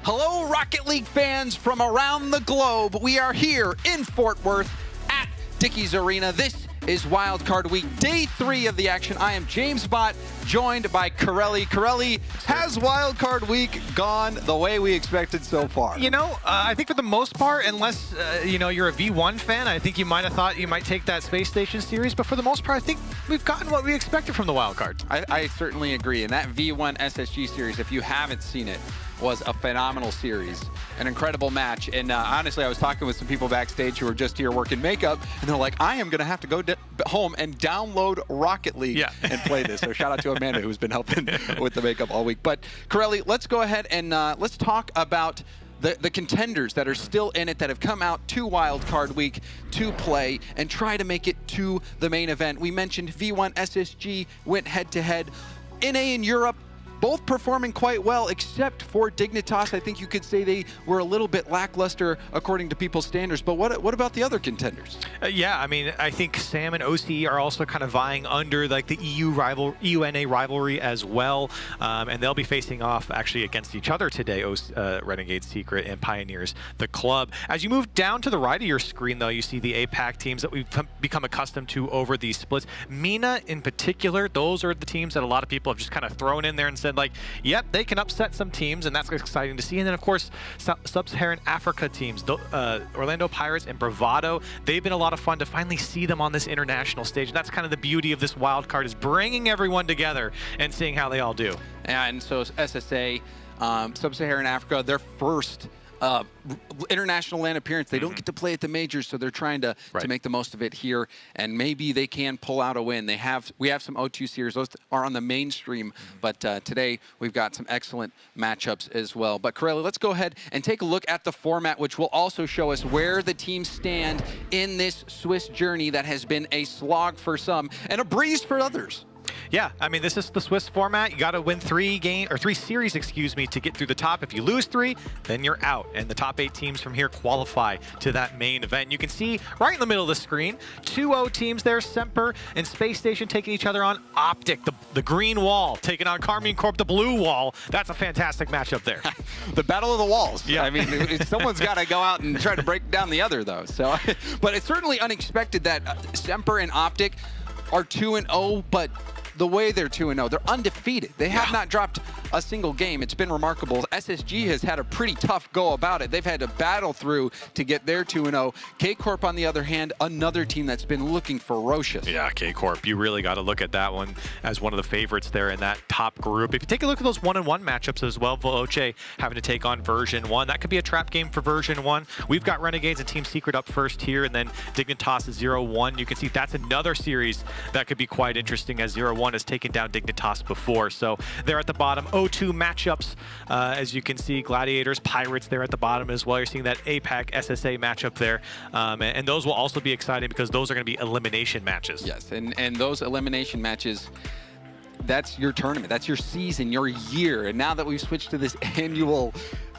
Hello, Rocket League fans from around the globe. We are here in Fort Worth at Dickies Arena. This is Wildcard Week, day 3 of the action. I am James Bott, joined by Corelli. Corelli, has Wildcard Week gone the way we expected so far? You know, I think for the most part, unless, you're a V1 fan, I think you might have thought you might take that Space Station series, but for the most part, I think we've gotten what we expected from the Wildcard. I certainly agree. And that V1 SSG series, if you haven't seen it, was a phenomenal series, an incredible match. And honestly, I was talking with some people backstage who were just here working makeup, and they're like, I am going to have to go home and download Rocket League and play this. So shout out to Amanda, who's been helping with the makeup all week. But Corelli, let's go ahead and let's talk about the contenders that are still in it, that have come out to Wildcard Week to play and try to make it to the main event. We mentioned V1 SSG went head-to-head. NA in Europe, both performing quite well, except for Dignitas. I think you could say they were a little bit lackluster according to people's standards. But what about the other contenders? Yeah, I mean, I think Sam and OC are also kind of vying under like the EUNA rivalry as well, and they'll be facing off actually against each other today. Renegade Secret and Pioneers, the club. As you move down to the right of your screen, though, you see the APAC teams that we've become accustomed to over these splits. MENA in particular, those are the teams that a lot of people have just kind of thrown in there and said, like, yep, they can upset some teams, and that's exciting to see. And then, of course, Sub-Saharan Africa teams, Orlando Pirates and Bravado, they've been a lot of fun to finally see them on this international stage. And that's kind of the beauty of this wild card, is bringing everyone together and seeing how they all do. And so SSA, Sub-Saharan Africa, their first international land appearance. They don't get to play at the majors, so they're trying to make the most of it here, and maybe they can pull out a win. We have some O2 series. Those are on the mainstream, but today we've got some excellent matchups as well. But Corelli, let's go ahead and take a look at the format, which will also show us where the teams stand in this Swiss journey that has been a slog for some and a breeze for others. Yeah, I mean, this is the Swiss format. You got to win 3 series, to get through the top. If you lose 3, then you're out. And the top 8 teams from here qualify to that main event. You can see right in the middle of the screen, 2-0 teams there, Semper and Space Station taking each other on. Optic, the green wall, taking on Carmine Corp, the blue wall. That's a fantastic matchup there. The battle of the walls. Yeah. I mean, someone's got to go out and try to break down the other, though. So, but it's certainly unexpected that Semper and Optic are 2-0, but the way they're 2-0, they're undefeated. They have not dropped a single game. It's been remarkable. SSG has had a pretty tough go about it. They've had to battle through to get their 2-0. K-Corp, on the other hand, another team that's been looking ferocious. Yeah, K-Corp, you really got to look at that one as one of the favorites there in that top group. If you take a look at those 1-on-1 matchups as well, Veloce having to take on Version 1. That could be a trap game for Version 1. We've got Renegades and Team Secret up first here, and then Dignitas is 0-1. You can see that's another series that could be quite interesting, as 0-1 has taken down Dignitas before. So they're at the bottom. O2 matchups, as you can see, Gladiators, Pirates there at the bottom as well. You're seeing that APAC SSA matchup there. And those will also be exciting because those are going to be elimination matches. Yes, and those elimination matches, that's your tournament. That's your season, your year. And now that we've switched to this annual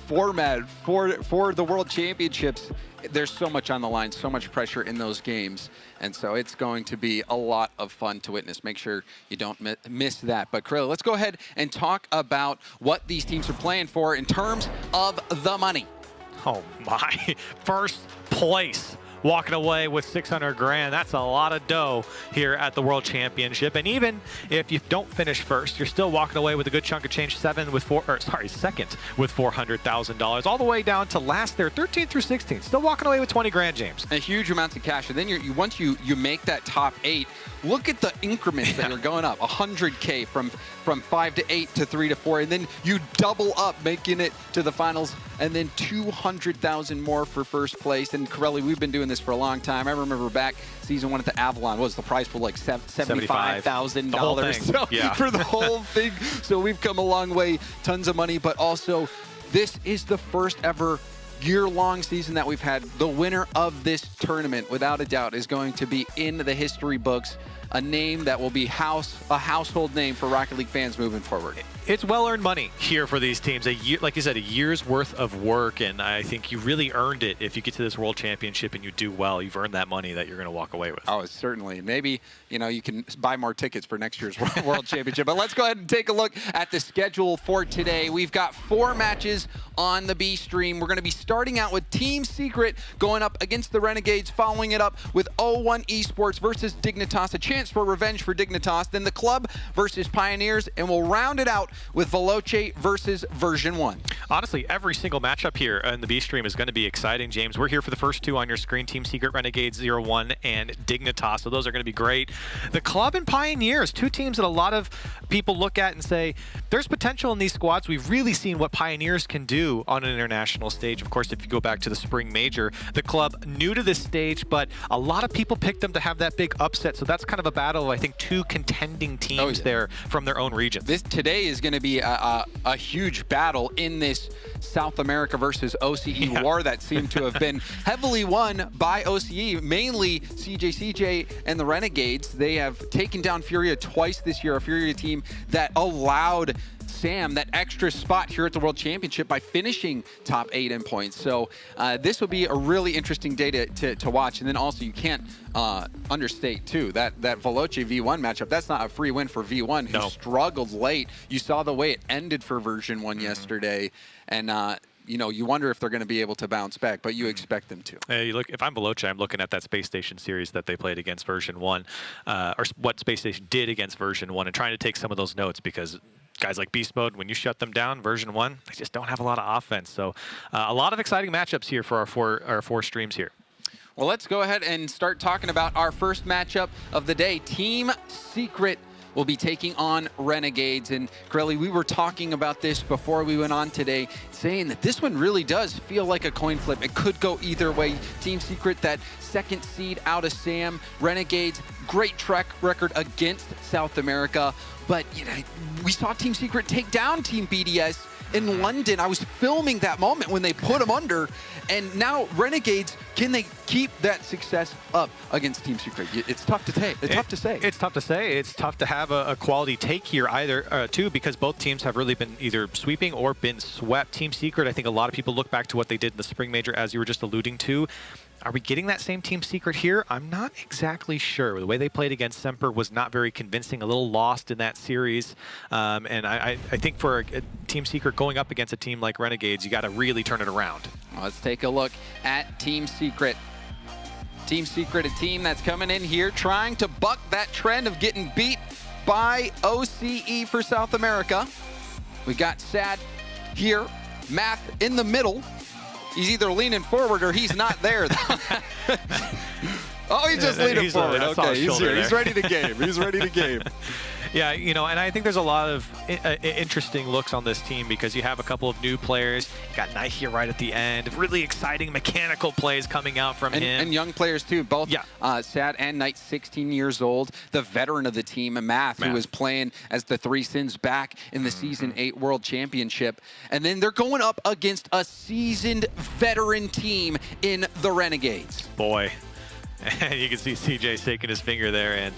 format for the World Championships, there's so much on the line, so much pressure in those games, and so it's going to be a lot of fun to witness. Make sure you don't miss that. But Corelli, let's go ahead and talk about what these teams are playing for in terms of the money. Oh my, first place, walking away with 600 grand. That's a lot of dough here at the World Championship. And even if you don't finish first, you're still walking away with a good chunk of change. Second with $400,000, all the way down to last there, 13 through 16. Still walking away with 20 grand, James. A huge amounts of cash. And then once you make that top 8, look at the increments that are going up. 100K from 5 to 8 to 3 to 4, and then you double up, making it to the finals, and then 200,000 more for first place. And Corelli, we've been doing this for a long time. I remember back season 1 at the Avalon, what was the prize pool, like $75,000 so for the whole thing. So we've come a long way, tons of money, but also this is the first ever year-long season that we've had. The winner of this tournament, without a doubt, is going to be in the history books a name that will be a household name for Rocket League fans moving forward. It's well-earned money here for these teams. A year, like you said, a year's worth of work, and I think you really earned it if you get to this World Championship and you do well. You've earned that money that you're going to walk away with. Oh, certainly. Maybe, you can buy more tickets for next year's World Championship. But let's go ahead and take a look at the schedule for today. We've got 4 matches on the B stream. We're going to be starting out with Team Secret going up against the Renegades, following it up with 01 Esports versus Dignitas, a chance for revenge for Dignitas, then the Club versus Pioneers, and we'll round it out with Veloce versus Version 1. Honestly, every single matchup here in the B stream is going to be exciting, James. We're here for the first 2 on your screen, Team Secret, Renegades 01 and Dignitas, so those are going to be great. The Club and Pioneers, 2 teams that a lot of people look at and say, there's potential in these squads. We've really seen what Pioneers can do on an international stage. Of course, if you go back to the Spring Major, the Club new to this stage, but a lot of people picked them to have that big upset, so that's kind of a battle of, I think, 2 contending teams there from their own regions. Today is going to be a huge battle in this South America versus OCE war that seemed to have been heavily won by OCE, mainly CJ and the Renegades. They have taken down Furia twice this year, a Furia team that allowed Sam that extra spot here at the World Championship by finishing top 8 in points. So this will be a really interesting day to watch. And then also you can't understate too that Veloce V1 matchup. That's not a free win for V1, who struggled late. You saw the way it ended for Version 1 yesterday, and you wonder if they're going to be able to bounce back, but you expect them to. You look, if I'm Veloce, I'm looking at that Space Station series that they played against Version 1, or what Space Station did against Version 1, and trying to take some of those notes, because guys like Beast Mode, when you shut them down, Version 1, they just don't have a lot of offense. So a lot of exciting matchups here for our four streams here. Well, let's go ahead and start talking about our first matchup of the day. Team Secret will be taking on Renegades. And Grelly, we were talking about this before we went on today, saying that this one really does feel like a coin flip. It could go either way. Team Secret, that 2nd seed out of SAM. Renegades, great track record against South America. But we saw Team Secret take down Team BDS in London. I was filming that moment when they put them under, and now Renegades, can they keep that success up against Team Secret? It's tough to say. It's tough to say. It's tough to say. It's tough to have a quality take here either, too, because both teams have really been either sweeping or been swept. Team Secret, I think a lot of people look back to what they did in the Spring Major, as you were just alluding to. Are we getting that same Team Secret here? I'm not exactly sure. The way they played against Semper was not very convincing, a little lost in that series. And I think for a Team Secret going up against a team like Renegades, you got to really turn it around. Let's take a look at Team Secret. Team Secret, a team that's coming in here trying to buck that trend of getting beat by OCE for South America. We got Sad here, Math in the middle. He's either leaning forward or he's not there. Oh, he's just leaning forward. Okay, he's here. He's ready to game. He's ready to game. Yeah, and I think there's a lot of interesting looks on this team, because you have a couple of new players. You got Knight here right at the end. Really exciting mechanical plays coming out from him. And young players, too. Both Sad and Knight, 16 years old. The veteran of the team, Math, who was playing as the 3 Sins back in the Season 8 World Championship. And then they're going up against a seasoned veteran team in the Renegades. Boy. And you can see CJ shaking his finger there, and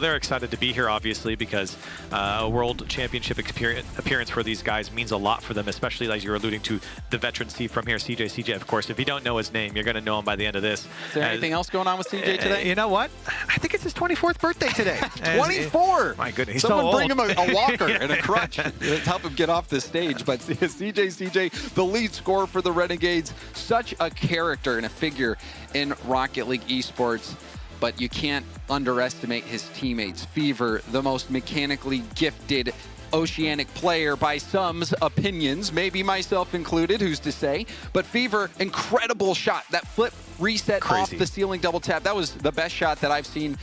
they're excited to be here, obviously, because a World Championship appearance for these guys means a lot for them, especially as you're alluding to the veteran Steve from here, CJ. Of course, if you don't know his name, you're going to know him by the end of this. Is there anything else going on with CJ today? You know what? I think it's his 24th birthday today. 24! My goodness, he's Someone so bring old. him a walker and a crutch to help him get off the stage. But CJ, the lead scorer for the Renegades, such a character and a figure in Rocket League Esports, but you can't underestimate his teammates. Fever, the most mechanically gifted Oceanic player by some's opinions, maybe myself included, who's to say, but Fever, incredible shot. That flip reset off the ceiling double tap, that was the best shot that I've seen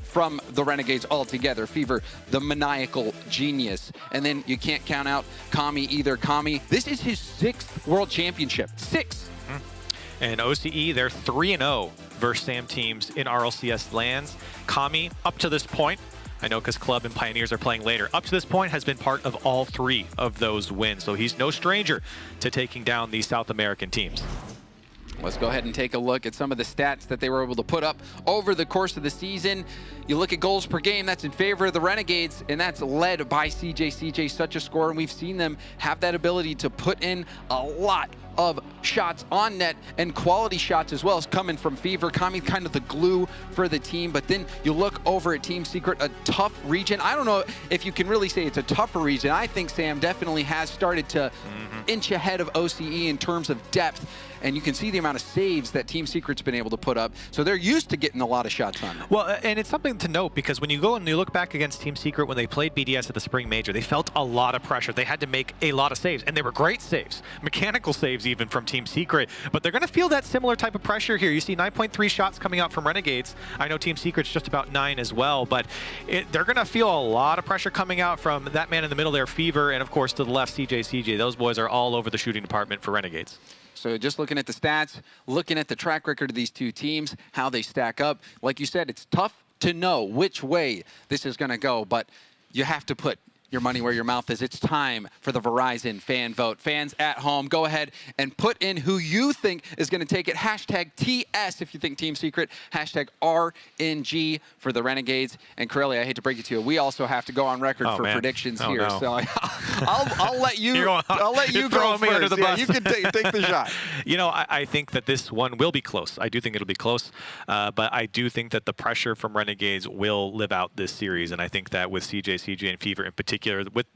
from the Renegades altogether. Fever, the maniacal genius. And then you can't count out Kami either. Kami, this is his 6th World Championship. 6th. And OCE, they're 3-0 versus SAM teams in RLCS lands. Kami, up to this point, I know because Club and Pioneers are playing later, up to this point has been part of all 3 of those wins. So he's no stranger to taking down these South American teams. Let's go ahead and take a look at some of the stats that they were able to put up over the course of the season. You look at goals per game, that's in favor of the Renegades, and that's led by CJ. CJ, such a scorer, and we've seen them have that ability to put in a lot of shots on net and quality shots as well as coming from Fever. Kami kind of the glue for the team, but then you look over at Team Secret, a tough region. I don't know if you can really say it's a tougher region. I think Sam definitely has started to inch ahead of OCE in terms of depth, and you can see the amount of saves that Team Secret's been able to put up. So they're used to getting a lot of shots on net. Well, and it's something to note because when you go and you look back against Team Secret when they played BDS at the Spring Major, they felt a lot of pressure. They had to make a lot of saves, and they were great saves, mechanical saves even from Team Secret. But they're going to feel that similar type of pressure here. You see 9.3 shots coming out from Renegades. I know Team Secret's just about 9 as well, but they're going to feel a lot of pressure coming out from that man in the middle there, Fever, and of course to the left, CJ. Those boys are all over the shooting department for Renegades. So just looking at the stats, looking at the track record of these two teams, how they stack up. Like you said, it's tough to know which way this is going to go, but you have to put your money where your mouth is. It's time for the Verizon fan vote. Fans at home, go ahead and put in who you think is going to take it. Hashtag TS if you think Team Secret. Hashtag RNG for the Renegades. And Corelli, I hate to break it to you, we also have to go on record for predictions here. No. So I'll let you. I'll let you go first. Under the bus. You can take the shot. You know, I think that this one will be close. I do think it'll be close, but I do think that the pressure from Renegades will live out this series, and I think that with CJ, and Fever in particular,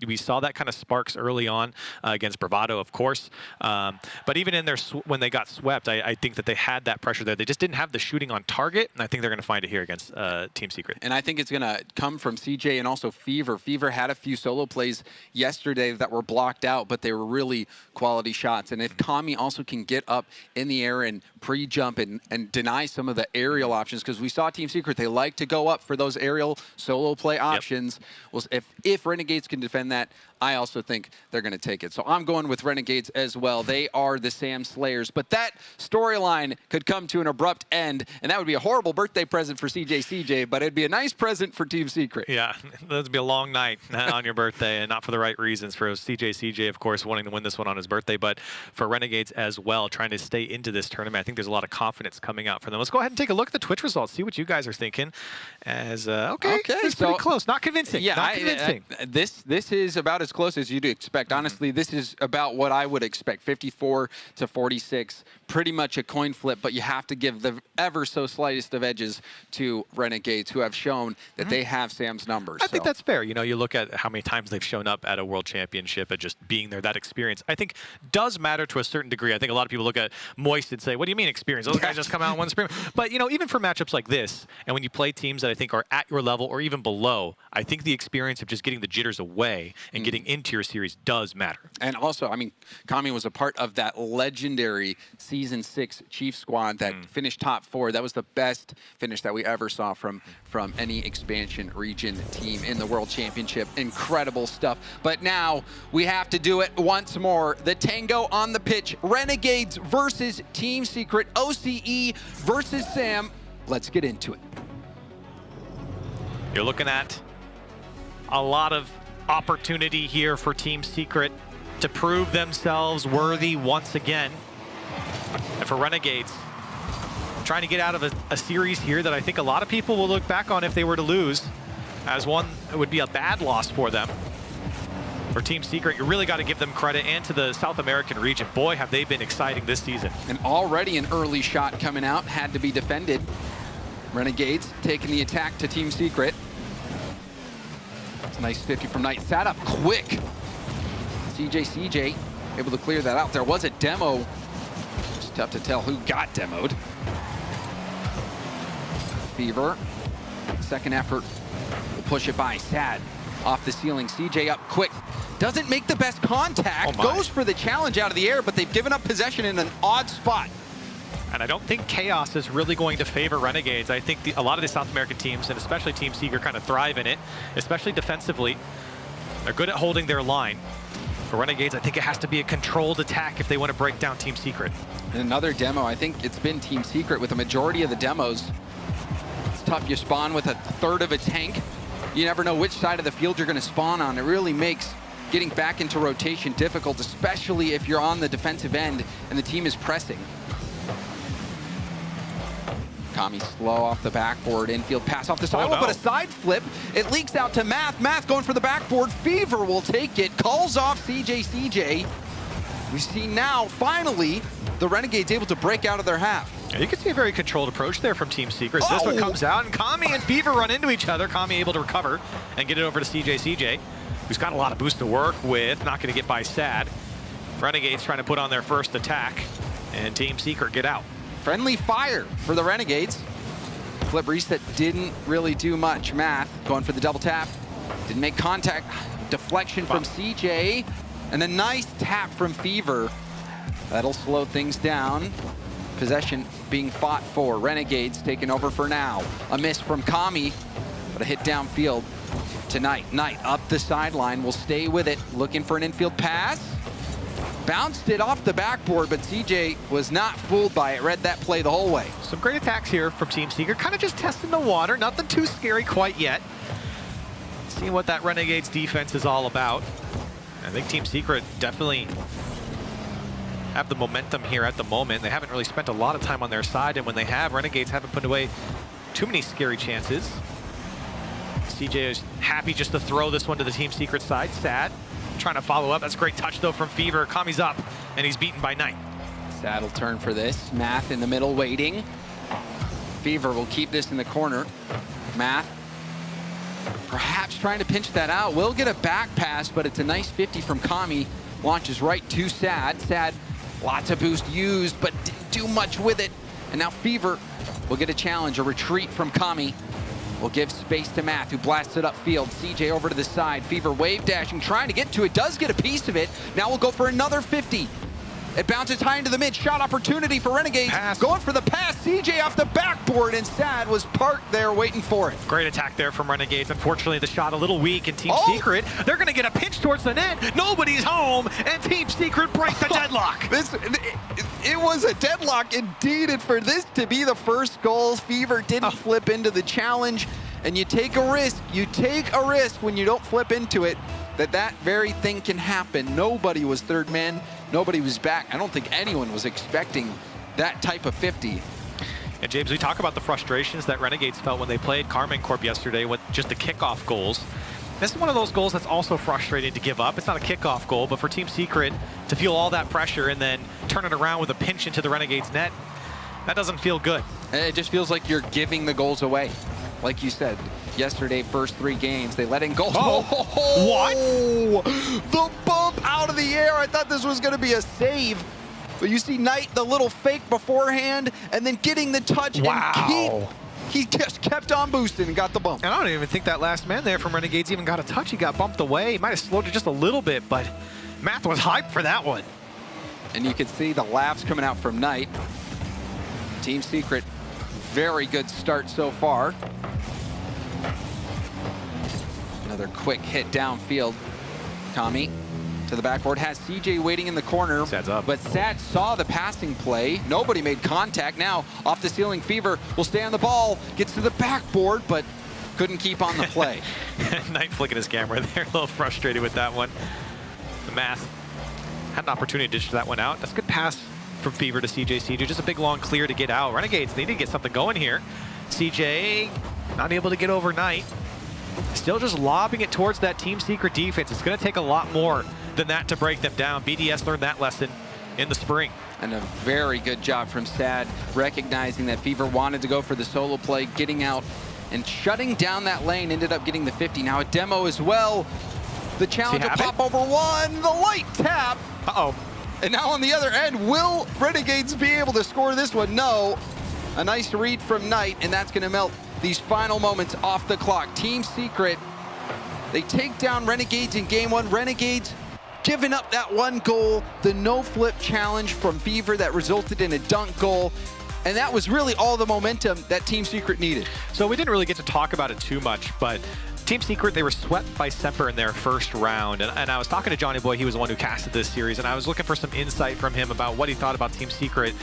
we saw that kind of sparks early on against Bravado, of course. But even in their when they got swept, I think that they had that pressure there. They just didn't have the shooting on target, and I think they're going to find it here against Team Secret. And I think it's going to come from CJ and also Fever. Fever had a few solo plays yesterday that were blocked out, but they were really quality shots. And if Kami also can get up in the air and pre-jump and deny some of the aerial options, because we saw Team Secret, they like to go up for those aerial solo play options. Well, if Renegades can defend that, I also think they're going to take it. So I'm going with Renegades as well. They are the Sam Slayers. But that storyline could come to an abrupt end, and that would be a horrible birthday present for CJ, but it'd be a nice present for Team Secret. Yeah, that would be a long night on your birthday, and not for the right reasons. For CJ, of course, wanting to win this one on his birthday, but for Renegades as well, trying to stay into this tournament. I think there's a lot of confidence coming out for them. Let's go ahead and take a look at the Twitch results, see what you guys are thinking. As okay, it's pretty close. Not convincing. Yeah, not convincing. This is about as close as you'd expect. Honestly, this is about what I would expect. 54 to 46, pretty much a coin flip, but you have to give the ever so slightest of edges to Renegades, who have shown that they have Sam's numbers. I think that's fair. You know, you look at how many times they've shown up at a World Championship and just being there, that experience, I think does matter to a certain degree. I think a lot of people look at Moist and say, what do you mean experience? Those guys just come out and win the experience. But, you know, even for matchups like this, and when you play teams that I think are at your level or even below, I think the experience of just getting the jitters away and getting into your series does matter. And also, I mean, Kami was a part of that legendary Season 6 Chief squad that finished top 4. That was the best finish that we ever saw from any expansion region team in the World Championship. Incredible stuff. But now we have to do it once more. The tango on the pitch. Renegades versus Team Secret. OCE versus Sam. Let's get into it. You're looking at a lot of opportunity here for Team Secret to prove themselves worthy once again. And for Renegades, trying to get out of a series here that I think a lot of people will look back on if they were to lose as one that would be a bad loss for them. For Team Secret, you really got to give them credit, and to the South American region. Boy, have they been exciting this season. And already an early shot coming out, had to be defended. Renegades taking the attack to Team Secret. It's a nice 50 from Knight. Sat up quick. CJ able to clear that out. There was a demo. It's tough to tell who got demoed. Fever. Second effort. Will push it by. Sad. Off the ceiling. CJ up quick. Doesn't make the best contact. Goes for the challenge out of the air, but they've given up possession in an odd spot. And I don't think chaos is really going to favor Renegades. I think a lot of the South American teams, and especially Team Secret, kind of thrive in it, especially defensively. They're good at holding their line. For Renegades, I think it has to be a controlled attack if they want to break down Team Secret. And another demo, I think it's been Team Secret with the majority of the demos. It's tough. You spawn with a third of a tank. You never know which side of the field you're going to spawn on. It really makes getting back into rotation difficult, especially if you're on the defensive end and the team is pressing. Kami slow off the backboard, infield pass off the sidewall, no. but a side flip. It leaks out to Math. Math going for the backboard. Fever will take it, calls off CJ. We see now, finally, the Renegades able to break out of their half. Yeah, you can see a very controlled approach there from Team Secret. This one comes out, and Kami and Fever run into each other. Kami able to recover and get it over to CJ, who's got a lot of boost to work with. Not going to get by Sad. Renegades trying to put on their first attack, and Team Secret get out. Friendly fire for the Renegades. Flip reset didn't really do much. Math going for the double tap. Didn't make contact. Deflection from CJ. And a nice tap from Fever. That'll slow things down. Possession being fought for. Renegades taking over for now. A miss from Kami, but a hit downfield to Knight. Knight up the sideline, will stay with it. Looking for an infield pass. Bounced it off the backboard, but CJ was not fooled by it. Read that play the whole way. Some great attacks here from Team Secret. Kind of just testing the water. Nothing too scary quite yet. Seeing what that Renegades defense is all about. I think Team Secret definitely have the momentum here at the moment. They haven't really spent a lot of time on their side, and when they have, Renegades haven't put away too many scary chances. CJ is happy just to throw this one to the Team Secret side. Sad. Trying to follow up. That's a great touch, though, from Fever. Kami's up, and he's beaten by Knight. Sad will turn for this. Math in the middle waiting. Fever will keep this in the corner. Math perhaps trying to pinch that out. Will get a back pass, but it's a nice 50 from Kami. Launches right to Sad. Sad, lots of boost used, but didn't do much with it. And now Fever will get a challenge, a retreat from Kami. Will give space to Math, who blasts it upfield. CJ over to the side. Fever wave dashing, trying to get to it. Does get a piece of it. Now we'll go for another 50. It bounces high into the mid. Shot opportunity for Renegades. Pass. Going for the pass. CJ off the backboard, and Sad was parked there waiting for it. Great attack there from Renegades. Unfortunately, the shot a little weak, and Team Secret, they're going to get a pinch towards the net. Nobody's home, and Team Secret break the deadlock. It was a deadlock indeed, and for this to be the first goal, Fever didn't flip into the challenge, and you take a risk. You take a risk when you don't flip into it, that very thing can happen. Nobody was third man. Nobody was back. I don't think anyone was expecting that type of 50. And James, we talk about the frustrations that Renegades felt when they played Carmen Corp yesterday with just the kickoff goals. This is one of those goals that's also frustrating to give up. It's not a kickoff goal, but for Team Secret to feel all that pressure and then turn it around with a pinch into the Renegades net, that doesn't feel good. It just feels like you're giving the goals away. Like you said, yesterday, first 3 games, they let in goals. What? The bump out of the air. I thought this was going to be a save. But you see Knight, the little fake beforehand, and then getting the touch. Wow. And he just kept on boosting and got the bump. And I don't even think that last man there from Renegades even got a touch. He got bumped away. He might have slowed it just a little bit, but Math was hyped for that one. And you can see the laughs coming out from Knight. Team Secret, very good start so far. Another quick hit downfield. Kami to the backboard, has CJ waiting in the corner. Sad's up. But Sad saw the passing play. Nobody made contact. Now off the ceiling, Fever will stay on the ball, gets to the backboard, but couldn't keep on the play. Knight flicking his camera there, a little frustrated with that one. The Math had an opportunity to dish that one out. That's a good pass from Fever to CJ. Just a big long clear to get out. Renegades need to get something going here. CJ not able to get over Knight. Still just lobbing it towards that Team Secret defense. It's going to take a lot more than that to break them down. BDS learned that lesson in the spring. And a very good job from Sad, recognizing that Fever wanted to go for the solo play, getting out and shutting down that lane, ended up getting the 50. Now a demo as well. The challenge will pop over one, the light tap. Uh-oh. And now on the other end, will Renegades be able to score this one? No. A nice read from Knight, and that's going to melt these final moments off the clock. Team Secret, they take down Renegades in game 1. Renegades giving up that 1 goal, the no-flip challenge from Fever that resulted in a dunk goal. And that was really all the momentum that Team Secret needed. So we didn't really get to talk about it too much, but Team Secret, they were swept by Semper in their first round. And I was talking to Johnny Boy, he was the one who casted this series, and I was looking for some insight from him about what he thought about Team Secret.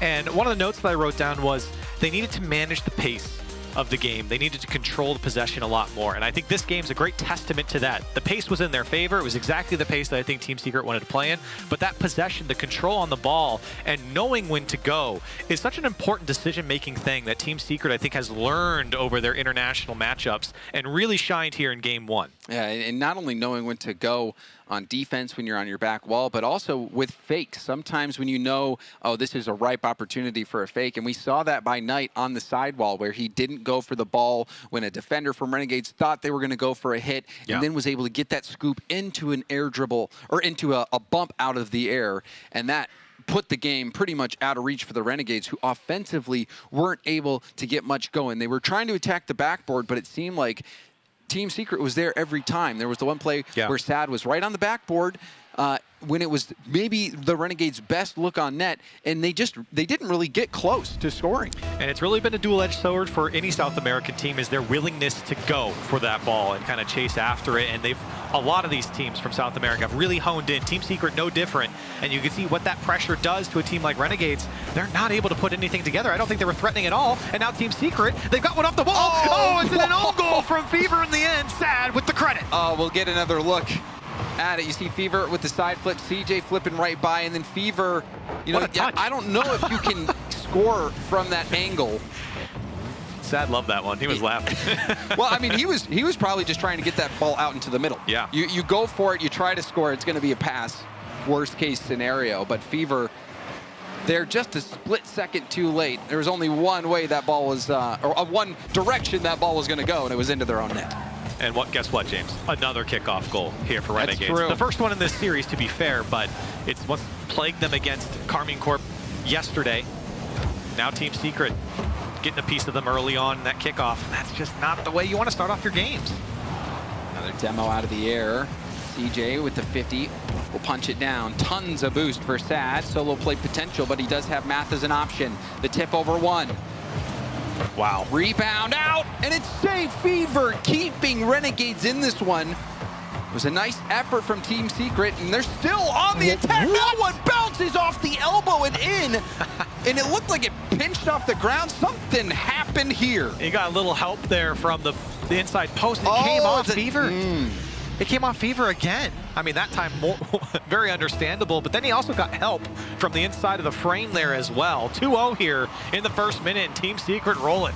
And one of the notes that I wrote down was they needed to manage the pace of the game. They needed to control the possession a lot more, and I think this game's a great testament to that. The pace was in their favor. It was exactly the pace that I think Team Secret wanted to play in, but that possession, the control on the ball, and knowing when to go is such an important decision-making thing that Team Secret, I think, has learned over their international matchups and really shined here in Game 1. Yeah, and not only knowing when to go on defense when you're on your back wall, but also with fakes. Sometimes when you know, oh, this is a ripe opportunity for a fake, and we saw that by Knight on the sidewall where he didn't go for the ball when a defender from Renegades thought they were going to go for a hit, and then was able to get that scoop into an air dribble, or into a bump out of the air, and that put the game pretty much out of reach for the Renegades, who offensively weren't able to get much going. They were trying to attack the backboard, but it seemed like Team Secret was there every time. There was the one play where Sad was right on the backboard when it was maybe the Renegades' best look on net, and they didn't really get close to scoring. And it's really been a dual-edged sword for any South American team, is their willingness to go for that ball and kind of chase after it. And a lot of these teams from South America have really honed in. Team Secret, no different. And you can see what that pressure does to a team like Renegades. They're not able to put anything together. I don't think they were threatening at all. And now Team Secret, they've got one off the wall. Oh, it's an own goal from Fever in the end. Sad with the credit. We'll get another look at it. You see Fever with the side flip, CJ flipping right by, and then Fever, you know, I don't know if you can score from that angle. Sad loved that one. He was laughing. Well, I mean, he was probably just trying to get that ball out into the middle. Yeah. You go for it, you try to score, it's going to be a pass, worst case scenario. But Fever, they're just a split second too late. There was only one way that ball was, or one direction that ball was going to go, and it was into their own net. And guess what, James? Another kickoff goal here for Renegades. That's true. The first one in this series, to be fair, but it's what's plagued them against Carmine Corp yesterday. Now Team Secret getting a piece of them early on in that kickoff. That's just not the way you want to start off your games. Another demo out of the air. CJ with the 50 will punch it down. Tons of boost for Sad. Solo play potential, but he does have math as an option. The tip over one. Wow. Rebound out, and it's safe. Fever keeping Renegades in this one. It was a nice effort from Team Secret, and they're still on the attack. That one bounces off the elbow and in, and it looked like it pinched off the ground. Something happened here. He got a little help there from the inside post. It came off Fever. It came off Fever again. I mean, that time more very understandable, but then he also got help from the inside of the frame there as well. 2-0 here in the first minute, and Team Secret rolling.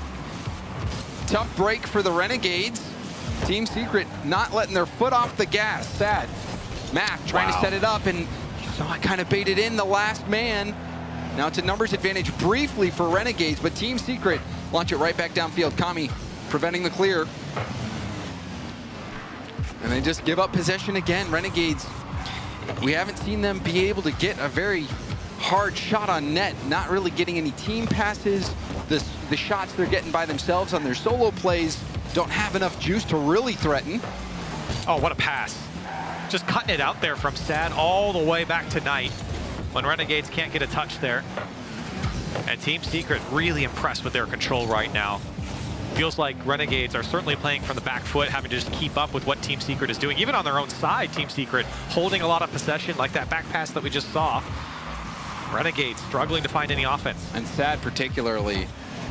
Tough break for the Renegades. Team Secret not letting their foot off the gas. Sad. Mac trying to set it up, and you saw it kind of baited in the last man. Now it's a numbers advantage briefly for Renegades, but Team Secret launch it right back downfield. Kami preventing the clear. And they just give up possession again. Renegades, we haven't seen them be able to get a very hard shot on net, not really getting any team passes. The shots they're getting by themselves on their solo plays don't have enough juice to really threaten. Oh, what a pass. Just cutting it out there from Sad all the way back to Knight when Renegades can't get a touch there. And Team Secret really impressed with their control right now. Feels like Renegades are certainly playing from the back foot, having to just keep up with what Team Secret is doing. Even on their own side, Team Secret holding a lot of possession, like that back pass that we just saw. Renegades struggling to find any offense. And Sad particularly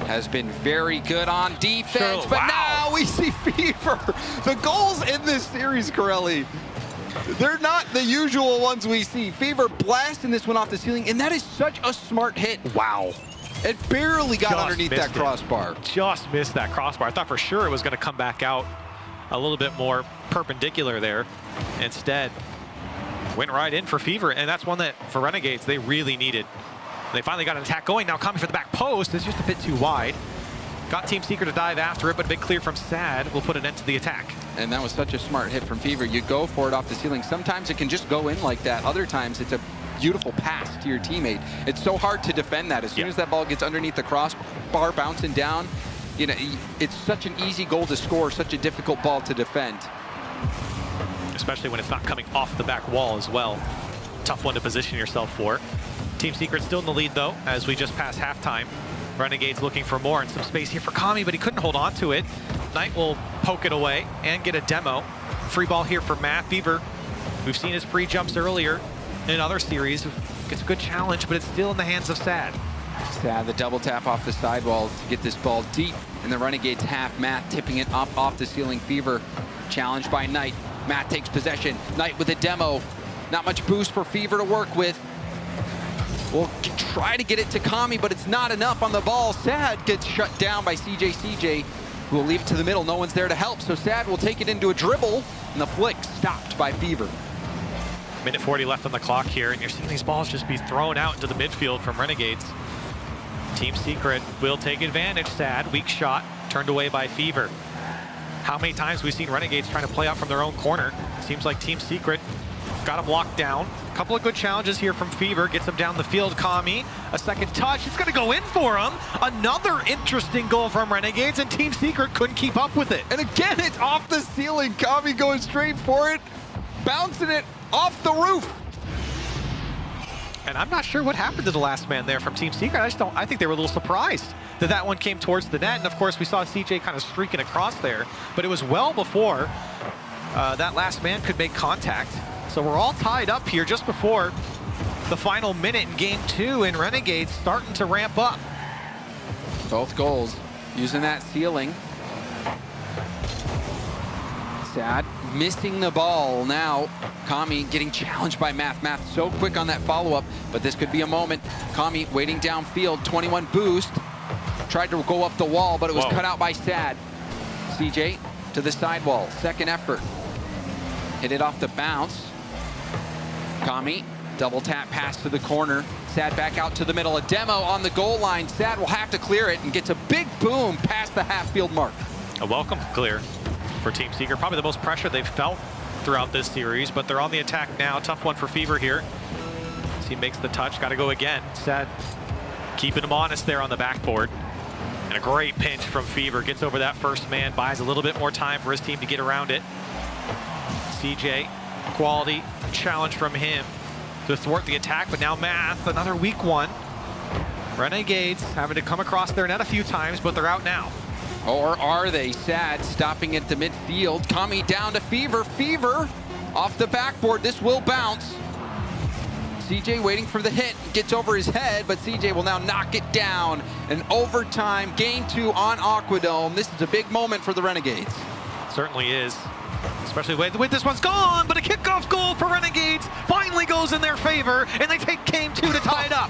has been very good on defense, but now we see Fever. The goals in this series, Corelli, they're not the usual ones we see. Fever blasting this one off the ceiling, and that is such a smart hit. Wow. It barely got underneath that crossbar. Just missed that crossbar. I thought for sure it was going to come back out a little bit more perpendicular there. Instead, went right in for Fever, and that's one that, for Renegades, they really needed. They finally got an attack going. Now coming for the back post. It's just a bit too wide. Got Team Secret to dive after it, but a big clear from Sad will put an end to the attack. And that was such a smart hit from Fever. You go for it off the ceiling. Sometimes it can just go in like that. Other times it's a beautiful pass to your teammate. It's so hard to defend that. As soon as that ball gets underneath the crossbar, bouncing down, you know, it's such an easy goal to score, such a difficult ball to defend. Especially when it's not coming off the back wall as well. Tough one to position yourself for. Team Secret still in the lead though, as we just passed halftime. Renegades looking for more and some space here for Kami, but he couldn't hold on to it. Knight will poke it away and get a demo. Free ball here for Matt Fever. We've seen his free jumps earlier in other series. Gets a good challenge, but it's still in the hands of Sad. Sad, the double tap off the sidewall to get this ball deep in the Renegades half. Math tipping it up off the ceiling. Fever challenged by Knight. Math takes possession. Knight with a demo. Not much boost for Fever to work with. We'll try to get it to Kami, but it's not enough on the ball. Sad gets shut down by CJ. CJ who will leave it to the middle. No one's there to help, so Sad will take it into a dribble, and the flick stopped by Fever. Minute 40 left on the clock here, and you're seeing these balls just be thrown out into the midfield from Renegades. Team Secret will take advantage. Sad, weak shot, turned away by Fever. How many times have we seen Renegades trying to play out from their own corner? Seems like Team Secret got him locked down. A couple of good challenges here from Fever. Gets him down the field. Kami, a second touch. It's going to go in for him. Another interesting goal from Renegades, and Team Secret couldn't keep up with it. And again, it's off the ceiling. Kami going straight for it, bouncing it off the roof. And I'm not sure what happened to the last man there from Team Secret. I think they were a little surprised that that one came towards the net. And of course, we saw CJ kind of streaking across there, but it was well before that last man could make contact. So we're all tied up here just before the final minute in game 2, and Renegades starting to ramp up. Both goals using that ceiling. Sad missing the ball now. Kami getting challenged by Math. Math so quick on that follow-up, but this could be a moment. Kami waiting downfield, 21 boost. Tried to go up the wall, but it was cut out by Sad. CJ to the sidewall, second effort. Hit it off the bounce. Kami, double tap pass to the corner. Sad back out to the middle. A demo on the goal line. Sad will have to clear it and gets a big boom past the half-field mark. A welcome clear for Team Secret. Probably the most pressure they've felt throughout this series, but they're on the attack now. Tough one for Fever here. As he makes the touch, got to go again. Sad keeping him honest there on the backboard. And a great pinch from Fever. Gets over that first man, buys a little bit more time for his team to get around it. CJ, quality challenge from him to thwart the attack, but now Math, another weak one. Renegades having to come across their net a few times, but they're out now. Or are they? Sad stopping at the midfield. Kami down to Fever. Fever off the backboard. This will bounce. CJ waiting for the hit. Gets over his head, but CJ will now knock it down. An overtime, game 2 on Aquadome. This is a big moment for the Renegades. Certainly is. Especially the way this one's gone, but a kickoff goal for Renegades finally goes in their favor, and they take game 2 to tie it up.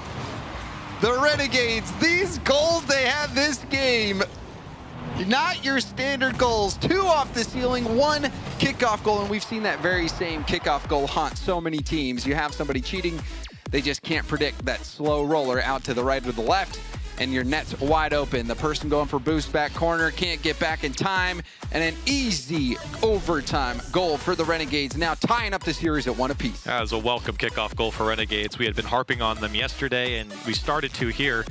The Renegades, these goals they have this game, not your standard goals. 2 off the ceiling, 1 kickoff goal, and we've seen that very same kickoff goal haunt so many teams. You have somebody cheating, they just can't predict that slow roller out to the right or the left, and your net's wide open. The person going for boost back corner can't get back in time, and an easy overtime goal for the Renegades, now tying up the series at 1 apiece. That was a welcome kickoff goal for Renegades. We had been harping on them yesterday, and we started to here.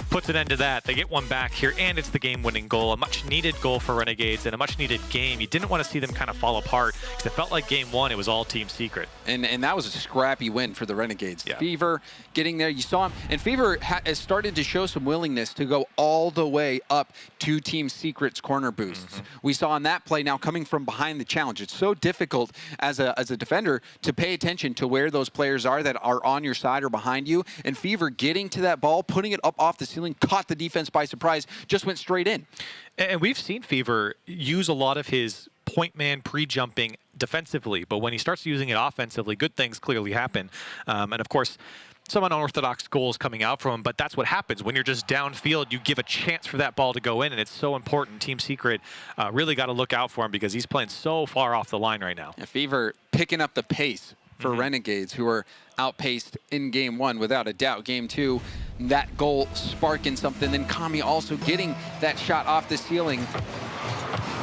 Puts an end to that. They get one back here, and it's the game-winning goal. A much-needed goal for Renegades and a much-needed game. You didn't want to see them kind of fall apart because it felt like game 1, it was all Team Secret. And that was a scrappy win for the Renegades. Yeah. Fever getting there. You saw him. And Fever has started to show some willingness to go all the way up to Team Secret's corner boosts. We saw on that play now coming from behind the challenge. It's so difficult as a defender to pay attention to where those players are that are on your side or behind you. And Fever getting to that ball, putting it up off the ceiling, caught the defense by surprise, just went straight in. And we've seen Fever use a lot of his point man pre-jumping defensively, but when he starts using it offensively, good things clearly happen. And of course, some unorthodox goals coming out from him, but that's what happens. When you're just downfield, you give a chance for that ball to go in, and it's so important. Team Secret really got to look out for him because he's playing so far off the line right now. And Fever picking up the pace for Renegades, who are outpaced in game 1 without a doubt. Game 2, that goal sparking something. Then Kami also getting that shot off the ceiling.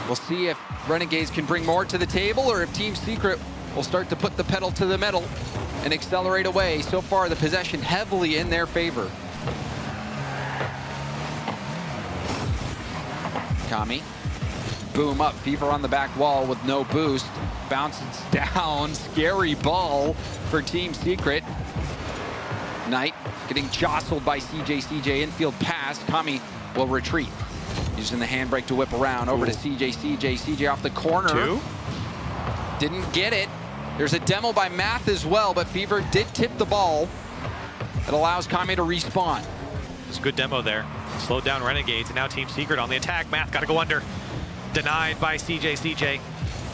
We'll see if Renegades can bring more to the table or if Team Secret will start to put the pedal to the metal and accelerate away. So far, the possession heavily in their favor. Kami, boom up, Fever on the back wall with no boost. Bounces down, scary ball for Team Secret. Knight getting jostled by CJ. CJ infield pass, Kami will retreat. Using the handbrake to whip around over to CJ. CJ off the corner. 2. Didn't get it. There's a demo by Math as well, but Fever did tip the ball. It allows Kami to respawn. It's a good demo there. Slowed down Renegades, and now Team Secret on the attack. Math got to go under. Denied by CJ.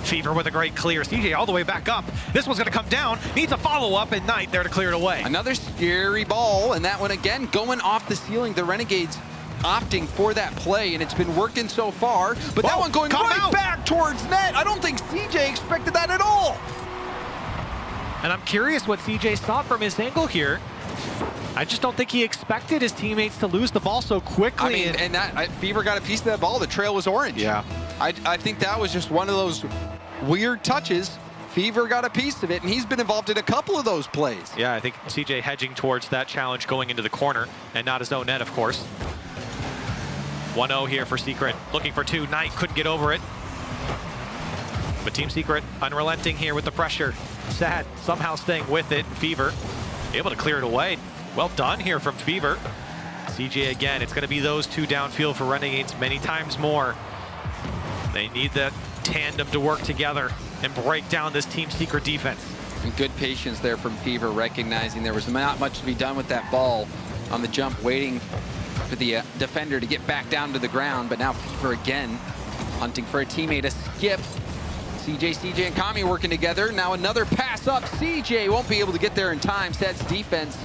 Fever with a great clear. CJ all the way back up. This one's going to come down. Needs a follow-up, and Knight there to clear it away. Another scary ball, and that one again going off the ceiling. The Renegades opting for that play, and it's been working so far. But that one going right back towards net. I don't think CJ expected that at all. And I'm curious what CJ saw from his angle here. I just don't think he expected his teammates to lose the ball so quickly. I mean, Fever got a piece of that ball. The trail was orange. Yeah. I think that was just one of those weird touches. Fever got a piece of it, and he's been involved in a couple of those plays. Yeah, I think CJ hedging towards that challenge going into the corner, and not his own net, of course. 1-0 here for Secret. Looking for 2. Knight couldn't get over it. But Team Secret unrelenting here with the pressure. Sad somehow staying with it. Fever able to clear it away. Well done here from Fever. CJ again. It's going to be those 2 downfield for Renegades many times more. They need that tandem to work together and break down this Team Secret defense. And good patience there from Fever, recognizing there was not much to be done with that ball on the jump, waiting for the defender to get back down to the ground. But now Fever again hunting for a teammate, a skip. CJ and Kami working together. Now another pass up. CJ won't be able to get there in time. Sad's defense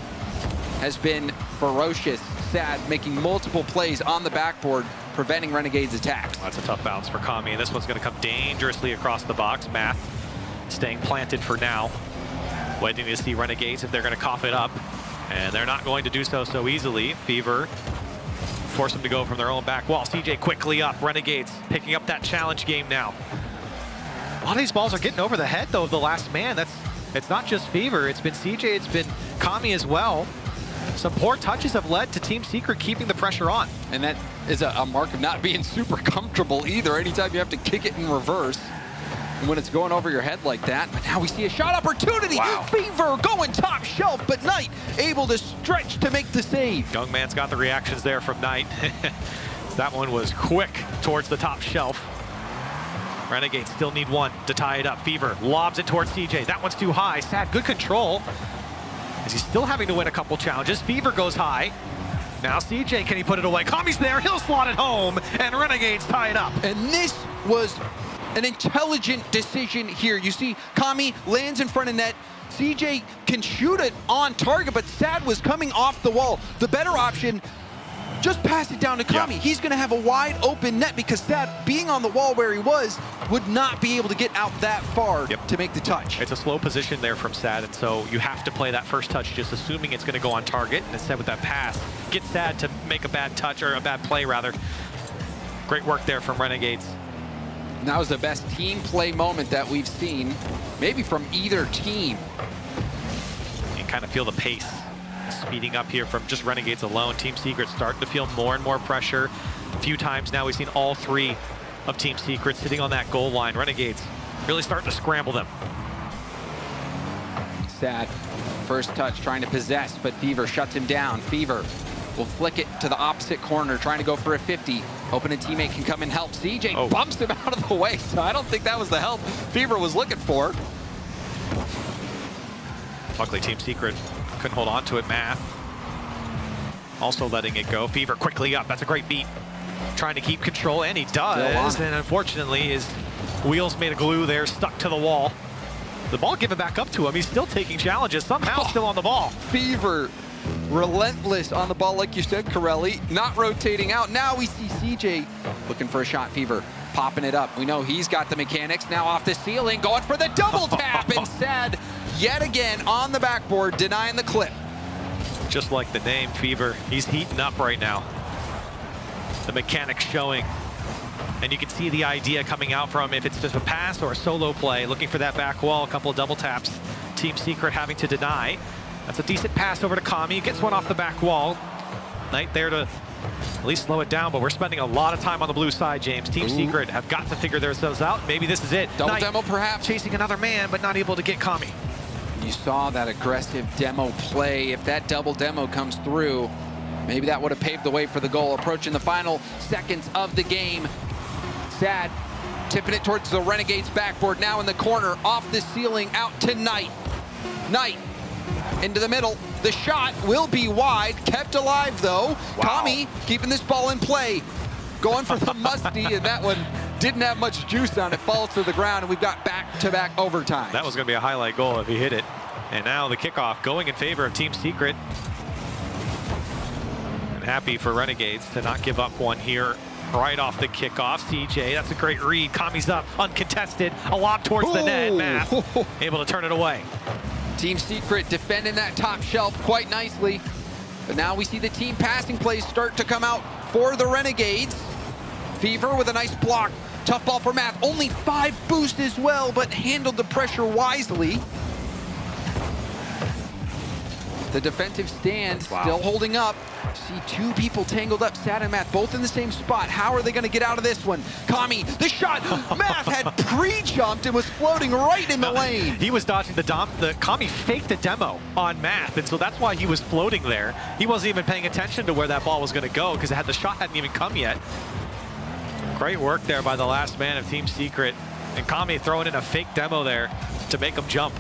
has been ferocious. Sad making multiple plays on the backboard, preventing Renegades' attacks. That's a tough bounce for Kami, and this one's going to come dangerously across the box. Math staying planted for now, waiting to see Renegades if they're going to cough it up, and they're not going to do so easily. Fever force them to go from their own back wall. CJ quickly up. Renegades picking up that challenge game now. A lot of these balls are getting over the head, though, of the last man. It's not just Fever. It's been CJ. It's been Kami as well. Some poor touches have led to Team Secret keeping the pressure on. And that is a mark of not being super comfortable either. Anytime you have to kick it in reverse, and when it's going over your head like that. But now we see a shot opportunity. Wow. Fever going top shelf, but Knight able to stretch to make the save. Young man's got the reactions there from Knight. That one was quick towards the top shelf. Renegades still need 1 to tie it up. Fever lobs it towards CJ. That one's too high. Sad, good control. As he's still having to win a couple challenges. Fever goes high. Now CJ, can he put it away? Kami's there, he'll slot it home, and Renegades tie it up. And this was an intelligent decision here. You see Kami lands in front of net. CJ can shoot it on target, but Sad was coming off the wall. The better option, just pass it down to Kami. Yeah. He's going to have a wide open net because Sad, being on the wall where he was, would not be able to get out that far to make the touch. It's a slow position there from Sad, and so you have to play that first touch just assuming it's going to go on target. And instead with that pass, get Sad to make a bad touch, or a bad play rather. Great work there from Renegades. And that was the best team play moment that we've seen, maybe from either team. You kind of feel the pace speeding up here from just Renegades alone. Team Secret starting to feel more and more pressure. A few times now we've seen all 3 of Team Secret sitting on that goal line. Renegades really starting to scramble them. Sad first touch trying to possess, but Fever shuts him down. Fever will flick it to the opposite corner, trying to go for a 50. Hoping a teammate can come and help. CJ bumps him out of the way, so I don't think that was the help Fever was looking for. Luckily Team Secret couldn't hold on to it. Math also letting it go. Fever quickly up. That's a great beat. Trying to keep control, and he does. And unfortunately, his wheels made of glue there, stuck to the wall. The ball given back up to him. He's still taking challenges, somehow still on the ball. Fever relentless on the ball, like you said, Corelli. Not rotating out. Now we see CJ looking for a shot. Fever popping it up. We know he's got the mechanics. Now off the ceiling, going for the double tap. And Sad yet again on the backboard, denying the clip. Just like the name, Fever, he's heating up right now. The mechanics showing. And you can see the idea coming out from if it's just a pass or a solo play, looking for that back wall, a couple of double taps. Team Secret having to deny. That's a decent pass over to Kami, gets one off the back wall. Knight there to at least slow it down, but we're spending a lot of time on the blue side, James. Team Secret have got to figure themselves out. Maybe this is it. Double Knight demo perhaps. Chasing another man, but not able to get Kami. You saw that aggressive demo play. If that double demo comes through, maybe that would have paved the way for the goal. Approaching the final seconds of the game. Sad tipping it towards the Renegades backboard. Now in the corner, off the ceiling, out to Knight. Knight into the middle, The shot will be wide, kept alive though. Wow. Kami keeping this ball in play. Going for the musty, and that one didn't have much juice on it. Falls to the ground, and we've got back-to-back overtime. That was going to be a highlight goal if he hit it. And now the kickoff going in favor of Team Secret. And happy for Renegades to not give up one here right off the kickoff. CJ, that's a great read. Kami's up, uncontested. A lob towards the net. Math able to turn it away. Team Secret defending that top shelf quite nicely. But now we see the team passing plays start to come out for the Renegades. Fever with a nice block. Tough ball for Math. Only 5 boost as well, but handled the pressure wisely. The defensive stand still holding up. See 2 people tangled up, Sad and Math, both in the same spot. How are they going to get out of this one? Kami, the shot. Math had pre-jumped and was floating right in the lane. He was dodging the Kami faked a demo on Math, and so that's why he was floating there. He wasn't even paying attention to where that ball was going to go because the shot hadn't even come yet. Great work there by the last man of Team Secret. And Kami throwing in a fake demo there to make him jump.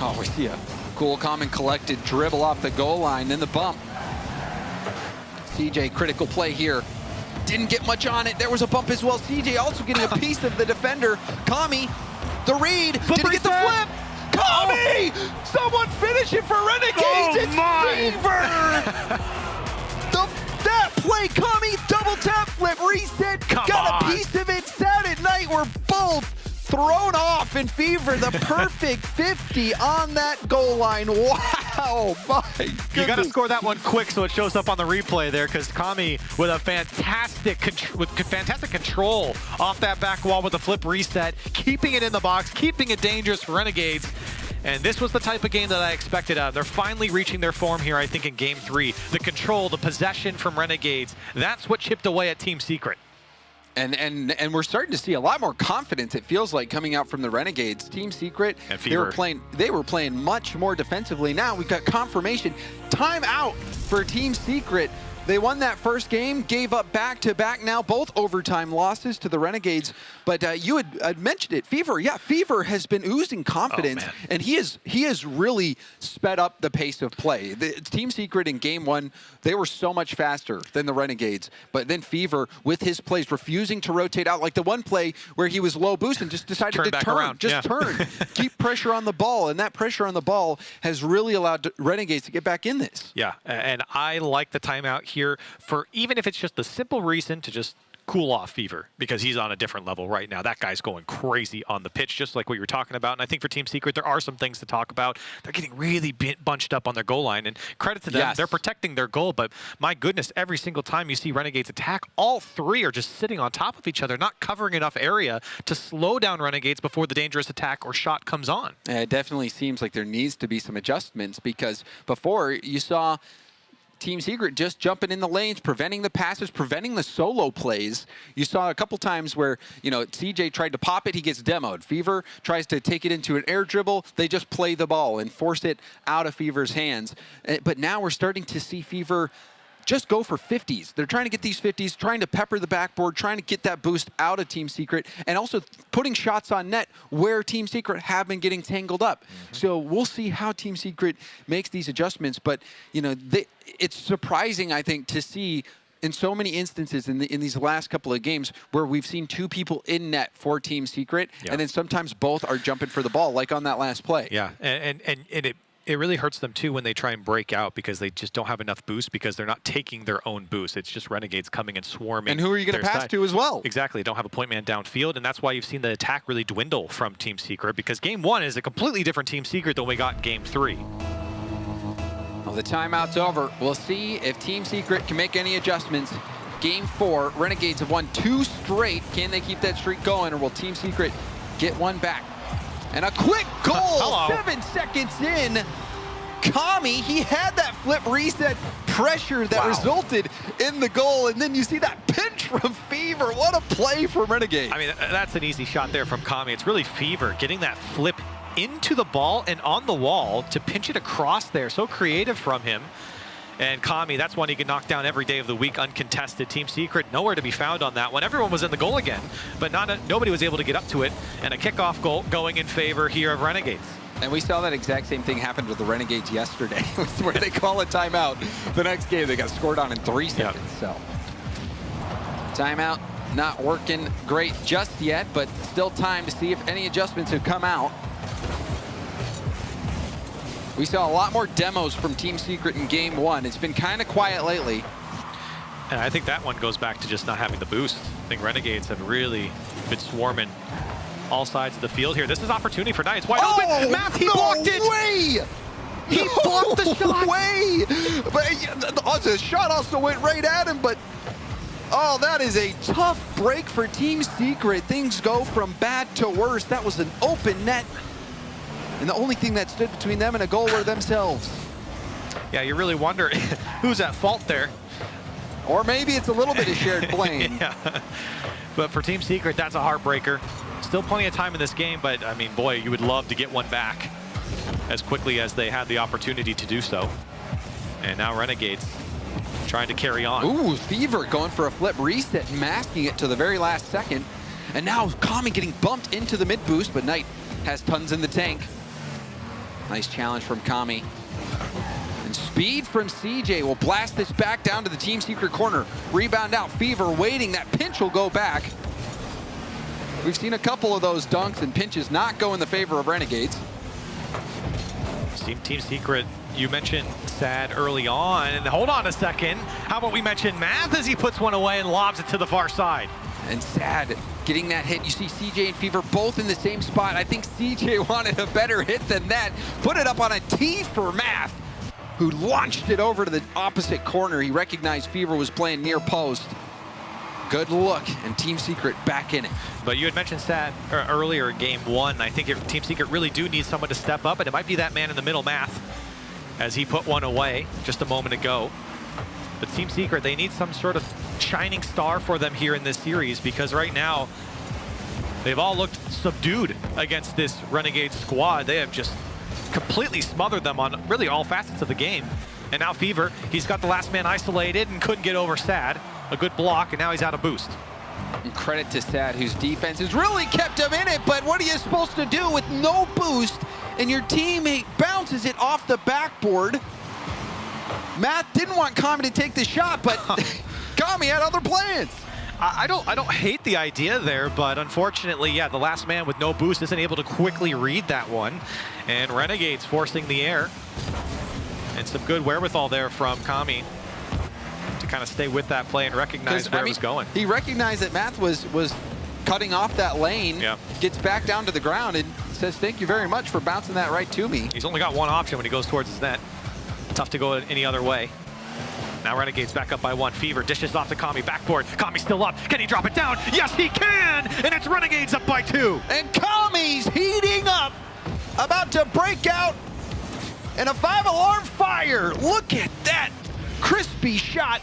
Oh, we see a cool, calm, and collected dribble off the goal line, then the bump. CJ, critical play here. Didn't get much on it. There was a bump as well. CJ also getting a piece of the defender. Kami, the read. Did he get the flip? Kami! Someone finish it for Renegades. It's Fever! That play, Kami, double tap flip, reset, got a piece of it. Saturday night, we're both thrown off in Fever. The perfect 50 on that goal line. Wow, my goodness. You got to score that one quick so it shows up on the replay there, because Kami with a fantastic control off that back wall with a flip reset, keeping it in the box, keeping it dangerous for Renegades. And this was the type of game that I expected out of. They're finally reaching their form here, I think, in Game 3. The control, the possession from Renegades, that's what chipped away at Team Secret. And we're starting to see a lot more confidence, it feels like, coming out from the Renegades. Team Secret, they were playing much more defensively. Now we've got confirmation. Time out for Team Secret. They won that first game, gave up back-to-back now, both overtime losses to the Renegades. But you had mentioned it, Fever. Yeah, Fever has been oozing confidence, and he has really sped up the pace of play. The Team Secret in Game 1, they were so much faster than the Renegades. But then Fever, with his plays, refusing to rotate out, like the one play where he was low boost and just decided to turn, turn, keep pressure on the ball. And that pressure on the ball has really allowed Renegades to get back in this. Yeah, and I like the timeout here for, even if it's just the simple reason to just cool off Fever, because he's on a different level right now. That guy's going crazy on the pitch, just like what you were talking about. And I think for Team Secret, there are some things to talk about. They're getting really bunched up on their goal line, and credit to them. They're protecting their goal, but my goodness, every single time you see Renegades attack, all 3 are just sitting on top of each other, not covering enough area to slow down Renegades before the dangerous attack or shot comes on. It definitely seems like there needs to be some adjustments, because before you saw Team Secret just jumping in the lanes, preventing the passes, preventing the solo plays. You saw a couple times where, you know, CJ tried to pop it, he gets demoed. Fever tries to take it into an air dribble, they just play the ball and force it out of Fever's hands. But now we're starting to see Fever just go for 50s. They're trying to get these 50s, trying to pepper the backboard, trying to get that boost out of Team Secret, and also putting shots on net where Team Secret have been getting tangled up. So we'll see how Team Secret makes these adjustments. But, you know, it's surprising, I think, to see in so many instances in these last couple of games where we've seen 2 people in net for Team Secret, and then sometimes both are jumping for the ball, like on that last play. Yeah, and it really hurts them too when they try and break out, because they just don't have enough boost, because they're not taking their own boost. It's just Renegades coming and swarming. And who are you going to pass to as well? Exactly. Don't have a point man downfield, and that's why you've seen the attack really dwindle from Team Secret, because Game 1 is a completely different Team Secret than we got in Game 3. Well, the timeout's over. We'll see if Team Secret can make any adjustments. Game 4, Renegades have won 2 straight. Can they keep that streak going, or will Team Secret get one back? And a quick goal, 7 seconds in. Kami, he had that flip reset pressure that resulted in the goal, and then you see that pinch from Fever. What a play from Renegade. I mean, that's an easy shot there from Kami. It's really Fever getting that flip into the ball and on the wall to pinch it across there. So creative from him. And Kami, that's one he can knock down every day of the week, uncontested. Team Secret, nowhere to be found on that one. Everyone was in the goal again, but nobody was able to get up to it. And a kickoff goal going in favor here of Renegades. And we saw that exact same thing happen with the Renegades yesterday, where they call a timeout. The next game, they got scored on in 3 seconds. So, timeout not working great just yet, but still time to see if any adjustments have come out. We saw a lot more demos from Team Secret in Game 1. It's been kind of quiet lately. And I think that one goes back to just not having the boost. I think Renegades have really been swarming all sides of the field here. This is opportunity for Knights. Wide open. Math, he blocked it. Way. He blocked the shot. Way. But the shot also went right at him, but oh, that is a tough break for Team Secret. Things go from bad to worse. That was an open net. And the only thing that stood between them and a goal were themselves. Yeah, you really wonder who's at fault there. Or maybe it's a little bit of shared blame. Yeah. But for Team Secret, that's a heartbreaker. Still plenty of time in this game, but I mean, boy, you would love to get one back as quickly as they had the opportunity to do so. And now Renegades trying to carry on. Ooh, Fever going for a flip reset, masking it to the very last second. And now Kami getting bumped into the mid boost, but Knight has tons in the tank. Nice challenge from Kami. And speed from CJ will blast this back down to the Team Secret corner. Rebound out, Fever waiting, that pinch will go back. We've seen a couple of those dunks and pinches not go in the favor of Renegades. Team Secret, you mentioned Sad early on, and hold on a second. How about we mention Math as he puts one away and lobs it to the far side. And Sad getting that hit. You see CJ and Fever both in the same spot. I think CJ wanted a better hit than that. Put it up on a tee for Math, who launched it over to the opposite corner. He recognized Fever was playing near post. Good look, and Team Secret back in it. But you had mentioned Sad earlier in Game 1. I think Team Secret really do need someone to step up, and it might be that man in the middle, Math, as he put one away just a moment ago. But Team Secret, they need some sort of shining star for them here in this series, because right now they've all looked subdued against this Renegade squad. They have just completely smothered them on really all facets of the game. And now Fever, he's got the last man isolated and couldn't get over Sad. A good block, and now he's out of boost. And credit to Sad, whose defense has really kept him in it, but what are you supposed to do with no boost and your teammate bounces it off the backboard? Matt didn't want Kami to take the shot, but Kami had other plans. I don't hate the idea there, but unfortunately, yeah, the last man with no boost isn't able to quickly read that one. And Renegades forcing the air. And some good wherewithal there from Kami to kind of stay with that play and recognize where it was going. He recognized that Math was cutting off that lane, gets back down to the ground and says, thank you very much for bouncing that right to me. He's only got one option when he goes towards his net. Tough to go any other way. Now Renegades back up by 1. Fever dishes off to Kami, backboard. Kami still up. Can he drop it down? Yes, he can! And it's Renegades up by 2. And Kami's heating up, about to break out in a 5-alarm fire. Look at that crispy shot.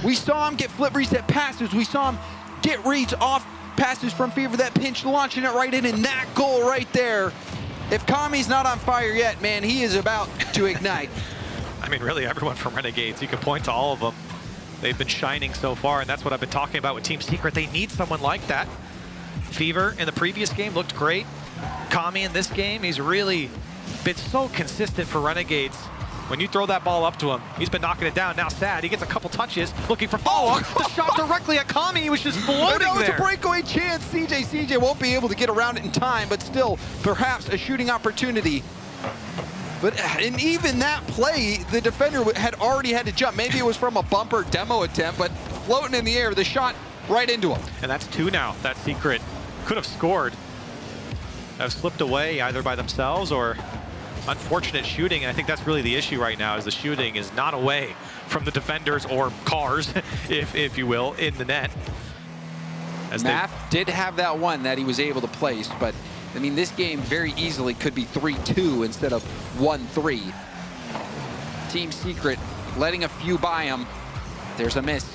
We saw him get flip reset passes. We saw him get reads off passes from Fever, that pinch, launching it right in, and that goal right there. If Kami's not on fire yet, man, he is about to ignite. I mean, really, everyone from Renegades, you can point to all of them. They've been shining so far, and that's what I've been talking about with Team Secret. They need someone like that. Fever in the previous game looked great. Kami in this game, he's really been so consistent for Renegades. When you throw that ball up to him, he's been knocking it down. Now Sad, he gets a couple touches, looking for follow-up. The shot directly at Kami, he was just floating there. That was a breakaway chance. CJ won't be able to get around it in time, but still, perhaps a shooting opportunity. But in even that play, the defender had already had to jump. Maybe it was from a bumper demo attempt, but floating in the air, the shot right into him. And that's 2 now. That Secret could have scored. Have slipped away either by themselves or unfortunate shooting. And I think that's really the issue right now, is the shooting is not away from the defenders or cars, if you will, in the net. Math did have that one that he was able to place, but I mean, this game very easily could be 3-2 instead of 1-3. Team Secret letting a few by him. There's a miss.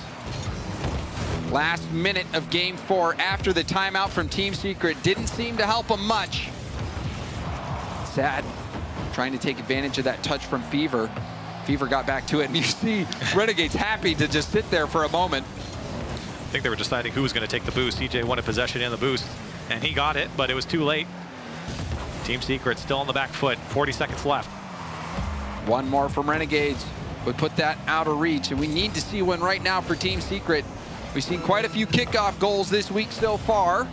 Last minute of Game 4 after the timeout from Team Secret didn't seem to help him much. Sad, trying to take advantage of that touch from Fever. Fever got back to it, and you see Renegades happy to just sit there for a moment. I think they were deciding who was going to take the boost. CJ wanted possession and the boost, and he got it, but it was too late. Team Secret still on the back foot. 40 seconds left. One more from Renegades would put that out of reach, and we need to see one right now for Team Secret. We've seen quite a few kickoff goals this week so far.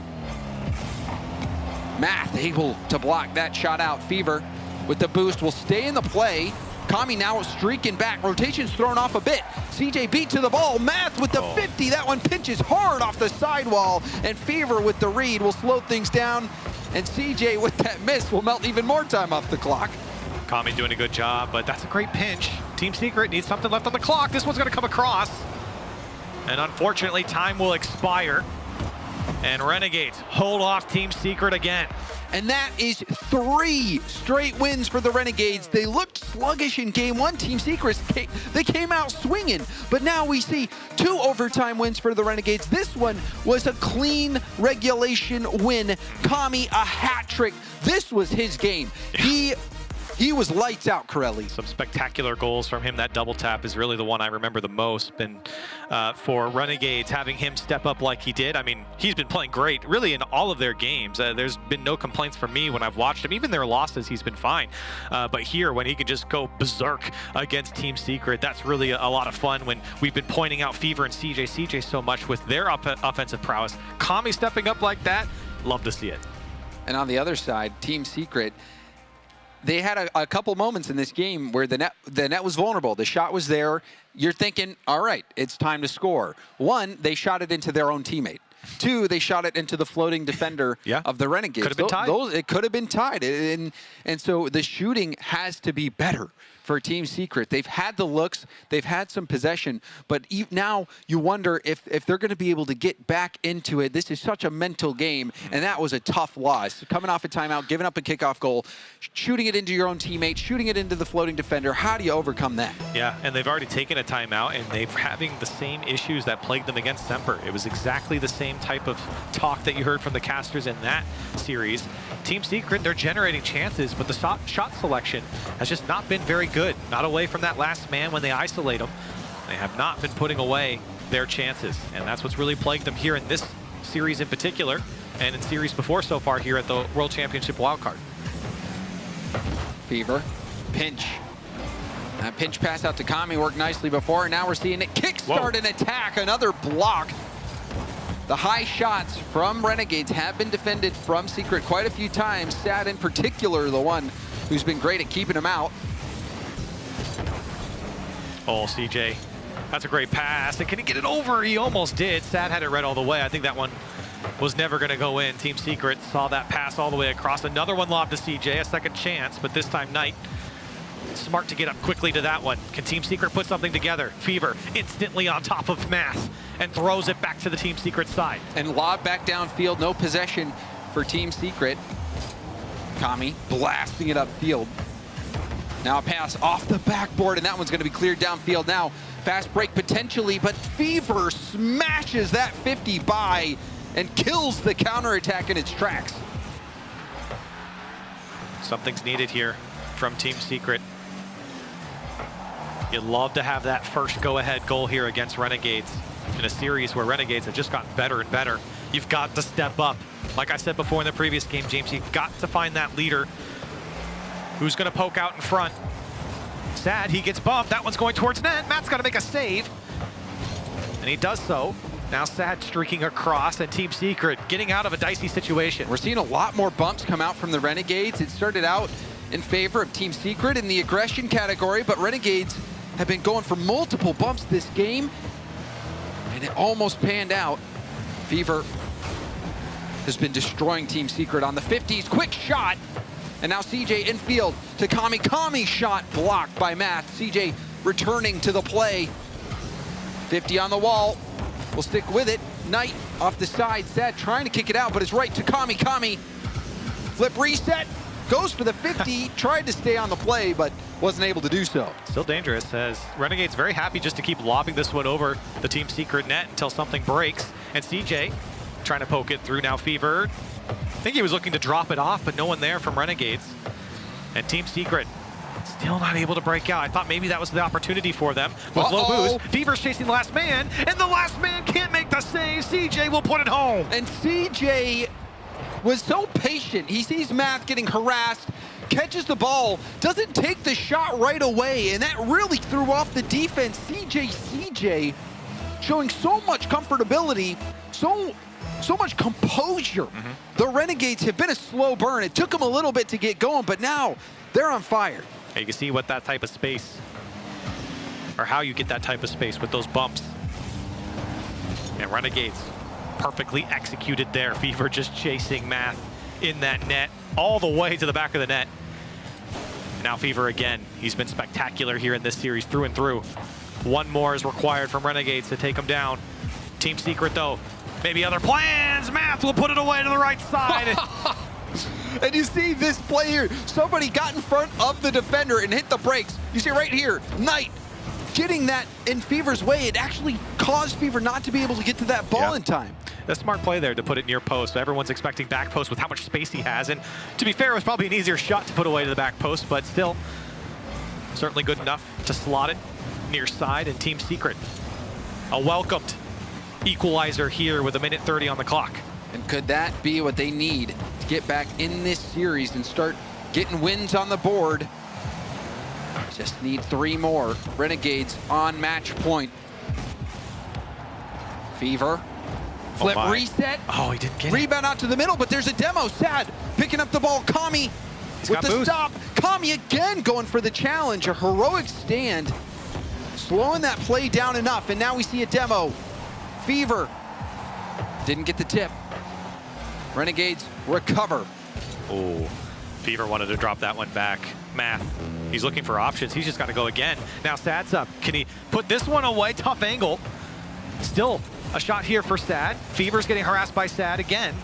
Math able to block that shot out. Fever with the boost will stay in the play. Kami now streaking back. Rotation's thrown off a bit. CJ beat to the ball. Math with the 50. That one pinches hard off the sidewall. And Fever with the read will slow things down. And CJ with that miss will melt even more time off the clock. Kami doing a good job, but that's a great pinch. Team Secret needs something left on the clock. This one's going to come across. And unfortunately, time will expire. And Renegades hold off Team Secret again. And that is 3 straight wins for the Renegades. They looked sluggish in game 1. Team Secret, they came out swinging. But now we see 2 overtime wins for the Renegades. This one was a clean regulation win. Kami, a hat trick. This was his game. He was lights out, Corelli. Some spectacular goals from him. That double tap is really the one I remember the most. And for Renegades, having him step up like he did, I mean, he's been playing great, really, in all of their games. There's been no complaints from me when I've watched him. Even their losses, he's been fine. But here, when he can just go berserk against Team Secret, that's really a lot of fun when we've been pointing out Fever and CJ so much with their offensive prowess. Kami stepping up like that, love to see it. And on the other side, Team Secret, they had a couple moments in this game where the net was vulnerable. The shot was there. You're thinking, all right, it's time to score. 1, they shot it into their own teammate. 2, they shot it into the floating defender of the Renegades. Could have been tied. It could have been tied. And so the shooting has to be better for Team Secret. They've had the looks, they've had some possession, but now you wonder if they're going to be able to get back into it. This is such a mental game, and that was a tough loss. Coming off a timeout, giving up a kickoff goal, shooting it into your own teammate, shooting it into the floating defender. How do you overcome that? Yeah, and they've already taken a timeout, and they're having the same issues that plagued them against Semper. It was exactly the same type of talk that you heard from the casters in that series. Team Secret, they're generating chances, but the shot selection has just not been very good. Not away from that last man when they isolate them. They have not been putting away their chances, and that's what's really plagued them here in this series in particular, and in series before so far here at the World Championship Wildcard. Fever, pinch. That pinch pass out to Kami worked nicely before, and now we're seeing it kickstart an attack, another block. The high shots from Renegades have been defended from Secret quite a few times. Sad in particular, the one who's been great at keeping them out. Oh, CJ, that's a great pass. And can he get it over? He almost did. Sad had it right all the way. I think that one was never going to go in. Team Secret saw that pass all the way across. Another one lobbed to CJ, a second chance, but this time Knight smart to get up quickly to that one. Can Team Secret put something together? Fever instantly on top of Math and throws it back to the Team Secret side. And lob back downfield, no possession for Team Secret. Kami blasting it upfield. Now a pass off the backboard, and that one's going to be cleared downfield now. Fast break potentially, but Fever smashes that 50 by and kills the counterattack in its tracks. Something's needed here from Team Secret. You'd love to have that first go-ahead goal here against Renegades in a series where Renegades have just gotten better and better. You've got to step up. Like I said before in the previous game, James, you've got to find that leader who's going to poke out in front. Sad, he gets bumped. That one's going towards net. Matt's got to make a save. And he does so. Now Sad streaking across, and Team Secret getting out of a dicey situation. We're seeing a lot more bumps come out from the Renegades. It started out in favor of Team Secret in the aggression category, but Renegades have been going for multiple bumps this game, and it almost panned out. Fever has been destroying Team Secret on the 50s. Quick shot, and now CJ infield to Kami. Kami shot blocked by Matt. CJ returning to the play. 50 on the wall. We'll stick with it. Knight off the side. Sad trying to kick it out, but it's right to Kami. Kami, flip reset, goes for the 50. Tried to stay on the play, but wasn't able to do so. Still dangerous, as Renegade's very happy just to keep lobbing this one over the Team Secret net until something breaks. And CJ trying to poke it through now. Fever, I think he was looking to drop it off, but no one there from Renegades. And Team Secret still not able to break out. I thought maybe that was the opportunity for them with low boost. Fever's chasing the last man, and the last man can't make the save. CJ will put it home. And CJ was so patient. He sees Math getting harassed, catches the ball, doesn't take the shot right away, and that really threw off the defense. CJ showing so much comfortability, so much composure. The Renegades have been a slow burn. It took them a little bit to get going, but now they're on fire. You can see what that type of space, or how you get that type of space with those bumps. And Renegades perfectly executed there. Fever just chasing Math in that net all the way to the back of the net. Now Fever again. He's been spectacular here in this series through and through. One more is required from Renegades to take him down. Team Secret though, maybe other plans. Math will put it away to the right side. And you see this play here. Somebody got in front of the defender and hit the brakes. You see right here, Knight getting that in Fever's way. It actually caused Fever not to be able to get to that ball in time. A smart play there to put it near post. Everyone's expecting back post with how much space he has. And to be fair, it was probably an easier shot to put away to the back post, but still certainly good enough to slot it near side. And Team Secret, a welcomed equalizer here with 1:30 on the clock. And could that be what they need to get back in this series and start getting wins on the board? Just need 3 more. Renegades on match point. Fever. Flip reset. Oh, he didn't get it. Rebound out to the middle, but there's a demo. Sad picking up the ball. Kami with the stop. Kami again going for the challenge. A heroic stand. Slowing that play down enough, and now we see a demo. Fever didn't get the tip. Renegades recover. Oh, Fever wanted to drop that one back. Math, he's looking for options. He's just got to go again. Now Sad's up. Can he put this one away? Tough angle. Still a shot here for Sad. Fever's getting harassed by Sad again.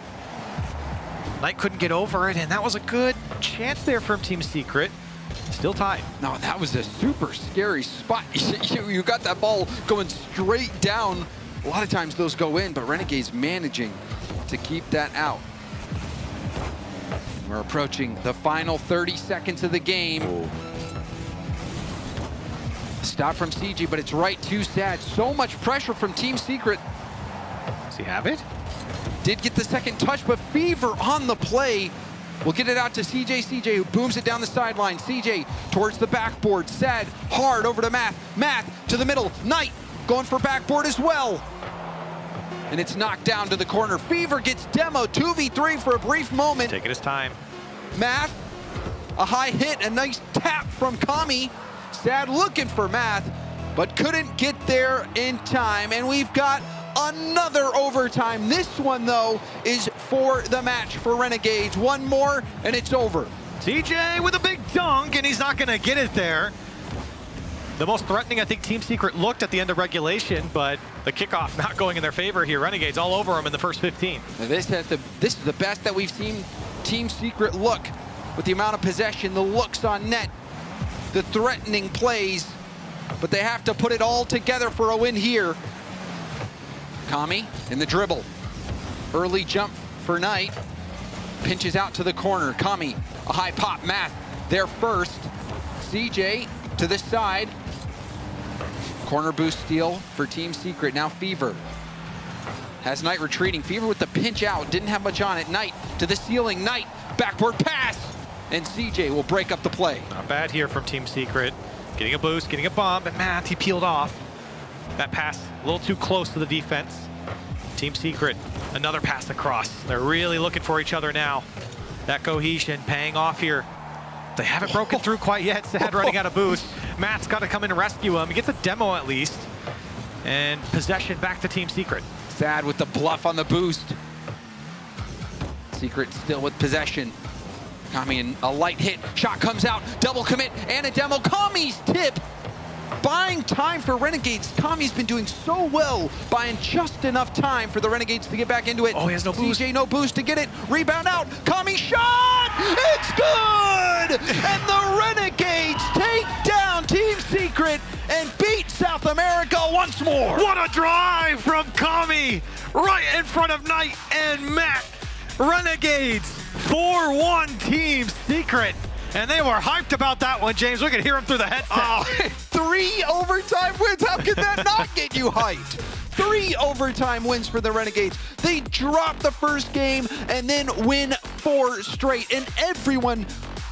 Knight couldn't get over it, and that was a good chance there from Team Secret. Still tied. No, that was a super scary spot. You got that ball going straight down. A lot of times those go in, but Renegades managing to keep that out. We're approaching the final 30 seconds of the game. Stop from CG, but it's right to Sad. So much pressure from Team Secret. Does he have it? Did get the second touch, but Fever on the play. We'll get it out to CJ, who booms it down the sideline. CJ towards the backboard. Sad hard over to Math. Math to the middle. Knight going for backboard as well. And it's knocked down to the corner. Fever gets demo 2v3 for a brief moment. Taking his time. Math, a high hit, a nice tap from Kami. Sad looking for Math, but couldn't get there in time. And we've got another overtime. This one, though, is for the match for Renegades. One more, and it's over. CJ with a big dunk, and he's not going to get it there. The most threatening, I think, Team Secret looked at the end of regulation, but the kickoff not going in their favor here. Renegades all over them in the first 15. Now this is the best that we've seen Team Secret look, with the amount of possession, the looks on net, the threatening plays, but they have to put it all together for a win here. Kami in the dribble. Early jump for Knight. Pinches out to the corner. Kami, a high pop. Math there first. CJ to the side. Corner boost steal for Team Secret. Now Fever has Knight retreating. Fever with the pinch out. Didn't have much on it. Knight to the ceiling. Knight, backboard pass. And CJ will break up the play. Not bad here from Team Secret. Getting a boost, getting a bomb, and Math, he peeled off. That pass a little too close to the defense. Team Secret, another pass across. They're really looking for each other now. That cohesion paying off here. They haven't broken through quite yet. Sad running out of boost. Matt's got to come in and rescue him. He gets a demo at least. And possession back to Team Secret. Sad with the bluff on the boost. Secret still with possession. Kami in a light hit. Shot comes out. Double commit and a demo. Kami's tip. Buying time for Renegades. Kami's been doing so well, buying just enough time for the Renegades to get back into it. Oh, he has no boost. CJ no boost to get it. Rebound out. Kami shot! It's good! And the Renegades take down Team Secret and beat South America once more. What a drive from Kami! Right in front of Knight and Matt. Renegades 4-1 Team Secret. And they were hyped about that one, James. We could hear him through the headset. Oh, 3 overtime wins. How could that not get you hyped? 3 overtime wins for the Renegades. They drop the first game and then win 4 straight, and everyone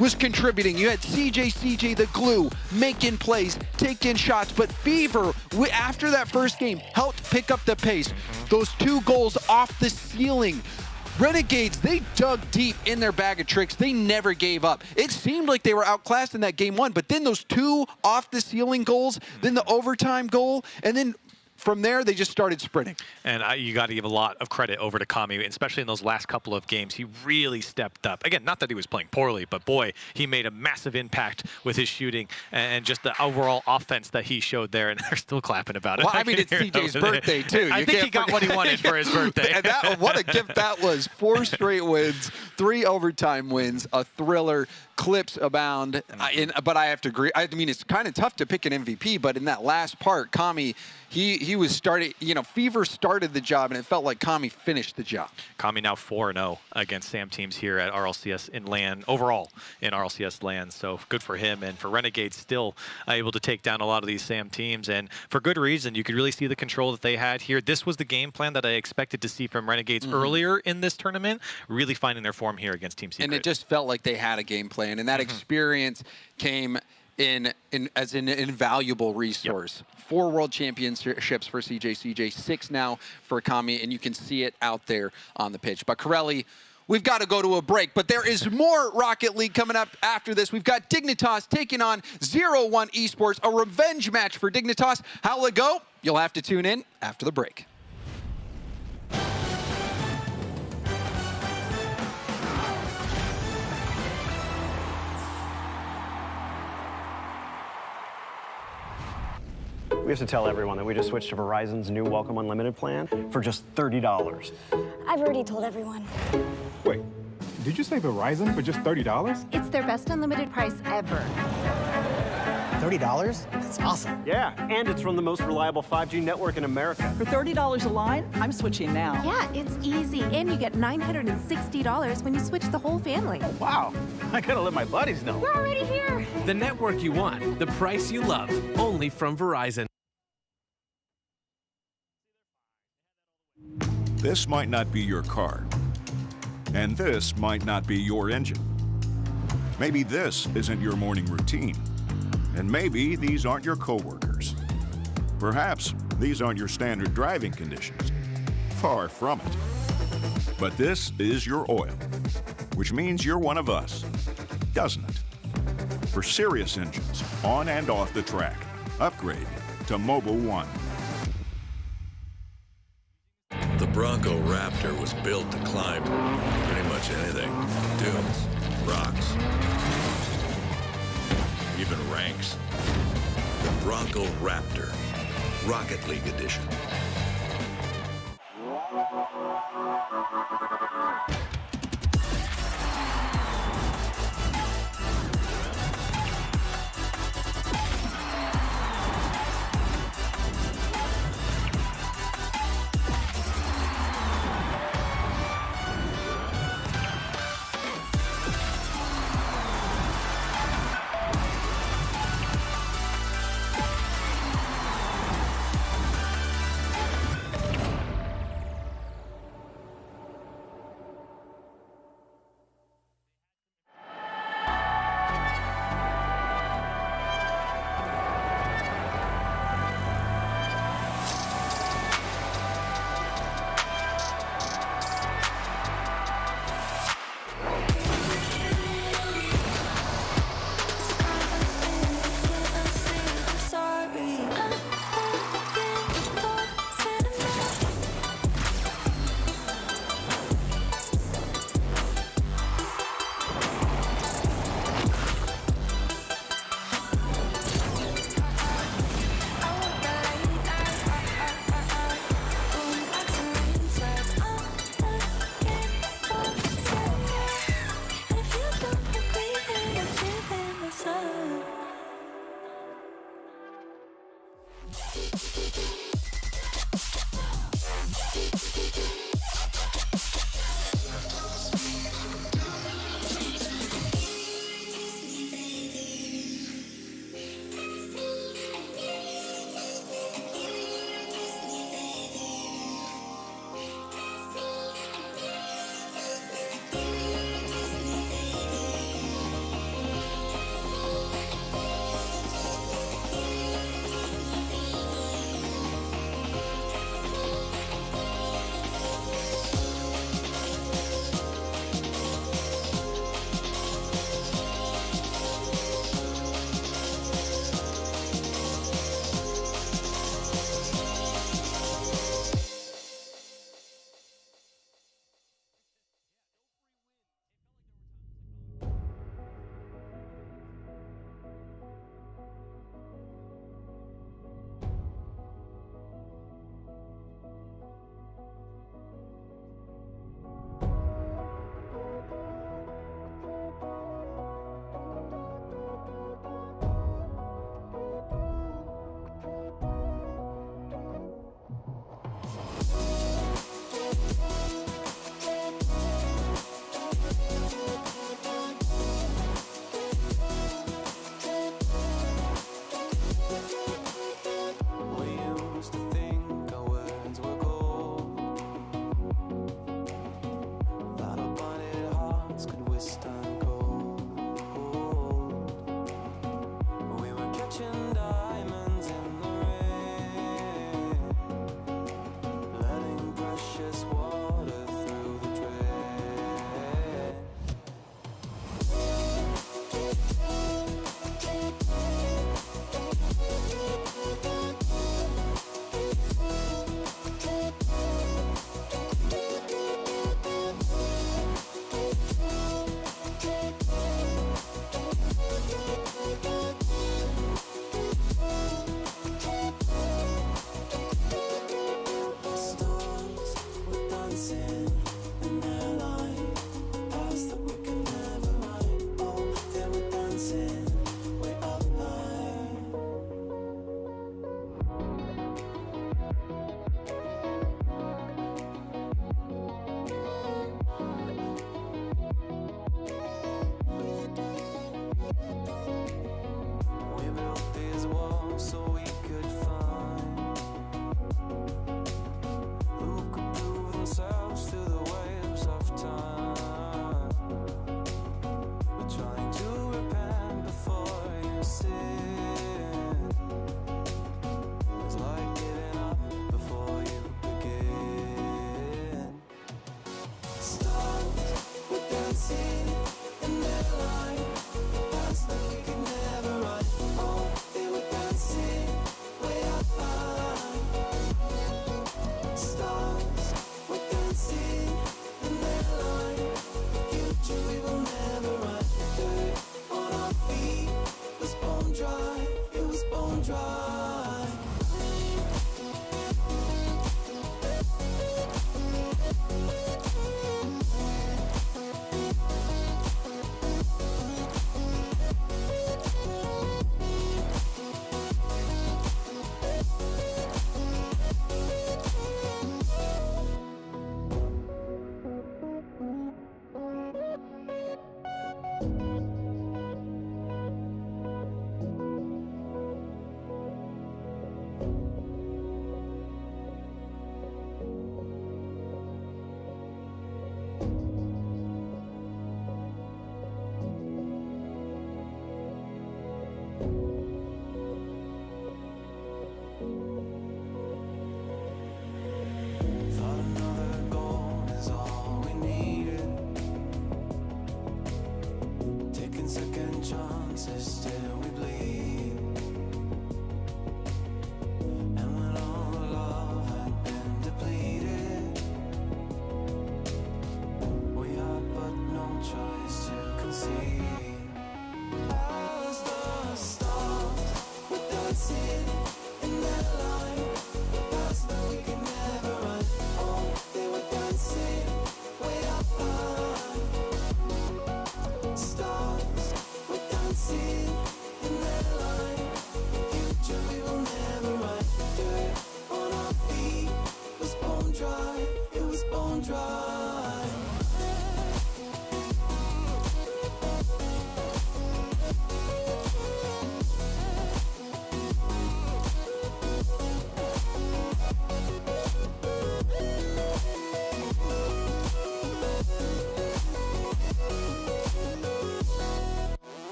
was contributing. You had CJ, the glue, making plays, taking shots, but Fever, after that first game, helped pick up the pace. Those 2 goals off the ceiling. Renegades, they dug deep in their bag of tricks. They never gave up. It seemed like they were outclassed in that game 1, but then those 2 off the ceiling goals, then the overtime goal, and then from there, they just started sprinting. And you got to give a lot of credit over to Kami, especially in those last couple of games. He really stepped up. Again, not that he was playing poorly, but boy, he made a massive impact with his shooting and just the overall offense that he showed there, and they're still clapping about it. Well, I mean, it's CJ's birthday, too. I think he got what he wanted for his birthday. And what a gift that was. 4 straight wins, 3 overtime wins, a thriller. Clips abound, but I have to agree. I mean, it's kind of tough to pick an MVP, but in that last part, Kami, he was starting, Fever started the job, and it felt like Kami finished the job. Kami now 4-0 against SAM teams here at RLCS in LAN, overall in RLCS LAN, so good for him. And for Renegades, still able to take down a lot of these SAM teams, and for good reason. You could really see the control that they had here. This was the game plan that I expected to see from Renegades earlier in this tournament, really finding their form here against Team Secret. And it just felt like they had a game plan. And that experience came in as an invaluable resource. 4 world championships for CJ, 6 now for Kami, and you can see it out there on the pitch. But Corelli, we've got to go to a break, but there is more Rocket League coming up after this. We've got Dignitas taking on 0-1 Esports, a revenge match for Dignitas. How will it go? You'll have to tune in after the break. We have to tell everyone that we just switched to Verizon's new Welcome Unlimited plan for just $30. I've already told everyone. Wait, did you say Verizon for just $30? It's their best unlimited price ever. $30? That's awesome. Yeah, and it's from the most reliable 5G network in America. For $30 a line, I'm switching now. Yeah, it's easy. And you get $960 when you switch the whole family. Oh, wow. I gotta let my buddies know. We're already here. The network you want, the price you love, only from Verizon. This might not be your car, and this might not be your engine. Maybe this isn't your morning routine, and maybe these aren't your coworkers. Perhaps these aren't your standard driving conditions. Far from it. But this is your oil, which means you're one of us, doesn't it? For serious engines, on and off the track, upgrade to Mobile One. The Bronco Raptor was built to climb pretty much anything. Dunes, rocks, even ranks. The Bronco Raptor, Rocket League Edition.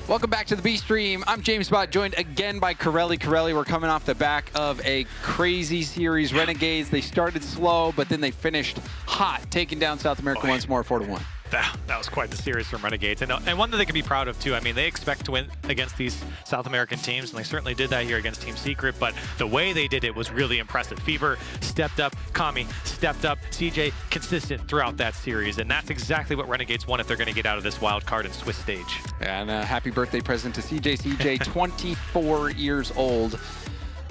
Welcome back to the B Stream. I'm James Bott, joined again by Corelli. Corelli, we're coming off the back of a crazy series. Renegades, they started slow, but then they finished hot, taking down South America once more, 4-1. That was quite the series from Renegades. And one that they can be proud of, too. I mean, they expect to win against these South American teams, and they certainly did that here against Team Secret, but the way they did it was really impressive. Fever stepped up, Kami stepped up, CJ consistent throughout that series, and that's exactly what Renegades want if they're going to get out of this wild card and Swiss stage. And a happy birthday present to CJ. CJ, 24 years old.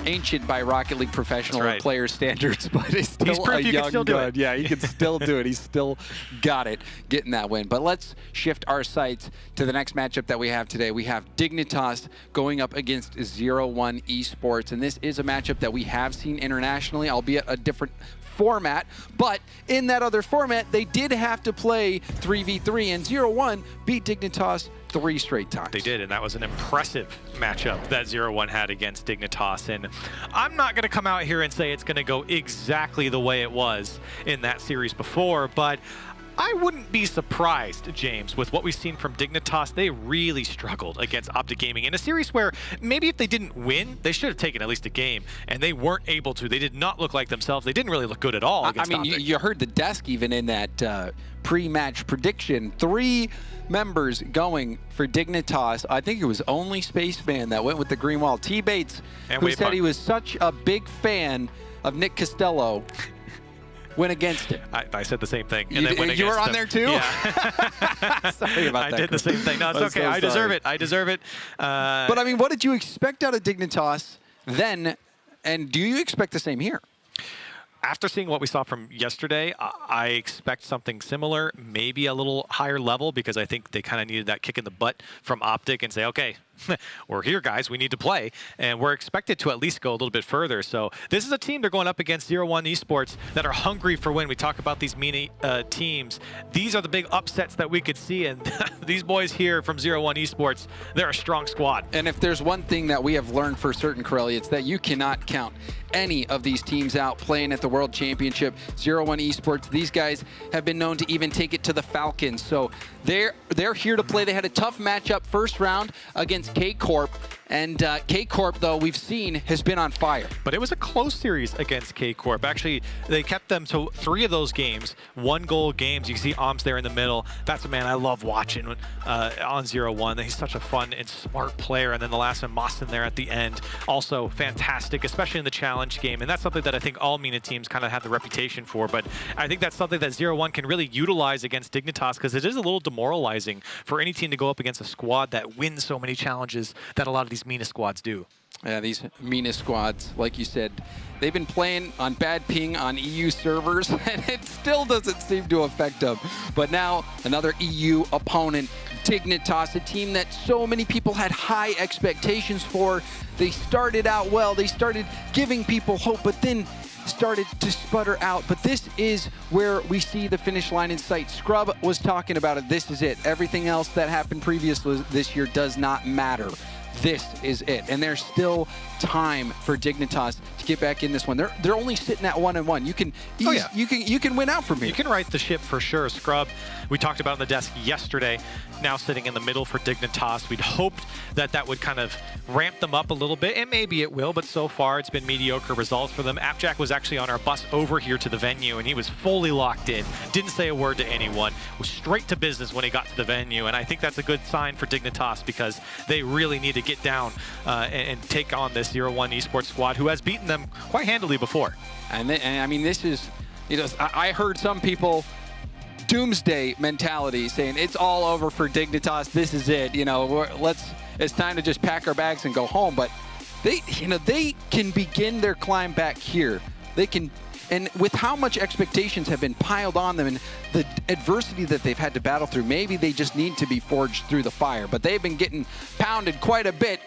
Ancient by Rocket League professional player standards, but he's still a young gun. Yeah, he can still do it. He's still got it, getting that win. But let's shift our sights to the next matchup that we have today. We have Dignitas going up against 0-1 Esports, and this is a matchup that we have seen internationally, albeit a different format, but in that other format, they did have to play 3v3, and 0-1 beat Dignitas 3 straight times. They did, and that was an impressive matchup that 0-1 had against Dignitas. And I'm not going to come out here and say it's going to go exactly the way it was in that series before, but I wouldn't be surprised, James, with what we've seen from Dignitas. They really struggled against Optic Gaming in a series where maybe if they didn't win, they should have taken at least a game, and they weren't able to. They did not look like themselves. They didn't really look good at all against Optic. You heard the desk even in that pre-match prediction. 3 members going for Dignitas. I think it was only Spaceman that went with the green wall. T-Bates, who said he was such a big fan of Nick Costello, went against it. I said the same thing. And then went against were on him. there too? Yeah. Sorry about that. I did the same thing. No, it's okay. So I deserve it. I deserve it. But I mean, what did you expect out of Dignitas then? And do you expect the same here? After seeing what we saw from yesterday, I expect something similar, maybe a little higher level, because I think they kind of needed that kick in the butt from Optic and say, okay, we're here, guys. We need to play. And we're expected to at least go a little bit further. So this is a team they're going up against 0-1 Esports that are hungry for win. We talk about these mini teams. These are the big upsets that we could see. And these boys here from 0-1 Esports, they're a strong squad. And if there's one thing that we have learned for certain, Corelli, it's that you cannot count any of these teams out playing at the World Championship. 0-1 Esports, these guys have been known to even take it to the Falcons. So they're here to play. They had a tough matchup first round against K-Corp. And K-Corp, though, we've seen has been on fire. But it was a close series against K-Corp. Actually, they kept them to 3 of those games, 1-goal games. You can see Oms there in the middle. That's a man I love watching on 0-1. He's such a fun and smart player. And then the last one, Moston there at the end. Also fantastic, especially in the challenge game. And that's something that I think all MENA teams kind of have the reputation for. But I think that's something that 0-1 can really utilize against Dignitas, because it is a little demoralizing for any team to go up against a squad that wins so many challenges that a lot of these MENA squads do. Yeah, these MENA squads, like you said, they've been playing on bad ping on EU servers, and it still doesn't seem to affect them. But now, another EU opponent, Dignitas, a team that so many people had high expectations for. They started out well, they started giving people hope, but then started to sputter out. But this is where we see the finish line in sight. Scrub was talking about it. This is it. Everything else that happened previously this year does not matter. This is it, and there's still time for Dignitas to get back in this one. They're only sitting at 1-1. You can you can win out from here. You can right the ship for sure. Scrub, we talked about on the desk yesterday, now sitting in the middle for Dignitas. We'd hoped that that would kind of ramp them up a little bit, and maybe it will, but so far it's been mediocre results for them. Appjack was actually on our bus over here to the venue, and he was fully locked in, didn't say a word to anyone, was straight to business when he got to the venue, and I think that's a good sign for Dignitas, because they really need to get down and take on this 0-1 Esports squad, who has beaten them quite handily before. And I mean, this is, you know, I heard some people doomsday mentality saying it's all over for Dignitas. This is it. You know, it's time to just pack our bags and go home. But they can begin their climb back here. They can, and with how much expectations have been piled on them and the adversity that they've had to battle through, maybe they just need to be forged through the fire. But they've been getting pounded quite a bit,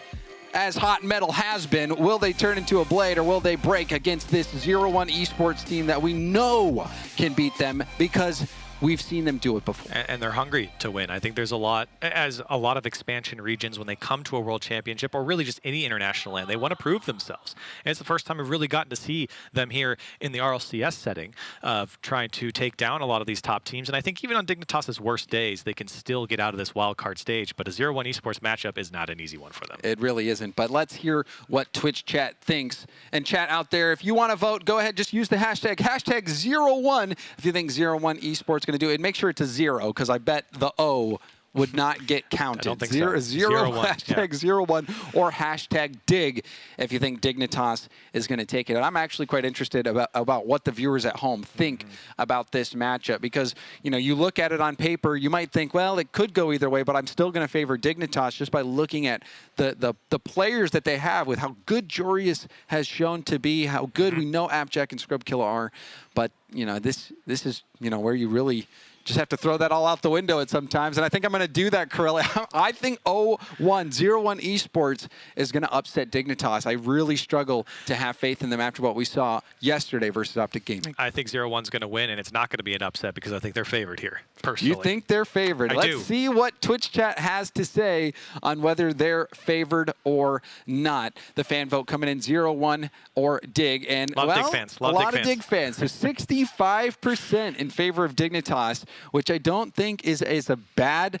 as hot metal has been. Will they turn into a blade, or will they break against this 0-1 Esports team that we know can beat them, because we've seen them do it before. And they're hungry to win. I think there's a lot of expansion regions, when they come to a world championship or really just any international land, they want to prove themselves. And it's the first time we've really gotten to see them here in the RLCS setting of trying to take down a lot of these top teams. And I think even on Dignitas' worst days, they can still get out of this wildcard stage. But a 0-1 Esports matchup is not an easy one for them. It really isn't. But let's hear what Twitch chat thinks. And chat out there, if you want to vote, go ahead, just use the hashtag 01 if you think 0-1 Esports going to do it. Make sure it's a 0, because I bet the O would not get counted. I don't think zero, so. 0-1, hashtag yeah. 01, or hashtag dig if you think Dignitas is going to take it. And I'm actually quite interested about what the viewers at home think about this matchup, because, you know, you look at it on paper, you might think, well, it could go either way, but I'm still going to favor Dignitas just by looking at the players that they have, with how good Jorius has shown to be, how good we know Appjack and Scrubkilla are. But, you know, this is, you know, where you really just have to throw that all out the window at sometimes. And I think I'm going to do that, Corelli. I think 0-1 Esports is going to upset Dignitas. I really struggle to have faith in them after what we saw yesterday versus Optic Gaming. I think 0-1's going to win, and it's not going to be an upset, because I think they're favored here, personally. You think they're favored? Let's see what Twitch chat has to say on whether they're favored or not. The fan vote coming in 0-1 or Dig. And a lot of Dig fans. A lot of Dig fans. So 65% in favor of Dignitas, which I don't think is a bad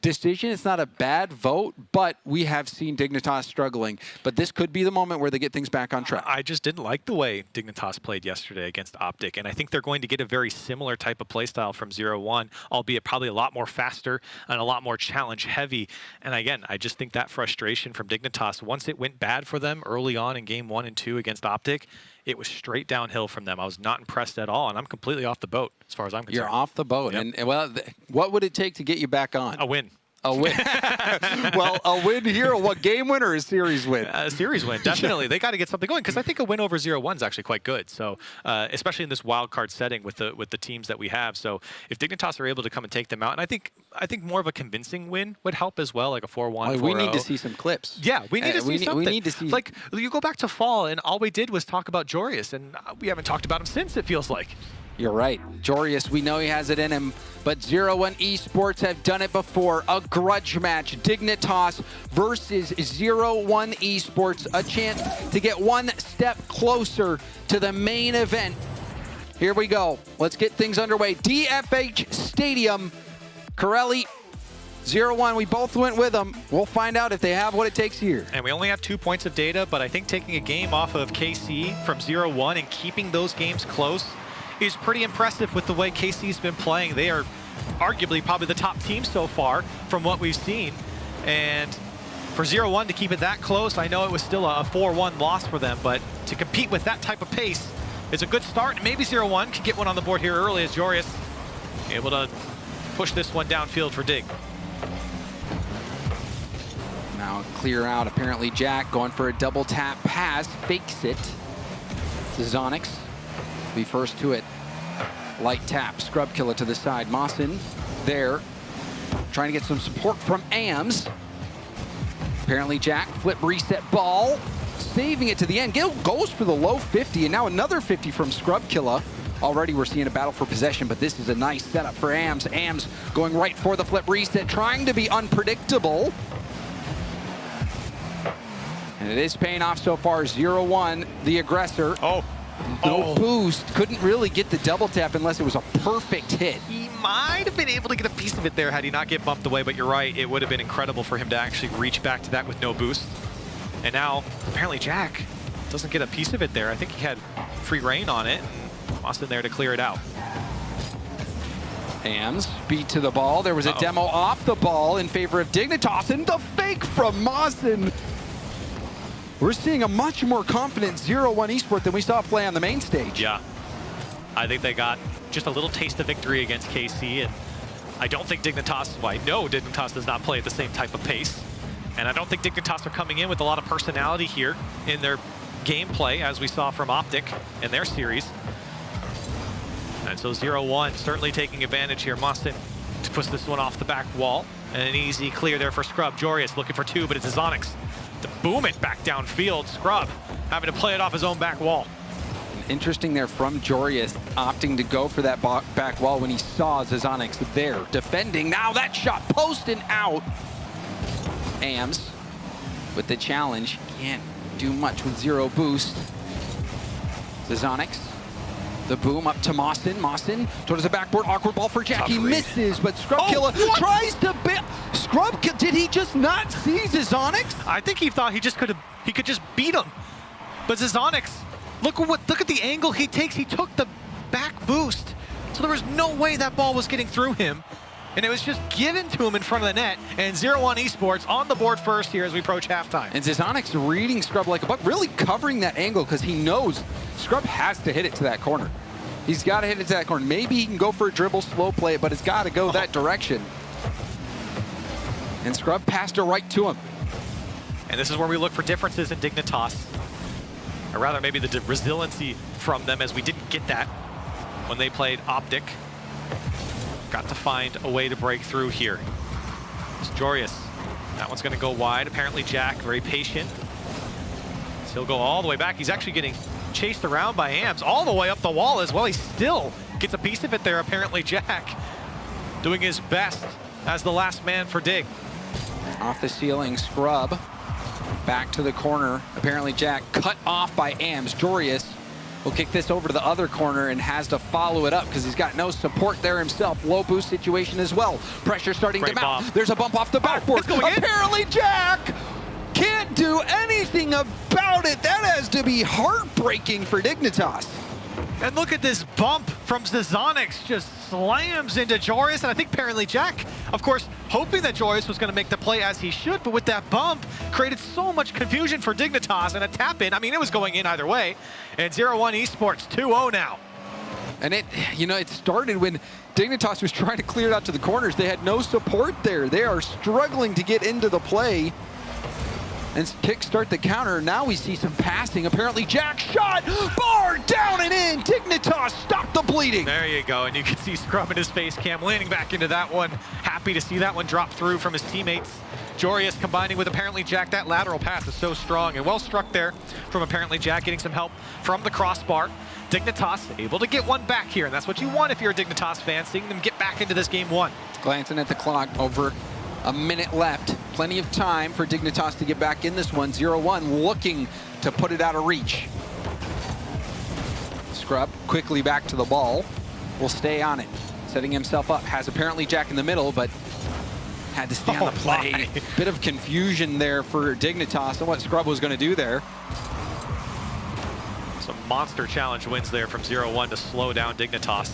decision. It's not a bad vote, but we have seen Dignitas struggling. But this could be the moment where they get things back on track. I just didn't like the way Dignitas played yesterday against Optic, and I think they're going to get a very similar type of play style from 0-1, albeit probably a lot more faster and a lot more challenge heavy. And again, I just think that frustration from Dignitas, once it went bad for them early on in game 1 and 2 against Optic, it was straight downhill from them. I was not impressed at all, and I'm completely off the boat as far as I'm concerned. You're off the boat. Yep. And well, what would it take to get you back on? A win. A win. Well, a win here. What, game win or a series win? A series win, definitely. They got to get something going, because I think a win over 0-1 is actually quite good. So, especially in this wild card setting with the teams that we have. So, if Dignitas are able to come and take them out, and I think more of a convincing win would help as well, like a 4-1. We need to see some clips. Yeah, we need to see something. We need to see. Like, you go back to fall, and all we did was talk about Jorius, and we haven't talked about him since, it feels like. You're right. Jorius, we know he has it in him, but 0-1 Esports have done it before. A grudge match. Dignitas versus 0-1 Esports. A chance to get one step closer to the main event. Here we go. Let's get things underway. DFH Stadium. Corelli, 0-1, we both went with them. We'll find out if they have what it takes here. And we only have 2 points of data, but I think taking a game off of KC from 0-1 and keeping those games close is pretty impressive with the way KC's been playing. They are arguably probably the top team so far from what we've seen. And for 0-1 to keep it that close, I know it was still a 4-1 loss for them, but to compete with that type of pace is a good start. Maybe 0-1 can get one on the board here early as Joreus able to push this one downfield for Dig. Now clear out, apparently Jack going for a double tap pass, fakes it. Zonics be first to it. Light tap, scrub killer to the side. Mawson there, trying to get some support from AMS. Apparently Jack, flip reset ball, saving it to the end. Gil goes for the low 50, and now another 50 from Scrub Killer. Already we're seeing a battle for possession, but this is a nice setup for AMS. AMS going right for the flip reset, trying to be unpredictable. And it is paying off so far. 0-1, the aggressor. No boost. Couldn't really get the double tap unless it was a perfect hit. He might have been able to get a piece of it there had he not get bumped away, but you're right. It would have been incredible for him to actually reach back to that with no boost. And now, apparently Jack doesn't get a piece of it there. I think he had free reign on it. And Mawson there to clear it out. AMS beat to the ball. There was a demo off the ball in favor of Dignitas, and the fake from Mawson. We're seeing a much more confident 0-1 Esports than we saw play on the main stage. Yeah. I think they got just a little taste of victory against KC, and I don't think Dignitas, well, I know Dignitas does not play at the same type of pace, and I don't think Dignitas are coming in with a lot of personality here in their gameplay, as we saw from Optic in their series. And so 0-1 certainly taking advantage here. Mawson to push this one off the back wall, and an easy clear there for Scrub. Joreus looking for two, but it's Zonics to boom it back downfield. Scrub having to play it off his own back wall. Interesting there from Joreus, opting to go for that back wall when he saw Zazonix there defending. Now that shot post and out. AMS with the challenge, can't do much with zero boost. Zazonix, the boom up to Mawson. Mawson towards the backboard, awkward ball for Jack. He misses, but Scrub Killer tries to Scrub Killer, did he just not see Zazonix? I think he thought he could just beat him. But Zazonix, look at the angle he takes. He took the back boost. So there was no way that ball was getting through him. And it was just given to him in front of the net. And 0-1 Esports on the board first here as we approach halftime. And Zazonix reading Scrub like a buck, really covering that angle because he knows Scrub has to hit it to that corner. He's got to hit it to that corner. Maybe he can go for a dribble, slow play it, but it's got to go that direction. And Scrub passed it right to him. And this is where we look for differences in Dignitas. Or rather, maybe the resiliency from them, as we didn't get that when they played Optic. Got to find a way to break through here. It's Joreus. That one's going to go wide. Apparently Jack, very patient. So he'll go all the way back. He's actually getting chased around by AMS all the way up the wall as well. He still gets a piece of it there. Apparently Jack doing his best as the last man for Dig. Off the ceiling, Scrub. Back to the corner. Apparently Jack cut off by AMS. Joreus will kick this over to the other corner and has to follow it up because he's got no support there himself. Low boost situation as well. Pressure starting to mount. There's a bump off the backboard. Apparently Jack can't do anything about it. That has to be heartbreaking for Dignitas. And look at this bump from Zazonix, just slams into Joreus, and I think apparently Jack, of course, hoping that Joreus was going to make the play as he should, but with that bump, created so much confusion for Dignitas, and a tap in, I mean, it was going in either way, and 0-1 Esports 2-0 now. And it started when Dignitas was trying to clear it out to the corners. They had no support there. They are struggling to get into the play and kickstart the counter. Now we see some passing. Apparently Jack shot, bar down and in. Dignitas, stop the bleeding. There you go, and you can see Scrub in his face cam landing back into that one. Happy to see that one drop through from his teammates. Joreus combining with apparently Jack. That lateral pass is so strong and well struck there from apparently Jack, getting some help from the crossbar. Dignitas able to get one back here, and that's what you want if you're a Dignitas fan, seeing them get back into this game one. Glancing at the clock, over a minute left. Plenty of time for Dignitas to get back in this one. 0-1, looking to put it out of reach. Scrub quickly back to the ball. Will stay on it. Setting himself up. Has apparently Jack in the middle, but had to stay on the play. Bit of confusion there for Dignitas and what Scrub was going to do there. Some monster challenge wins there from 0-1 to slow down Dignitas.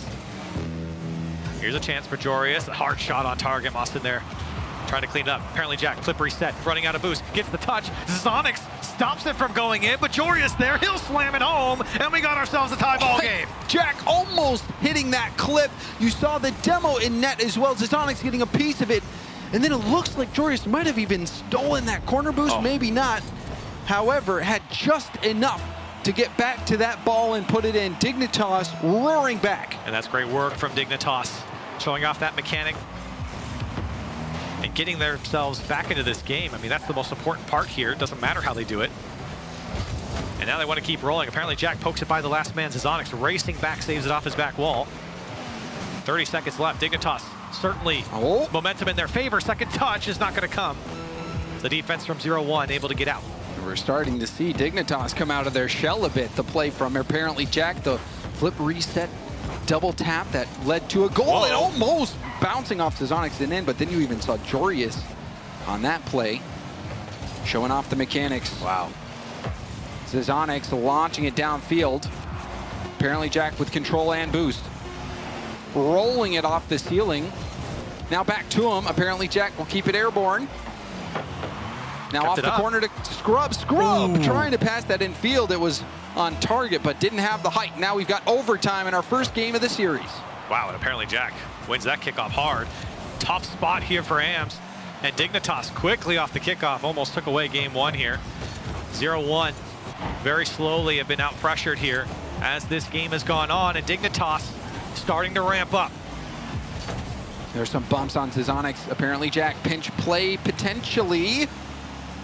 Here's a chance for Jorius. A hard shot on target. Mostyn there trying to clean it up. Apparently Jack, clip reset, running out of boost. Gets the touch. Zonix stops it from going in, but Jorius there, he'll slam it home, and we got ourselves a tie ball game. Jack almost hitting that clip. You saw the demo in net as well. Zonix getting a piece of it. And then it looks like Jorius might have even stolen that corner boost. Maybe not. However, had just enough to get back to that ball and put it in. Dignitas roaring back. And that's great work from Dignitas, showing off that mechanic and getting themselves back into this game. I mean, that's the most important part here. It doesn't matter how they do it. And now they want to keep rolling. Apparently Jack pokes it by the last man. Zonix racing back, saves it off his back wall. 30 seconds left. Dignitas certainly momentum in their favor. Second touch is not going to come. The defense from 0-1 able to get out. We're starting to see Dignitas come out of their shell a bit. The play from apparently Jack, the flip reset double tap that led to a goal. And almost bouncing off Zonix and in, but then you even saw Jorius on that play showing off the mechanics. Wow. Zonix launching it downfield. Apparently Jack with control and boost. Rolling it off the ceiling. Now back to him. Apparently Jack will keep it airborne. Now off the corner to Scrub. Scrub trying to pass that in field. It was on target, but didn't have the height. Now we've got overtime in our first game of the series. Wow, and apparently Jack wins that kickoff hard. Top spot here for AMS. And Dignitas quickly off the kickoff. Almost took away game one here. 0-1. Very slowly have been out pressured here as this game has gone on. And Dignitas starting to ramp up. There's some bumps on Zonix. Apparently Jack pinch play potentially.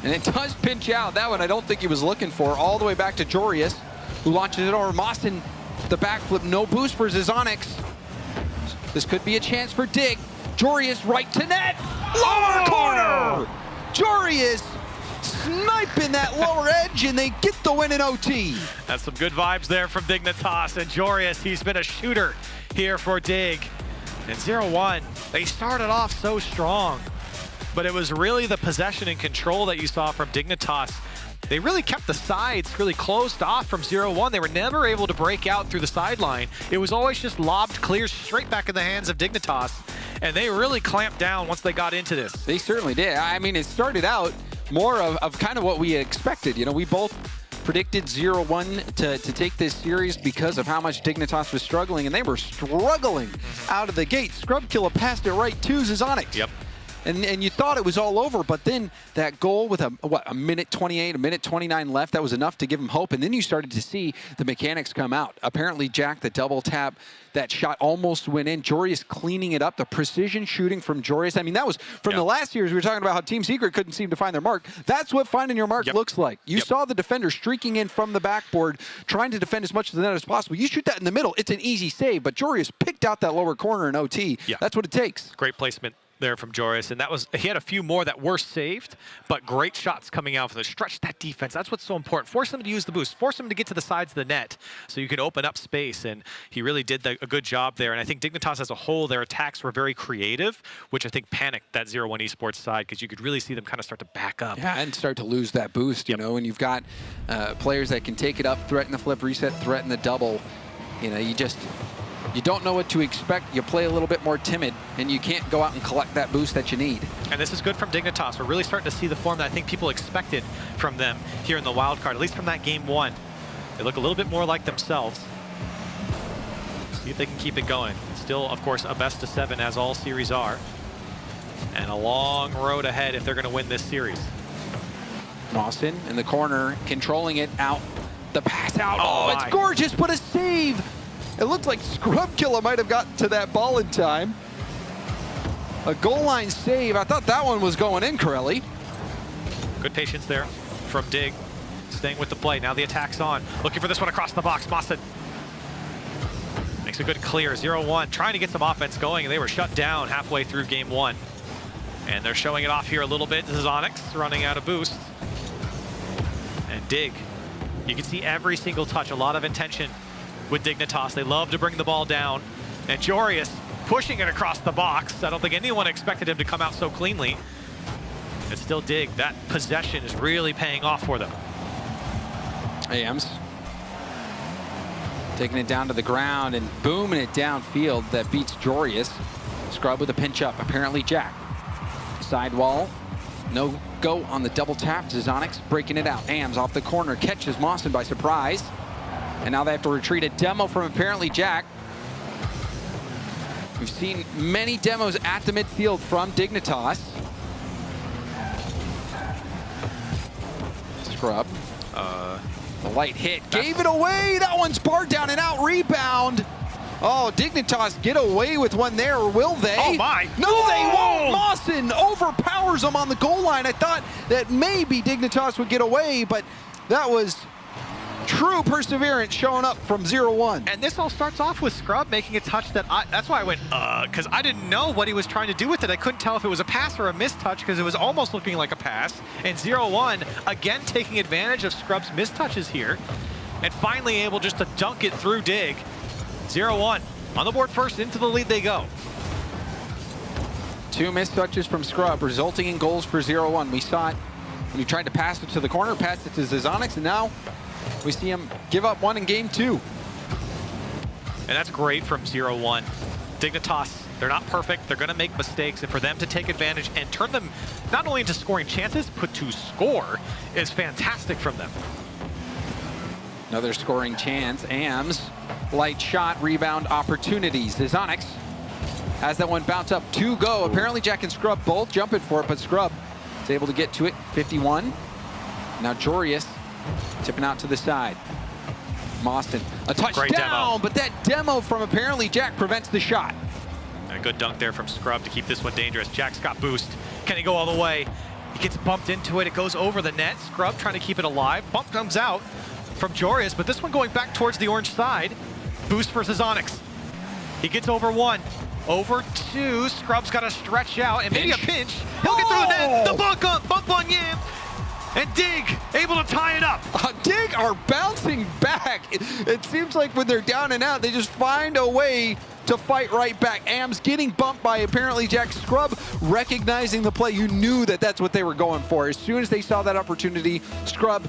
And it does pinch out. That one I don't think he was looking for. All the way back to Jorius, who launches it over. Mostyn, the backflip, no boost for Zonix. This could be a chance for Dig. Jorius right to net. Lower corner! Jorius sniping that lower edge, and they get the win in OT. That's some good vibes there from Dignitas. And Jorius, he's been a shooter here for Dig. And 0-1, they started off so strong. But it was really the possession and control that you saw from Dignitas. They really kept the sides really closed off from 0-1. They were never able to break out through the sideline. It was always just lobbed clear straight back in the hands of Dignitas. And they really clamped down once they got into this. They certainly did. I mean, it started out more of kind of what we expected. You know, we both predicted 0-1 to take this series because of how much Dignitas was struggling, and they were struggling out of the gate. Scrubkilla passed it right to Zonix. Yep. And you thought it was all over, but then that goal with a minute 28, a minute 29 left, that was enough to give him hope. And then you started to see the mechanics come out. Apparently, Jack, the double tap, that shot almost went in. Jorius cleaning it up. The precision shooting from Jorius. I mean, that was from the last years. We were talking about how Team Secret couldn't seem to find their mark. That's what finding your mark looks like. You saw the defender streaking in from the backboard, trying to defend as much of the net as possible. You shoot that in the middle, it's an easy save, but Jorius picked out that lower corner in OT. That's what it takes. Great placement there from Jorius, and that was, he had a few more that were saved, but great shots coming out for the stretch that defense. That's what's so important. Force them to use the boost, force them to get to the sides of the net so you can open up space, and he really did a good job there. And I think Dignitas as a whole, their attacks were very creative, which I think panicked that 0-1 Esports side, because you could really see them kind of start to back up. Yeah, and start to lose that boost, you know, and you've got players that can take it up, threaten the flip reset, threaten the double. You know, you don't know what to expect. You play a little bit more timid, and you can't go out and collect that boost that you need. And this is good from Dignitas. We're really starting to see the form that I think people expected from them here in the wild card, at least from that game one. They look a little bit more like themselves. See if they can keep it going. Still, of course, a best of 7, as all series are. And a long road ahead if they're going to win this series. Mostyn in the corner, controlling it out. The pass out. Oh, it's gorgeous, but a save. It looked like Scrubkilla might have gotten to that ball in time. A goal line save. I thought that one was going in, Corelli. Good patience there from Dig. Staying with the play. Now the attack's on. Looking for this one across the box. Mostyn makes a good clear. 0-1. Trying to get some offense going, and they were shut down halfway through game one. And they're showing it off here a little bit. This is Onyx running out of boost. And Dig. You can see every single touch. A lot of intention with Dignitas. They love to bring the ball down. And Jorius pushing it across the box. I don't think anyone expected him to come out so cleanly. It's still Dig. That possession is really paying off for them. AMs taking it down to the ground and booming it downfield. That beats Jorius. Scrub with a pinch up. Apparently Jack. Sidewall. No go on the double tap. Zizonix breaking it out. AMs off the corner. Catches Mawson by surprise. And now they have to retreat a demo from apparently Jack. We've seen many demos at the midfield from Dignitas. Scrub. The light hit. Gave it away. That one's barred down and out. Rebound. Oh, Dignitas get away with one there, or will they? Oh, my. No, they won't. Mawson overpowers them on the goal line. I thought that maybe Dignitas would get away, but that was true perseverance showing up from 0-1. And this all starts off with Scrub making a touch that that's why I went, because I didn't know what he was trying to do with it. I couldn't tell if it was a pass or a missed touch because it was almost looking like a pass. And 0-1, again, taking advantage of Scrub's missed touches here and finally able just to dunk it through Dig. 0-1, on the board first, into the lead they go. 2 missed touches from Scrub, resulting in goals for 0-1. We saw it when he tried to pass it to the corner, passed it to Zizonix, and now we see him give up one in game 2. And that's great from 0-1. Dignitas, they're not perfect. They're going to make mistakes. And for them to take advantage and turn them not only into scoring chances, but to score is fantastic from them. Another scoring chance. AMs, light shot, rebound opportunities. Zizonix has that one bounce up to go. Apparently Jack and Scrub both jumping for it, but Scrub is able to get to it. 51. Now Jorius tipping out to the side. Mawson, a touchdown, but that demo from apparently Jack prevents the shot. A good dunk there from Scrub to keep this one dangerous. Jack's got boost. Can he go all the way? He gets bumped into it. It goes over the net. Scrub trying to keep it alive. Bump comes out from Jorius, but this one going back towards the orange side. Boost for Zizonix. He gets over 1. Over 2. Scrub's got to stretch out and maybe a pinch. He'll get through the net. The bump on Yam. And Dig able to tie it up. Dig are bouncing back. It seems like when they're down and out, they just find a way to fight right back. AMs getting bumped by apparently Jack. Scrub recognizing the play. You knew that that's what they were going for. As soon as they saw that opportunity, Scrub,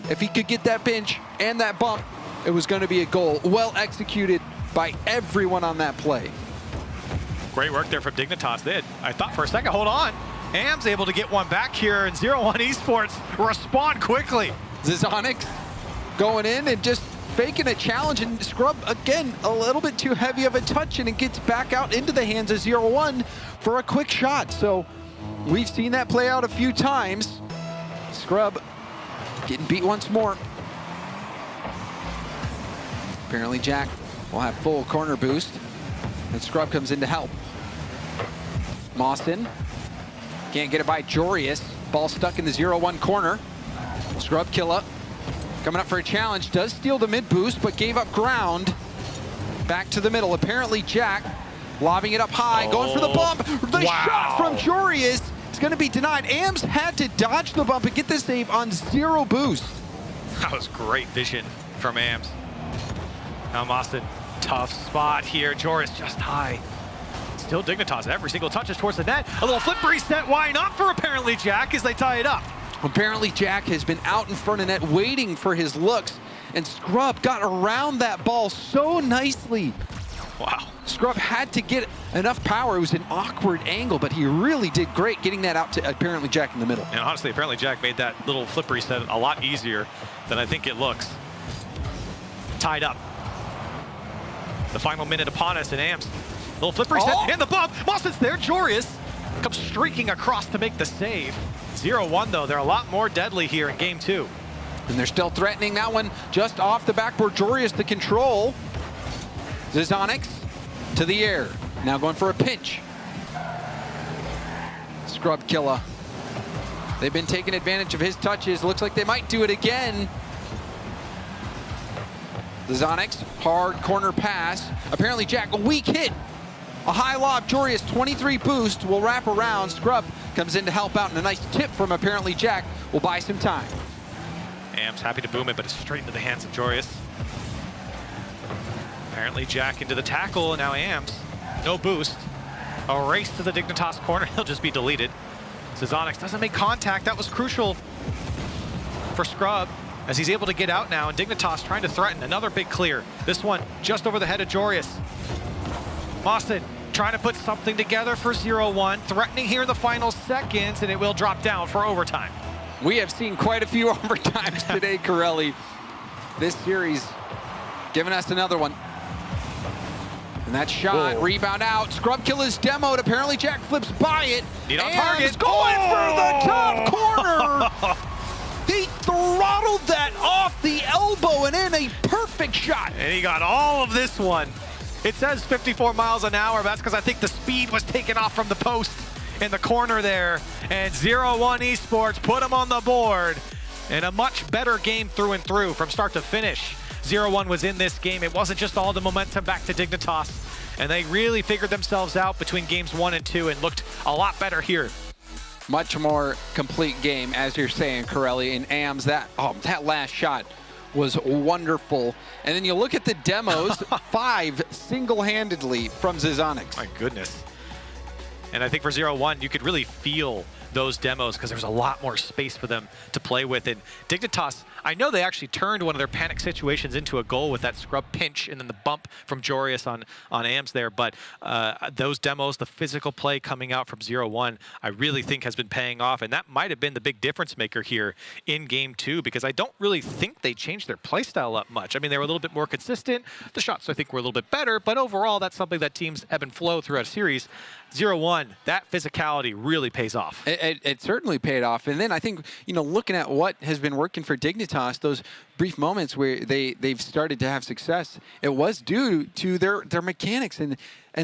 if he could get that pinch and that bump, it was going to be a goal. Well executed by everyone on that play. Great work there from Dignitas. I thought for a second, hold on. AM's able to get one back here, and 0-1 Esports respond quickly. Zizonix going in and just faking a challenge, and Scrub, again, a little bit too heavy of a touch, and it gets back out into the hands of 0-1 for a quick shot. So we've seen that play out a few times. Scrub getting beat once more. Apparently Jack will have full corner boost, and Scrub comes in to help. Mawson can't get it by Jorius. Ball stuck in the 0-1 corner. Scrub Killa coming up for a challenge. Does steal the mid boost, but gave up ground. Back to the middle. Apparently Jack lobbing it up high, going for the bump. The shot from Jorius is going to be denied. AMs had to dodge the bump and get the save on 0 boost. That was great vision from AMs. Now Mawson, tough spot here. Jorius just high. Still Dignitas. Every single touch is towards the net. A little flip reset. Why not for apparently Jack as they tie it up? Apparently Jack has been out in front of net waiting for his looks, and Scrub got around that ball so nicely. Wow. Scrub had to get enough power. It was an awkward angle, but he really did great getting that out to apparently Jack in the middle. And honestly, apparently Jack made that little flip reset a lot easier than I think it looks. Tied up. The final minute upon us, and AMs. Little flip reset and the bump. Mawson's there. Jorius comes streaking across to make the save. 0-1 though. They're a lot more deadly here in game 2. And they're still threatening that one just off the backboard. Jorius to control. Zizonix to the air. Now going for a pinch. Scrub Killa. They've been taking advantage of his touches. Looks like they might do it again. Zizonix, hard corner pass. Apparently Jack, a weak hit. A high lob. Jorius, 23 boost, will wrap around. Scrub comes in to help out, and a nice tip from apparently Jack will buy some time. AM's happy to boom it, but it's straight into the hands of Jorius. Apparently Jack into the tackle, and now AM's No boost. A race to the Dignitas corner. He'll just be deleted. Zizonix doesn't make contact. That was crucial for Scrub as he's able to get out now. And Dignitas trying to threaten another big clear. This one just over the head of Jorius. Austin trying to put something together for 0-1. Threatening here in the final seconds, and it will drop down for overtime. We have seen quite a few overtimes today, Corelli. This series giving us another one. And that shot, rebound out. Scrub kill is demoed. Apparently Jack flips by it. Need on target. Going for the top corner. He throttled that off the elbow and in a perfect shot. And he got all of this one. It says 54 miles an hour. That's because I think the speed was taken off from the post in the corner there. And 0-1 Esports put him on the board. And a much better game through and through from start to finish. 0-1 was in this game. It wasn't just all the momentum back to Dignitas. And they really figured themselves out between games 1 and 2 and looked a lot better here. Much more complete game, as you're saying, Corelli. And AMS, that last shot was wonderful. And then you look at the demos, 5 single-handedly from Zizonix. My goodness. And I think for 0-1, you could really feel those demos because there's a lot more space for them to play with. And Dignitas, I know they actually turned one of their panic situations into a goal with that scrub pinch and then the bump from Jorius on AMS there. But those demos, the physical play coming out from 0-1, I really think has been paying off. And that might have been the big difference maker here in game 2 because I don't really think they changed their play style up much. I mean, they were a little bit more consistent. The shots, I think, were a little bit better. But overall, that's something that teams ebb and flow throughout a series. 0-1, that physicality really pays off. It certainly paid off. And then I think, you know, looking at what has been working for Dignitas, those brief moments where they've started to have success, it was due to their mechanics and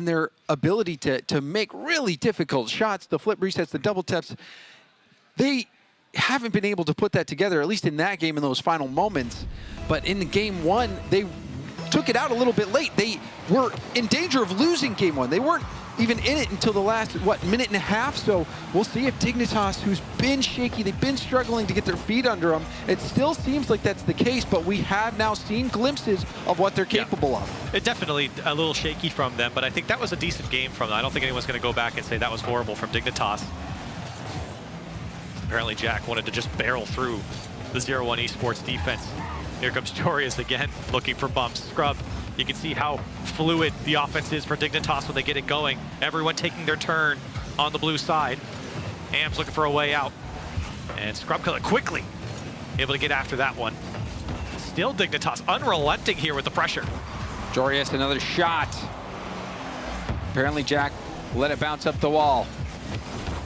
their ability to make really difficult shots, the flip resets, the double taps. They haven't been able to put that together, at least in that game in those final moments. But in the game 1, they took it out a little bit late. They were in danger of losing game 1. They weren't even in it until the last, minute and a half. So we'll see if Dignitas, who's been shaky, they've been struggling to get their feet under them. It still seems like that's the case, but we have now seen glimpses of what they're capable of. It definitely a little shaky from them, but I think that was a decent game from them. I don't think anyone's going to go back and say that was horrible from Dignitas. Apparently Jack wanted to just barrel through the 0-1 Esports defense. Here comes Jorius again, looking for bumps. Scrub, you can see how fluid the offense is for Dignitas when they get it going. Everyone taking their turn on the blue side. AMS looking for a way out. And Scrub quickly able to get after that one. Still Dignitas unrelenting here with the pressure. Jorius, another shot. Apparently Jack let it bounce up the wall.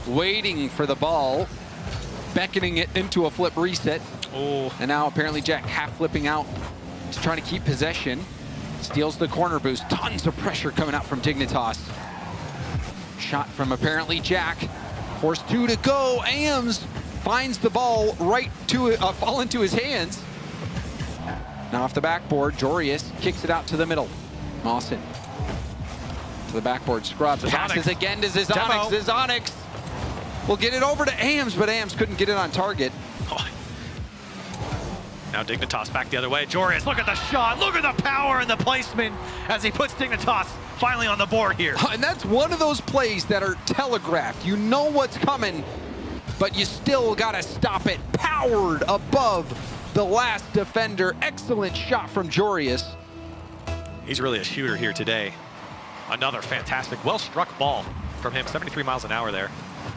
Waiting for the ball, beckoning it into a flip reset. Oh. And now apparently Jack half flipping out. He's trying to keep possession. Steals the corner boost. Tons of pressure coming out from Dignitas. Shot from apparently Jack. Force 2 to go. AMS finds the ball right to fall into his hands. Now off the backboard, Jorius kicks it out to the middle. Mawson to the backboard. Scrub passes again to Zizonix. Zizonix will get it over to AMS, but AMS couldn't get it on target. Now Dignitas back the other way. Jorius, look at the shot. Look at the power and the placement as he puts Dignitas finally on the board here. And that's one of those plays that are telegraphed. You know what's coming, but you still got to stop it. Powered above the last defender. Excellent shot from Jorius. He's really a shooter here today. Another fantastic, well-struck ball from him. 73 miles an hour there.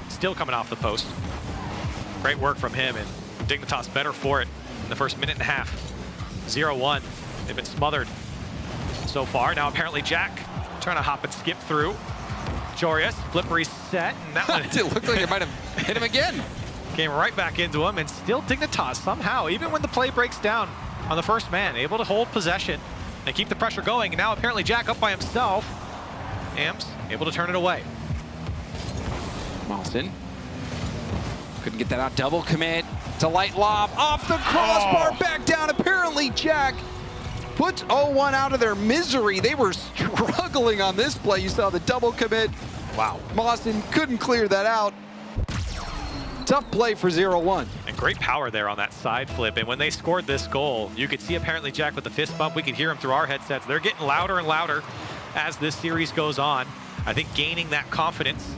Still coming off the post. Great work from him, and Dignitas better for it in the first minute and a half. 0-1. They've been smothered so far. Now apparently Jack trying to hop and skip through. Jorius, flip reset, and that one it looked like it might have hit him again. Came right back into him, and still Dignitas somehow, even when the play breaks down on the first man, able to hold possession and keep the pressure going. And now apparently Jack up by himself. AMS able to turn it away. Mawson couldn't get that out. Double commit. It's a light lob off the crossbar, back down. Apparently Jack puts 0-1 out of their misery. They were struggling on this play. You saw the double commit. Wow. Mawson couldn't clear that out. Tough play for 0-1. And great power there on that side flip. And when they scored this goal, you could see apparently Jack with the fist bump. We could hear him through our headsets. They're getting louder and louder. as this series goes on. I think gaining that confidence.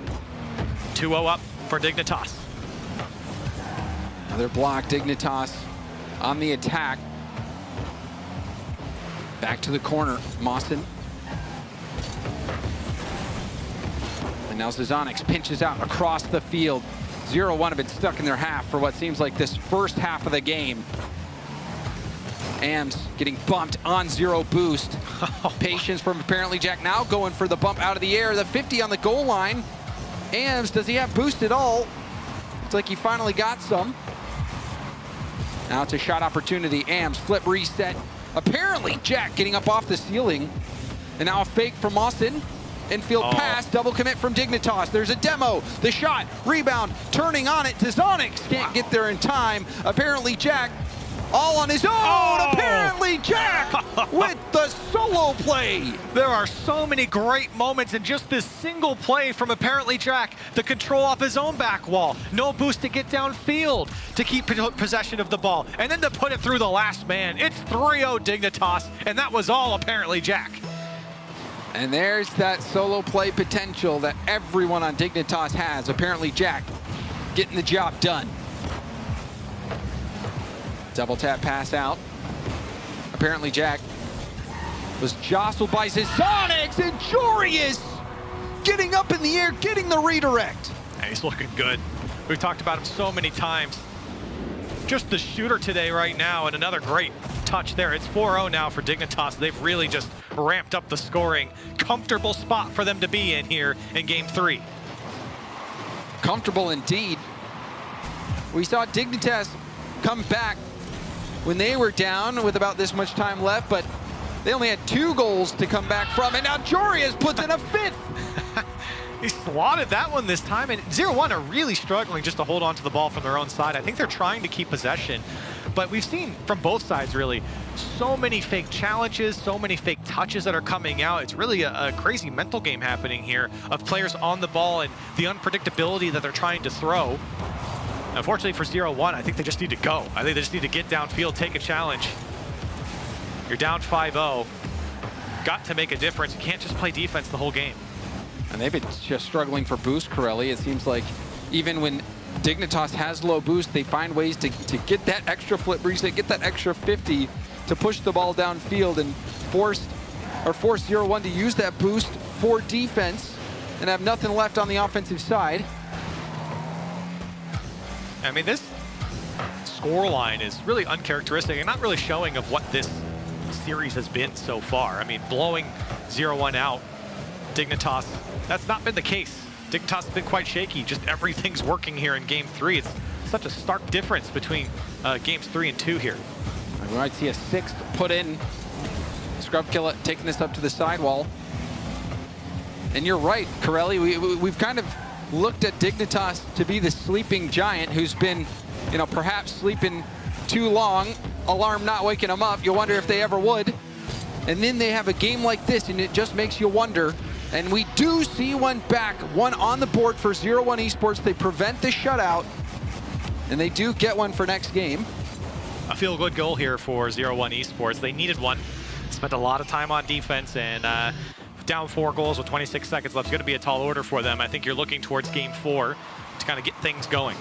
2-0 up for Dignitas. Another block, Dignitas on the attack. Back to the corner, Mawson. And now Zazonix pinches out across the field. 0-1 have been stuck in their half for what seems like this first half of the game. Ams getting bumped on 0 boost. Patience from apparently Jack now going for the bump out of the air. The 50 on the goal line. Ams, does he have boost at all? Looks like he finally got some. Now it's a shot opportunity. Ams, flip reset. Apparently Jack getting up off the ceiling. And now a fake from Austin. Infield pass, double commit from Dignitas. There's a demo, the shot, rebound, turning on it. Zazonix can't get there in time. Apparently Jack all on his own. Apparently Jack with the solo play. There are so many great moments in just this single play from apparently Jack. The control off his own back wall. No boost to get downfield to keep possession of the ball. And then to put it through the last man. It's 3-0 Dignitas, and that was all apparently Jack. And there's that solo play potential that everyone on Dignitas has. Apparently Jack getting the job done. Double tap pass out. Apparently Jack was jostled by Zazonix, and Jorius getting up in the air, getting the redirect. And he's looking good. We've talked about him so many times. Just the shooter today right now, and another great touch there. It's 4-0 now for Dignitas. They've really just ramped up the scoring. Comfortable spot for them to be in here in game 3. Comfortable indeed. We saw Dignitas come back when they were down with about this much time left, but they only had 2 goals to come back from, and now Jorius puts in a 5th. He slotted that one this time, and 0-1 are really struggling just to hold on to the ball from their own side. I think they're trying to keep possession, but we've seen from both sides really so many fake challenges, so many fake touches that are coming out. It's really a crazy mental game happening here of players on the ball and the unpredictability that they're trying to throw. Unfortunately for 0-1, I think they just need to go. I think they just need to get downfield, take a challenge. You're down 5-0. Got to make a difference. You can't just play defense the whole game. And they've been just struggling for boost, Corelli. It seems like even when Dignitas has low boost, they find ways to get that extra flip reset, get that extra 50 to push the ball downfield and force 0-1 to use that boost for defense and have nothing left on the offensive side. I mean, this scoreline is really uncharacteristic and not really showing of what this series has been so far. I mean, blowing 0-1 out, Dignitas, that's not been the case. Dignitas has been quite shaky. Just everything's working here in game 3. It's such a stark difference between games 3 and 2 here. We might see a 6th put in. Scrubkilla taking this up to the sidewall. And you're right, Corelli. We've kind of looked at Dignitas to be the sleeping giant who's been, you know, perhaps sleeping too long. Alarm not waking them up. You wonder if they ever would. And then they have a game like this, and it just makes you wonder. And we do see one back, one on the board for 0-1 Esports. They prevent the shutout, and they do get one for next game. A feel-good goal here for 0-1 Esports. They needed one. Spent a lot of time on defense, and down 4 goals with 26 seconds left. It's going to be a tall order for them. I think you're looking towards game 4 to kind of get things going.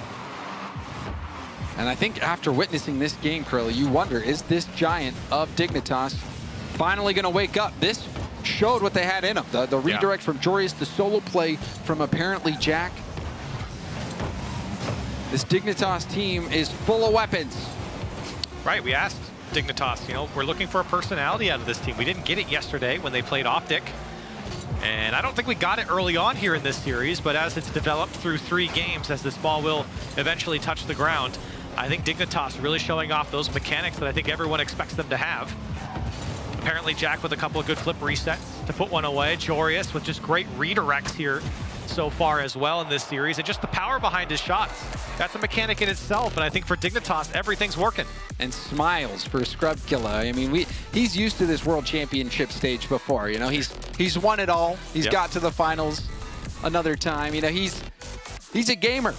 And I think after witnessing this game, Curly, you wonder, is this giant of Dignitas finally going to wake up? This showed what they had in them. The redirect from Jorius, the solo play from apparently Jack. This Dignitas team is full of weapons. Right, we asked Dignitas, you know, we're looking for a personality out of this team. We didn't get it yesterday when they played Optic. And I don't think we got it early on here in this series, but as it's developed through 3 games, as this ball will eventually touch the ground, I think Dignitas really showing off those mechanics that I think everyone expects them to have. Apparently Jack with a couple of good flip resets to put one away. Jorius with just great redirects here so far as well in this series, and just the power behind his shots. That's a mechanic in itself, and I think for Dignitas, everything's working. And smiles for Scrubkilla. I mean, he's used to this World Championship stage before. You know, he's won it all. He's got to the finals another time. You know, he's a gamer.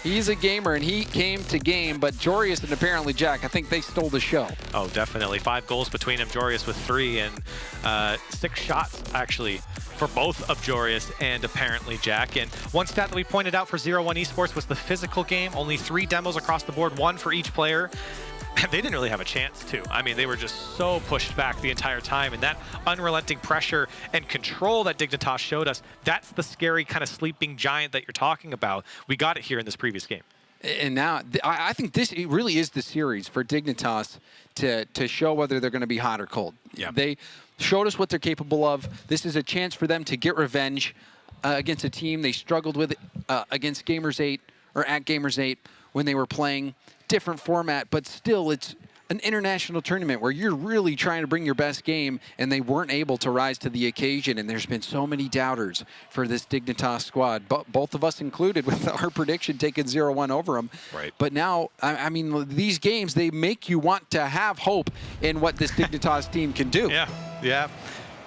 He's a gamer, and he came to game, but Jorius and apparently Jack, I think they stole the show. Oh, definitely. 5 goals between him, Jorius with 3, and 6 shots, actually, for both of Jorius and apparently Jack. And one stat that we pointed out for 0-1 Esports was the physical game. Only 3 demos across the board, 1 for each player. They didn't really have a chance to. I mean, they were just so pushed back the entire time, and that unrelenting pressure and control that Dignitas showed us, that's the scary kind of sleeping giant that you're talking about. We got it here in this previous game. And now, I think this really is the series for Dignitas to show whether they're going to be hot or cold. Yeah. They showed us what they're capable of. This is a chance for them to get revenge against a team they struggled with against Gamers 8 or at Gamers 8 when they were playing. Different format, but still it's an international tournament where you're really trying to bring your best game, and they weren't able to rise to the occasion. And there's been so many doubters for this Dignitas squad, both of us included, with our prediction taking 0-1 over them. Right. But now, I mean, these games, they make you want to have hope in what this Dignitas team can do. Yeah.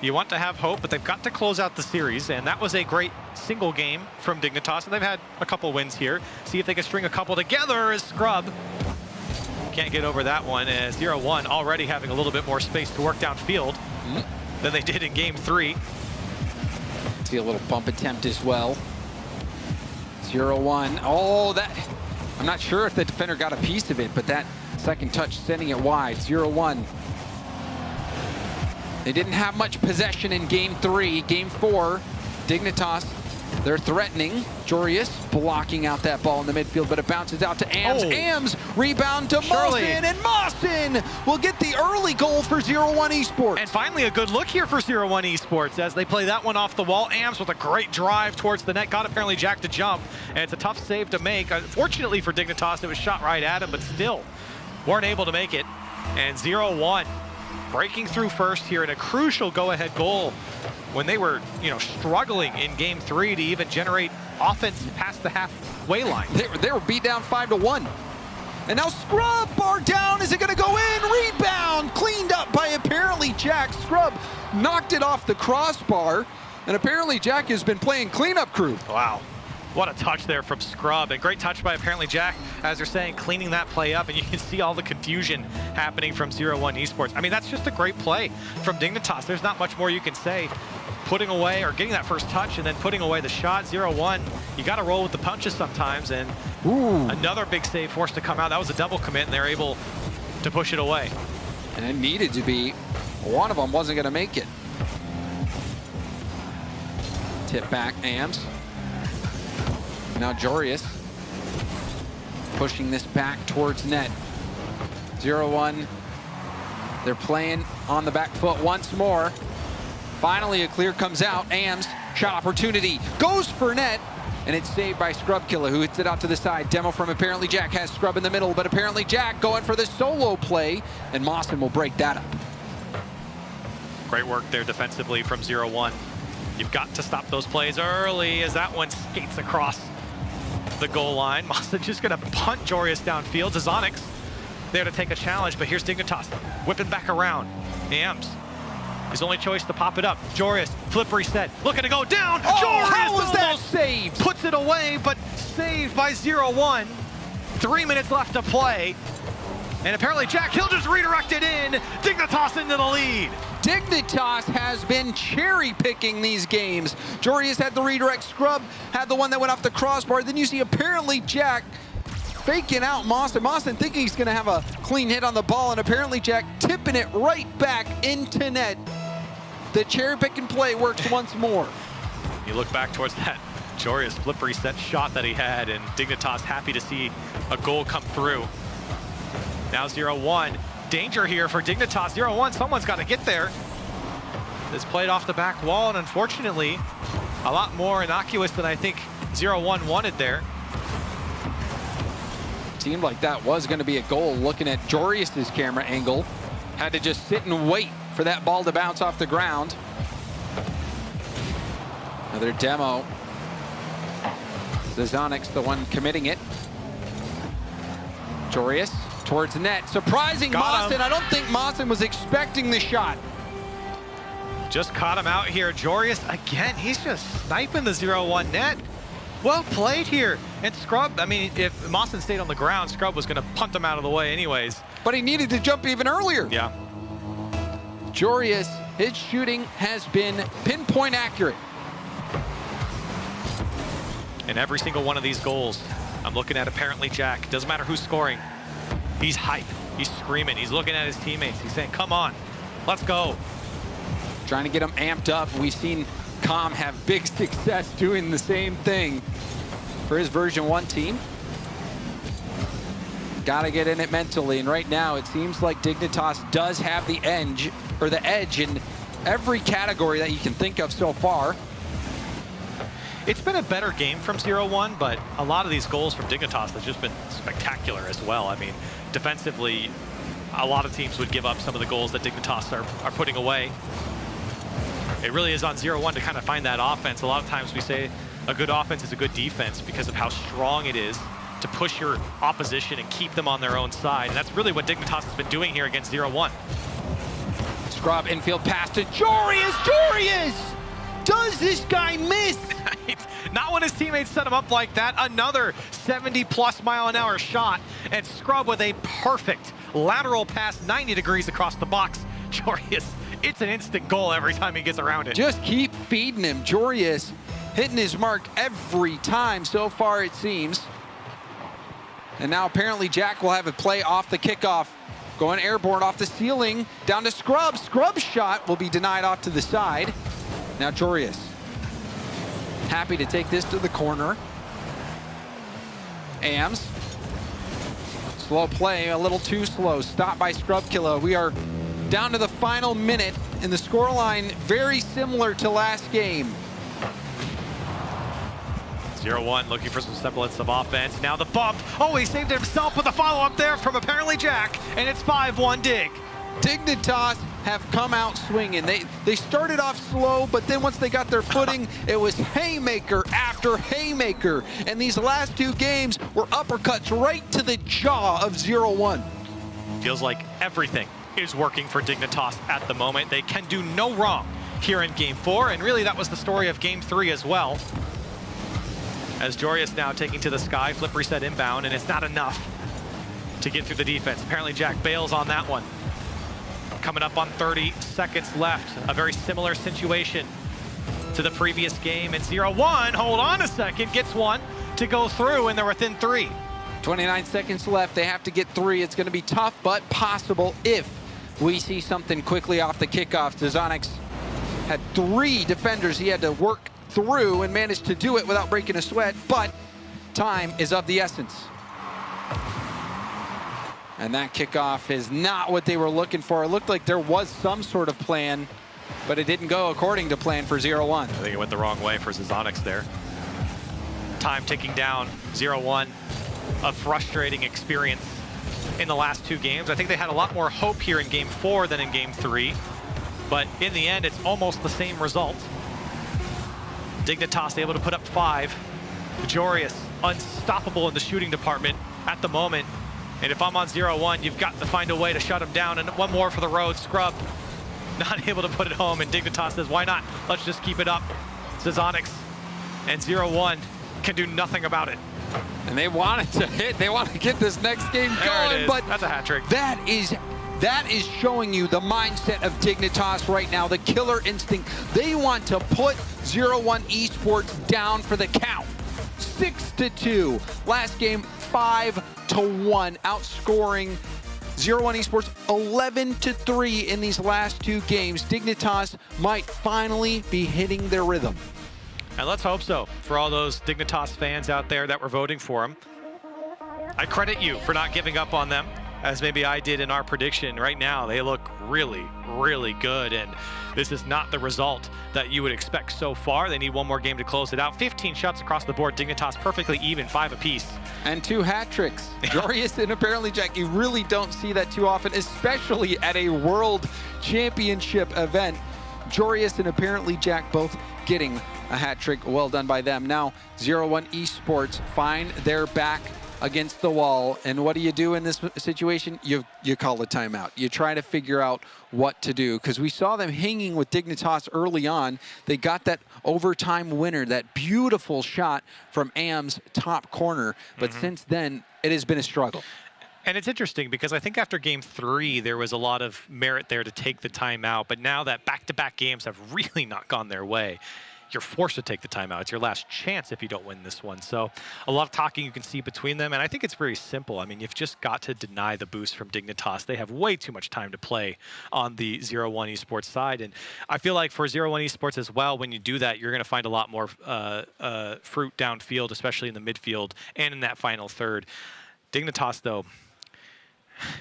You want to have hope, but they've got to close out the series, and that was a great single game from Dignitas, and they've had a couple wins here. See if they can string a couple together as Scrub. Can't get over that one, as 0-1 already having a little bit more space to work downfield than they did in game 3. See a little bump attempt as well. 0-1. Oh, that, I'm not sure if the defender got a piece of it, but that second touch sending it wide. 0-1. They didn't have much possession in game 3. Game 4, Dignitas, they're threatening. Jorius blocking out that ball in the midfield, but it bounces out to Ams. Oh. Ams rebound to Mawson, and Mawson will get the early goal for 0-1 Esports. And finally a good look here for 0-1 Esports as they play that one off the wall. Ams with a great drive towards the net, got apparently Jack to jump, and it's a tough save to make. Unfortunately for Dignitas, it was shot right at him, but still weren't able to make it. And 0-1 breaking through first here in a crucial go-ahead goal when they were, struggling in game 3 to even generate offense past the halfway line. They were beat down 5-1. And now Scrub, bar down, is it gonna go in? Rebound, cleaned up by apparently Jack. Scrub knocked it off the crossbar, and apparently Jack has been playing cleanup crew. Wow. What a touch there from Scrub, and great touch by apparently Jack, as they're saying, cleaning that play up, and you can see all the confusion happening from 0-1 Esports. I mean, that's just a great play from Dignitas. There's not much more you can say. Putting away, or getting that first touch, and then putting away the shot. 0-1, you got to roll with the punches sometimes, and another big save forced to come out. That was a double commit, and they're able to push it away. And it needed to be. One of them wasn't gonna make it. Tip back, Ams. Now Jorius pushing this back towards net. 0-1. They're playing on the back foot once more. Finally, a clear comes out. Ams, shot opportunity, goes for net, and it's saved by Scrub Killer, who hits it out to the side. Demo from apparently Jack, has Scrub in the middle, but apparently Jack going for the solo play, and Mawson will break that up. Great work there defensively from 0-1. You've got to stop those plays early as that one skates across the goal line. Mawson just gonna punt Jorius downfield. Zazonix there to take a challenge, but here's Dignitas whipping back around. Ams, his only choice to pop it up. Jorius, flip reset, looking to go down. Oh, Jorius how was that saved? puts it away, but saved by 0-1. 3 minutes left to play. And apparently Jack Hill just redirected in. Dignitas into the lead. Dignitas has been cherry-picking these games. Jorius had the redirect, Scrub had the one that went off the crossbar. Then you see apparently Jack faking out Mawson. Mawson thinking he's gonna have a clean hit on the ball, and apparently Jack tipping it right back into net. The cherry-picking play works once more. You look back towards that Jorius flip reset shot that he had, and Dignitas happy to see a goal come through. Now 0-1. Danger here for Dignitas. 0-1, someone's got to get there. It's played off the back wall, and unfortunately, a lot more innocuous than I think 0-1 wanted there. Seemed like that was going to be a goal. Looking at Jorius's camera angle, had to just sit and wait for that ball to bounce off the ground. Another demo. Zazonix, the one committing it. Jorius towards the net, surprising Mawson. I don't think Mawson was expecting the shot. Just caught him out here. Jorius, again, he's just sniping the 0-1 net. Well played here. And Scrub, I mean, if Mawson stayed on the ground, Scrub was going to punt him out of the way anyways. But he needed to jump even earlier. Yeah. Jorius, his shooting has been pinpoint accurate. And every single one of these goals, I'm looking at apparently Jack. Doesn't matter who's scoring. He's hype. He's screaming. He's looking at his teammates. He's saying, come on, let's go. Trying to get them amped up. We've seen Com have big success doing the same thing for his version 1 team. Got to get in it mentally, and right now it seems like Dignitas does have the edge in every category that you can think of so far. It's been a better game from 0-1, but a lot of these goals from Dignitas have just been spectacular as well. I mean, defensively, a lot of teams would give up some of the goals that Dignitas are putting away. It really is on 0-1 to kind of find that offense. A lot of times we say a good offense is a good defense because of how strong it is to push your opposition and keep them on their own side. And that's really what Dignitas has been doing here against 0-1. Scrub infield pass to Jorius. Jorius! Does this guy miss? Not when his teammates set him up like that. Another 70+ mile-an-hour shot. And Scrub with a perfect lateral pass 90 degrees across the box. Jorius, it's an instant goal every time he gets around it. Just keep feeding him. Jorius hitting his mark every time so far, it seems. And now apparently Jack will have a play off the kickoff. Going airborne off the ceiling, down to Scrub. Scrub's shot will be denied off to the side. Now Jorius, happy to take this to the corner. Ams, slow play, a little too slow. Stopped by Scrubkilla. We are down to the final minute, and the scoreline very similar to last game. 0-1, looking for some semblance of offense. Now the bump. Oh, he saved himself with a follow-up there from apparently Jack, and it's 5-1 Dig. Dignitas have come out swinging. They started off slow, but then once they got their footing, it was haymaker after haymaker. And these last 2 games were uppercuts right to the jaw of 0-1. Feels like everything is working for Dignitas at the moment. They can do no wrong here in Game 4, and really that was the story of Game 3 as well. As Jorius now taking to the sky, flip reset inbound, and it's not enough to get through the defense. Apparently Jack bails on that one. Coming up on 30 seconds left. A very similar situation to the previous game. And 0-1, hold on a second, gets one to go through, and they're within 3. 29 seconds left. They have to get 3. It's going to be tough, but possible if we see something quickly off the kickoff. Zazonix had 3 defenders he had to work through and managed to do it without breaking a sweat, but time is of the essence. And that kickoff is not what they were looking for. It looked like there was some sort of plan, but it didn't go according to plan for 0-1. I think it went the wrong way for Zazonix there. Time ticking down, 0-1. A frustrating experience in the last 2 games. I think they had a lot more hope here in Game 4 than in Game 3, but in the end, it's almost the same result. Dignitas able to put up 5. Jorius unstoppable in the shooting department at the moment. And if I'm on 0-1, you've got to find a way to shut him down. And one more for the road. Scrub not able to put it home. And Dignitas says, why not? Let's just keep it up. Zazonix and 0-1 can do nothing about it. And they wanted to hit. They want to get this next game going. But that's a hat trick. That is showing you the mindset of Dignitas right now, the killer instinct. They want to put 0-1 Esports down for the count. 6-2. Last game, 5-1, outscoring 0-1 Esports 11-3 in these last 2 games. Dignitas might finally be hitting their rhythm. And let's hope so for all those Dignitas fans out there that were voting for them. I credit you for not giving up on them, as maybe I did in our prediction. Right now, they look really, really good, and this is not the result that you would expect so far. They need one more game to close it out. 15 shots across the board. Dignitas perfectly even, 5 apiece. And 2 hat tricks. Jorius and apparently Jack, you really don't see that too often, especially at a World Championship event. Jorius and apparently Jack both getting a hat trick. Well done by them. Now 0-1 Esports find their back against the wall. And what do you do in this situation? You call a timeout. You try to figure out what to do, because we saw them hanging with Dignitas early on. They got that overtime winner, that beautiful shot from Am's top corner. But since then, it has been a struggle. And it's interesting because I think after game 3, there was a lot of merit there to take the timeout. But now that back-to-back games have really not gone their way, you're forced to take the timeout. It's your last chance if you don't win this one. So a lot of talking you can see between them. And I think it's very simple. I mean, you've just got to deny the boost from Dignitas. They have way too much time to play on the 0-1 Esports side. And I feel like for 0-1 Esports as well, when you do that, you're going to find a lot more fruit downfield, especially in the midfield and in that final third. Dignitas, though,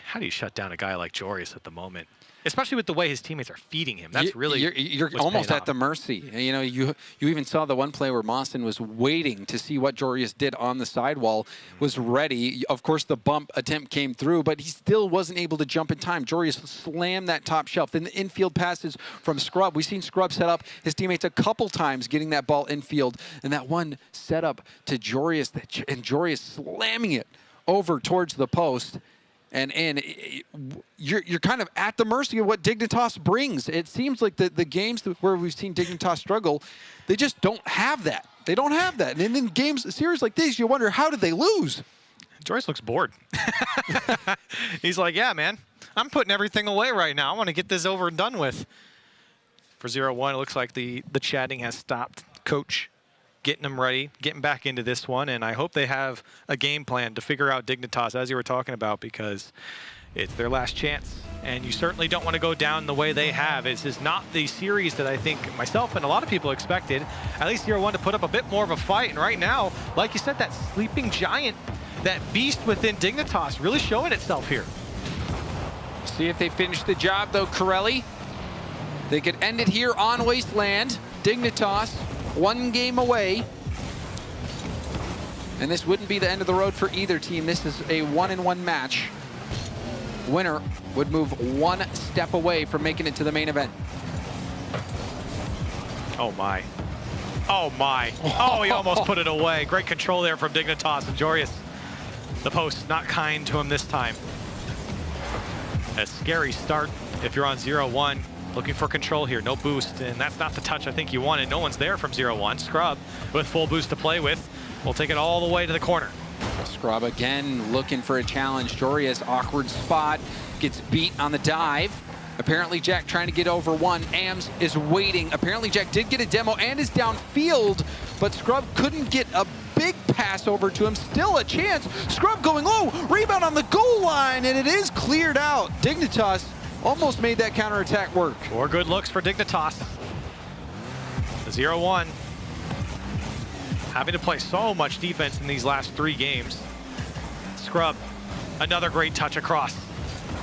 how do you shut down a guy like Joreuz at the moment? Especially with the way his teammates are feeding him. That's really you're almost at the mercy. You know, you even saw the one play where Mawson was waiting to see what Joreuz did on the sidewall, was ready. Of course, the bump attempt came through, but he still wasn't able to jump in time. Joreuz slammed that top shelf. Then the infield passes from Scrub. We've seen Scrub set up his teammates a couple times getting that ball infield, and that one set up to Joreuz, and Joreuz slamming it over towards the post. And you're kind of at the mercy of what Dignitas brings. It seems like the games where we've seen Dignitas struggle, they just don't have that. They don't have that. And in games, series like this, you wonder, how did they lose? Joreuz looks bored. He's like, yeah, man, I'm putting everything away right now. I want to get this over and done with. For 0-1, it looks like the chatting has stopped. Coach getting them ready, getting back into this one, and I hope they have a game plan to figure out Dignitas, as you were talking about, because it's their last chance, and you certainly don't want to go down the way they have. This is not the series that I think myself and a lot of people expected, at least 0-1, to put up a bit more of a fight, and right now, like you said, that sleeping giant, that beast within Dignitas really showing itself here. See if they finish the job, though, Corelli. They could end it here on Wasteland. Dignitas, one game away. And this wouldn't be the end of the road for either team. This is a 1-1 match. Winner would move one step away from making it to the main event. Oh my. Oh my. Oh, he almost put it away. Great control there from Dignitas, and Joreuz, the post, not kind to him this time. A scary start if you're on 0-1. Looking for control here, no boost, and that's not the touch I think you wanted. No one's there from 0-1. Scrub with full boost to play with. We'll take it all the way to the corner. Scrub again looking for a challenge. Joreuz, awkward spot, gets beat on the dive. Apparently Jack trying to get over one. Ams is waiting. Apparently Jack did get a demo and is downfield, but Scrub couldn't get a big pass over to him. Still a chance. Scrub going low, rebound on the goal line, and it is cleared out. Dignitas almost made that counterattack work. 4 good looks for Dignitas. 0-1. Having to play so much defense in these last 3 games. Scrub, another great touch across.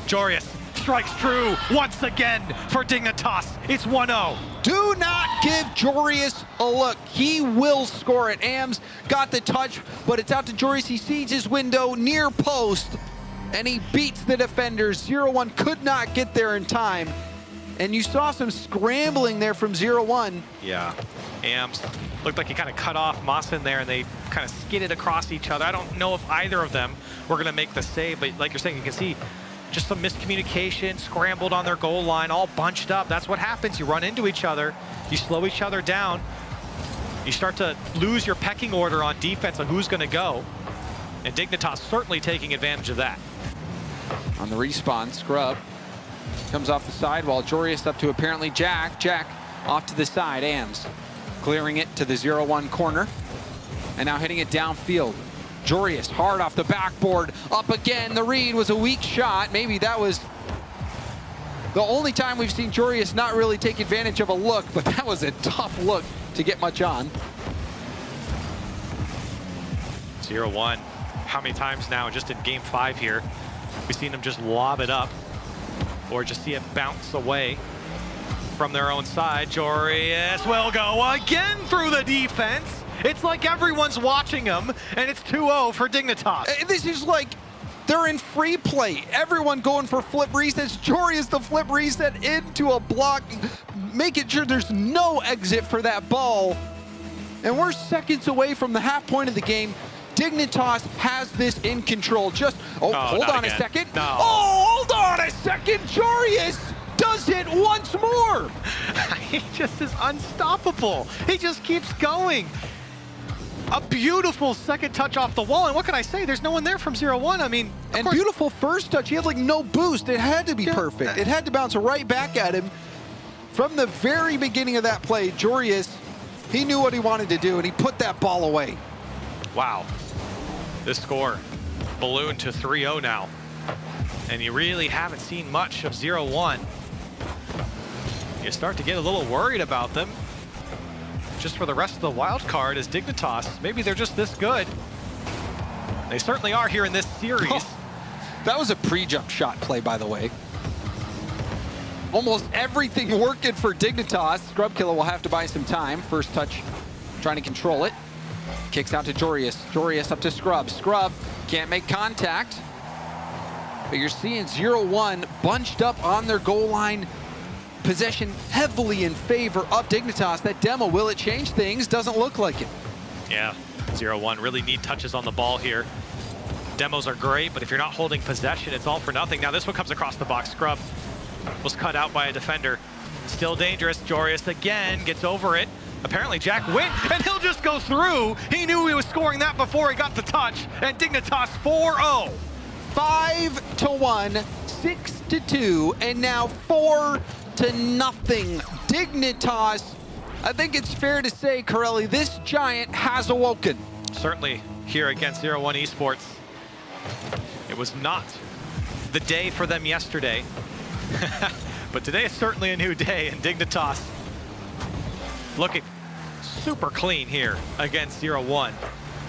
Joreuz strikes true once again for Dignitas. It's 1-0. Do not give Joreuz a look. He will score it. Ams got the touch, but it's out to Joreuz. He sees his window near post, and he beats the defenders. 0-1 could not get there in time. And you saw some scrambling there from 0-1. Yeah, Ams looked like he kind of cut off Mawson there, and they kind of skidded across each other. I don't know if either of them were going to make the save, but like you're saying, you can see just some miscommunication, scrambled on their goal line, all bunched up. That's what happens. You run into each other, you slow each other down, you start to lose your pecking order on defense on who's going to go. And Dignitas certainly taking advantage of that. On the respawn, Scrub comes off the side while Joreuz up to apparently Jack. Jack off to the side, Ams clearing it to the 0-1 corner. And now hitting it downfield. Joreuz hard off the backboard, up again. The read was a weak shot. Maybe that was the only time we've seen Joreuz not really take advantage of a look, but that was a tough look to get much on. 0-1. How many times now just in game 5 here, we've seen them just lob it up or just see it bounce away from their own side. Joreuz will go again through the defense. It's like everyone's watching them, and it's 2-0 for Dignitas. This is like they're in free play. Everyone going for flip resets. Joreuz the flip reset into a block, making sure there's no exit for that ball. And we're seconds away from the half point of the game. Dignitas has this in control. Just, hold on a second. No. Oh, hold on a second. Jorius does it once more. He just is unstoppable. He just keeps going. A beautiful second touch off the wall. And what can I say? There's no one there from 0-1. I mean, and beautiful first touch. He had like no boost. It had to be perfect. It had to bounce right back at him. From the very beginning of that play, Jorius, he knew what he wanted to do, and he put that ball away. Wow. This score ballooned to 3-0 now. And you really haven't seen much of 0-1. You start to get a little worried about them. Just for the rest of the wild card as Dignitas, maybe they're just this good. They certainly are here in this series. Oh, that was a pre-jump shot play, by the way. Almost everything working for Dignitas. Scrubkiller will have to buy some time. First touch, trying to control it. Kicks out to Jorius. Jorius up to Scrub. Scrub can't make contact. But you're seeing 0-1 bunched up on their goal line. Possession heavily in favor of Dignitas. That demo, will it change things? Doesn't look like it. Yeah, 0-1 really need touches on the ball here. Demos are great, but if you're not holding possession, it's all for nothing. Now this one comes across the box. Scrub was cut out by a defender. Still dangerous. Jorius again gets over it. Apparently Jack went, and he'll just go through. He knew he was scoring that before he got the touch, and Dignitas 4-0. 5-1, 6-2, and now 4-0. Dignitas, I think it's fair to say, Corelli, this giant has awoken. Certainly here against 0-1 Esports. It was not the day for them yesterday. But today is certainly a new day, and Dignitas looking super clean here against 0-1.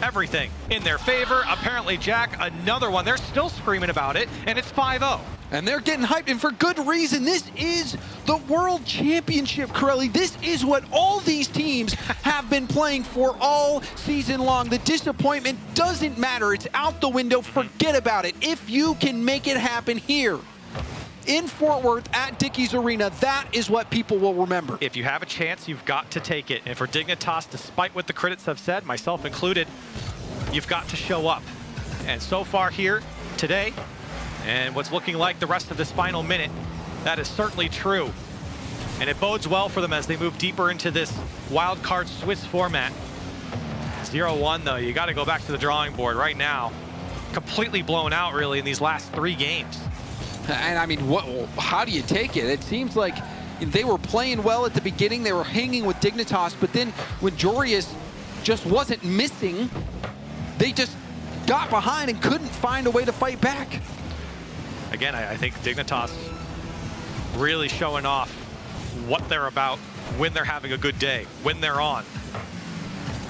Everything in their favor. Apparently Jack, another one. They're still screaming about it, and it's 5-0. And they're getting hyped, and for good reason. This is the World Championship, Corelli. This is what all these teams have been playing for all season long. The disappointment doesn't matter. It's out the window. Forget about it. If you can make it happen here in Fort Worth at Dickies Arena, that is what people will remember. If you have a chance, you've got to take it. And for Dignitas, despite what the critics have said, myself included, you've got to show up. And so far here today, and what's looking like the rest of this final minute, that is certainly true. And it bodes well for them as they move deeper into this wild card Swiss format. 0-1 though, you got to go back to the drawing board right now. Completely blown out really in these last 3 games. And I mean, how do you take it? It seems like they were playing well at the beginning. They were hanging with Dignitas, but then when Jorius just wasn't missing, they just got behind and couldn't find a way to fight back. Again, I think Dignitas really showing off what they're about when they're having a good day, when they're on.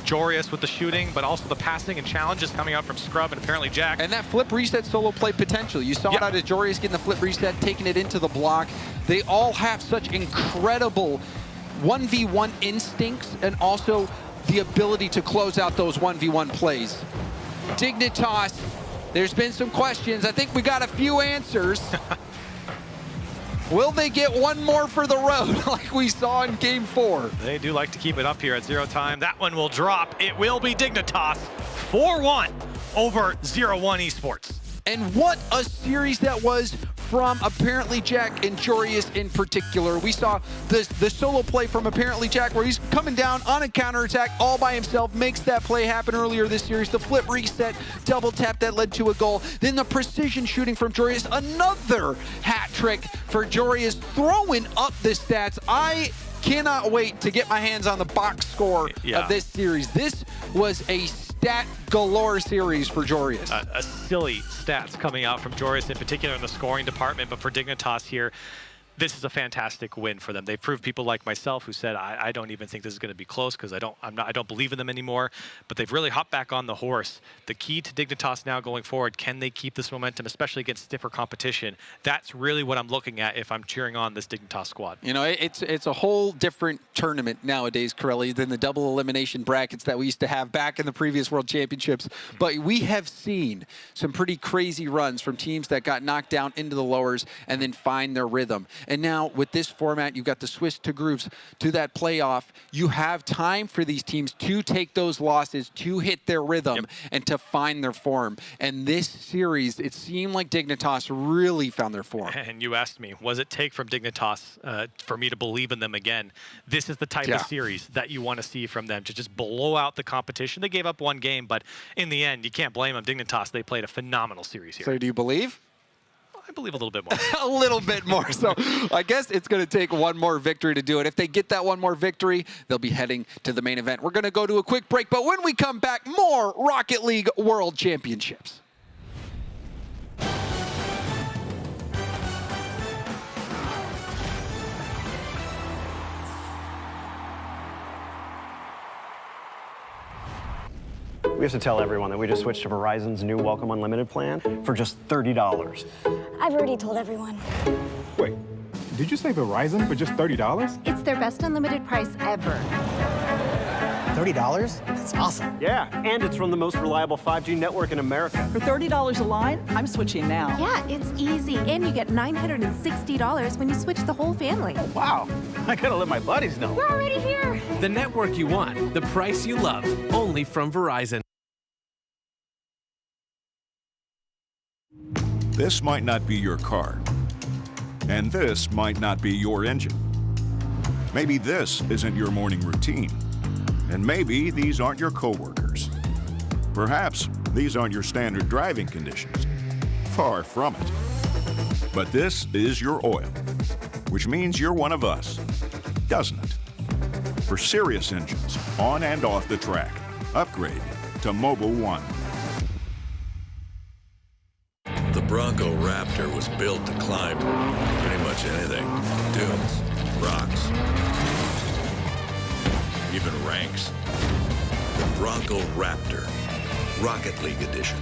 Jorius with the shooting, but also the passing and challenges coming out from Scrub and apparently Jack. And that flip reset solo play potential. You saw it out of Jorius getting the flip reset, taking it into the block. They all have such incredible 1v1 instincts and also the ability to close out those 1v1 plays. Dignitas, there's been some questions. I think we got a few answers. Will they get one more for the road like we saw in Game 4? They do like to keep it up here at 0 time. That one will drop. It will be Dignitas 4-1 over 0-1 Esports. And what a series that was from apparently Jack and Jorius in particular. We saw the solo play from apparently Jack where he's coming down on a counterattack all by himself, makes that play happen earlier this series. The flip reset, double tap that led to a goal. Then the precision shooting from Jorius, another hat trick for Jorius, throwing up the stats. I cannot wait to get my hands on the box score of this series. This was a stat galore series for Jorius. A silly stats coming out from Jorius in particular in the scoring department, but for Dignitas here, this is a fantastic win for them. They've proved people like myself who said, I don't even think this is going to be close because I don't believe in them anymore. But they've really hopped back on the horse. The key to Dignitas now going forward, can they keep this momentum, especially against stiffer competition? That's really what I'm looking at if I'm cheering on this Dignitas squad. You know, it's a whole different tournament nowadays, Corelli, than the double elimination brackets that we used to have back in the previous World Championships. But we have seen some pretty crazy runs from teams that got knocked down into the lowers and then find their rhythm. And now with this format, you've got the switch to groups, to that playoff. You have time for these teams to take those losses, to hit their rhythm, and to find their form. And this series, it seemed like Dignitas really found their form. And you asked me, was it take from Dignitas for me to believe in them again? This is the type of series that you want to see from them, to just blow out the competition. They gave up one game, but in the end, you can't blame them. Dignitas, they played a phenomenal series here. So do you believe? I believe a little bit more. A little bit more. So I guess it's going to take one more victory to do it. If they get that one more victory, they'll be heading to the main event. We're going to go to a quick break, but when we come back, more Rocket League World Championships. We have to tell everyone that we just switched to Verizon's new Welcome Unlimited plan for just $30. I've already told everyone. Wait, did you say Verizon for just $30? It's their best unlimited price ever. $30? That's awesome. Yeah, and it's from the most reliable 5G network in America. For $30 a line, I'm switching now. Yeah, it's easy. And you get $960 when you switch the whole family. Wow, I gotta let my buddies know. We're already here. The network you want, the price you love, only from Verizon. This might not be your car, and this might not be your engine. Maybe this isn't your morning routine, and maybe these aren't your coworkers. Perhaps these aren't your standard driving conditions. Far from it. But this is your oil, which means you're one of us, doesn't it? For serious engines, on and off the track, upgrade to Mobile One. The Bronco Raptor was built to climb pretty much anything. Dunes, rocks, even ranks. The Bronco Raptor, Rocket League Edition.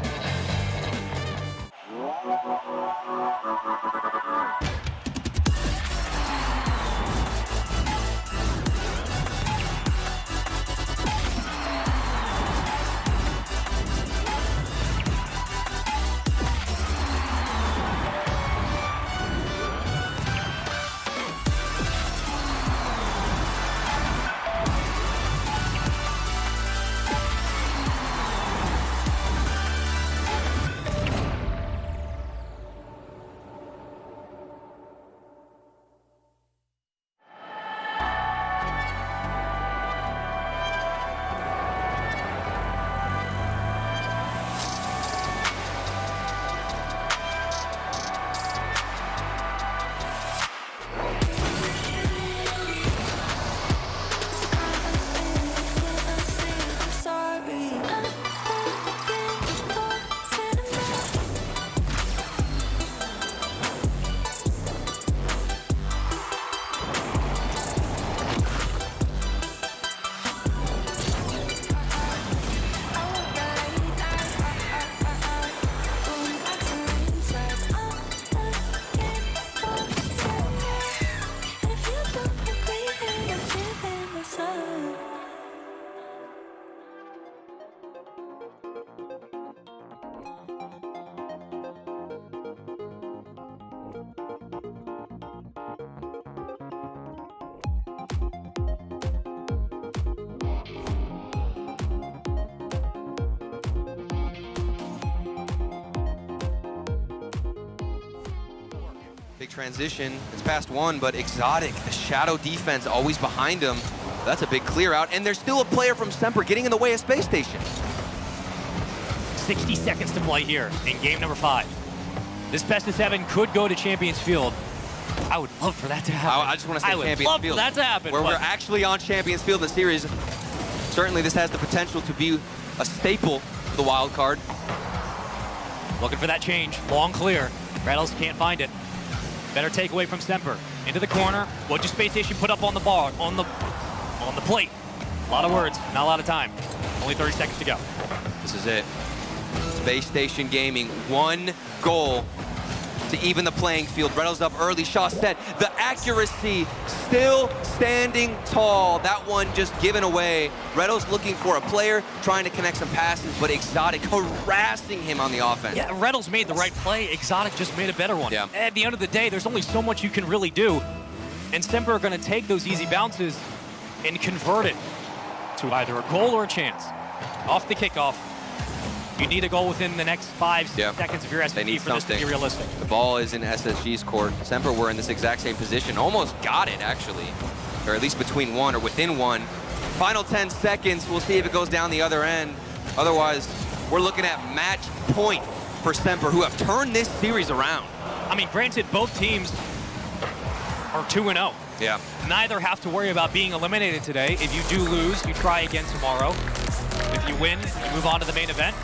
Big transition. It's past one, but Exotic, the shadow defense, always behind him. That's a big clear out, and there's still a player from Semper getting in the way of Space Station. 60 seconds to play here in game number 5. This best of 7 could go to Champions Field. I would love for that to happen. I just want to say Champions Field. I would love for that to happen. Where we're actually on Champions Field in the series. Certainly this has the potential to be a staple for the wild card. Looking for that change. Long clear. Rattles can't find it. Better takeaway from Semper. Into the corner. What'd your Space Station put up on the bar, on the plate? A lot of words, not a lot of time. Only 30 seconds to go. This is it. Space Station Gaming, one goal to even the playing field. Reynolds up early, Shawset, the accuracy still standing tall. That one just given away. Reynolds looking for a player, trying to connect some passes, but Exotic harassing him on the offense. Yeah, Reynolds made the right play. Exotic just made a better one. Yeah. At the end of the day, there's only so much you can really do. And Semper are going to take those easy bounces and convert it to either a goal or a chance. Off the kickoff, you need a goal within the next 5 seconds of your SSG for this to be realistic. The ball is in SSG's court. Semper were in this exact same position. Almost got it, actually. Or at least between one or within one. Final 10 seconds. We'll see if it goes down the other end. Otherwise, we're looking at match point for Semper, who have turned this series around. I mean, granted, both teams are 2-0. Yeah. Neither have to worry about being eliminated today. If you do lose, you try again tomorrow. If you win, you move on to the main event.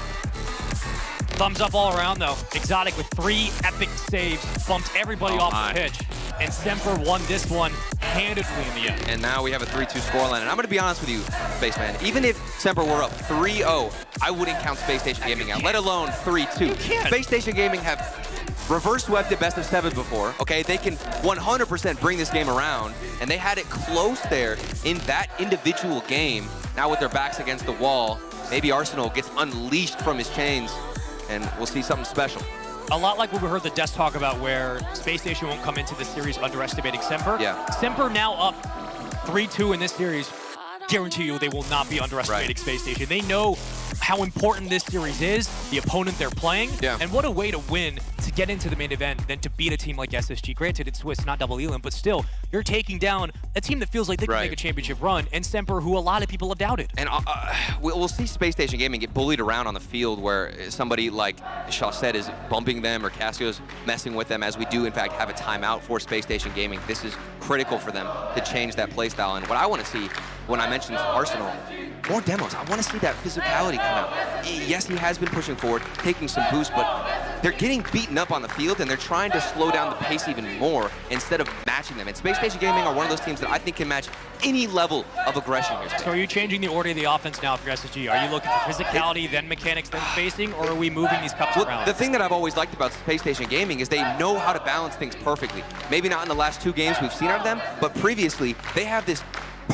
Thumbs up all around, though. Exotic with 3 epic saves, bumped everybody off the pitch. And Semper won this one handedly in the end. And now we have a 3-2 scoreline. And I'm going to be honest with you, Spaceman. Even if Semper were up 3-0, I wouldn't count Space Station Gaming out, let alone 3-2. Space Station Gaming have reverse swept at best of 7 before, okay? They can 100% bring this game around, and they had it close there in that individual game. Now with their backs against the wall, maybe Arsenal gets unleashed from his chains, and we'll see something special. A lot like what we heard the desk talk about, where Space Station won't come into this series underestimating Semper. Yeah. Semper now up 3-2 in this series. Guarantee you they will not be underestimating Space Station. They know how important this series is, the opponent they're playing, and what a way to win to get into the main event than to beat a team like SSG. Granted, it's Swiss, not Double Elam, but still, you're taking down a team that feels like they can make a championship run, and Semper, who a lot of people have doubted. And we'll see Space Station Gaming get bullied around on the field, where somebody like Shawset is bumping them or Cassio's messing with them, as we do, in fact, have a timeout for Space Station Gaming. This is critical for them to change that play style. And what I want to see when I mentioned Arsenal, more demos. I want to see that physicality come out. Yes, he has been pushing forward, taking some boost, but they're getting beaten up on the field, and they're trying to slow down the pace even more instead of matching them. And Space Station Gaming are one of those teams that I think can match any level of aggression here. So are you changing the order of the offense now for SSG? Are you looking for physicality, then mechanics, then spacing, or are we moving these cups around? The thing that I've always liked about Space Station Gaming is they know how to balance things perfectly. Maybe not in the last 2 games we've seen out of them, but previously they have this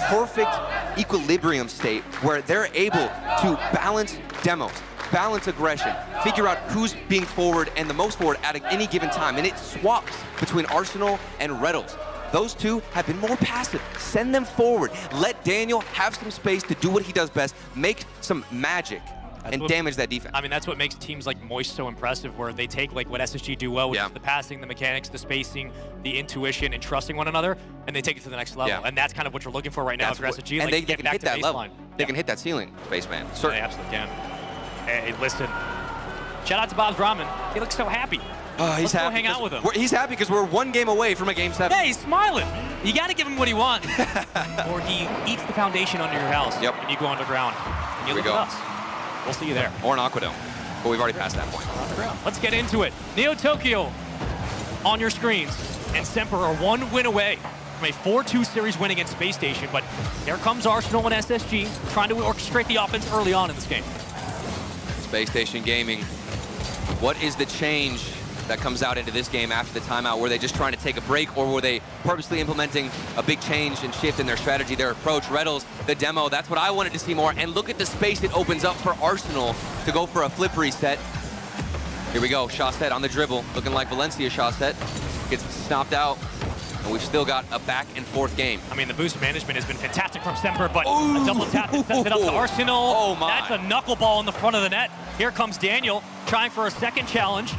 perfect equilibrium state where they're able to balance demos, balance aggression, figure out who's being forward and the most forward at any given time. And it swaps between Arsenal and Reynolds. Those two have been more passive. Send them forward. Let Daniel have some space to do what he does best, make some magic, and damage that defense. I mean, that's what makes teams like Moist so impressive, where they take like what SSG do well, which is the passing, the mechanics, the spacing, the intuition, and trusting one another, and they take it to the next level. And that's kind of what you're looking for right now for SSG. And like, they can hit that level. They can hit that ceiling, Spaceman. Certainly. They absolutely can. Hey, listen. Shout out to Bob's Ramen. He looks so happy. He's Let's happy. go hang out with him. He's happy because we're 1 game away from a Game 7. Hey, he's smiling. You got to give him what he wants. Or he eats the foundation under your house and you go underground. You look at us. We'll see you there. Or an Aquadome. But we've already passed that point. Let's get into it. Neo Tokyo on your screens. And Semper are 1 win away from a 4-2 series win against Space Station. But here comes Arsenal and SSG trying to orchestrate the offense early on in this game. Space Station Gaming. What is the change that comes out into this game after the timeout? Were they just trying to take a break, or were they purposely implementing a big change and shift in their strategy, their approach? Reynolds, the demo, that's what I wanted to see more. And look at the space it opens up for Arsenal to go for a flip reset. Here we go, Shawset on the dribble, looking like Valencia Shawset. Gets stomped out, and we've still got a back and forth game. I mean, the boost management has been fantastic from Semper, but a double tap that sets it up to Arsenal. Oh my. That's a knuckleball in the front of the net. Here comes Daniel, trying for a second challenge.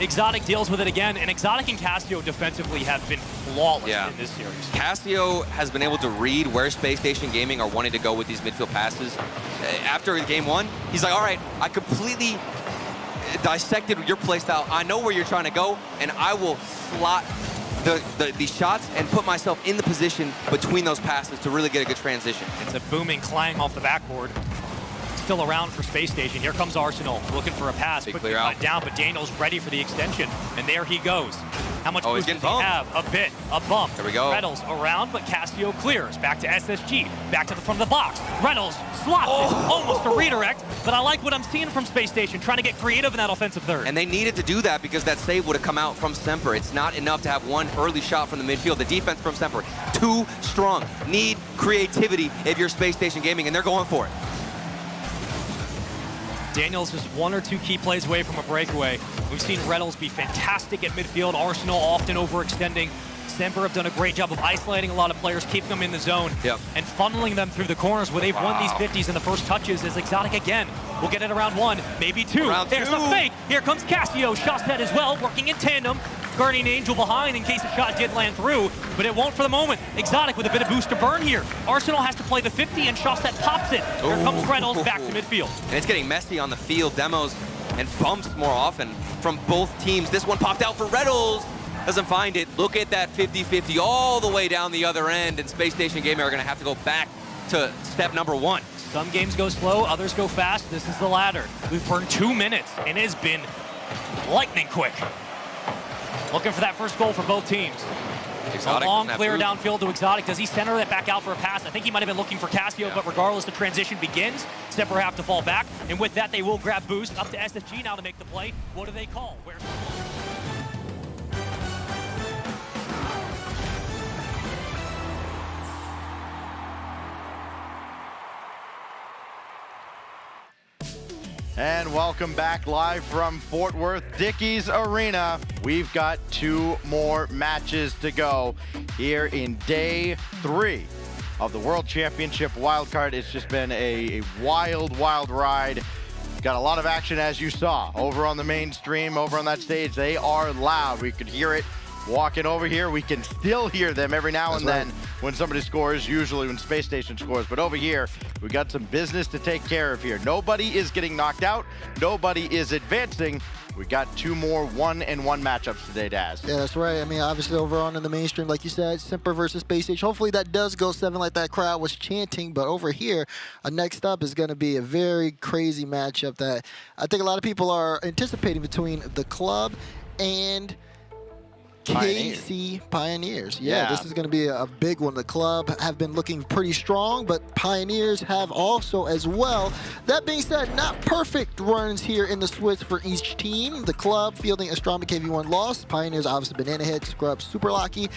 Exotic deals with it again, and Exotic and Cassio defensively have been flawless in this series. Cassio has been able to read where Space Station Gaming are wanting to go with these midfield passes. After game 1, he's like, all right, I completely dissected your playstyle. I know where you're trying to go, and I will slot the shots and put myself in the position between those passes to really get a good transition. It's a booming clang off the backboard. Still around for Space Station. Here comes Arsenal looking for a pass. Quickly down, but Daniel's ready for the extension, and there he goes. How much Oh, he's boost does getting he have? A bit, a bump. There we go. Reynolds around, but Casio clears. Back to SSG, back to the front of the box. Reynolds slots it, almost a redirect, but I like what I'm seeing from Space Station, trying to get creative in that offensive third. And they needed to do that because that save would have come out from Semper. It's not enough to have one early shot from the midfield. The defense from Semper, too strong. Need creativity if you're Space Station Gaming, and they're going for it. Daniel's just one or two key plays away from a breakaway. We've seen Reynolds be fantastic at midfield. Arsenal often overextending. Semper have done a great job of isolating a lot of players, keeping them in the zone, and funneling them through the corners where they've won these 50s in the first touches. As Exotic again will get it around one, maybe two. There's the fake. Here comes Casio. Shotset as well, working in tandem. Guardian Angel behind in case the shot did land through, but it won't for the moment. Exotic with a bit of boost to burn here. Arsenal has to play the 50 and Shotset pops it. Here comes Reynolds back to midfield. And it's getting messy on the field. Demos and bumps more often from both teams. This one popped out for Reynolds. Doesn't find it. Look at that 50-50 all the way down the other end, and Space Station Gaming are going to have to go back to step number one. Some games go slow, others go fast. This is the latter. We've burned 2 minutes, and it has been lightning quick. Looking for that first goal for both teams. Exotic a long clear downfield to Exotic. Does he center that back out for a pass? I think he might have been looking for Casio, but regardless, the transition begins. Semper have to fall back, and with that, they will grab boost. Up to SSG now to make the play. What do they call? Where's the ball? And welcome back live from Fort Worth Dickies Arena. We've got 2 more matches to go here in day 3 of the World Championship Wildcard. It's just been a wild, wild ride. Got a lot of action, as you saw, over on the main stream, over on that stage. They are loud. We could hear it walking over here. We can still hear them every now and then when somebody scores, usually when Space Station scores. But over here, we got some business to take care of here. Nobody is getting knocked out. Nobody is advancing. We got 2 more 1-1 matchups today, Daz. Yeah, that's right. I mean, obviously over on in the mainstream, like you said, Semper versus Space Station. Hopefully that does go 7 like that crowd was chanting. But over here, next up is going to be a very crazy matchup that I think a lot of people are anticipating between the club and KC Pioneers. Yeah, this is going to be a big one. The club have been looking pretty strong, but Pioneers have also as well. That being said, not perfect runs here in the Swiss for each team. The club fielding a strong KV1 loss. Pioneers obviously banana hit, scrub, super lucky.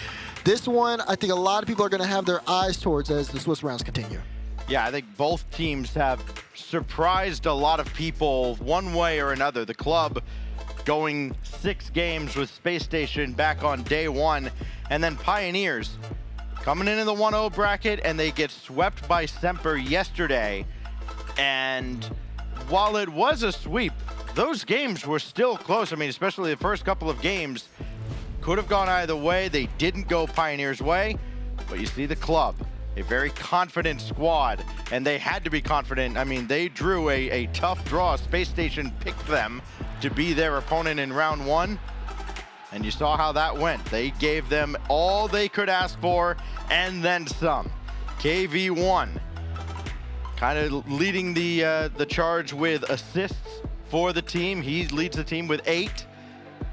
This one, I think a lot of people are going to have their eyes towards as the Swiss rounds continue. Yeah, I think both teams have surprised a lot of people one way or another. The club going 6 games with Space Station back on day 1, and then Pioneers coming in the 1-0 bracket, and they get swept by Semper yesterday. And while it was a sweep, those games were still close. I mean, especially the first couple of games could have gone either way. They didn't go Pioneers' way, but you see the club, a very confident squad, and they had to be confident. I mean, they drew a tough draw. Space Station picked them to be their opponent in round 1, and you saw how that went. They gave them all they could ask for and then some. KV1 kind of leading the charge with assists for the team. He leads the team with 8.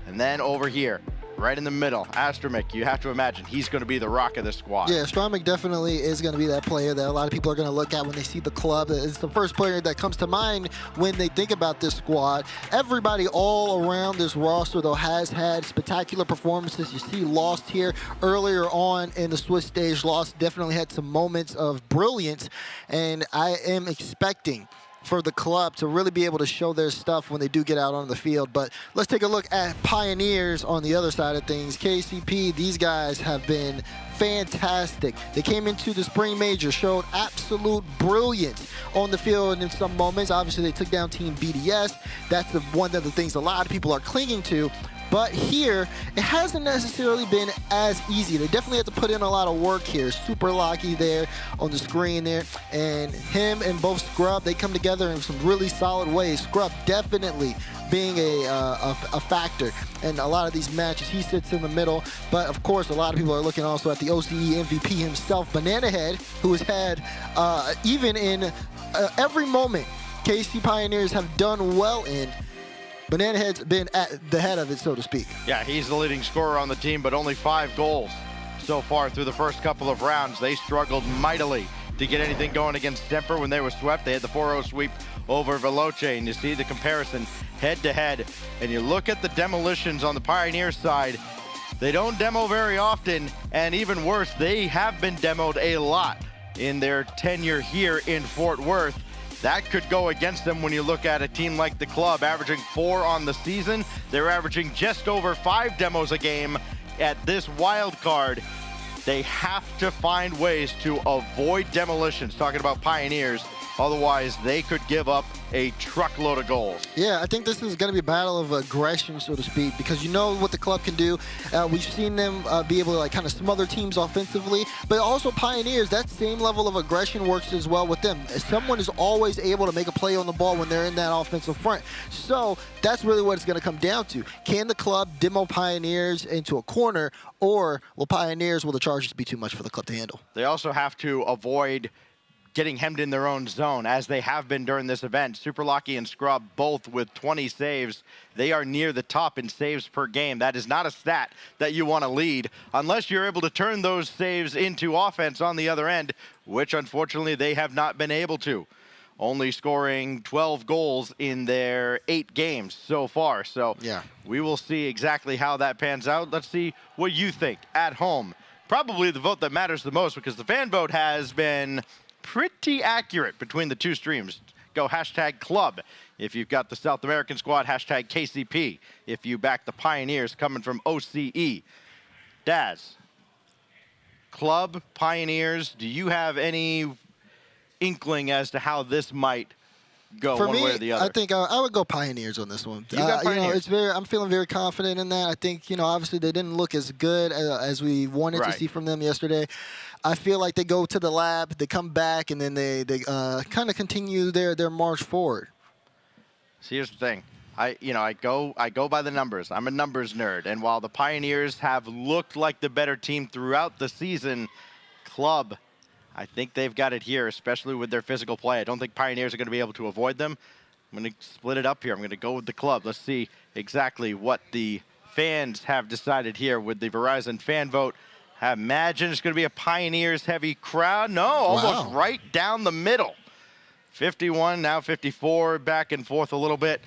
And then over here, right in the middle, Astromik, you have to imagine he's going to be the rock of the squad. Yeah, Astromik definitely is going to be that player that a lot of people are going to look at when they see the club. It's the first player that comes to mind when they think about this squad. Everybody all around this roster, though, has had spectacular performances. You see Lost here earlier on in the Swiss stage. Lost definitely had some moments of brilliance, and I am expecting for the club to really be able to show their stuff when they do get out on the field. But let's take a look at Pioneers on the other side of things. KCP, these guys have been fantastic. They came into the spring major, showed absolute brilliance on the field in some moments. Obviously, they took down Team BDS. That's one of the things a lot of people are clinging to. But here, it hasn't necessarily been as easy. They definitely have to put in a lot of work here. Super Lucky there on the screen there. And him and both Scrub, they come together in some really solid ways. Scrub definitely being a factor in a lot of these matches. He sits in the middle. But, of course, a lot of people are looking also at the OCE MVP himself, Banana Head, who has had, even in every moment KC Pioneers have done well in, Banana Head's been at the head of it, so to speak. Yeah, he's the leading scorer on the team, but only 5 goals so far through the first couple of rounds. They struggled mightily to get anything going against Semper when they were swept. They had the 4-0 sweep over Veloce, and you see the comparison head-to-head. And you look at the demolitions on the Pioneers side. They don't demo very often, and even worse, they have been demoed a lot in their tenure here in Fort Worth. That could go against them when you look at a team like the club, averaging 4 on the season. They're averaging just over 5 demos a game at this wild card. They have to find ways to avoid demolitions, talking about Pioneers. Otherwise, they could give up a truckload of goals. Yeah, I think this is going to be a battle of aggression, so to speak, because you know what the club can do. We've seen them be able to like kind of smother teams offensively, but also Pioneers, that same level of aggression works as well with them. Someone is always able to make a play on the ball when they're in that offensive front. So that's really what it's going to come down to. Can the club demo Pioneers into a corner, or will the charges be too much for the club to handle? They also have to avoid getting hemmed in their own zone, as they have been during this event. Super Lucky and Scrub both with 20 saves. They are near the top in saves per game. That is not a stat that you want to lead unless you're able to turn those saves into offense on the other end, which unfortunately they have not been able to. Only scoring 12 goals in their 8 games so far. So yeah, we will see exactly how that pans out. Let's see what you think at home. Probably the vote that matters the most, because the fan vote has been pretty accurate between the two streams. Go #club if you've got the South American squad, #KCP if you back the Pioneers coming from OCE. Daz, club, Pioneers, do you have any inkling as to how this might go one way or the other? I think I would go Pioneers on this one. You got Pioneers. I'm feeling very confident in that. I think, obviously they didn't look as good as we wanted to see from them yesterday. I feel like they go to the lab, they come back, and then they kind of continue their march forward. See, here's the thing. I go by the numbers. I'm a numbers nerd, and while the Pioneers have looked like the better team throughout the season, club, I think they've got it here, especially with their physical play. I don't think Pioneers are going to be able to avoid them. I'm going to split it up here. I'm going to go with the club. Let's see exactly what the fans have decided here with the Verizon fan vote. I imagine it's going to be a Pioneers-heavy crowd. No, almost right down the middle. 51, now 54, back and forth a little bit.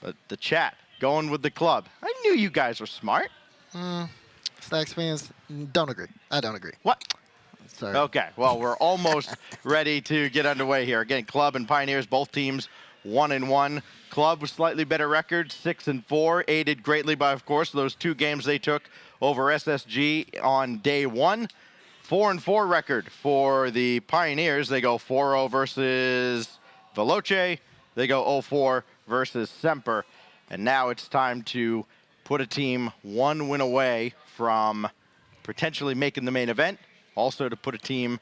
But the chat going with the club. I knew you guys were smart. Stacks fans don't agree. I don't agree. What? Sorry. Okay, well, we're almost ready to get underway here. Again, club and Pioneers, both teams 1-1. Club with slightly better record, 6-4, aided greatly by, of course, those 2 games they took over SSG on day 1. 4-4 record for the Pioneers. They go 4-0 versus Veloce. They go 0-4 versus Semper. And now it's time to put a team 1 win away from potentially making the main event. Also to put a team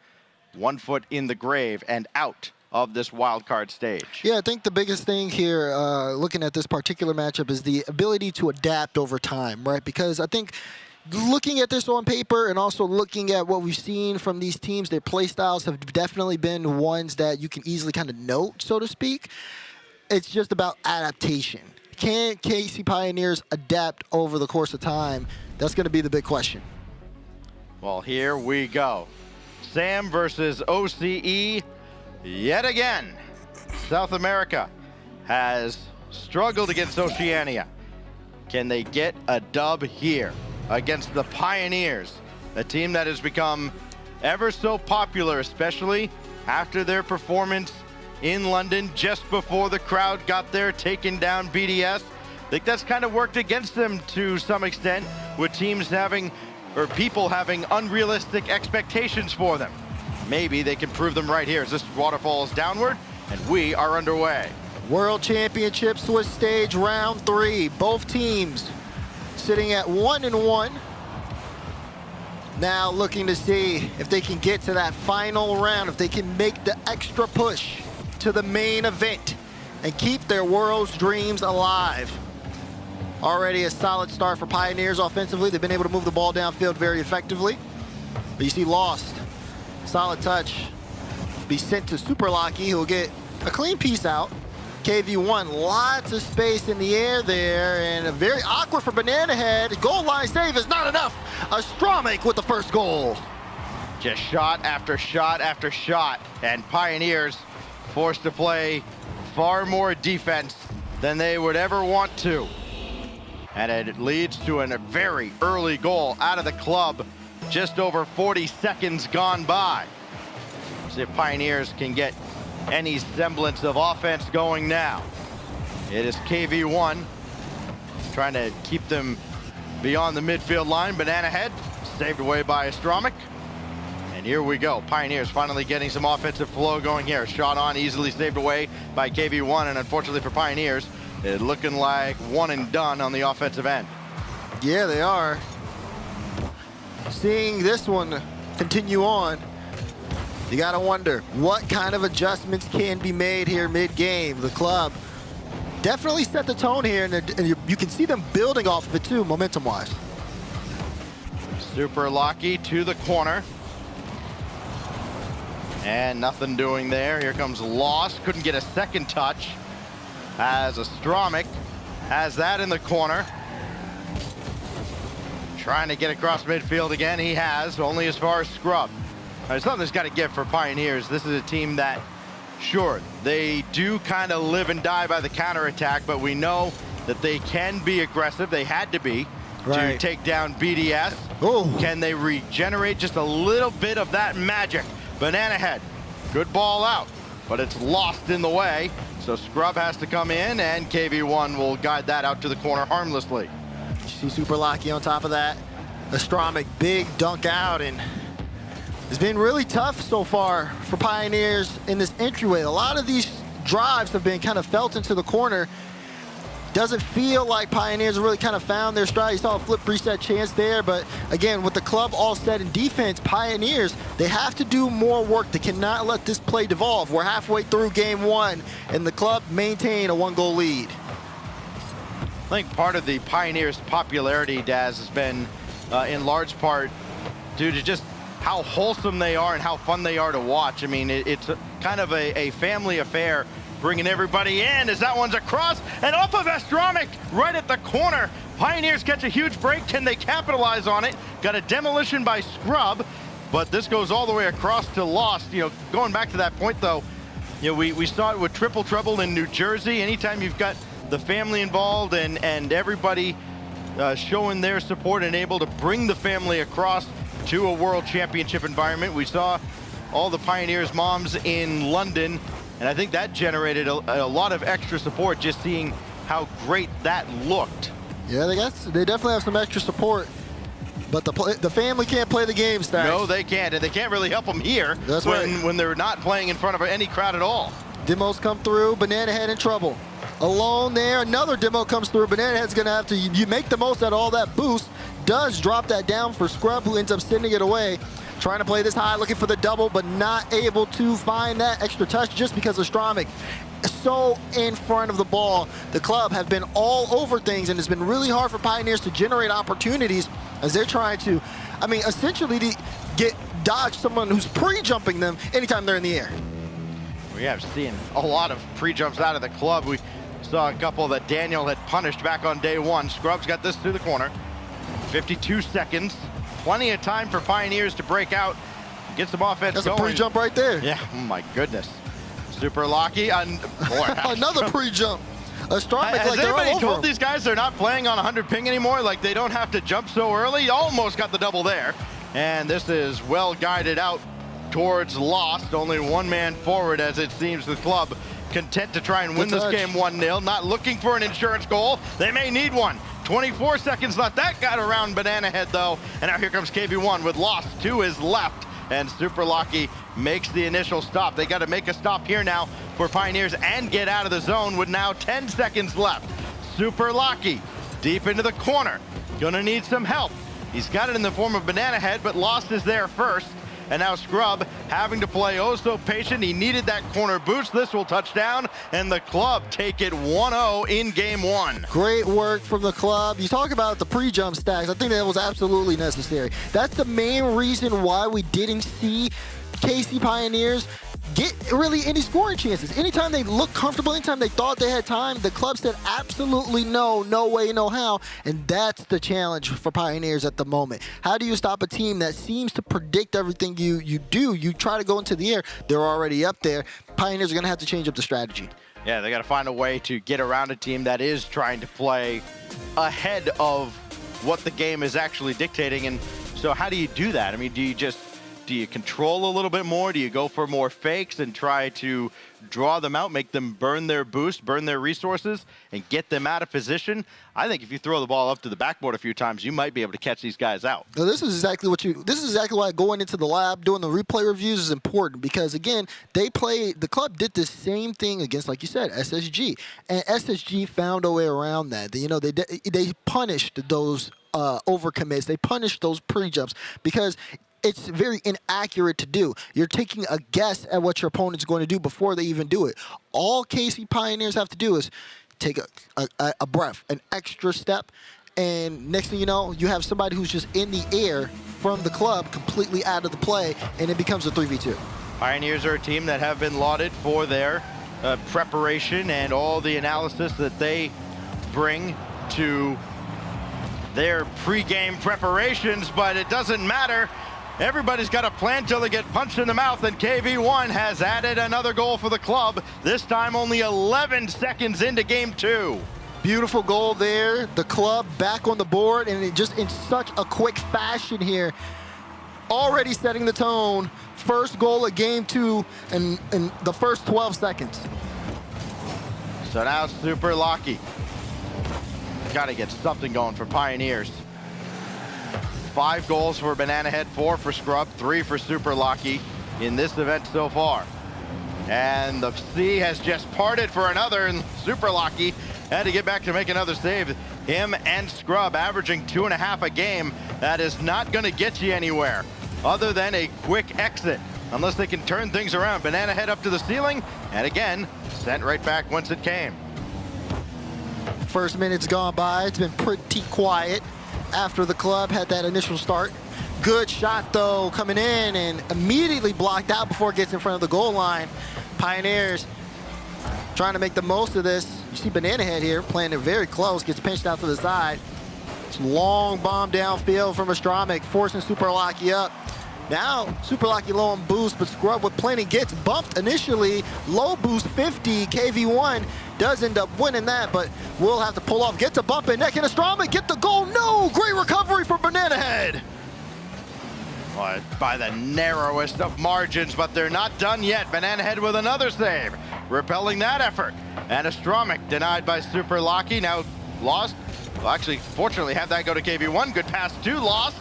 1 foot in the grave and out of this wild card stage. Yeah, I think the biggest thing here, looking at this particular matchup, is the ability to adapt over time, right? Because I think looking at this on paper and also looking at what we've seen from these teams, their play styles have definitely been ones that you can easily kind of note, so to speak. It's just about adaptation. Can KC Pioneers adapt over the course of time? That's going to be the big question. Well, here we go. Sam versus OCE yet again. South America has struggled against Oceania. Can they get a dub here against the Pioneers, a team that has become ever so popular, especially after their performance in London just before the crowd got there, taking down BDS? I think that's kind of worked against them to some extent, with teams having, or people having, unrealistic expectations for them. Maybe they can prove them right here as this waterfalls downward, and we are underway. World Championship Swiss Stage Round 3. Both teams sitting at 1-1. Now looking to see if they can get to that final round, if they can make the extra push to the main event and keep their world's dreams alive. Already a solid start for Pioneers offensively. They've been able to move the ball downfield very effectively. But you see Lost, solid touch, be sent to Super Lucky, who will get a clean piece out. KV1. Lots of space in the air there, and very awkward for Banana Head. Goal line save is not enough. Astromic with the first goal. Just shot after shot after shot, and Pioneers forced to play far more defense than they would ever want to. And it leads to a very early goal out of the club, just over 40 seconds gone by. See if Pioneers can get any semblance of offense going now. It is KV1 trying to keep them beyond the midfield line. Banana Head saved away by Astromic. And here we go. Pioneers finally getting some offensive flow going here. Shot on, easily saved away by KV1, and unfortunately for Pioneers, it's looking like one and done on the offensive end. Yeah, they are. Seeing this one continue on, you gotta wonder what kind of adjustments can be made here mid-game. The club definitely set the tone here, and you can see them building off of it too, momentum-wise. Super Lucky to the corner. And nothing doing there. Here comes Lost. Couldn't get a second touch. As Astromic has that in the corner. Trying to get across midfield again. He has, only as far as Scrub. Something's got to give for Pioneers. This is a team that, sure, they do kind of live and die by the counterattack, but we know that they can be aggressive. They had to be to take down BDS. Ooh. Can they regenerate just a little bit of that magic? Banana Head, good ball out, but it's lost in the way. So Scrub has to come in, and KV1 will guide that out to the corner harmlessly. You see Super Lucky on top of that. Astromic, big dunk out, and it's been really tough so far for Pioneers in this entryway. A lot of these drives have been kind of felt into the corner. Doesn't feel like Pioneers really kind of found their stride. You saw a flip reset chance there, but again, with the club all set in defense, Pioneers, they have to do more work. They cannot let this play devolve. We're halfway through game one, and the club maintain a one-goal lead. I think part of the Pioneers' popularity, Daz, has been in large part due to just how wholesome they are and how fun they are to watch. I mean, it's kind of a family affair, bringing everybody in as that one's across and off of Astromic right at the corner. Pioneers catch a huge break. Can they capitalize on it? Got a demolition by Scrub, but this goes all the way across to Lost. You know, going back to that point though, you know, we saw it with Triple Trouble in New Jersey. Anytime you've got the family involved and everybody showing their support and able to bring the family across to a world championship environment. We saw all the Pioneers moms in London, and I think that generated a lot of extra support just seeing how great that looked. Yeah, they definitely have some extra support, but the family can't play the game, Stacks. No, they can't, and they can't really help them here. That's when they're not playing in front of any crowd at all. Demos come through, Banana Head in trouble. Alone there, another demo comes through. Banana Head's gonna have to, you make the most out of all that boost. Does drop that down for Scrub, who ends up sending it away. Trying to play this high, looking for the double, but not able to find that extra touch just because of Astromic. So in front of the ball. The club have been all over things, and it's been really hard for Pioneers to generate opportunities as they're trying to, I mean, essentially dodge someone who's pre-jumping them anytime they're in the air. We have seen a lot of pre-jumps out of the club. We saw a couple that Daniel had punished back on day one. Scrub's got this to the corner. 52 seconds. Plenty of time for Pioneers to break out, get some offense going. That's a pre-jump right there. Yeah, oh my goodness. Super Lucky. Another pre-jump. Astromic, has like they're all anybody over told him. these guys they're not playing on 100 ping anymore? Like they don't have to jump so early? Almost got the double there. And this is well guided out towards Lost. Only one man forward, as it seems the club content to try and win this game 1-0. Not looking for an insurance goal. They may need one. 24 seconds left. That got around Banana Head though. And now here comes KV1 with Lost to his left. And Super Lucky makes the initial stop. They got to make a stop here now for Pioneers and get out of the zone with now 10 seconds left. Super Lucky deep into the corner. Gonna need some help. He's got it in the form of Banana Head, but Lost is there first. And now Scrub having to play oh so patient. He needed that corner boost. This will touch down, and the club take it 1-0 in game one. Great work from the club. You talk about the pre-jump stacks. I think that was absolutely necessary. That's the main reason why we didn't see KC Pioneers get really any scoring chances. Anytime they looked comfortable, anytime they thought they had time, the club said absolutely no, no way, no how. And that's the challenge for Pioneers at the moment. How do you stop a team that seems to predict everything you do? You try to go into the air, they're already up there. Pioneers are going to have to change up the strategy. Yeah, they got to find a way to get around a team that is trying to play ahead of what the game is actually dictating. And so how do you do that? I mean, do you control a little bit more? Do you go for more fakes and try to draw them out, make them burn their boost, burn their resources, and get them out of position? I think if you throw the ball up to the backboard a few times, you might be able to catch these guys out. Now, this is exactly why going into the lab, doing the replay reviews is important, because again, the club did the same thing against, like you said, SSG, and SSG found a way around that. You know, they punished those overcommits, they punished those pre-jumps, because it's very inaccurate to do. You're taking a guess at what your opponent's going to do before they even do it. All KC Pioneers have to do is take a breath, an extra step, and next thing you know, you have somebody who's just in the air from the club, completely out of the play, and it becomes a 3v2. Pioneers are a team that have been lauded for their preparation and all the analysis that they bring to their pre-game preparations, but it doesn't matter. Everybody's got a plan till they get punched in the mouth, and KV1 has added another goal for the club, this time only 11 seconds into game 2. Beautiful goal there. The club back on the board, and it just in such a quick fashion here. Already setting the tone. First goal of game 2 in the first 12 seconds. So now Super Lucky. Got to get something going for Pioneers. 5 goals for Banana Head, 4 for Scrub, 3 for Super Lucky in this event so far. And the sea has just parted for another, and Super Lucky had to get back to make another save. Him and Scrub averaging 2.5 a game. That is not going to get you anywhere other than a quick exit, unless they can turn things around. Banana Head up to the ceiling, and again, sent right back once it came. First minute's gone by. It's been pretty quiet after the club had that initial start. Good shot, though, coming in and immediately blocked out before it gets in front of the goal line. Pioneers trying to make the most of this. You see Banana Head here playing it very close, gets pinched out to the side. It's long bomb downfield from Astromic, forcing Super Lucky up. Now, Super Lucky low on boost, but Scrub with plenty gets bumped initially. Low boost 50, KV1 does end up winning that, but will have to pull off. Gets a bump in neck, and Astromic get the goal. No, great recovery for Banana Head. Well, by the narrowest of margins, but they're not done yet. Banana Head with another save, repelling that effort. And Astromic denied by Super Lucky, now lost. Well, actually, fortunately, had that go to KV1. Good pass to Lost.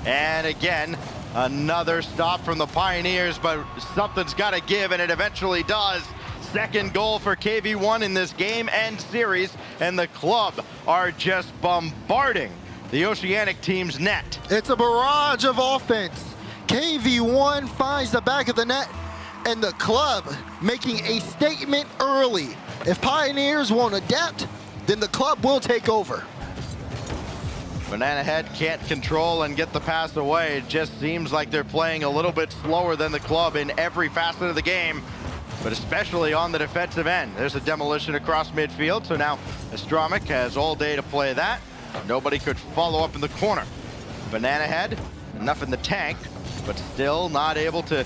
And again, another stop from the Pioneers, but something's got to give, and it eventually does. Second goal for KV1 in this game and series, and the club are just bombarding the Oceanic team's net. It's a barrage of offense. KV1 finds the back of the net, and the club making a statement early. If Pioneers won't adapt, then the club will take over. Banana Head can't control and get the pass away. It just seems like they're playing a little bit slower than the club in every facet of the game, but especially on the defensive end. There's a demolition across midfield, so now Astromic has all day to play that. Nobody could follow up in the corner. Banana Head, enough in the tank, but still not able to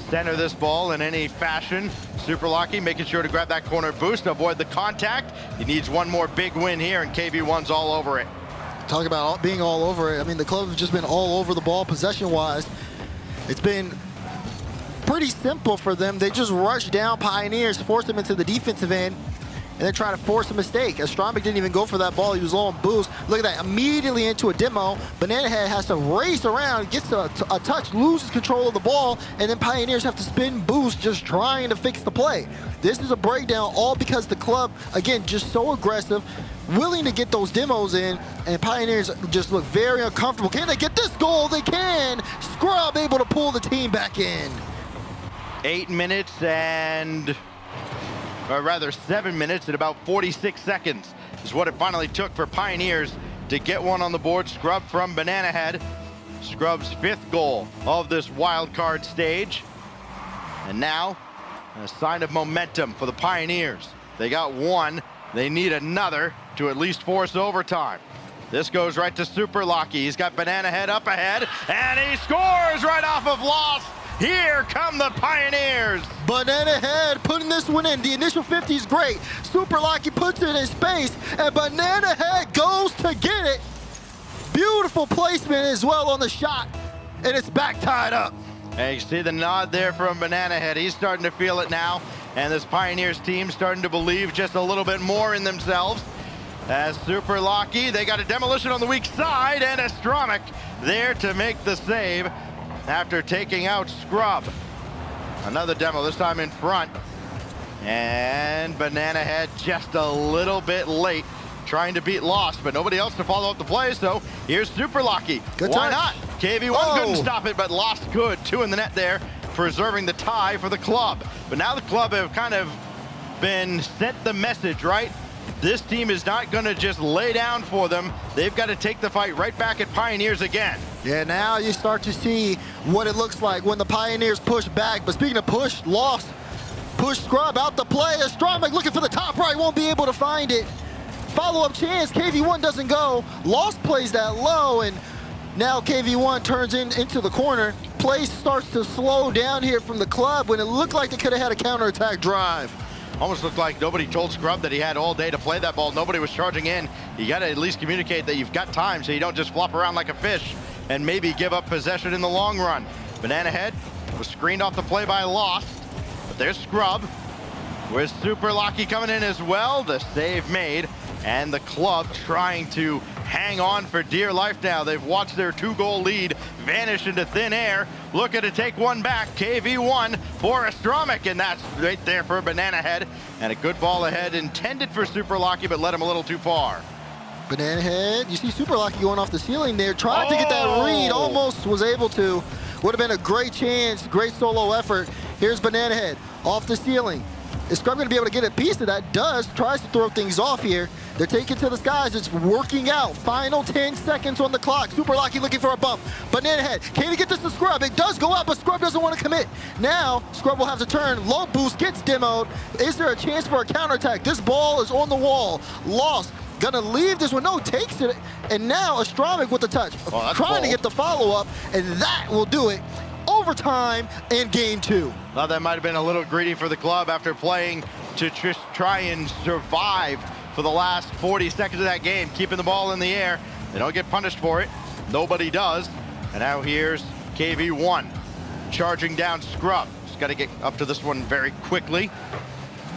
center this ball in any fashion. Super Lucky making sure to grab that corner boost, avoid the contact. He needs one more big win here, and KV1's all over it. Talk about being all over it. I mean, the club has just been all over the ball possession-wise. It's been pretty simple for them. They just rush down Pioneers, force them into the defensive end, and then try to force a mistake. Astromic didn't even go for that ball. He was low on boost. Look at that, immediately into a demo. Banana Head has to race around, gets a touch, loses control of the ball, and then Pioneers have to spin boost just trying to fix the play. This is a breakdown all because the club, again, just so aggressive, willing to get those demos in, and Pioneers just look very uncomfortable. Can they get this goal? They can. Scrub able to pull the team back in. 8 minutes and, or rather 7 minutes and about 46 seconds is what it finally took for Pioneers to get one on the board. Scrub from Banana Head. Scrub's 5th goal of this wild card stage. And now, a sign of momentum for the Pioneers. They got one. They need another to at least force overtime. This goes right to Super Lucky. He's got Banana Head up ahead, and he scores right off of Lost. Here come the Pioneers. Banana Head putting this one in. The initial 50 is great. Super Lucky puts it in space, and Banana Head goes to get it. Beautiful placement as well on the shot, and it's back tied up. And you see the nod there from Banana Head. He's starting to feel it now, and this Pioneers team starting to believe just a little bit more in themselves. As Super Lucky, they got a demolition on the weak side, and Astromic there to make the save after taking out Scrub. Another demo, this time in front. And Banana Head just a little bit late, trying to beat Lost, but nobody else to follow up the play, so here's Super Lucky. Good Why touch. not? KV1 couldn't stop it, but Lost could. 2 in the net there, preserving the tie for the club. But now the club have kind of been sent the message, right? This team is not going to just lay down for them. They've got to take the fight right back at Pioneers again. Yeah, now you start to see what it looks like when the Pioneers push back. But speaking of push, Lost. Push Scrub out the play. Astromic looking for the top right, won't be able to find it. Follow-up chance, KV1 doesn't go. Lost plays that low, and now KV1 turns into the corner. Play starts to slow down here from the club when it looked like they could have had a counterattack drive. Almost looked like nobody told Scrub that he had all day to play that ball. Nobody was charging in. You got to at least communicate that you've got time so you don't just flop around like a fish and maybe give up possession in the long run. Banana Head was screened off the play by Lost, but there's Scrub with Super Lucky coming in as well. The save made, and the club trying to hang on for dear life now. They've watched their 2-goal lead vanish into thin air. Looking to take one back. KV1 for Astromic, and that's right there for Banana Head. And a good ball ahead intended for Super Lucky, but led him a little too far. Banana Head, you see Super Lucky going off the ceiling there. Tried to get that read, almost was able to. Would have been a great chance, great solo effort. Here's Banana Head off the ceiling. Is Scrub going to be able to get a piece of that? Does, tries to throw things off here. They're taking to the skies. It's working out. Final 10 seconds on the clock. Super Lucky looking for a bump. Banana Head, can he get this to Scrub? It does go up, but Scrub doesn't want to commit. Now, Scrub will have to turn. Low boost gets demoed. Is there a chance for a counterattack? This ball is on the wall. Lost. Gonna leave this one. No, takes it. And now Astromic with the touch. Trying to get the follow-up, and that will do it. Overtime in game 2. Thought that might have been a little greedy for the club after playing to just try and survive for the last 40 seconds of that game, keeping the ball in the air. They don't get punished for it. Nobody does. And now here's KV1 charging down Scrub. Just got to get up to this one very quickly.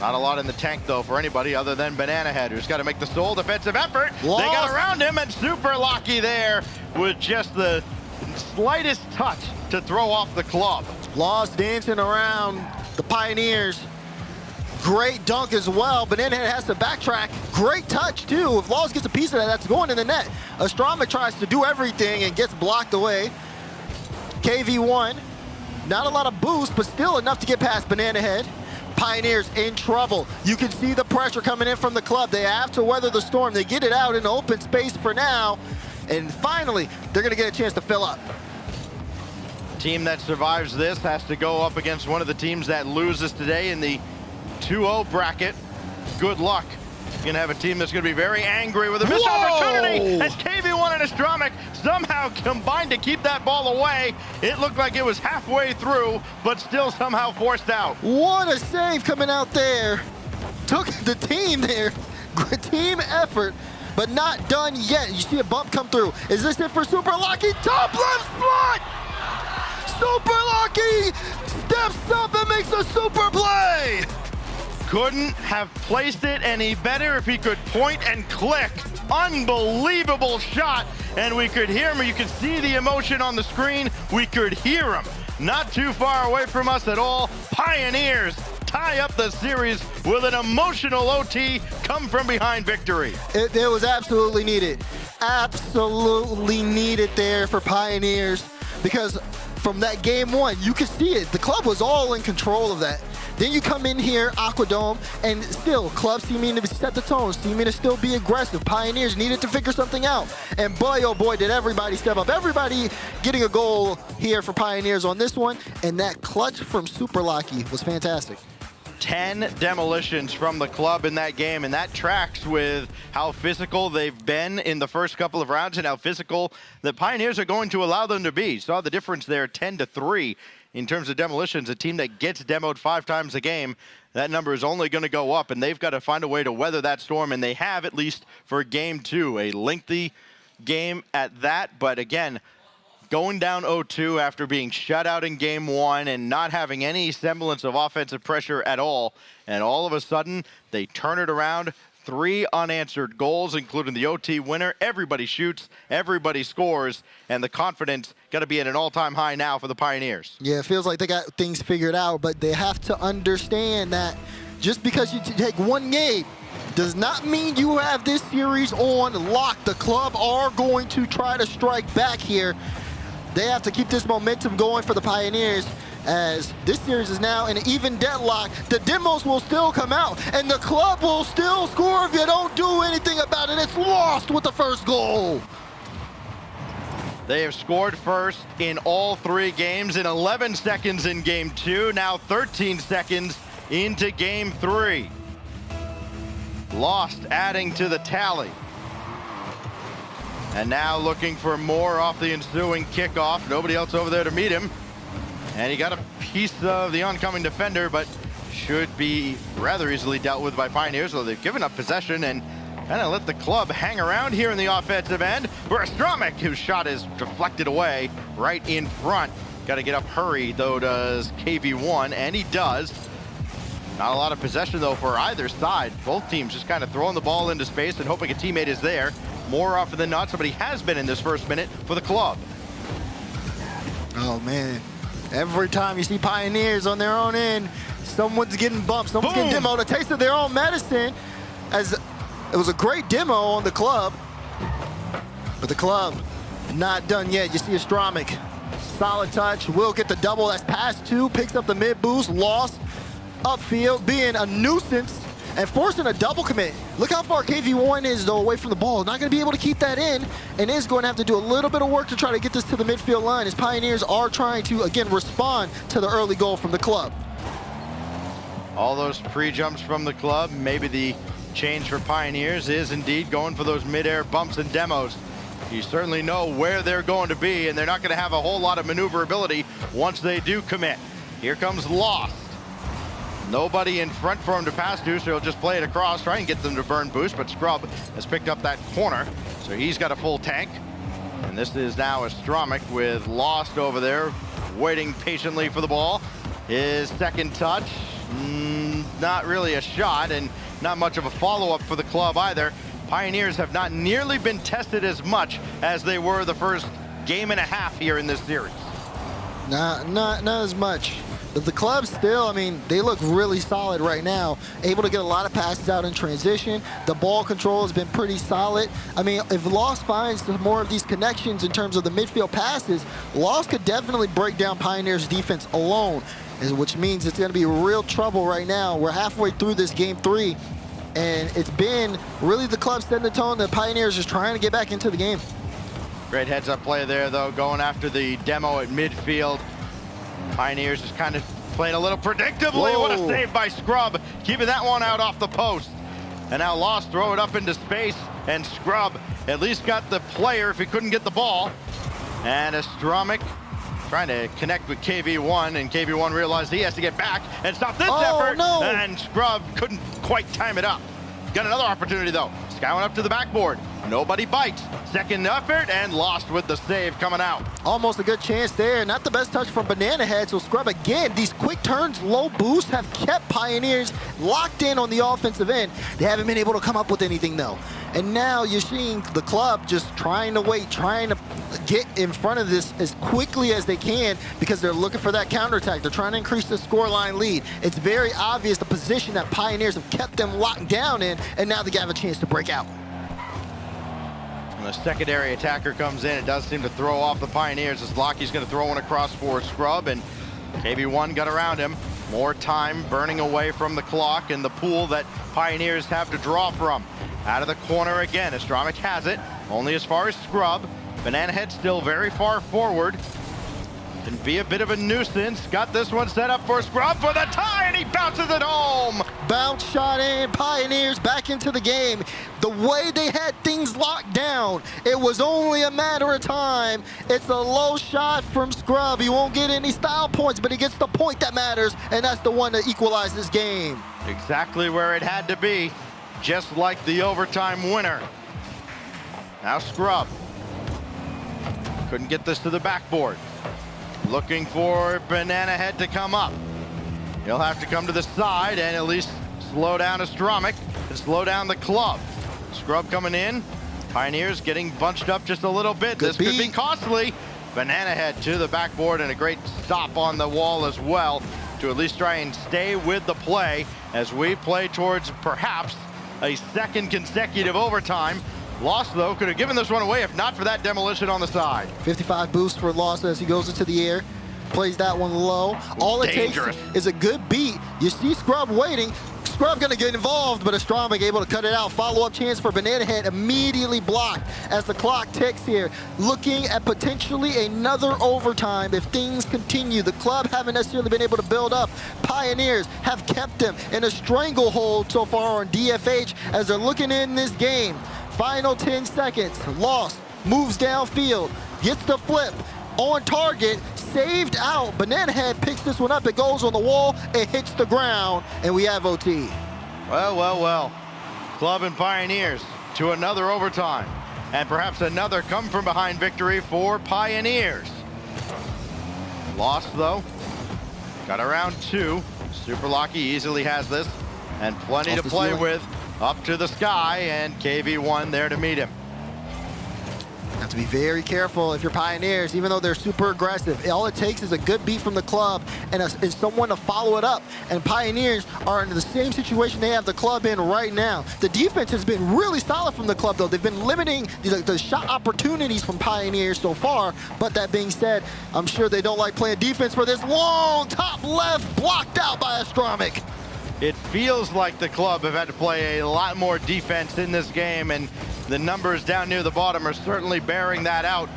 Not a lot in the tank, though, for anybody other than Banana Head, who's got to make the sole defensive effort. Lost. They got around him, and Super Lucky there with just the slightest touch to throw off the club. Lost dancing around the Pioneers. Great dunk as well. Banana Head has to backtrack. Great touch, too. If Lost gets a piece of that, that's going in the net. Astromic tries to do everything and gets blocked away. KV1, not a lot of boost, but still enough to get past Banana Head. Pioneers in trouble. You can see the pressure coming in from the club. They have to weather the storm. They get it out in open space for now. And finally, they're going to get a chance to fill up. Team that survives this has to go up against one of the teams that loses today in the 2-0 bracket. Good luck. You're going to have a team that's going to be very angry with a missed opportunity as KV1 and Astromic somehow combined to keep that ball away. It looked like it was halfway through, but still somehow forced out. What a save coming out there. Took the team there. Team effort, but not done yet. You see a bump come through. Is this it for Super Lucky? Top left slot! Super Lucky steps up and makes a super play! Couldn't have placed it any better if he could point and click. Unbelievable shot, and we could hear him. You could see the emotion on the screen. We could hear him. Not too far away from us at all. Pioneers tie up the series with an emotional OT come from behind victory. It was absolutely needed. Absolutely needed there for Pioneers, because from that game 1, you could see it. The club was all in control of that. Then you come in here, Aquadome, and still, Club seeming to set the tone, seeming to still be aggressive. Pioneers needed to figure something out. And boy, oh boy, did everybody step up. Everybody getting a goal here for Pioneers on this one. And that clutch from Super Lucky was fantastic. 10 demolitions from the club in that game, and that tracks with how physical they've been in the first couple of rounds and how physical the Pioneers are going to allow them to be. Saw the difference there, 10-3 in terms of demolitions. A team that gets demoed 5 times a game, that number is only going to go up, and they've got to find a way to weather that storm, and they have, at least for game 2. A lengthy game at that, but again, going down 0-2 after being shut out in game 1 and not having any semblance of offensive pressure at all. And all of a sudden, they turn it around. 3 unanswered goals, including the OT winner. Everybody shoots, everybody scores, and the confidence got to be at an all-time high now for the Pioneers. Yeah, it feels like they got things figured out, but they have to understand that just because you take one game does not mean you have this series on lock. The club are going to try to strike back here. They have to keep this momentum going for the Pioneers, as this series is now in an even deadlock. The demos will still come out, and the club will still score if you don't do anything about it. It's lost with the first goal. They have scored first in all 3 games in 11 seconds in game 2, now 13 seconds into game 3. Lost adding to the tally. And now looking for more off the ensuing kickoff. Nobody else over there to meet him. And he got a piece of the oncoming defender, but should be rather easily dealt with by Pioneers. So they've given up possession and kind of let the club hang around here in the offensive end. For Astromic, whose shot is deflected away right in front. Got to get up hurry, though, does KV1, and he does. Not a lot of possession, though, for either side. Both teams just kind of throwing the ball into space and hoping a teammate is there. More often than not, somebody has been in this first minute for the club. Oh, man. Every time you see Pioneers on their own end, someone's getting bumped, someone's getting demoed, a taste of their own medicine. As it was a great demo on the club, but the club not done yet. You see Astromic, solid touch, will get the double. That's pass 2, picks up the mid boost, lost upfield, being a nuisance and forcing a double commit. Look how far KV1 is, though, away from the ball. Not going to be able to keep that in, and is going to have to do a little bit of work to try to get this to the midfield line, as Pioneers are trying to, again, respond to the early goal from the club. All those pre-jumps from the club. Maybe the change for Pioneers is indeed going for those mid-air bumps and demos. You certainly know where they're going to be, and they're not going to have a whole lot of maneuverability once they do commit. Here comes Lost. Nobody in front for him to pass to, so he'll just play it across, try and get them to burn boost, but Scrub has picked up that corner, so he's got a full tank. And this is now Astromic with Lost over there, waiting patiently for the ball. His second touch, not really a shot, and not much of a follow-up for the club either. Pioneers have not nearly been tested as much as they were the first game and a half here in this series. Not as much. But the club still, I mean, they look really solid right now. Able to get a lot of passes out in transition. The ball control has been pretty solid. I mean, if Lost finds more of these connections in terms of the midfield passes, Lost could definitely break down Pioneers' defense alone, which means it's going to be real trouble right now. We're halfway through this game 3, and it's been really the club setting the tone. The Pioneers just trying to get back into the game. Great heads-up play there, though, going after the demo at midfield. Pioneers is kind of playing a little predictably. Whoa. What a save by Scrub, keeping that one out off the post. And now Lost throw it up into space, and Scrub at least got the player if he couldn't get the ball. And Astromic trying to connect with KV1, and KV1 realized he has to get back and stop this effort. No. And Scrub couldn't quite time it up. Got another opportunity, though. Skywing up to the backboard. Nobody bites. Second effort, and Lost with the save coming out. Almost a good chance there. Not the best touch from Banana Head, so Scrub again. These quick turns, low boosts have kept Pioneers locked in on the offensive end. They haven't been able to come up with anything, though. And now you're seeing the club just trying to wait, trying to get in front of this as quickly as they can, because they're looking for that counterattack. They're trying to increase the scoreline lead. It's very obvious the position that Pioneers have kept them locked down in, and now they have a chance to break out. When the secondary attacker comes in, it does seem to throw off the Pioneers, as Lockie's going to throw one across for Scrub, and KV1 got around him. More time burning away from the clock in the pool that Pioneers have to draw from. Out of the corner again, Astramic has it, only as far as Scrub. Banana Head still very far forward. Can be a bit of a nuisance. Got this one set up for Scrub for the tie, and he bounces it home. Bounce shot in, Pioneers back into the game. The way they had things locked down, it was only a matter of time. It's a low shot from Scrub. He won't get any style points, but he gets the point that matters, and that's the one that equalizes this game. Exactly where it had to be, just like the overtime winner. Now Scrub. Couldn't get this to the backboard. Looking for Banana Head to come up. He'll have to come to the side and at least slow down Astramic and slow down the club. Scrub coming in. Pioneers getting bunched up just a little bit. This could be costly. Banana Head to the backboard and a great stop on the wall as well to at least try and stay with the play as we play towards perhaps a second consecutive overtime. Loss, though, could have given this one away if not for that demolition on the side. 55 boost for Loss as he goes into the air. Plays that one low. All it takes is a good beat. You see Scrub waiting. Scrub gonna get involved, but Astramic able to cut it out. Follow-up chance for Banana Head immediately blocked as the clock ticks here. Looking at potentially another overtime if things continue. The club haven't necessarily been able to build up. Pioneers have kept them in a stranglehold so far on DFH as they're looking in this game. Final 10 seconds. Lost. Moves downfield. Gets the flip. On target. Saved out. Banana Head picks this one up. It goes on the wall. It hits the ground. And we have OT. Well, well, well. Club and Pioneers to another overtime. And perhaps another come-from-behind victory for Pioneers. Lost, though. Got around 2. Super Lucky easily has this. And plenty to play with. Up to the sky, and KV1 there to meet him. Have to be very careful if you're Pioneers, even though they're super aggressive. All it takes is a good beat from the club and someone to follow it up. And Pioneers are in the same situation they have the club in right now. The defense has been really solid from the club, though. They've been limiting the shot opportunities from Pioneers so far. But that being said, I'm sure they don't like playing defense for this long top left blocked out by Astramic. It feels like the club have had to play a lot more defense in this game, and the numbers down near the bottom are certainly bearing that out.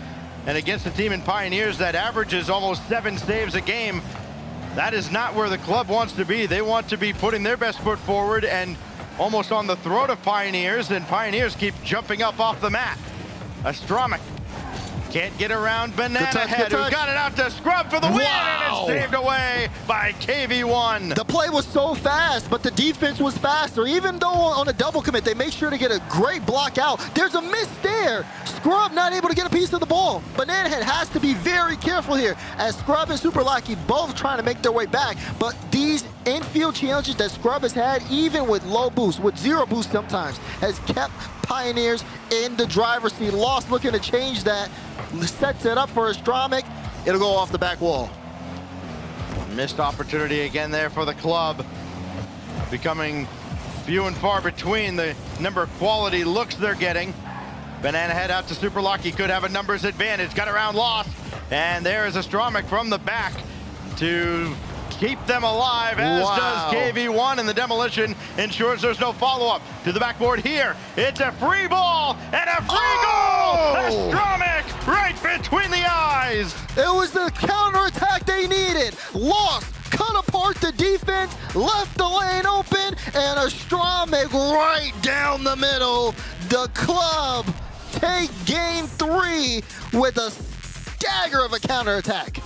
And against a team in Pioneers that averages almost 7 saves a game, that is not where the club wants to be. They want to be putting their best foot forward and almost on the throat of Pioneers, and Pioneers keep jumping up off the mat. Astramic can't get around Banana Head, who got it out to Scrub for the win, and it's saved away by KV1. The play was so fast, but the defense was faster. Even though on a double commit, they make sure to get a great block out. There's a miss there. Scrub not able to get a piece of the ball. Banana Head has to be very careful here, as Scrub and Super Lucky both trying to make their way back. But these infield challenges that Scrub has had, even with low boost, with 0 boost sometimes, has kept Pioneers in the driver's seat. Lost looking to change that. Sets it up for Astramic. It'll go off the back wall. Missed opportunity again there for the club. Becoming few and far between the number of quality looks they're getting. Banana Head out to Super Lucky. Could have a numbers advantage. Got around Lost. And there is Astramic from the back to keep them alive, as does KV1, and the demolition ensures there's no follow-up. To the backboard here, it's a free ball and a free goal! Astramic right between the eyes! It was the counterattack they needed. Lost, cut apart the defense, left the lane open, and Astramic right down the middle. The club take game 3 with a stagger of a counterattack.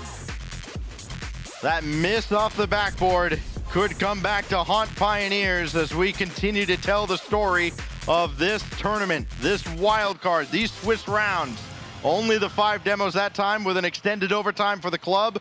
That miss off the backboard could come back to haunt Pioneers as we continue to tell the story of this tournament, this wild card, these Swiss rounds. Only the 5 demos that time with an extended overtime for the club,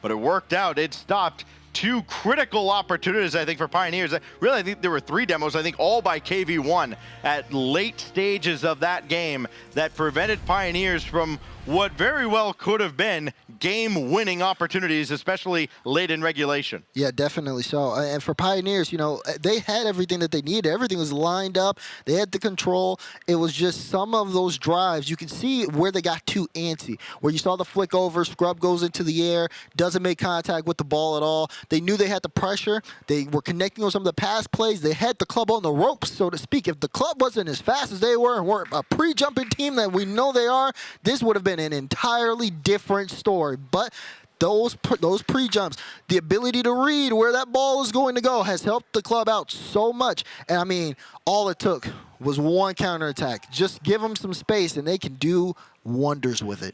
but it worked out. It stopped 2 critical opportunities, I think, for Pioneers. Really, I think there were 3 demos, I think all by KV1 at late stages of that game that prevented Pioneers from what very well could have been game-winning opportunities, especially late in regulation. Yeah, definitely so. And for Pioneers, you know, they had everything that they needed. Everything was lined up. They had the control. It was just some of those drives. You can see where they got too antsy, where you saw the flick over, Scrub goes into the air, doesn't make contact with the ball at all. They knew they had the pressure. They were connecting on some of the pass plays. They had the club on the ropes, so to speak. If the club wasn't as fast as they were and weren't a pre-jumping team that we know they are, this would have been an entirely different story. But those pre-jumps, the ability to read where that ball is going to go has helped the club out so much. And I mean, all it took was one counterattack. Just give them some space and they can do wonders with it.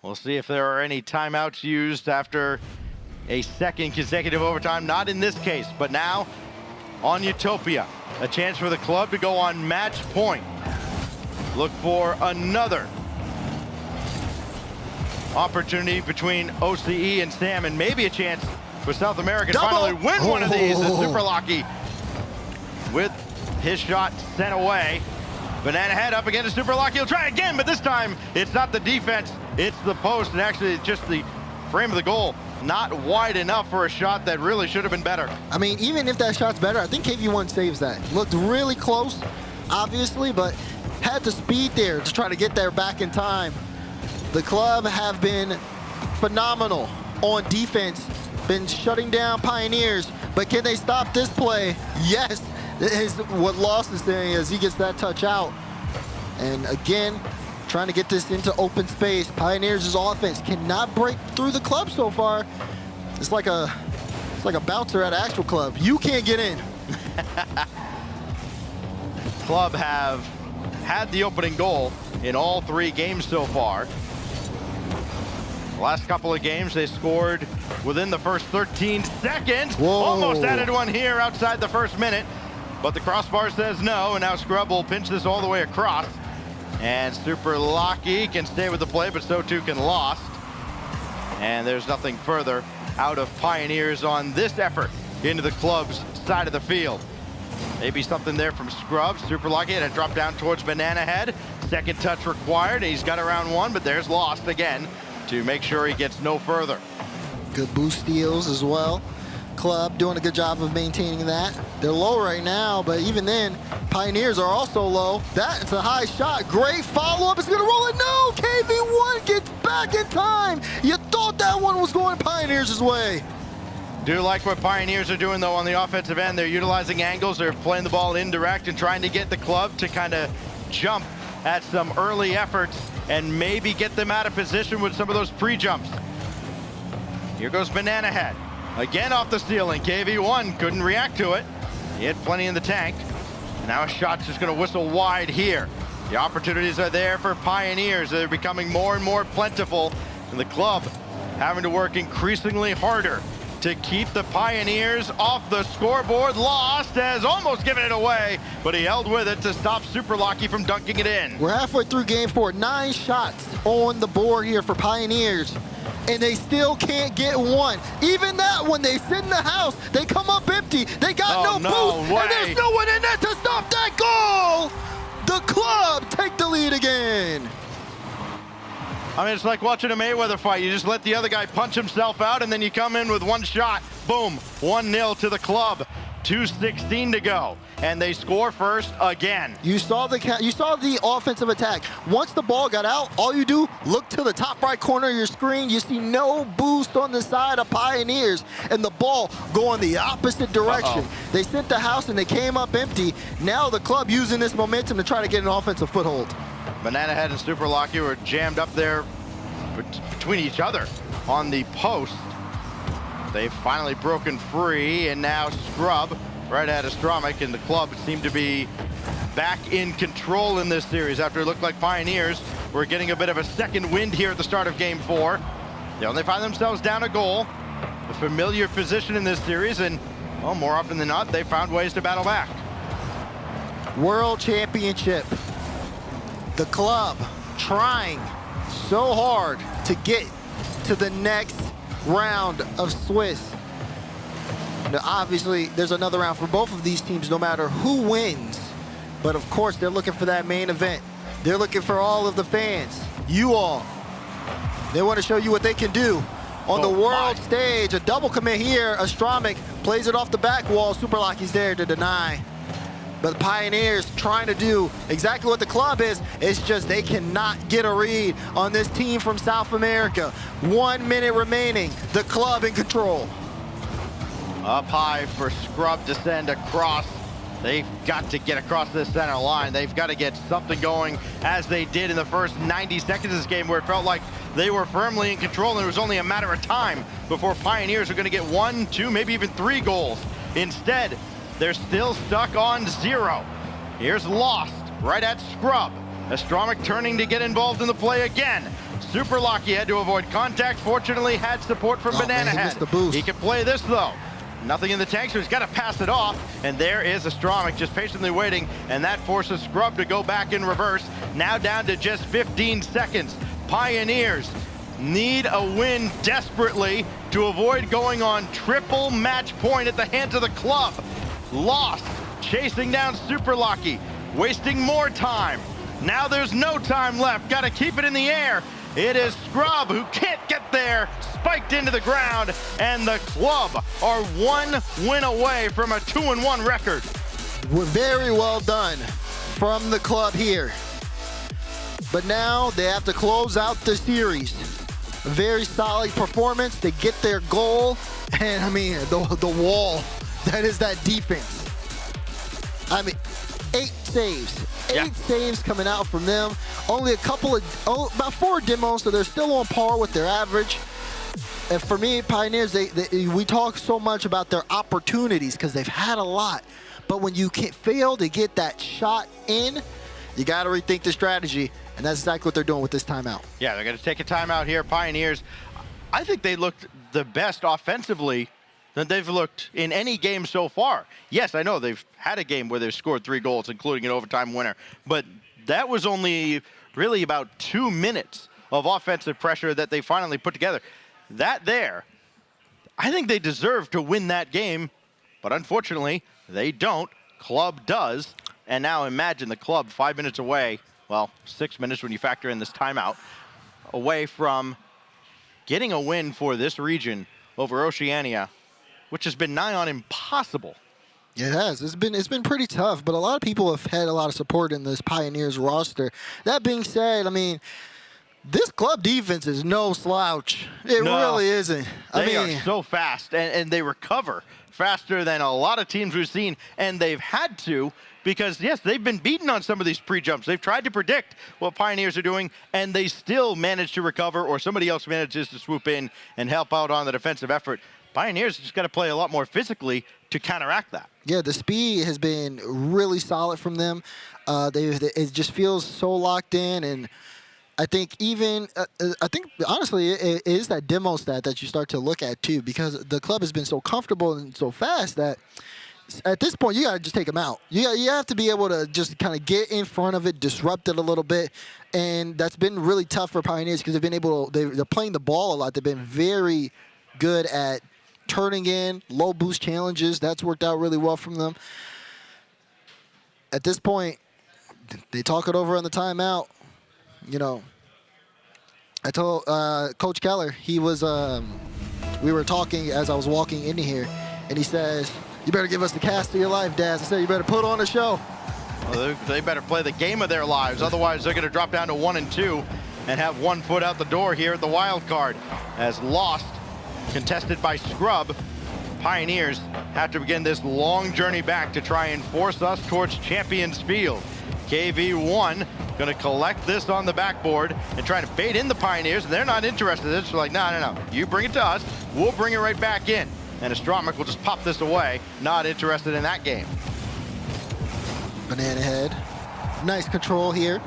We'll see if there are any timeouts used after a second consecutive overtime. Not in this case, but now on Utopia. A chance for the club to go on match point. Look for another opportunity between OCE and Sam, and maybe a chance for South America to finally win one of these. And Super Lucky with his shot sent away. Banana Head up against Super Lucky. He'll try again, but this time it's not the defense, it's the post, and actually just the frame of the goal. Not wide enough for a shot that really should have been better. I mean, even if that shot's better, I think KV1 saves that. Looked really close, obviously, but had the speed there to try to get there back in time. The club have been phenomenal on defense, been shutting down Pioneers, but can they stop this play? Yes, what Lost is saying is he gets that touch out. And again, trying to get this into open space. Pioneers' offense cannot break through the club so far. It's like a bouncer at an actual club. You can't get in. Club have had the opening goal in all 3 games so far. The last couple of games, they scored within the first 13 seconds. Whoa. Almost added one here outside the first minute, but the crossbar says no, and now Scrub will pinch this all the way across. And Super Lucky can stay with the play, but so too can Lost. And there's nothing further out of Pioneers on this effort into the club's side of the field. Maybe something there from Scrub. Super Lucky had to drop down towards Banana Head. Second touch required. He's got around one, but there's Lost again to make sure he gets no further. Good boost steals as well. Club doing a good job of maintaining that. They're low right now, but even then, Pioneers are also low. That's a high shot. Great follow-up. It's going to roll it. No! KV1 gets back in time. You thought that one was going Pioneers' way. Do like what Pioneers are doing, though, on the offensive end. They're utilizing angles. They're playing the ball indirect and trying to get the club to kind of jump at some early efforts and maybe get them out of position with some of those pre-jumps. Here goes Banana Head. Again off the ceiling. KV1 couldn't react to it. He had plenty in the tank. And now a shot's just going to whistle wide here. The opportunities are there for Pioneers. They're becoming more and more plentiful. And the club having to work increasingly harder to keep the Pioneers off the scoreboard. Lost has almost given it away, but he held with it to stop Super Lucky from dunking it in. We're halfway through game 4. 9 shots on the board here for Pioneers, and they still can't get one. Even that one, they sit in the house, they come up empty, they got no boost, and there's no one in there to stop that goal! The club take the lead again. I mean, it's like watching a Mayweather fight. You just let the other guy punch himself out, and then you come in with one shot. Boom, 1-0 to the club. 2:16 to go, and they score first again. You saw the offensive attack. Once the ball got out, all you do, look to the top right corner of your screen. You see no boost on the side of Pioneers, and the ball going the opposite direction. They sent the house, and they came up empty. Now the club using this momentum to try to get an offensive foothold. Banana Head and Super Lucky were jammed up there between each other on the post. They've finally broken free, and now Scrub right at Astromic, and the club seem to be back in control in this series after it looked like Pioneers were getting a bit of a second wind here at the start of game 4. They only find themselves down a goal, a familiar position in this series, and well, more often than not, they found ways to battle back. World Championship. The club trying so hard to get to the next round of Swiss. Now, obviously, there's another round for both of these teams no matter who wins. But of course, they're looking for that main event. They're looking for all of the fans, you all. They want to show you what they can do on the world stage. A double commit here. Astromik plays it off the back wall. Superlocky's there to deny. But the Pioneers trying to do exactly what the club is. It's just they cannot get a read on this team from South America. 1 minute remaining. The club in control. Up high for Scrub to send across. They've got to get across this center line. They've got to get something going as they did in the first 90 seconds of this game, where it felt like they were firmly in control and it was only a matter of time before Pioneers are going to get 1, 2, maybe even 3 goals. Instead, they're still stuck on 0. Here's Lost right at Scrub. Astromik turning to get involved in the play again. Superlocky had to avoid contact. Fortunately, had support from Banana Head. He can play this though. Nothing in the tank, so he's got to pass it off. And there is Astromik just patiently waiting, and that forces Scrub to go back in reverse. Now down to just 15 seconds. Pioneers need a win desperately to avoid going on triple match point at the hands of the club. Lost, chasing down Superlocky, wasting more time. Now there's no time left, got to keep it in the air. It is Scrub who can't get there, spiked into the ground, and the club are 1 win away from a 2-1 record. Very well done from the club here. But now they have to close out the series. A very solid performance. They get their goal, and I mean, the wall, that is that defense. I mean, 8 saves. 8 saves coming out from them. Only a couple of, about 4 demos, so they're still on par with their average. And for me, Pioneers, we talk so much about their opportunities because they've had a lot. But when you can't fail to get that shot in, you got to rethink the strategy. And that's exactly what they're doing with this timeout. Yeah, they're going to take a timeout here. Pioneers, I think they looked the best offensively that they've looked in any game so far. Yes, I know they've had a game where they've scored 3 goals, including an overtime winner. But that was only really about 2 minutes of offensive pressure that they finally put together. That there, I think they deserve to win that game. But unfortunately, they don't. Club does. And now imagine the club 5 minutes away, well, 6 minutes when you factor in this timeout, away from getting a win for this region over Oceania, which has been nigh on impossible. It has. It's been pretty tough, but a lot of people have had a lot of support in this Pioneers roster. That being said, I mean, this club defense is no slouch. It really isn't. They are so fast, and they recover faster than a lot of teams we've seen, and they've had to because, yes, they've been beaten on some of these pre-jumps. They've tried to predict what Pioneers are doing, and they still manage to recover, or somebody else manages to swoop in and help out on the defensive effort. Pioneers just got to play a lot more physically to counteract that. Yeah, the speed has been really solid from them. It just feels so locked in, and I think honestly it is that demo stat that you start to look at too, because the club has been so comfortable and so fast that at this point you got to just take them out. You have to be able to just kind of get in front of it, disrupt it a little bit, and that's been really tough for Pioneers because they've been able to, they're playing the ball a lot. They've been very good at turning in low boost challenges. That's worked out really well from them. At this point, they talk it over on the timeout. You know, I told Coach Keller, he was, we were talking as I was walking into here, and he says, "You better give us the cast of your life, Daz." I said, "You better put on a show." Well, they better play the game of their lives. Otherwise, they're going to drop down to 1 and 2 and have 1 foot out the door here at the wild card. As Lost, contested by Scrub, Pioneers have to begin this long journey back to try and force us towards Champions Field. KV1 going to collect this on the backboard and try to bait in the Pioneers, and they're not interested. They're just like, no. You bring it to us. We'll bring it right back in. And Astromik will just pop this away. Not interested in that game. Banana Head. Nice control here.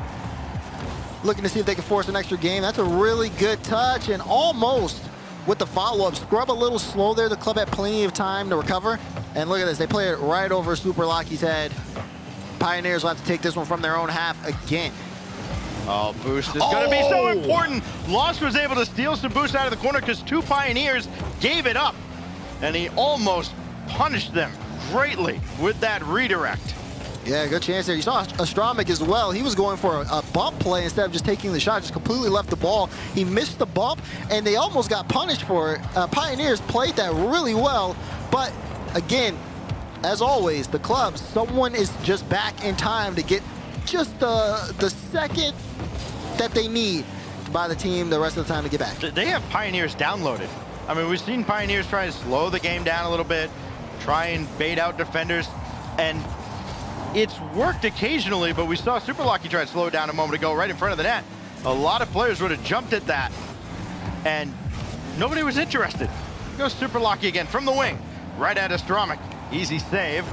Looking to see if they can force an extra game. That's a really good touch, and almost with the follow-up. Scrub a little slow there. The club had plenty of time to recover. And look at this. They play it right over Superlocky's head. Pioneers will have to take this one from their own half again. Oh, boost is going to be so important. Lost was able to steal some boost out of the corner because 2 Pioneers gave it up. And he almost punished them greatly with that redirect. Yeah, good chance there. You saw Astromik as well. He was going for a bump play instead of just taking the shot, just completely left the ball. He missed the bump, and they almost got punished for it. Pioneers played that really well, but again, as always, the club, someone is just back in time to get just the second that they need to buy the team the rest of the time to get back. They have Pioneers downloaded. I mean, we've seen Pioneers try to slow the game down a little bit, try and bait out defenders, and it's worked occasionally, but we saw Super Lucky try to slow it down a moment ago right in front of the net. A lot of players would have jumped at that, and nobody was interested. Goes Super Lucky again from the wing, right at Astromik. Easy save.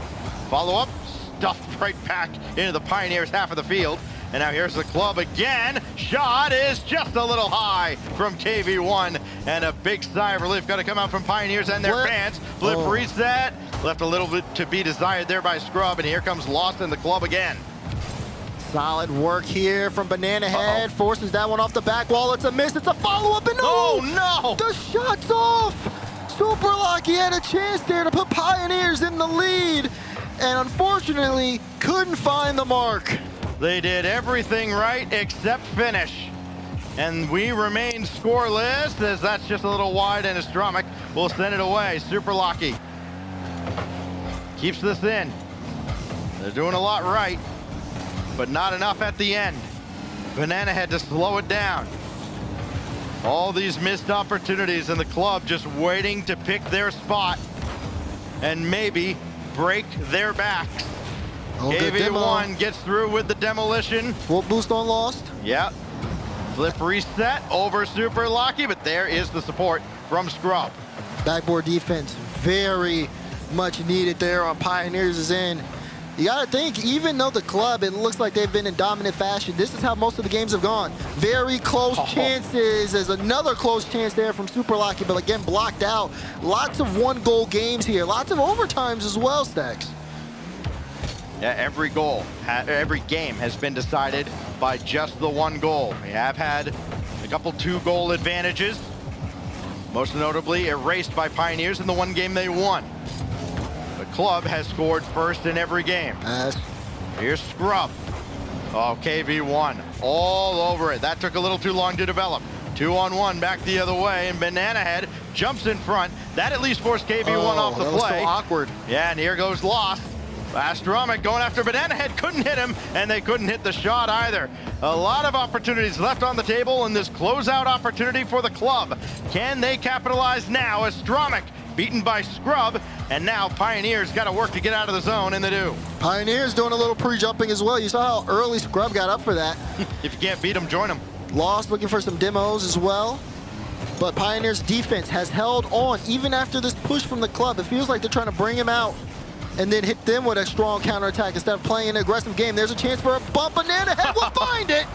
Follow up, stuffed right back into the Pioneers half of the field. And now here's the club again. Shot is just a little high from KV1. And a big sigh of relief got to come out from Pioneers and their fans. Flip reset. Left a little bit to be desired there by Scrub. And here comes Lost in the club again. Solid work here from Banana Head. Forces that one off the back wall. It's a miss. It's a follow-up. And oh, no! The shot's off. Super Lucky had a chance there to put Pioneers in the lead. And unfortunately, couldn't find the mark. They did everything right except finish. And we remain scoreless as that's just a little wide and Astromik will send it away. Super Lucky keeps this in. They're doing a lot right, but not enough at the end. Banana had to slow it down. All these missed opportunities and the club just waiting to pick their spot and maybe break their backs. KV1 gets through with the demolition. Full boost on Lost. Yep. Flip reset over Super Lucky, but there is the support from Scrub. Backboard defense very much needed there on Pioneers' end. You got to think, even though the club, it looks like they've been in dominant fashion, this is how most of the games have gone. Very close chances. There's another close chance there from Super Lucky, but again, blocked out. Lots of one-goal games here. Lots of overtimes as well, Stacks. Yeah, every game has been decided by just the one goal. We have had a couple two-goal advantages, most notably erased by Pioneers in the one game they won. The club has scored first in every game. Here's Scrub. Oh, KV1 all over it. That took a little too long to develop. 2-on-1 back the other way, and Banana Head jumps in front. That at least forced KV1 off the play. That was so awkward. Yeah, and here goes Lost. Astromik going after Banana Head, couldn't hit him, and they couldn't hit the shot either. A lot of opportunities left on the table in this closeout opportunity for the club. Can they capitalize now? Astromik beaten by Scrub, and now Pioneers got to work to get out of the zone, and they do. Pioneers doing a little pre-jumping as well. You saw how early Scrub got up for that. If you can't beat them, join them. Lost looking for some demos as well. But Pioneers defense has held on even after this push from the club. It feels like they're trying to bring him out and then hit them with a strong counterattack instead of playing an aggressive game. There's a chance for a bump. Banana Head will find it.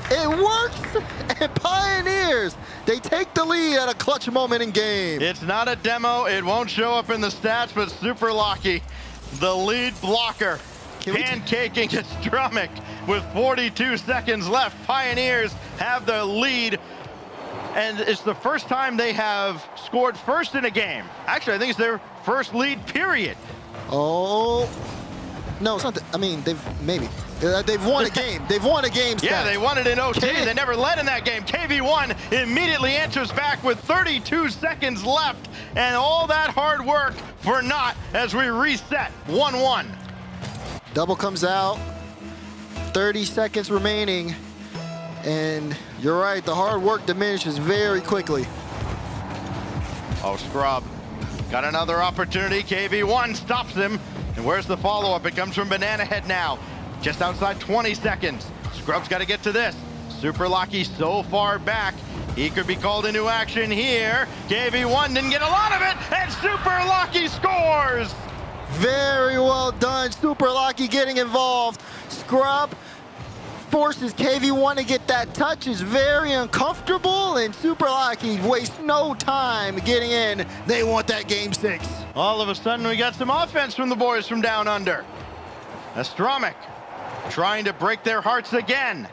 It works, and Pioneers, they take the lead at a clutch moment in game. It's not a demo. It won't show up in the stats, but Super Lucky, the lead blocker, pancaking Astromik with 42 seconds left. Pioneers have the lead, and it's the first time they have scored first in a game. Actually, I think it's their first lead, period. Oh, no, it's not. I mean, they've won a game. They've won a game. Yeah, they won it in OT. They never led in that game. KV1 immediately answers back with 32 seconds left, and all that hard work for naught as we reset 1-1. Double comes out. 30 seconds remaining, and you're right. The hard work diminishes very quickly. Oh, Scrub got another opportunity. KV1 stops him. And where's the follow-up? It comes from Banana Head now. Just outside 20 seconds. Scrub's got to get to this. Super Lucky so far back. He could be called into action here. KV1 didn't get a lot of it, and Super Lucky scores! Very well done. Super Lucky getting involved. Scrub forces KV1 to get that touch. Is very uncomfortable, and Super Lucky wastes no time getting in. They want that game 6. All of a sudden, we got some offense from the boys from down under. Astromik trying to break their hearts again.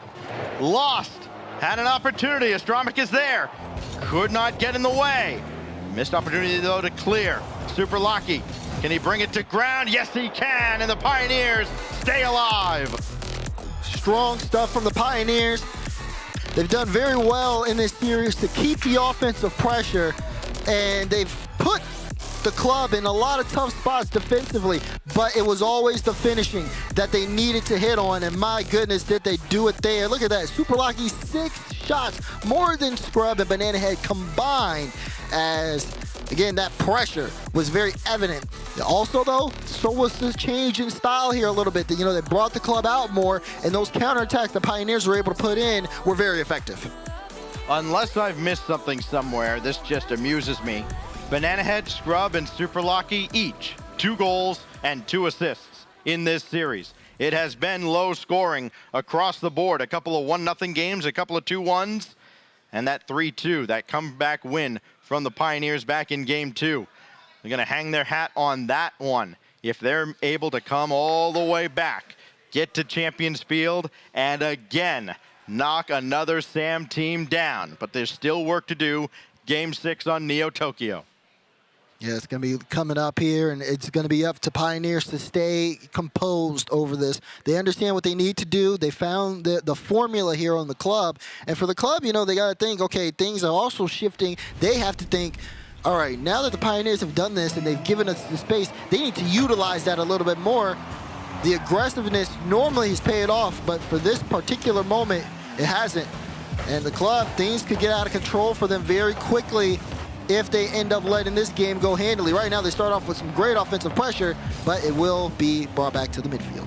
Lost. Had an opportunity. Astromik is there. Could not get in the way. Missed opportunity, though, to clear. Super Lucky Can he bring it to ground? Yes, he can, and the Pioneers stay alive. Strong stuff from the Pioneers. They've done very well in this series to keep the offensive pressure, and they've put the club in a lot of tough spots defensively, but it was always the finishing that they needed to hit on, and my goodness, did they do it there. Look at that, Super Lucky, 6 shots, more than Scrub and Banana Head combined, as, again, that pressure was very evident. Also, though, so was the change in style here a little bit. You know, they brought the club out more, and those counterattacks the Pioneers were able to put in were very effective. Unless I've missed something somewhere, this just amuses me. Banana Head, Scrub, and Super Lucky each 2 goals and 2 assists in this series. It has been low scoring across the board. A couple of 1-0 games, a couple of 2-1s, and that 3-2, that comeback win from the Pioneers back in game 2. They're going to hang their hat on that one. If they're able to come all the way back, get to Champions Field, and again, knock another SAM team down. But there's still work to do. Game 6 on Neo Tokyo. Yeah, it's going to be coming up here, and it's going to be up to Pioneers to stay composed over this. They understand what they need to do. They found the formula here on the club. And for the club, you know, they got to think, okay, things are also shifting. They have to think, all right, now that the Pioneers have done this and they've given us the space, they need to utilize that a little bit more. The aggressiveness normally has paid off, but for this particular moment, it hasn't. And the club, things could get out of control for them very quickly if they end up letting this game go handily. Right now, they start off with some great offensive pressure, but it will be brought back to the midfield.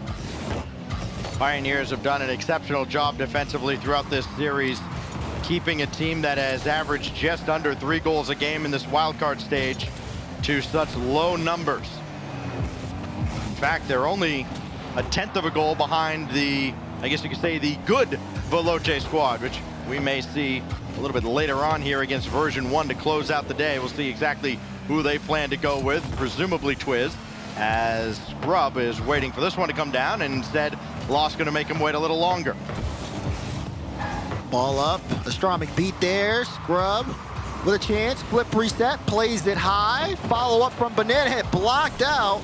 Pioneers have done an exceptional job defensively throughout this series, keeping a team that has averaged just under 3 goals a game in this wildcard stage to such low numbers. In fact, they're only a 1/10 of a goal behind the, I guess you could say, the good Veloce squad, which we may see a little bit later on here against version 1 to close out the day. We'll see exactly who they plan to go with, presumably Twiz, as Scrub is waiting for this one to come down, and instead, Lost going to make him wait a little longer. Ball up, Astronomic beat there, Scrub with a chance, flip reset, plays it high, follow up from Banana Head, blocked out.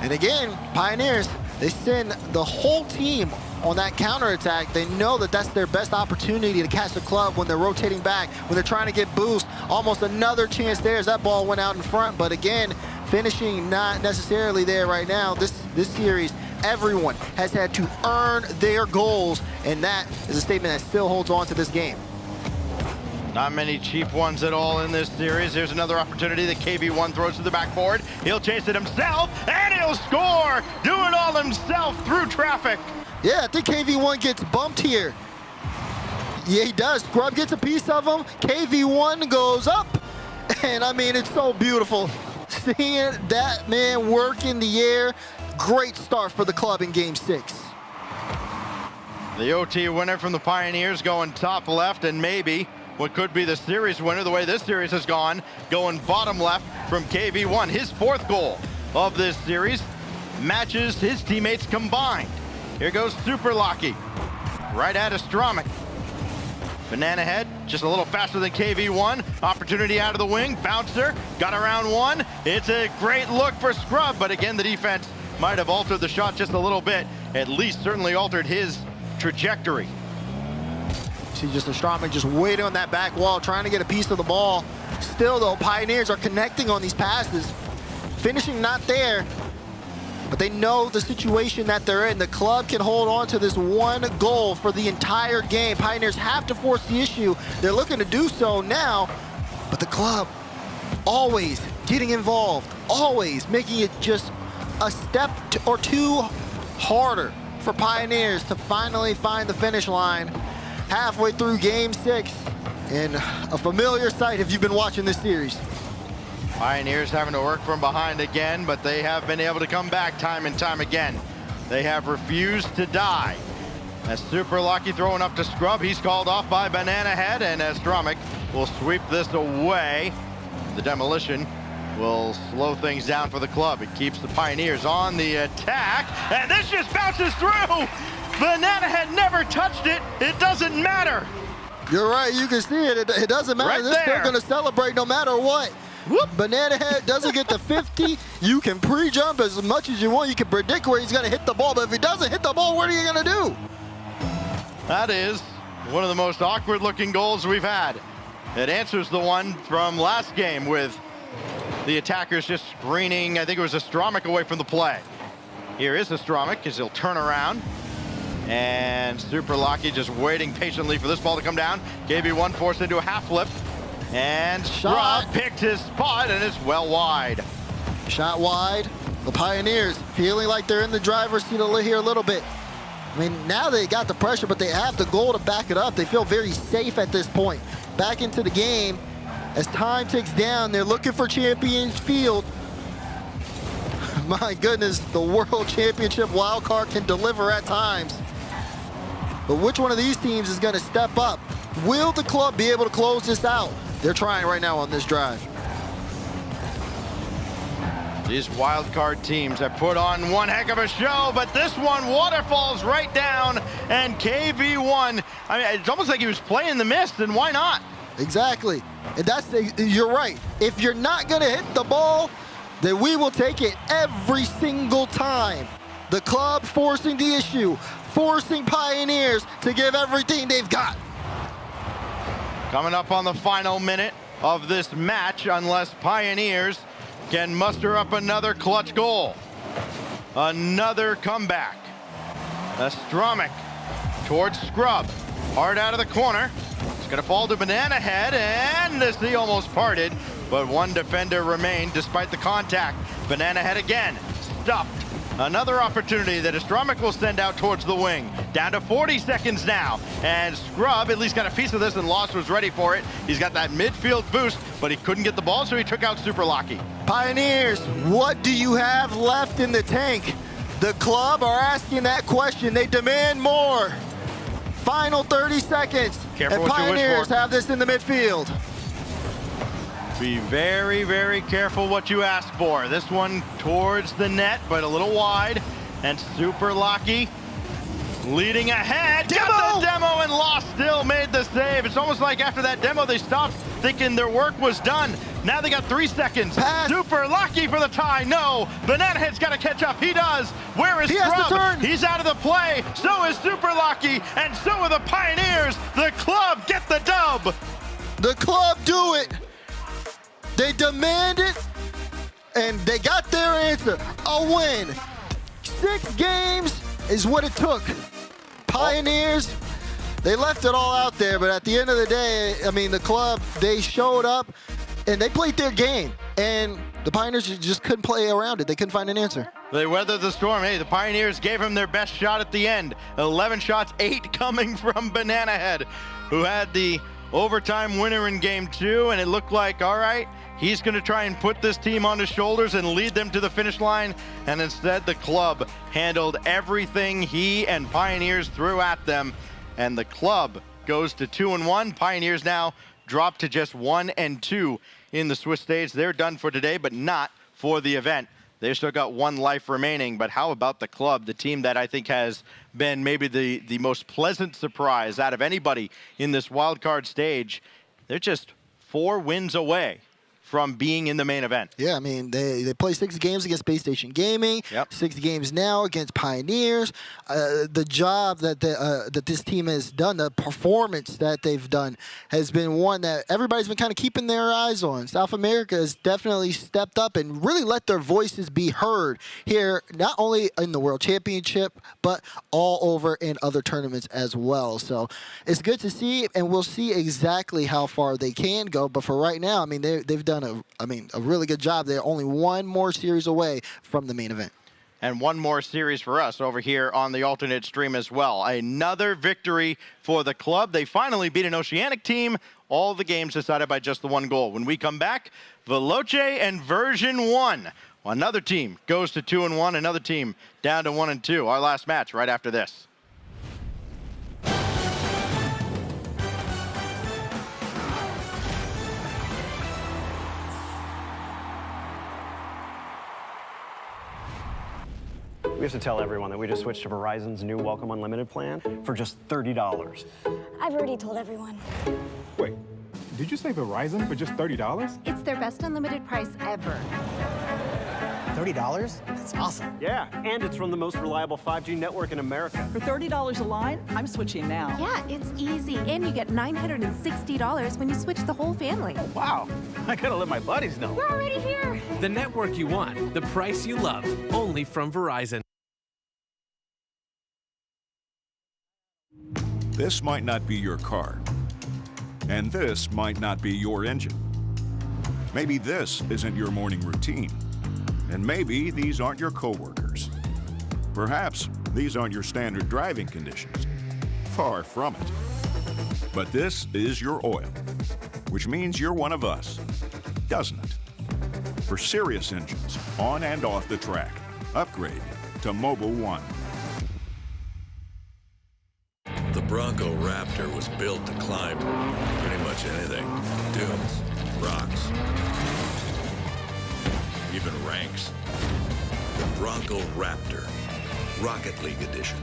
And again, Pioneers, they send the whole team on that counterattack. They know that that's their best opportunity to catch the club when they're rotating back, when they're trying to get boost. Almost another chance there as that ball went out in front, but again, finishing not necessarily there right now. This series, everyone has had to earn their goals, and that is a statement that still holds on to this game. Not many cheap ones at all in this series. Here's another opportunity that KV1 throws to the backboard. He'll chase it himself, and he'll score! Do it all himself through traffic. Yeah, I think KV1 gets bumped here. Yeah, he does. Scrub gets a piece of him. KV1 goes up. And, I mean, it's so beautiful. Seeing that man work in the air. Great start for the club in Game 6. The OT winner from the Pioneers going top left, and maybe what could be the series winner, the way this series has gone, going bottom left from KV1. His 4th goal of this series matches his teammates combined. Here goes Super Lucky, right at Astronomic. Banana Head, just a little faster than KV1. Opportunity out of the wing, bouncer, got around one. It's a great look for Scrub, but again, the defense might have altered the shot just a little bit, at least certainly altered his trajectory. See just Astronomic just waiting on that back wall, trying to get a piece of the ball. Still though, Pioneers are connecting on these passes. Finishing not there, but they know the situation that they're in. The club can hold on to this 1 goal for the entire game. Pioneers have to force the issue. They're looking to do so now, but the club always getting involved, always making it just a step or 2 harder for Pioneers to finally find the finish line halfway through Game 6. And a familiar sight if you've been watching this series. Pioneers having to work from behind again, but they have been able to come back time and time again. They have refused to die. As Super Lucky throwing up to Scrub, he's called off by Banana Head, and Astronomic will sweep this away. The demolition will slow things down for the club. It keeps the Pioneers on the attack, and this just bounces through. Banana Head never touched it. It doesn't matter. You're right, you can see it. It doesn't matter. Right They're still there. going to celebrate no matter what. Whoop, Banana Head doesn't get the 50. You can pre-jump as much as you want. You can predict where he's going to hit the ball, but if he doesn't hit the ball, what are you going to do? That is one of the most awkward-looking goals we've had. It answers the one from last game with the attackers just screening, I think it was Astramic away from the play. Here is Astramic as he'll turn around. And Super Lucky just waiting patiently for this ball to come down. KB1 forced into a half flip. And Scrub picked his spot, and it's well wide. Shot wide. The Pioneers feeling like they're in the driver's seat here a little bit. I mean, now they got the pressure, but they have the goal to back it up. They feel very safe at this point. Back into the game. As time ticks down, they're looking for Champions Field. My goodness, the World Championship wildcard can deliver at times. But which one of these teams is going to step up? Will the club be able to close this out? They're trying right now on this drive. These wildcard teams have put on one heck of a show, but this one waterfalls right down, and KV1, I mean, it's almost like he was playing the mist, and why not? Exactly. And you're right. If you're not going to hit the ball, then we will take it every single time. The club forcing the issue, forcing Pioneers to give everything they've got. Coming up on the final minute of this match, unless Pioneers can muster up another clutch goal. Another comeback. Astramic towards Scrub. Hard out of the corner. It's going to fall to Banana Head, and this he almost parted, but one defender remained despite the contact. Banana Head again, stuffed. Another opportunity that Astramic will send out towards the wing. Down to 40 seconds now, and Scrub at least got a piece of this, and Lost was ready for it. He's got that midfield boost, but he couldn't get the ball, so he took out Super Lucky. Pioneers, what do you have left in the tank? The club are asking that question. They demand more. Final 30 seconds, Careful and what you wish Pioneers for. have this in the midfield. Be very, very careful what you ask for. This one towards the net, but a little wide. And Super Lucky leading ahead. Got the demo, and Lost still made the save. It's almost like after that demo, they stopped thinking their work was done. Now they got 3 seconds. Pass. Super Lucky for the tie. No, Banana Head's got to catch up. He does. Where is He has to Scrub? turn. He's out of the play. So is Super Lucky, and so are the Pioneers. The club get the dub. The club do it. They demand it, and they got their answer. A win. 6 games is what it took. Pioneers, they left it all out there, but at the end of the day, I mean, the club, they showed up, and they played their game. And the Pioneers just couldn't play around it. They couldn't find an answer. They weathered the storm. Hey, the Pioneers gave him their best shot at the end. 11 shots, 8 coming from Banana Head, who had the overtime winner in game 2, and it looked like, all right, he's going to try and put this team on his shoulders and lead them to the finish line, and instead the club handled everything he and Pioneers threw at them, and the club goes to 2-1. Pioneers now drop to just 1-2 in the Swiss stage. They're done for today, but not for the event. They've still got 1 life remaining, but how about the club, the team that I think has been maybe the most pleasant surprise out of anybody in this wild card stage? They're just 4 wins away from being in the main event. Yeah, I mean, they play 6 games against Space Station Gaming, 6 games now against Pioneers. The job that that this team has done, the performance that they've done, has been one that everybody's been kind of keeping their eyes on. South America has definitely stepped up and really let their voices be heard here, not only in the World Championship, but all over in other tournaments as well. So it's good to see, and we'll see exactly how far they can go. But for right now, I mean, they've done a really good job. They're only 1 more series away from the main event. And 1 more series for us over here on the alternate stream as well. Another victory for the club. They finally beat an Oceanic team. All the games decided by just the 1 goal. When we come back, Veloce and version 1. Another team goes to 2-1. Another team down to 1-2. Our last match right after this. We have to tell everyone that we just switched to Verizon's new Welcome Unlimited plan for just $30. I've already told everyone. Wait, Did you say Verizon for just $30? It's their best unlimited price ever. $30? That's awesome. Yeah, and it's from the most reliable 5G network in America. For $30 a line, I'm switching now. Yeah, it's easy. And you get $960 when you switch the whole family. Wow. I gotta let my buddies know. We're already here. The network you want, the price you love, only from Verizon. This might not be your car. And this might not be your engine. Maybe this isn't your morning routine. And maybe these aren't your coworkers. Perhaps these aren't your standard driving conditions. Far from it. But this is your oil, which means you're one of us, doesn't it? For serious engines, on and off the track, upgrade to Mobil 1. The Bronco Raptor was built to climb pretty much anything. Dunes, rocks, even ranks. The Bronco Raptor, Rocket League Edition.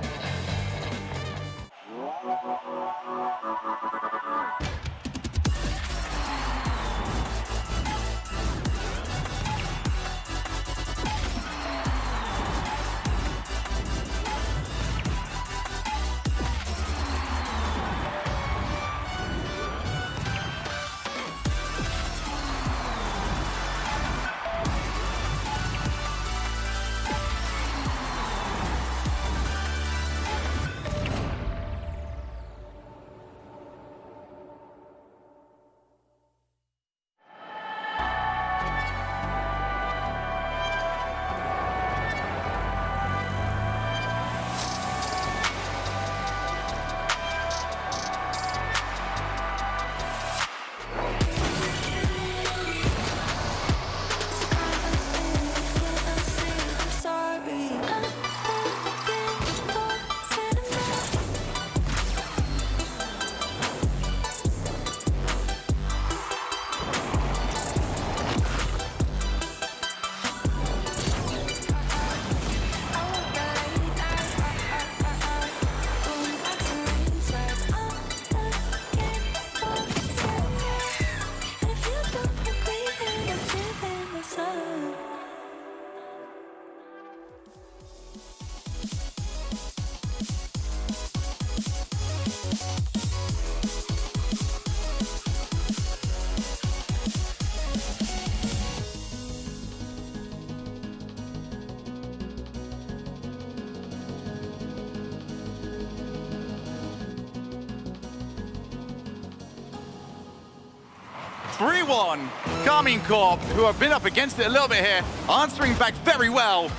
Carmine Corp, who have been up against it a little bit here, answering back very well.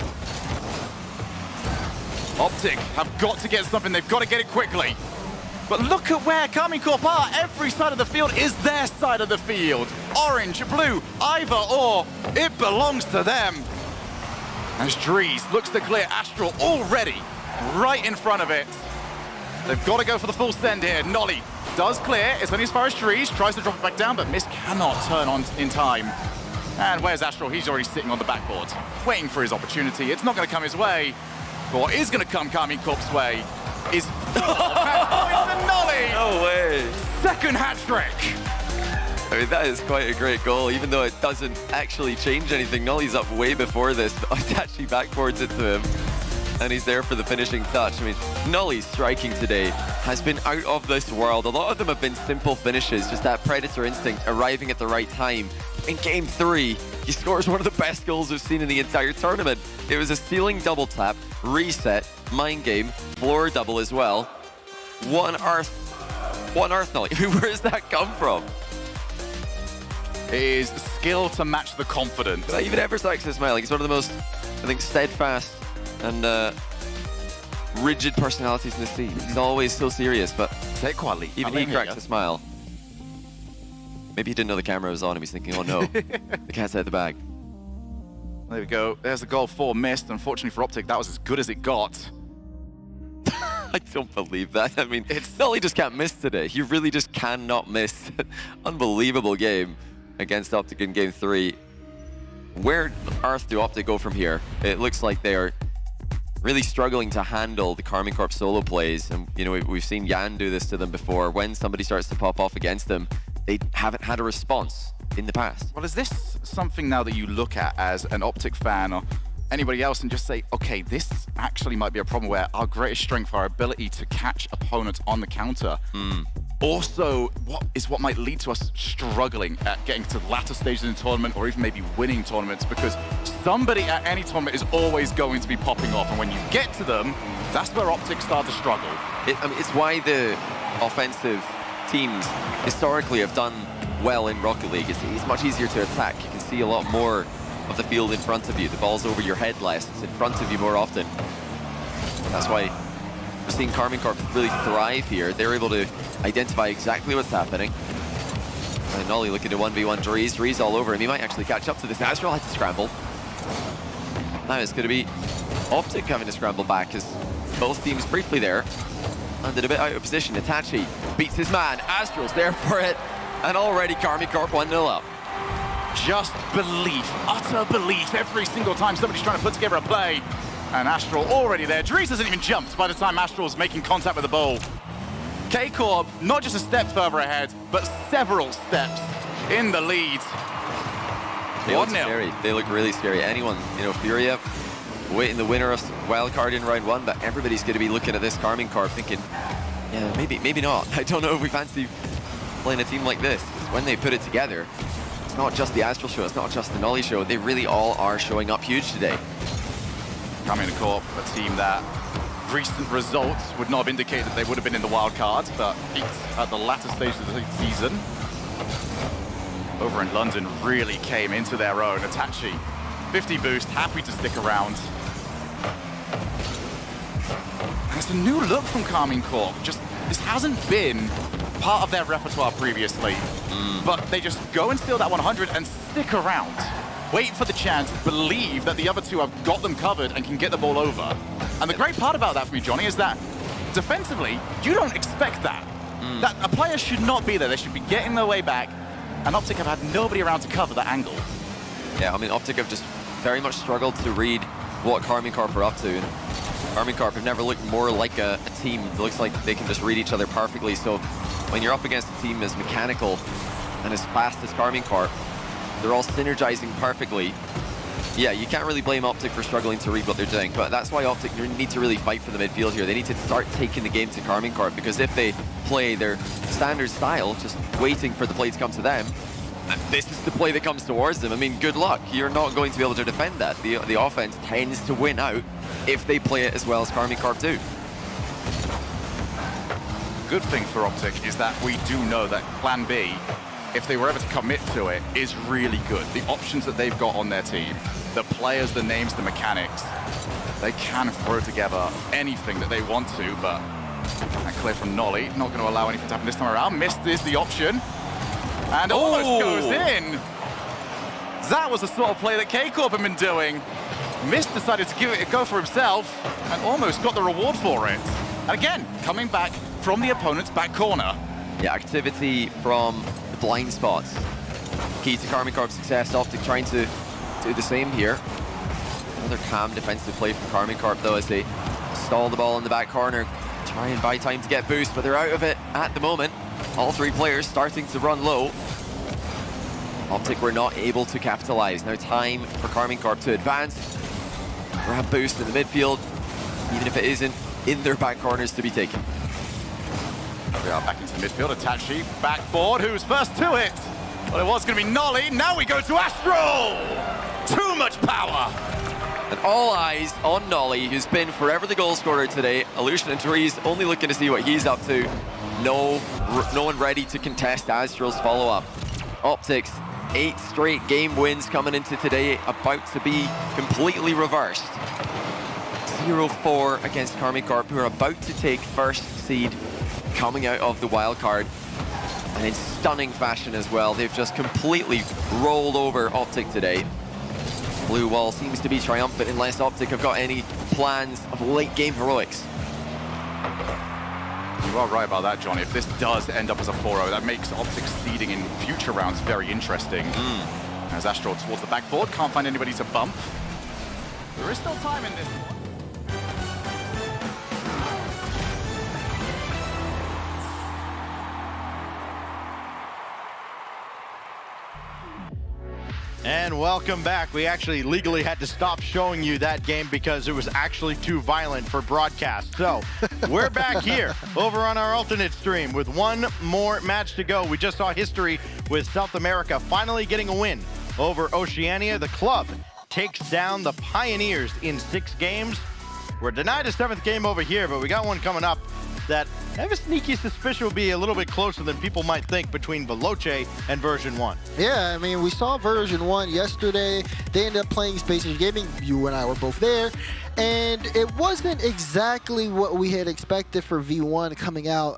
Optic have got to get something. They've got to get it quickly. But look at where Carmine Corp are. Every side of the field is their side of the field. Orange, blue, either or. It belongs to them. As Dries looks to clear Astral already right in front of it. They've got to go for the full send here. Nolly does clear. It's only as far as Dries. Tries to drop it back down, but Mist cannot turn on in time. And where's Astral? He's already sitting on the backboard, waiting for his opportunity. It's not going to come his way. But what is going to come Carmine Corp's way is points to Nolly. No way. Second hat trick. I mean, that is quite a great goal, even though it doesn't actually change anything. Nolly's up way before this, but it's actually backboards it to him. And he's there for the finishing touch. I mean, Nolly's striking today has been out of this world. A lot of them have been simple finishes, just that Predator instinct arriving at the right time. In Game 3, he scores one of the best goals we've seen in the entire tournament. It was a ceiling double tap, reset, mind game, floor double as well. One earth Nolly. I mean, where does that come from? It is skill to match the confidence. But even Eversax is smiling. He's one of the most, I think, steadfast and rigid personalities in the scene. He's always so serious, but even he cracks a smile. Maybe he didn't know the camera was on him. He's thinking, oh no, the cat's out of the bag. There we go. There's the goal for Mist. Unfortunately for Optic, that was as good as it got. I don't believe that. I mean, Nolly just can't miss today. He really just cannot miss. Unbelievable game against Optic in Game 3. Where on earth do Optic go from here? It looks like they are really struggling to handle the Carmine Corp solo plays. And, you know, we've seen Yan do this to them before. When somebody starts to pop off against them, they haven't had a response in the past. Well, is this something now that you look at as an Optic fan or anybody else and just say, okay, this actually might be a problem where our greatest strength, our ability to catch opponents on the counter, also what might lead to us struggling at getting to latter stages in the tournament or even maybe winning tournaments, because somebody at any tournament is always going to be popping off, and when you get to them, that's where Optic start to struggle. I mean, it's why the offensive teams historically have done well in Rocket League. It's much easier to attack. You can see a lot more of the field in front of you. The ball's over your head less. It's in front of you more often. That's why we're seeing Karmine Corp really thrive here. They're able to identify exactly what's happening. And Nolly looking to 1v1 Dries. Dries all over him. He might actually catch up to this. Astral had to scramble. Now it's going to be Optic having to scramble back as both teams briefly there. Landed a bit out of position. Itachi beats his man. Astral's there for it. And already Karmine Corp 1-0 up. Just belief, utter belief every single time somebody's trying to put together a play. And Astral already there. Dries hasn't even jumped by the time Astral's making contact with the ball. K-Corp, not just a step further ahead, but several steps in the lead. They look scary. They look really scary. Anyone, you know, Furia waiting the winner of Wildcard in round 1, but everybody's going to be looking at this Karmine Corp thinking, yeah, maybe not. I don't know if we fancy playing a team like this. When they put it together, it's not just the Astral show, it's not just the Nolly show. They really all are showing up huge today. Karmine Corp, a team that recent results would not have indicated that they would have been in the wild card, but peaked at the latter stage of the season. Over in London really came into their own. Itachi, 50 boost, happy to stick around. And it's a new look from Karmine Corp. Just, this hasn't been part of their repertoire previously, but they just go and steal that 100 and stick around. Wait for the chance, believe that the other two have got them covered and can get the ball over. And the great part about that for me, Johnny, is that defensively, you don't expect that. That a player should not be there. They should be getting their way back, and Optic have had nobody around to cover that angle. Yeah, I mean, Optic have just very much struggled to read what Karmine Corp are up to. And Karmine Corp have never looked more like a team. It looks like they can just read each other perfectly. So when you're up against a team as mechanical and as fast as Karmine Corp, they're all synergizing perfectly. Yeah, you can't really blame Optic for struggling to read what they're doing, but that's why Optic need to really fight for the midfield here. They need to start taking the game to Karmine Corp, because if they play their standard style, just waiting for the play to come to them, this is the play that comes towards them. I mean, good luck. You're not going to be able to defend that. The offense tends to win out if they play it as well as Karmine Corp do. Good thing for Optic is that we do know that Plan B, if they were ever to commit to it, is really good. The options that they've got on their team, the players, the names, the mechanics, they can throw together anything that they want to, but that clear from Nolly, not going to allow anything to happen this time around. Missed is the option, and almost goes in. That was the sort of play that K-Corp have been doing. Mist decided to give it a go for himself, and almost got the reward for it. And again, coming back from the opponent's back corner. Yeah, activity from the blind spots. Key to Karmine Corp's success. Optic trying to do the same here. Another calm defensive play from Karmine Corp, though, as they stall the ball in the back corner. Try and buy time to get boost, but they're out of it at the moment. All three players starting to run low. Optic were not able to capitalize. Now time for Karmine Corp to advance. Grab boost in the midfield, even if it isn't in their back corners to be taken. We are back into the midfield. Itachi, backboard. Who's first to it? Well, it was going to be Nolly. Now we go to Astral. Too much power. And all eyes on Nolly, who's been forever the goal scorer today. Illusion and Therese only looking to see what he's up to. No one ready to contest Astral's follow-up. Optics, 8 straight game wins coming into today, about to be completely reversed. 0-4 against Karmine Corp, who are about to take first seed coming out of the wild card, and in stunning fashion as well. They've just completely rolled over Optic today. Blue Wall seems to be triumphant unless Optic have got any plans of late game heroics. You are right about that, Johnny. If this does end up as a 4-0, that makes Optic seeding in future rounds very interesting. As Astral towards the backboard, can't find anybody to bump. There is still time in this one. And welcome back. We actually legally had to stop showing you that game because it was actually too violent for broadcast. So we're back here over on our alternate stream with one more match to go. We just saw history with South America finally getting a win over Oceania. The club takes down the Pioneers in 6 games. We're denied a 7th game over here, but we got one coming up that I have a sneaky suspicion will be a little bit closer than people might think between Veloce and Version 1. Yeah, I mean, we saw Version 1 yesterday. They ended up playing Space Station Gaming. You and I were both there. And it wasn't exactly what we had expected for V1 coming out.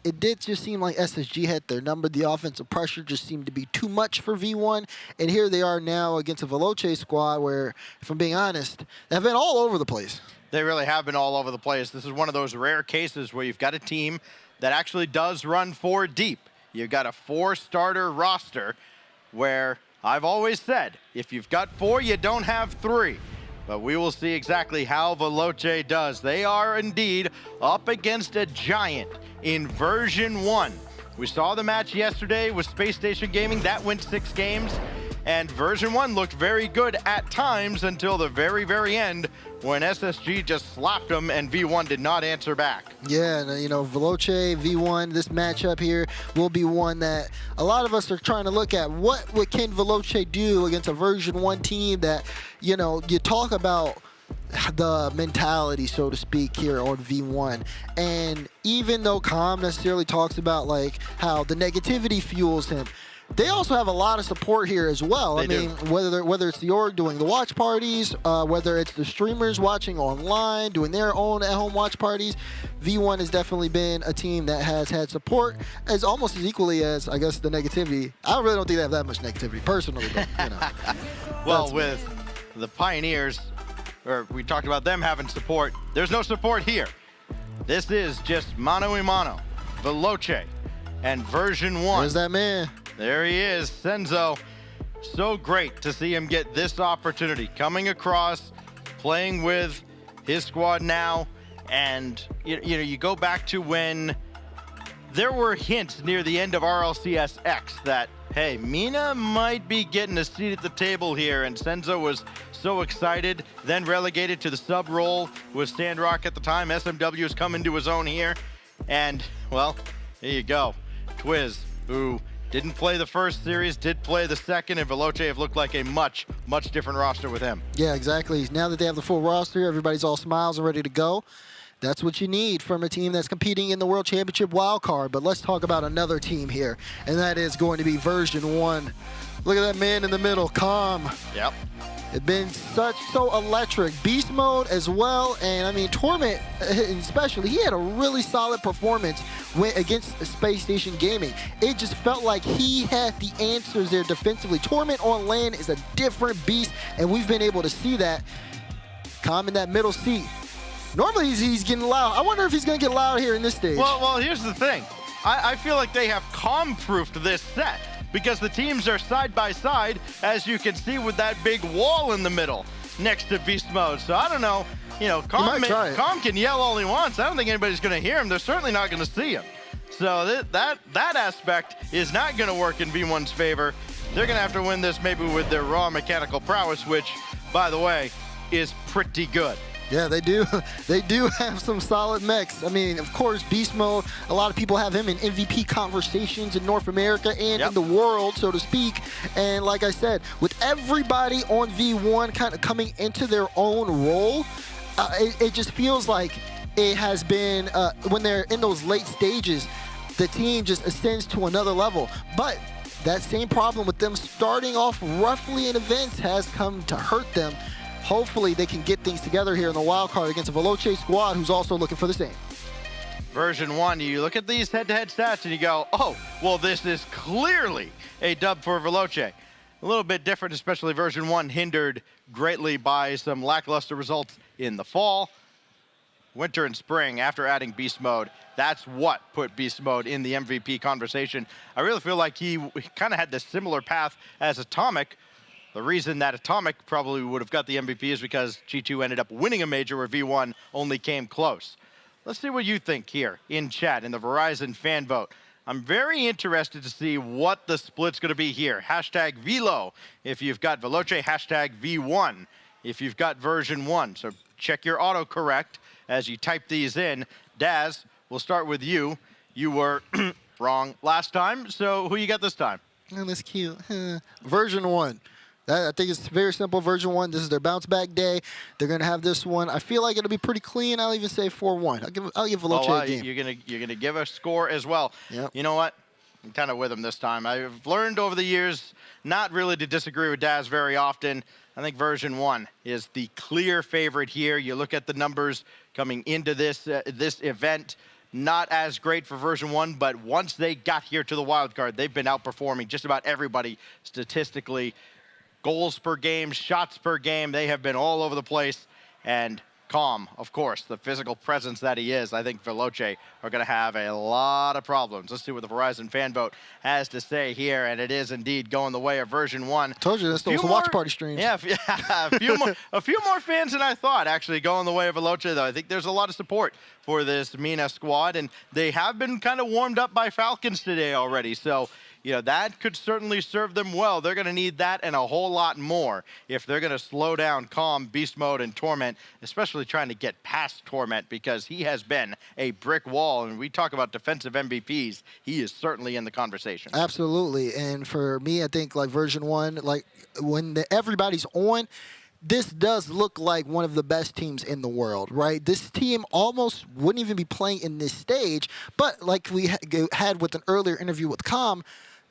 It did just seem like SSG had their number. The offensive pressure just seemed to be too much for V1. And here they are now against a Veloce squad where, if I'm being honest, they've been all over the place. They really have been all over the place. This is one of those rare cases where you've got a team that actually does run 4 deep. You've got a 4-starter roster where I've always said, if you've got 4, you don't have 3. But we will see exactly how Veloce does. They are indeed up against a giant in Version 1. We saw the match yesterday with Space Station Gaming. That went 6 games. And Version 1 looked very good at times until the very, very end when SSG just slapped them and V1 did not answer back. Yeah, and, you know, Veloce, V1, this matchup here will be one that a lot of us are trying to look at. What can Veloce do against a Version 1 team that, you know, you talk about the mentality, so to speak, here on V1. And even though Calm necessarily talks about, like, how the negativity fuels him, they also have a lot of support here as well. I mean, whether it's the org doing the watch parties, whether it's the streamers watching online, doing their own at-home watch parties, V1 has definitely been a team that has had support as almost as equally as, I guess, the negativity. I really don't think they have that much negativity personally, but, you know. Well, with the Pioneers, or we talked about them having support, there's no support here. This is just mano a mano. Veloce and Version 1. There's that man. There he is, Senzo. So great to see him get this opportunity, coming across, playing with his squad now. And you know, you go back to when there were hints near the end of RLCS X that, hey, Mina might be getting a seat at the table here, and Senzo was so excited, then relegated to the sub role with Sandrock at the time. SMW is coming to his own here. And, well, here you go. Twiz, who didn't play the first series, did play the second, and Veloce have looked like a much, much different roster with him. Yeah, exactly. Now that they have the full roster, everybody's all smiles and ready to go. That's what you need from a team that's competing in the World Championship wildcard. But let's talk about another team here, and that is going to be Version 1. Look at that man in the middle, Calm. Yep. It's been so electric. Beast mode as well, and I mean, Torment especially, he had a really solid performance against Space Station Gaming. It just felt like he had the answers there defensively. Torment on land is a different beast, and we've been able to see that. Calm in that middle seat. Normally he's getting loud. I wonder if he's going to get loud here in this stage. Well, here's the thing. I feel like they have Calm-proofed this set, because the teams are side by side, as you can see with that big wall in the middle next to Beast Mode. So I don't know, you know, Calm can yell all he wants. I don't think anybody's going to hear him. They're certainly not going to see him. So that aspect is not going to work in V1's favor. They're going to have to win this maybe with their raw mechanical prowess, which, by the way, is pretty good. Yeah, they do. They do have some solid mechs. I mean, of course, Beast Mode, a lot of people have him in MVP conversations in North America and in the world, so to speak. And like I said, with everybody on V1 kind of coming into their own role, it just feels like it has been, when they're in those late stages, the team just ascends to another level. But that same problem with them starting off roughly in events has come to hurt them. Hopefully they can get things together here in the wild card against a Veloce squad who's also looking for the same. Version 1, you look at these head-to-head stats and you go, oh, well, this is clearly a dub for Veloce. A little bit different, especially Version 1 hindered greatly by some lackluster results in the fall, winter, and spring after adding Beast Mode. That's what put Beast Mode in the MVP conversation. I really feel like he kind of had the similar path as Atomic. The reason that Atomic probably would have got the MVP is because G2 ended up winning a major where V1 only came close. Let's see what you think here in chat in the Verizon fan vote. I'm very interested to see what the split's going to be here. Hashtag Velo if you've got Veloce, hashtag V1 if you've got version 1. So check your autocorrect as you type these in. Daz, we'll start with you. You were wrong last time, so who you got this time? Oh, that's cute. Version 1. I think it's very simple. Version 1, this is their bounce back day. They're going to have this one. I feel like it'll be pretty clean. I'll even say 4-1. I'll give Veloce a game. You're gonna give a score as well. Yep. You know what? I'm kind of with him this time. I've learned over the years not really to disagree with Daz very often. I think version 1 is the clear favorite here. You look at the numbers coming into this event. Not as great for version 1, but once they got here to the wild card, they've been outperforming just about everybody statistically. Goals per game, shots per game, they have been all over the place. And Calm, of course, the physical presence that he is, I think Veloce are going to have a lot of problems. Let's see what the Verizon fan vote has to say here, and it is indeed going the way of version 1. Told you, this was a watch party stream. Yeah, a few more fans than I thought actually going the way of Veloce, though. I think there's a lot of support for this MENA squad, and they have been kind of warmed up by Falcons today already, so you know, that could certainly serve them well. They're going to need that and a whole lot more if they're going to slow down Calm, Beast Mode, and Torment, especially trying to get past Torment because he has been a brick wall. And we talk about defensive MVPs. He is certainly in the conversation. Absolutely. And for me, I think like version 1, like when everybody's on, this does look like one of the best teams in the world, right? This team almost wouldn't even be playing in this stage, but like we had with an earlier interview with Calm,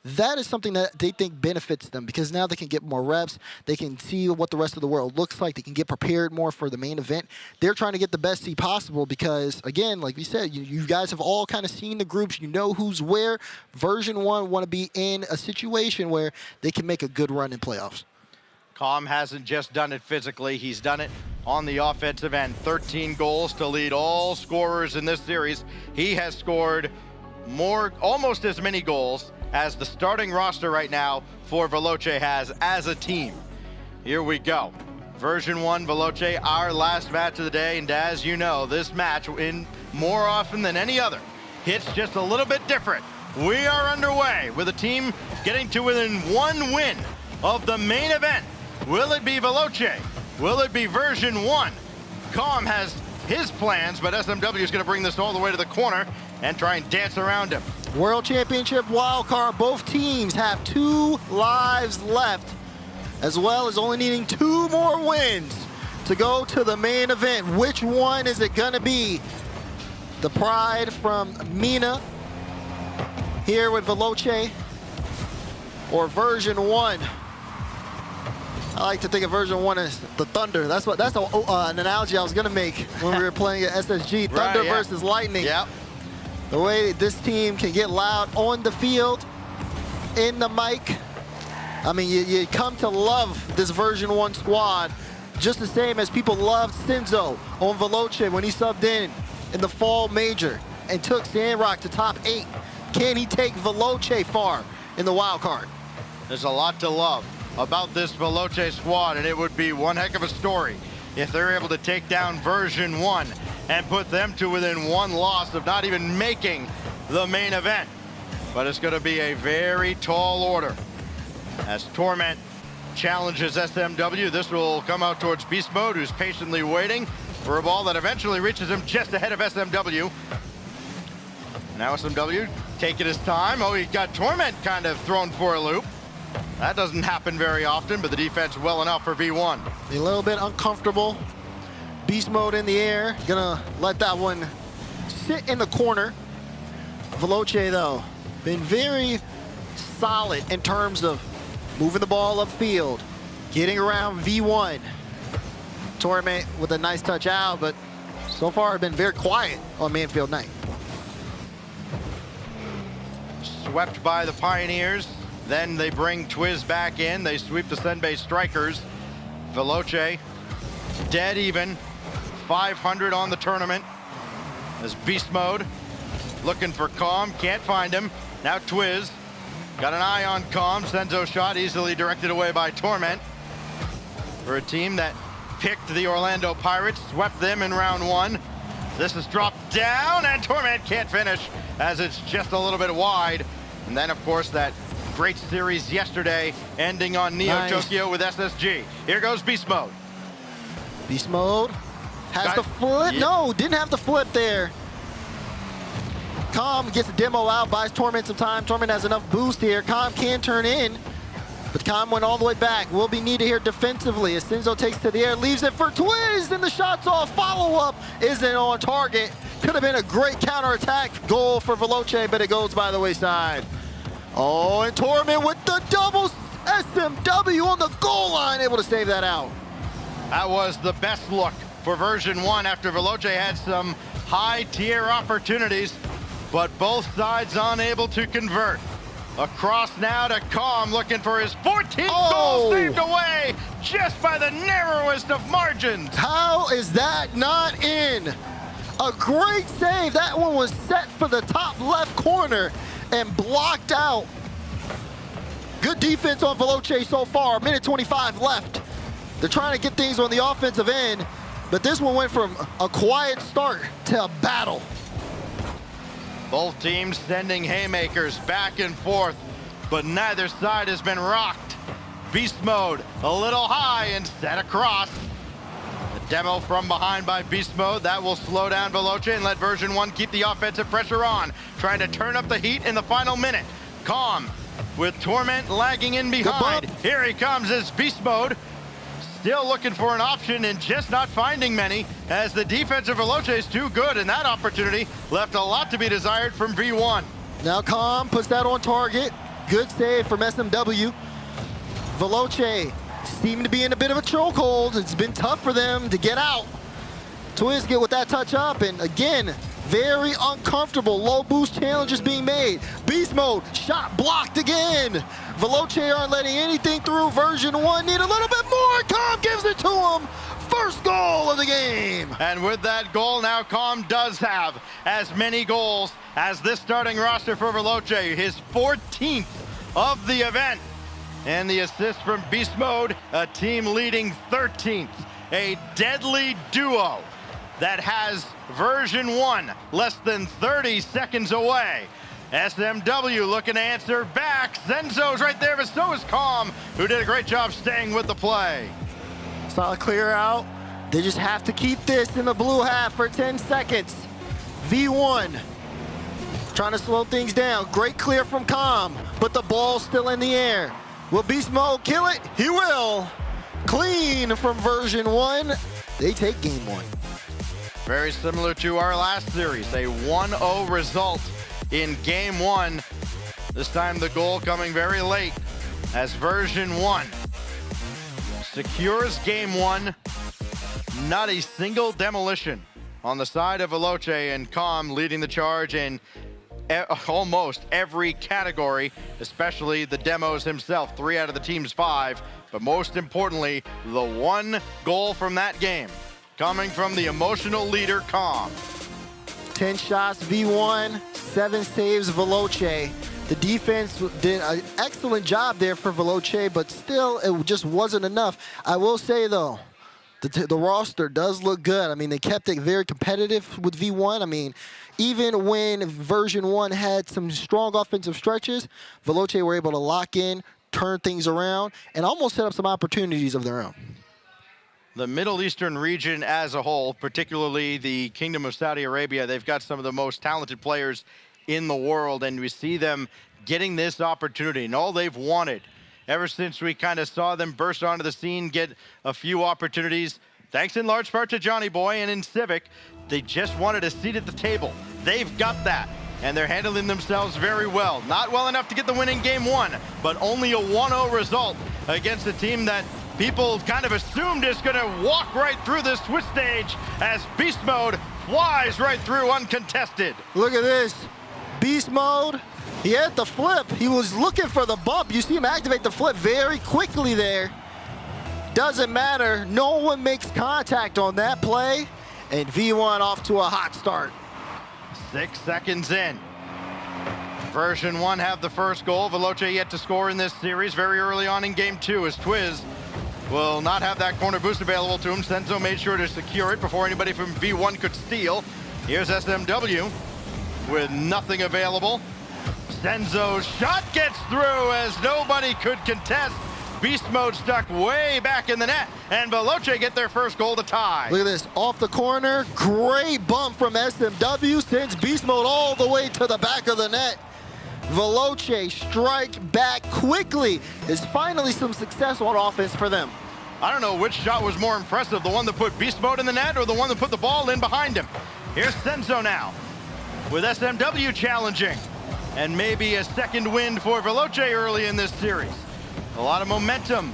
that is something that they think benefits them because now they can get more reps. They can see what the rest of the world looks like. They can get prepared more for the main event. They're trying to get the best seed possible because, again, like we said, you guys have all kind of seen the groups. You know who's where. Version 1 want to be in a situation where they can make a good run in playoffs. Calm hasn't just done it physically. He's done it on the offensive end. 13 goals to lead all scorers in this series. He has scored almost as many goals as the starting roster right now for Veloce has as a team. Here we go. Version 1, Veloce, our last match of the day. And as you know, this match, in more often than any other, hits just a little bit different. We are underway with a team getting to within 1 win of the main event. Will it be Veloce? Will it be version 1? Calm has his plans, but SMW is going to bring this all the way to the corner and try and dance around him. World Championship wildcard. Both teams have 2 lives left, as well as only needing 2 more wins to go to the main event. Which one is it going to be? The Pride from MENA here with Veloce, or version 1? I like to think of version 1 as the Thunder. That's an analogy I was gonna make when we were playing at SSG. Thunder versus Lightning. Yep. The way this team can get loud on the field, in the mic. I mean, you come to love this version 1 squad just the same as people loved Sinzo on Veloce when he subbed in the fall major and took Sandrock to top 8. Can he take Veloce far in the wild card? There's a lot to love about this Veloce squad, and it would be one heck of a story if they're able to take down version 1 and put them to within 1 loss of not even making the main event. But it's going to be a very tall order as Torment challenges SMW. This will come out towards Beast Mode, who's patiently waiting for a ball that eventually reaches him just ahead of SMW. Now SMW taking his time. Oh, he got Torment kind of thrown for a loop. That doesn't happen very often, but the defense well enough for V1. A little bit uncomfortable. Beast Mode in the air. Gonna let that one sit in the corner. Veloce, though, been very solid in terms of moving the ball upfield, getting around V1. Torment with a nice touch out, but so far been very quiet on Manfield Night. Swept by the Pioneers. Then they bring Twiz back in. They sweep the Senbei Strikers. Veloce dead even. 500 on the tournament. As Beast Mode looking for Calm. Can't find him. Now Twiz got an eye on Calm. Senzo shot easily directed away by Torment. For a team that picked the Orlando Pirates, swept them in round 1. This is dropped down, and Torment can't finish as it's just a little bit wide. And then, of course, that great series yesterday ending on Neo Tokyo with SSG. Here goes Beast Mode. Beast Mode has the flip. Yeah. No, didn't have the flip there. Calm gets a demo out, buys Torment some time. Torment has enough boost here. Calm can turn in, but Calm went all the way back. Will be needed here defensively as Senzo takes to the air, leaves it for Twiz, and the shot's off. Follow-up isn't on target. Could have been a great counterattack goal for Veloce, but it goes by the wayside. Oh, and Torment with the double SMW on the goal line, able to save that out. That was the best look for version 1 after Veloce had some high-tier opportunities, but both sides unable to convert. Across now to Calm, looking for his 14th goal, saved away just by the narrowest of margins. How is that not in? A great save. That one was set for the top left corner and blocked out. Good defense on Veloce so far. Minute 25 left. They're trying to get things on the offensive end, but this one went from a quiet start to a battle. Both teams sending haymakers back and forth, but neither side has been rocked. Beast Mode a little high and set across. The demo from behind by Beast Mode. That will slow down Veloce and let version 1 keep the offensive pressure on, trying to turn up the heat in the final minute. Calm with Torment lagging in behind. Here he comes as Beast Mode. Still looking for an option and just not finding many, as the defense of Veloce is too good, and that opportunity left a lot to be desired from V1. Now Calm puts that on target. Good save from SMW. Veloce seemed to be in a bit of a chokehold. It's been tough for them to get out. Twiz get with that touch up, and again, very uncomfortable. Low boost challenges being made. Beast Mode, shot blocked again. Veloce aren't letting anything through. Version 1 need a little bit more. Calm gives it to him. First goal of the game. And with that goal, now Calm does have as many goals as this starting roster for Veloce. His 14th of the event. And the assist from Beast Mode, a team leading 13th. A deadly duo that has version 1 less than 30 seconds away. SMW looking to answer back. Senzo's right there, but so is Calm, who did a great job staying with the play. Solid clear out. They just have to keep this in the blue half for 10 seconds. V1 trying to slow things down. Great clear from Calm, but the ball's still in the air. Will Beast Mode kill it? He will. Clean from version 1. They take game 1. Very similar to our last series, a 1-0 result in game 1. This time the goal coming very late as version 1 secures game 1. Not a single demolition on the side of Veloce, and Calm leading the charge in almost every category, especially the demos himself, 3 out of the team's 5. But most importantly, the 1 goal from that game coming from the emotional leader, Calm. 10 shots, V1, 7 saves, Veloce. The defense did an excellent job there for Veloce, but still, it just wasn't enough. I will say, though, the roster does look good. I mean, they kept it very competitive with V1. I mean, even when version 1 had some strong offensive stretches, Veloce were able to lock in, turn things around, and almost set up some opportunities of their own. The Middle Eastern region as a whole, particularly the Kingdom of Saudi Arabia, they've got some of the most talented players in the world, and we see them getting this opportunity, and all they've wanted ever since we kind of saw them burst onto the scene, get a few opportunities, thanks in large part to Johnny Boy and in Civic. They just wanted a seat at the table. They've got that, and they're handling themselves very well. Not well enough to get the win in game 1, but only a 1-0 result against a team that people kind of assumed is going to walk right through this Swiss stage as Beast Mode flies right through uncontested. Look at this. Beast Mode, he had the flip. He was looking for the bump. You see him activate the flip very quickly there. Doesn't matter. No one makes contact on that play. And V1 off to a hot start. 6 seconds in. Version 1 have the first goal. Veloce yet to score in this series very early on in game 2 as Twiz will not have that corner boost available to him. Senzo made sure to secure it before anybody from V1 could steal. Here's SMW with nothing available. Senzo's shot gets through as nobody could contest. Beast Mode stuck way back in the net, and Veloce get their first goal to tie. Look at this, off the corner, great bump from SMW, sends Beast Mode all the way to the back of the net. Veloce strike back quickly. Is finally some success on offense for them. I don't know which shot was more impressive, the one that put Beast Mode in the net or the one that put the ball in behind him. Here's Senzo now, with SMW challenging, and maybe a second win for Veloce early in this series. A lot of momentum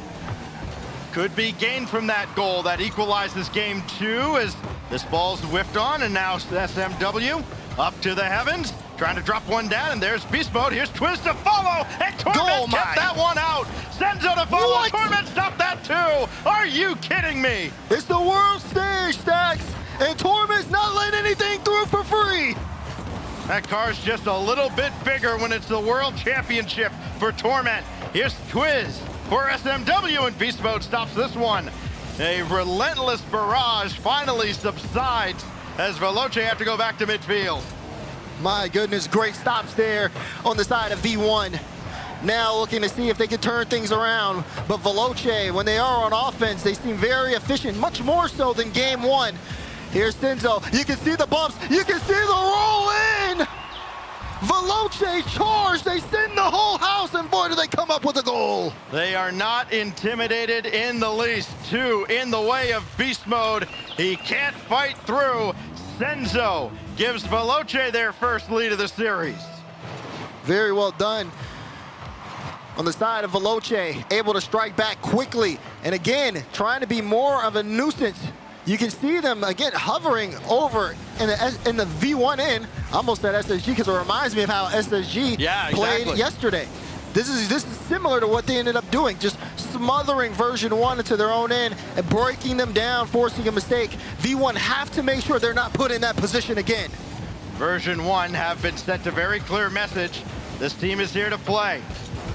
could be gained from that goal that equalizes game 2 as this ball's whiffed on, and now SMW up to the heavens, trying to drop one down, and there's Beast Mode. Here's Twiz to follow, and Torment kept that one out. Senzo to follow, what? Torment stopped that too. Are you kidding me? It's the world stage, Stacks, and Torment's not letting anything through for free. That car's just a little bit bigger when it's the World Championship for Torment. Here's Twiz for SMW, and Beast Mode stops this one. A relentless barrage finally subsides as Veloce have to go back to midfield. My goodness, great stops there on the side of V1. Now looking to see if they can turn things around. But Veloce, when they are on offense, they seem very efficient, much more so than game 1. Here's Senzo. You can see the bumps. You can see the roll in. Veloce charge. They send the whole house, and boy, do they come up with a goal. They are not intimidated in the least. 2 in the way of Beast Mode. He can't fight through. Senzo gives Veloce their first lead of the series. Very well done on the side of Veloce, able to strike back quickly. And again, trying to be more of a nuisance. You can see them, again, hovering over in the V1 end. I almost said SSG because it reminds me of how SSG played yesterday. This is similar to what they ended up doing, just smothering version 1 into their own end and breaking them down, forcing a mistake. V1 have to make sure they're not put in that position again. Version 1 have been sent a very clear message. This team is here to play.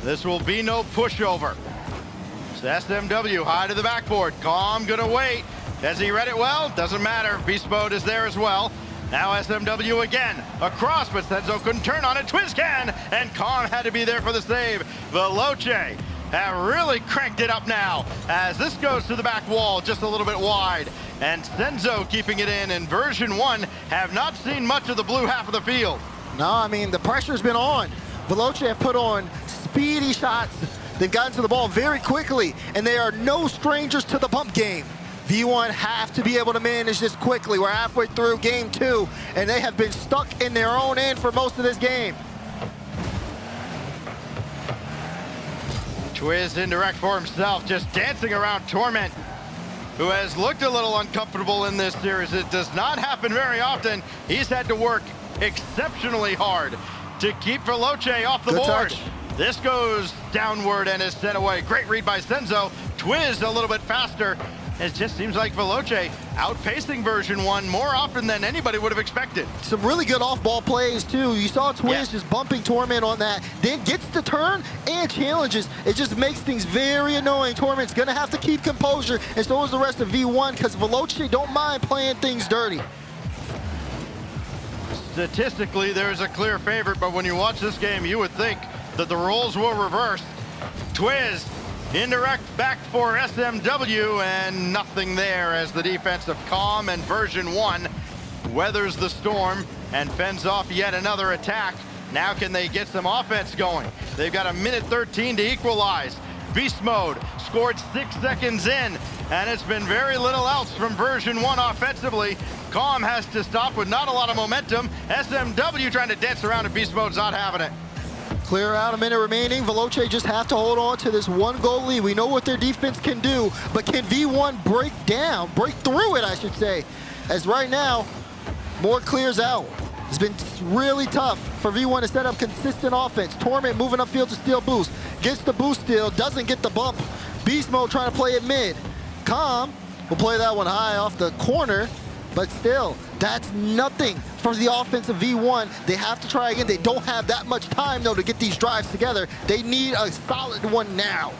This will be no pushover. So SMW high to the backboard. Calm gonna wait. Has he read it well? Doesn't matter. Beast Mode is there as well. Now SMW again. Across, but Senzo couldn't turn on it. Twiz can, and Calm had to be there for the save. Veloce have really cranked it up now as this goes to the back wall just a little bit wide. And Senzo keeping it in, and version 1 have not seen much of the blue half of the field. No, I mean, the pressure's been on. Veloce have put on speedy shots. They've gotten to the ball very quickly, and they are no strangers to the bump game. V1 have to be able to manage this quickly. We're halfway through game 2, and they have been stuck in their own end for most of this game. Twiz indirect for himself, just dancing around Torment, who has looked a little uncomfortable in this series. It does not happen very often. He's had to work exceptionally hard to keep Veloce off the board. Touch. This goes downward and is sent away. Great read by Senzo. Twiz a little bit faster. It just seems like Veloce outpacing version 1 more often than anybody would have expected. Some really good off-ball plays, too. You saw Twiz just bumping Torment on that, then gets the turn and challenges. It just makes things very annoying. Torment's going to have to keep composure, and so is the rest of V1, because Veloce don't mind playing things dirty. Statistically, there's a clear favorite, but when you watch this game, you would think that the roles were reversed. Twiz indirect back for SMW, and nothing there as the defense of Calm and version 1 weathers the storm and fends off yet another attack. Now can they get some offense going? They've got a minute 13 to equalize. Beast Mode scored 6 seconds in, and it's been very little else from version 1 offensively. Calm has to stop with not a lot of momentum. SMW trying to dance around, and Beast Mode's not having it. Clear out, a minute remaining. Veloce just have to hold on to this 1 goal lead. We know what their defense can do, but can V1 break through it, I should say. As right now, more clears out. It's been really tough for V1 to set up consistent offense. Torment moving upfield to steal boost. Gets the boost steal, doesn't get the bump. Beast Mode trying to play it mid. Calm will play that one high off the corner, but still, that's nothing for the offense of V1. They have to try again. They don't have that much time, though, to get these drives together. They need a solid one now.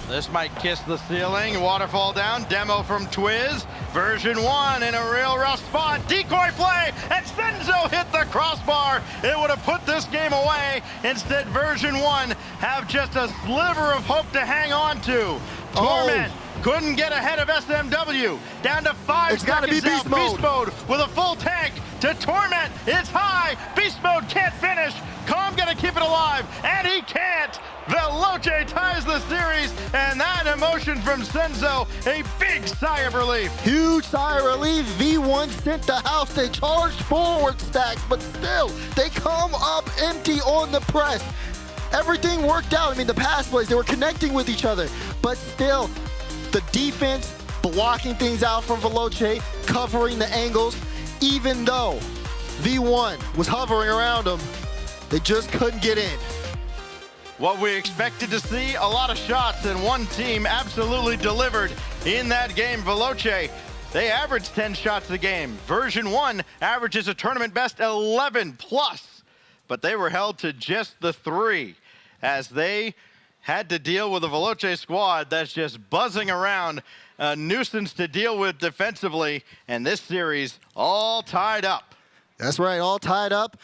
This might kiss the ceiling. Waterfall down. Demo from Twiz. Version 1 in a real rough spot. Decoy play, and Senzo hit the crossbar. It would have put this game away. Instead, Version 1 have just a sliver of hope to hang on to. Torment couldn't get ahead of SMW. Down to 5 It's gotta seconds be now. Beast Mode. Beast Mode with a full tank to Torment. It's high. Beast Mode can't finish. Calm gonna keep it alive, and he can't. Veloce ties the series, and that emotion from Senzo, a big sigh of relief. Huge sigh of relief. V1 sent the house. They charged forward stacks, but still, they come up empty on the press. Everything worked out. I mean, the pass plays, they were connecting with each other, but still, the defense blocking things out from Veloce, covering the angles, even though V1 was hovering around them, they just couldn't get in. What we expected to see, a lot of shots, and one team absolutely delivered in that game. Veloce, they averaged 10 shots a game. Version 1 averages a tournament best 11 plus, but they were held to just the 3 as they had to deal with a Veloce squad that's just buzzing around, a nuisance to deal with defensively, and this series all tied up. That's right, all tied up,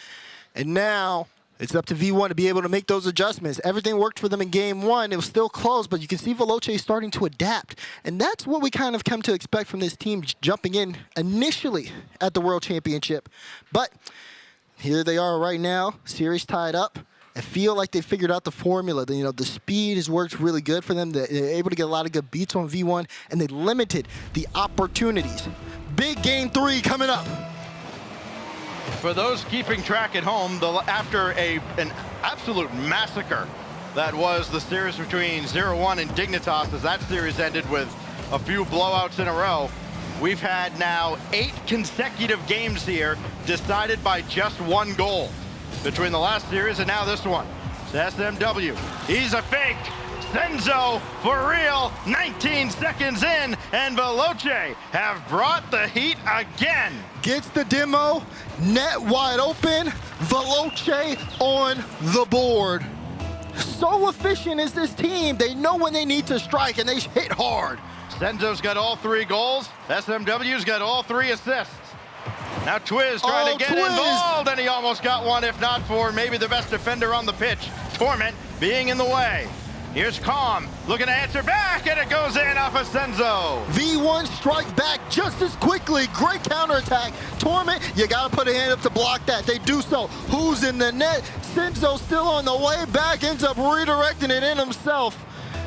and now it's up to V1 to be able to make those adjustments. Everything worked for them in game 1. It was still close, but you can see Veloce starting to adapt. And that's what we kind of come to expect from this team jumping in initially at the World Championship. But here they are right now, series tied up. I feel like they figured out the formula. You know, the speed has worked really good for them. They're able to get a lot of good beats on V1, and they limited the opportunities. Big game 3 coming up. For those keeping track at home, after an absolute massacre that was the series between 0-1 and Dignitas, as that series ended with a few blowouts in a row, we've had now 8 consecutive games here decided by just 1 goal between the last series and now this one. It's SMW. He's a fake. Senzo for real, 19 seconds in, and Veloce have brought the heat again. Gets the demo, net wide open, Veloce on the board. So efficient is this team. They know when they need to strike, and they hit hard. Senzo's got all 3 goals. SMW's got all 3 assists. Now Twiz trying to get involved, and he almost got one, if not for maybe the best defender on the pitch. Torment being in the way. Here's Calm, looking to answer back, and it goes in off of Senzo. V1 strike back just as quickly. Great counterattack. Torment, you gotta put a hand up to block that. They do so. Who's in the net? Senzo still on the way back, ends up redirecting it in himself.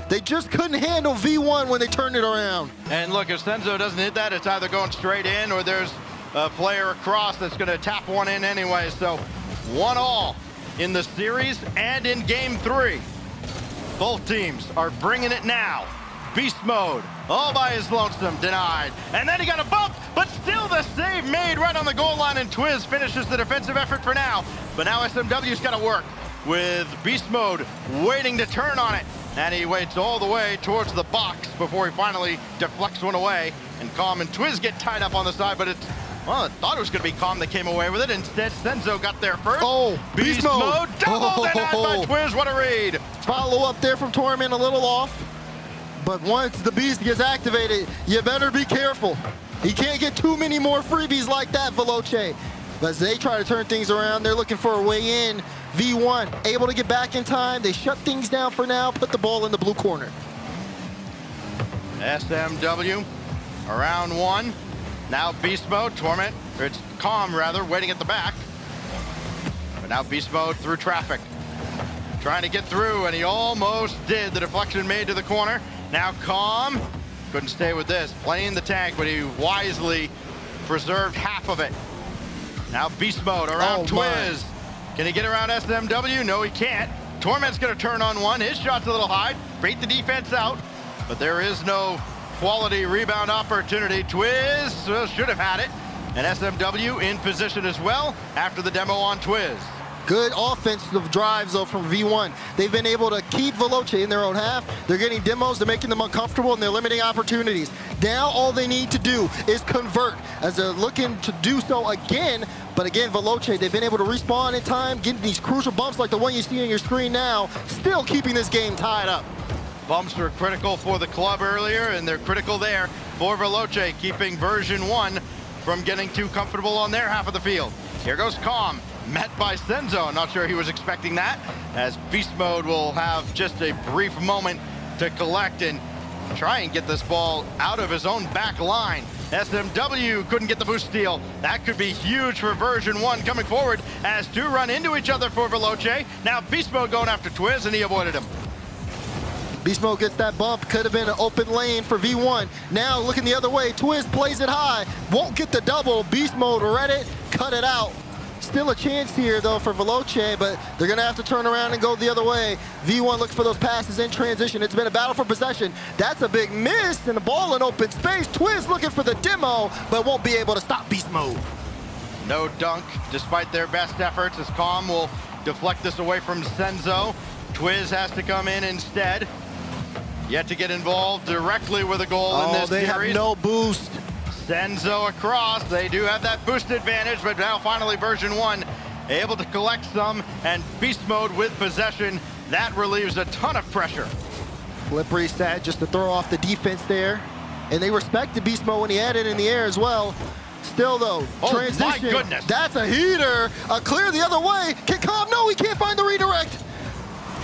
They just couldn't handle V1 when they turned it around. And look, if Senzo doesn't hit that, it's either going straight in or there's a player across that's gonna tap one in anyway. So 1-1 in the series and in game 3. Both teams are bringing it now. Beast Mode, all by his lonesome, denied. And then he got a bump, but still the save made right on the goal line, and Twiz finishes the defensive effort for now. But now SMW's got to work with Beast Mode waiting to turn on it. And he waits all the way towards the box before he finally deflects one away. And Calm and Twiz get tied up on the side, but it's, well, I thought it was going to be Calm that came away with it. Instead, Senzo got there first. Oh, Beast Mode double denied by Twiz. What a read. Follow up there from Torment, a little off. But once the Beast gets activated, you better be careful. He can't get too many more freebies like that, Veloce. But as they try to turn things around, they're looking for a way in. V1 able to get back in time. They shut things down for now, put the ball in the blue corner. SMW around 1. Now Beast Mode, Torment, or it's Calm rather, waiting at the back. But now Beast Mode through traffic. Trying to get through, and he almost did. The deflection made to the corner. Now Calm, couldn't stay with this. Playing the tank, but he wisely preserved half of it. Now Beast Mode around Twiz. Can he get around SMW? No, he can't. Torment's gonna turn on one. His shot's a little high. Bait the defense out, but there is no quality rebound opportunity. Twiz should have had it. And SMW in position as well after the demo on Twiz. Good offensive drives, though, from V1. They've been able to keep Veloce in their own half. They're getting demos, they're making them uncomfortable, and they're limiting opportunities. Now all they need to do is convert, as they're looking to do so again. But again, Veloce, they've been able to respawn in time, getting these crucial bumps like the one you see on your screen now, still keeping this game tied up. Bumps were critical for the club earlier, and they're critical there. for Veloce, keeping version 1 from getting too comfortable on their half of the field. Here goes Calm, met by Senzo. Not sure he was expecting that, as Beast Mode will have just a brief moment to collect and try and get this ball out of his own back line. SMW couldn't get the boost steal. That could be huge for version 1 coming forward as two run into each other for Veloce. Now Beast Mode going after Twiz, and he avoided him. Beast Mode gets that bump. Could have been an open lane for V1. Now looking the other way. Twiz plays it high. Won't get the double. Beast Mode read it, cut it out. Still a chance here, though, for Veloce, but they're going to have to turn around and go the other way. V1 looks for those passes in transition. It's been a battle for possession. That's a big miss, and the ball in open space. Twiz looking for the demo, but won't be able to stop Beast Mode. No dunk, despite their best efforts, as Calm will deflect this away from Senzo. Twiz has to come in instead. Yet to get involved directly with a goal in this series. They have no boost. Senzo across. They do have that boost advantage, but now finally version 1 able to collect some, and Beast Mode with possession. That relieves a ton of pressure. Flip reset just to throw off the defense there. And they respected Beast Mode when he had it in the air as well. Still though, transition. My goodness. That's a heater. A clear the other way. Can Calm? No, he can't find the redirect.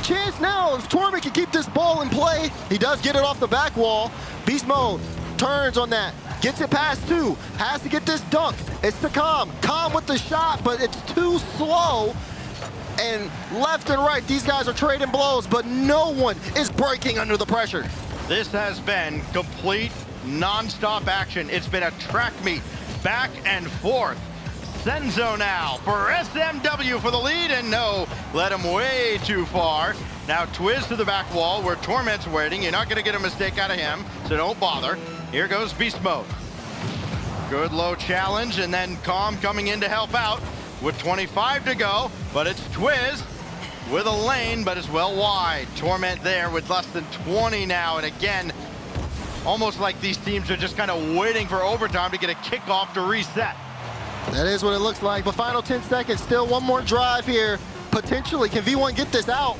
Chance now if Torment can keep this ball in play. He does get it off the back wall. Beast Mode turns on that. Gets it past 2. Has to get this dunk. It's to Calm. Calm with the shot, but it's too slow. And left and right, these guys are trading blows, but no one is breaking under the pressure. This has been complete non-stop action. It's been a track meet, back and forth. Senzo now for SMW for the lead, and no, led him way too far. Now Twiz to the back wall where Torment's waiting. You're not going to get a mistake out of him, so don't bother. Here goes Beast Mode. Good low challenge, and then Calm coming in to help out with 25 to go, but it's Twiz with a lane, but it's well wide. Torment there with less than 20 now, and again, almost like these teams are just kind of waiting for overtime to get a kickoff to reset. That is what it looks like, but final 10 seconds, still one more drive here. Potentially, can V1 get this out?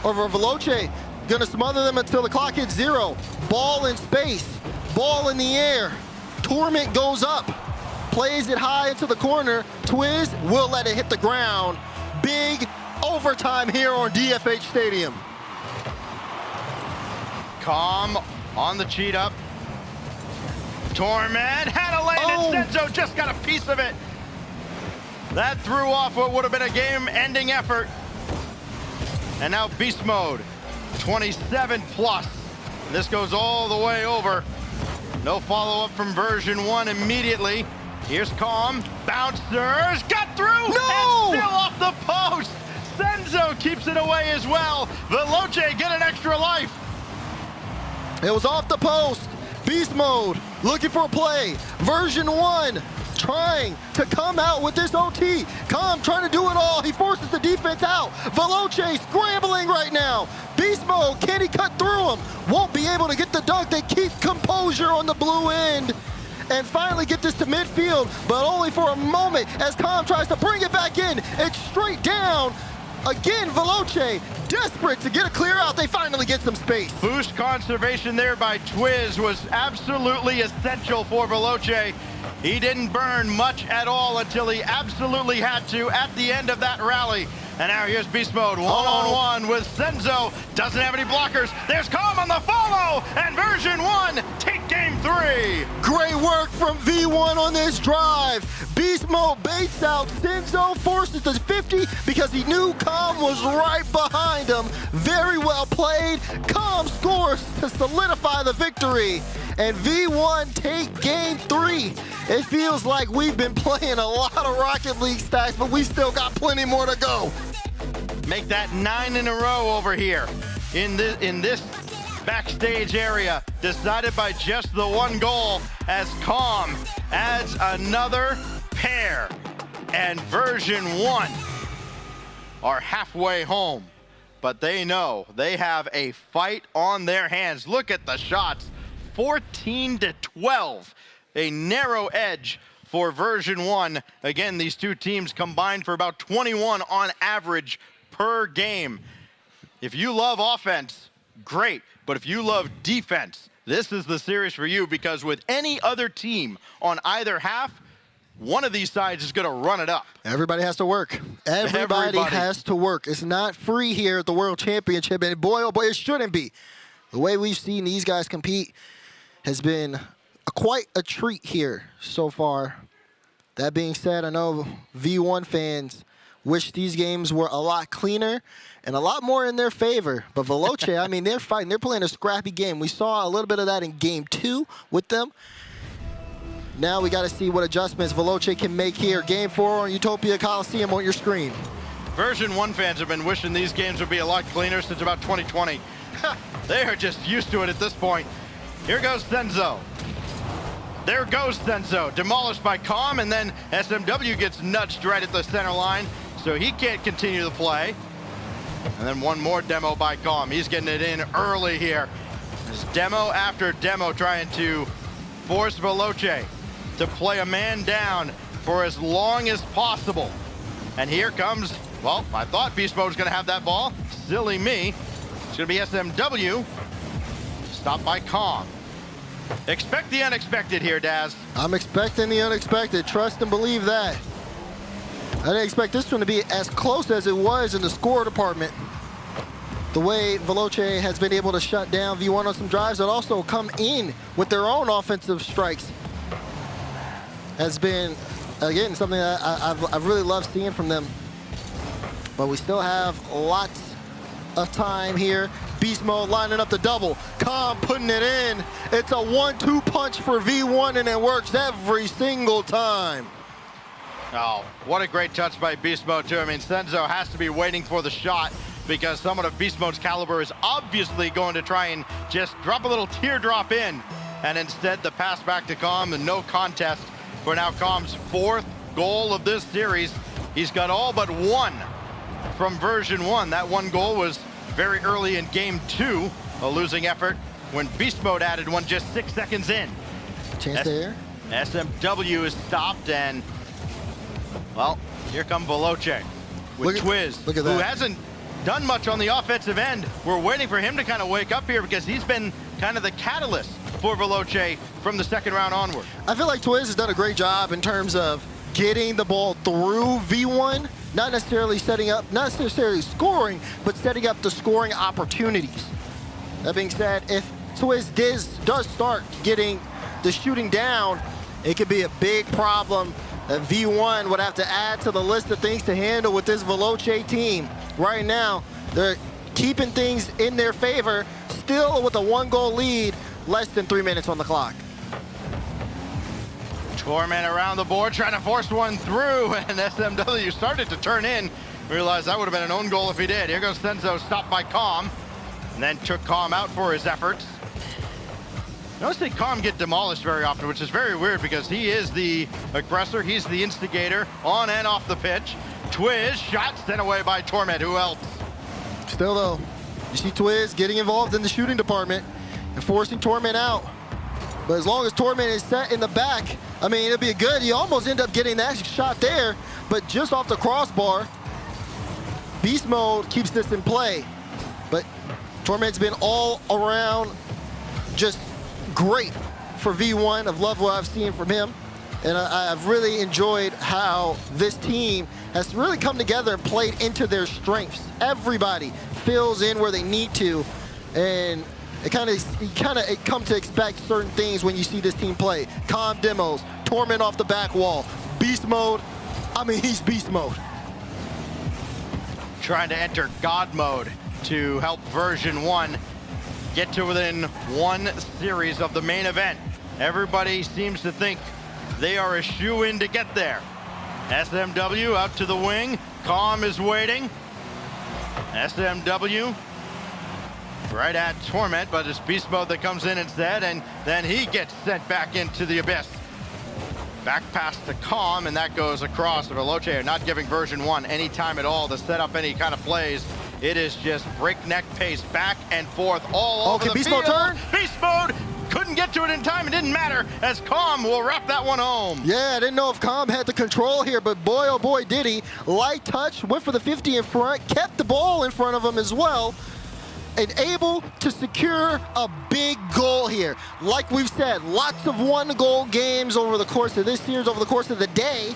Over Veloce, gonna smother them until the clock hits 0. Ball in space, ball in the air. Torment goes up, plays it high into the corner. Twiz will let it hit the ground. Big overtime here on DFH Stadium. Calm on the cheat up. Torment had a lane, and Senzo just got a piece of it. That threw off what would have been a game-ending effort. And now Beast Mode, 27 plus. And this goes all the way over. No follow-up from version 1 immediately. Here's Calm, bouncers, got through, no! And still off the post. Senzo keeps it away as well. Veloce get an extra life. It was off the post. Beast Mode looking for a play. Version 1 trying to come out with this OT. Calm trying to do it all. He forces the defense out. Veloce scrambling right now. Beast Mode, can he cut through him? Won't be able to get the dunk. They keep composure on the blue end and finally get this to midfield, but only for a moment as Calm tries to bring it back in. It's straight down. Again, Veloce, desperate to get a clear out. They finally get some space. Boost conservation there by Twiz was absolutely essential for Veloce. He didn't burn much at all until he absolutely had to at the end of that rally. And now here's Beast Mode, one-on-one with Senzo. Doesn't have any blockers. There's Calm on the follow, and version 1 take game 3. Great work from V1 on this drive. Beast Mode baits out. Senzo forces the 50 because he knew Calm was right behind him. Very well played. Calm scores to solidify the victory. And V1 take game 3. It feels like we've been playing a lot of Rocket League stacks, but we still got plenty more to go. Make that 9 in a row over here in this backstage area, decided by just the 1 goal as Calm adds another pair. And version 1 are halfway home, but they know they have a fight on their hands. Look at the shots, 14 to 12. A narrow edge for version 1. Again, these two teams combined for about 21 on average per game. If you love offense, great. But if you love defense, this is the series for you, because with any other team on either half, one of these sides is going to run it up. Everybody has to work. Everybody has to work. It's not free here at the World Championship, and boy, oh boy, it shouldn't be. The way we've seen these guys compete has been quite a treat here so far. That being said, I know V1 fans wish these games were a lot cleaner and a lot more in their favor. But Veloce, I mean, they're fighting. They're playing a scrappy game. We saw a little bit of that in Game 2 with them. Now we got to see what adjustments Veloce can make here. Game 4 on Utopia Coliseum on your screen. Version 1 fans have been wishing these games would be a lot cleaner since about 2020. They are just used to it at this point. Here goes Senzo. There goes Senzo, demolished by Calm, and then SMW gets nudged right at the center line, so he can't continue the play. And then one more demo by Calm. He's getting it in early here. This demo after demo trying to force Veloce to play a man down for as long as possible. And here comes, well, I thought Beast Mode was going to have that ball. Silly me. It's going to be SMW. Stopped by Calm. Expect the unexpected here, Daz. I'm expecting the unexpected. Trust and believe that. I didn't expect this one to be as close as it was in the score department. The way Veloce has been able to shut down V1 on some drives that also come in with their own offensive strikes has been, again, something that I've really loved seeing from them. But we still have lots of time here. Beast Mode lining up the double. Calm putting it in. It's a 1-2 punch for V1, and it works every single time. Oh, what a great touch by Beast Mode, too. I mean, Senzo has to be waiting for the shot because someone of Beast Mode's caliber is obviously going to try and just drop a little teardrop in. And instead, the pass back to Calm, and no contest for now Calm's 4th goal of this series. He's got all but one from version 1. That one goal was very early in Game 2, a losing effort when Beast Mode added one just 6 seconds in. Chance there. SMW is stopped, and, well, here come Veloce with Twiz, look at who that. hasn't done much on the offensive end. We're waiting for him to kind of wake up here because he's been kind of the catalyst for Veloce from the 2nd round onward. I feel like Twiz has done a great job in terms of getting the ball through V1, not necessarily setting up, not necessarily scoring, but setting up the scoring opportunities. That being said, if Twiz does start getting the shooting down, it could be a big problem that V1 would have to add to the list of things to handle with this Veloce team. Right now, they're keeping things in their favor, still with a 1-goal lead, less than 3 minutes on the clock. Torment around the board, trying to force one through, and SMW started to turn in. Realized that would have been an own goal if he did. Here goes Senzo, stopped by Calm, and then took Calm out for his efforts. Notice that Calm get demolished very often, which is very weird because he is the aggressor, he's the instigator on and off the pitch. Twiz, shot sent away by Torment. Who else? Still though, you see Twiz getting involved in the shooting department and forcing Torment out. But as long as Torment is set in the back, I mean, it'll be good. You almost end up getting that shot there, but just off the crossbar. Beast Mode keeps this in play. But Torment's been all around just great for V1. I've loved what I've seen from him. And I've really enjoyed how this team has really come together and played into their strengths. Everybody fills in where they need to. And you kind of come to expect certain things when you see this team play. Calm demos, Torment off the back wall, Beast Mode. I mean, he's Beast Mode. Trying to enter God mode to help version 1 get to within 1 series of the main event. Everybody seems to think they are a shoe-in to get there. SMW out to the wing. Calm is waiting. SMW right at Torment, but it's Beast Mode that comes in instead, and then he gets sent back into the abyss. Back pass to Calm, and that goes across. Veloce are not giving version 1 any time at all to set up any kind of plays. It is just breakneck pace, back and forth all over the Beast field. Mode turn? Beast Mode couldn't get to it in time. It didn't matter, as Calm will wrap that one home. Yeah, I didn't know if Calm had the control here, but boy, oh boy, did he. Light touch, went for the 50 in front, kept the ball in front of him as well. and able to secure a big goal here. Like we've said, lots of one-goal games over the course of this series, over the course of the day.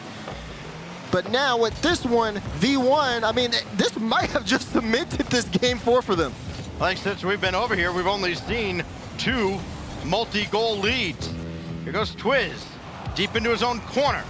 But now with this one, V1, I mean, this might have just cemented this game 4 for them. I think since we've been over here, we've only seen 2 multi-goal leads. Here goes Twiz, deep into his own corner.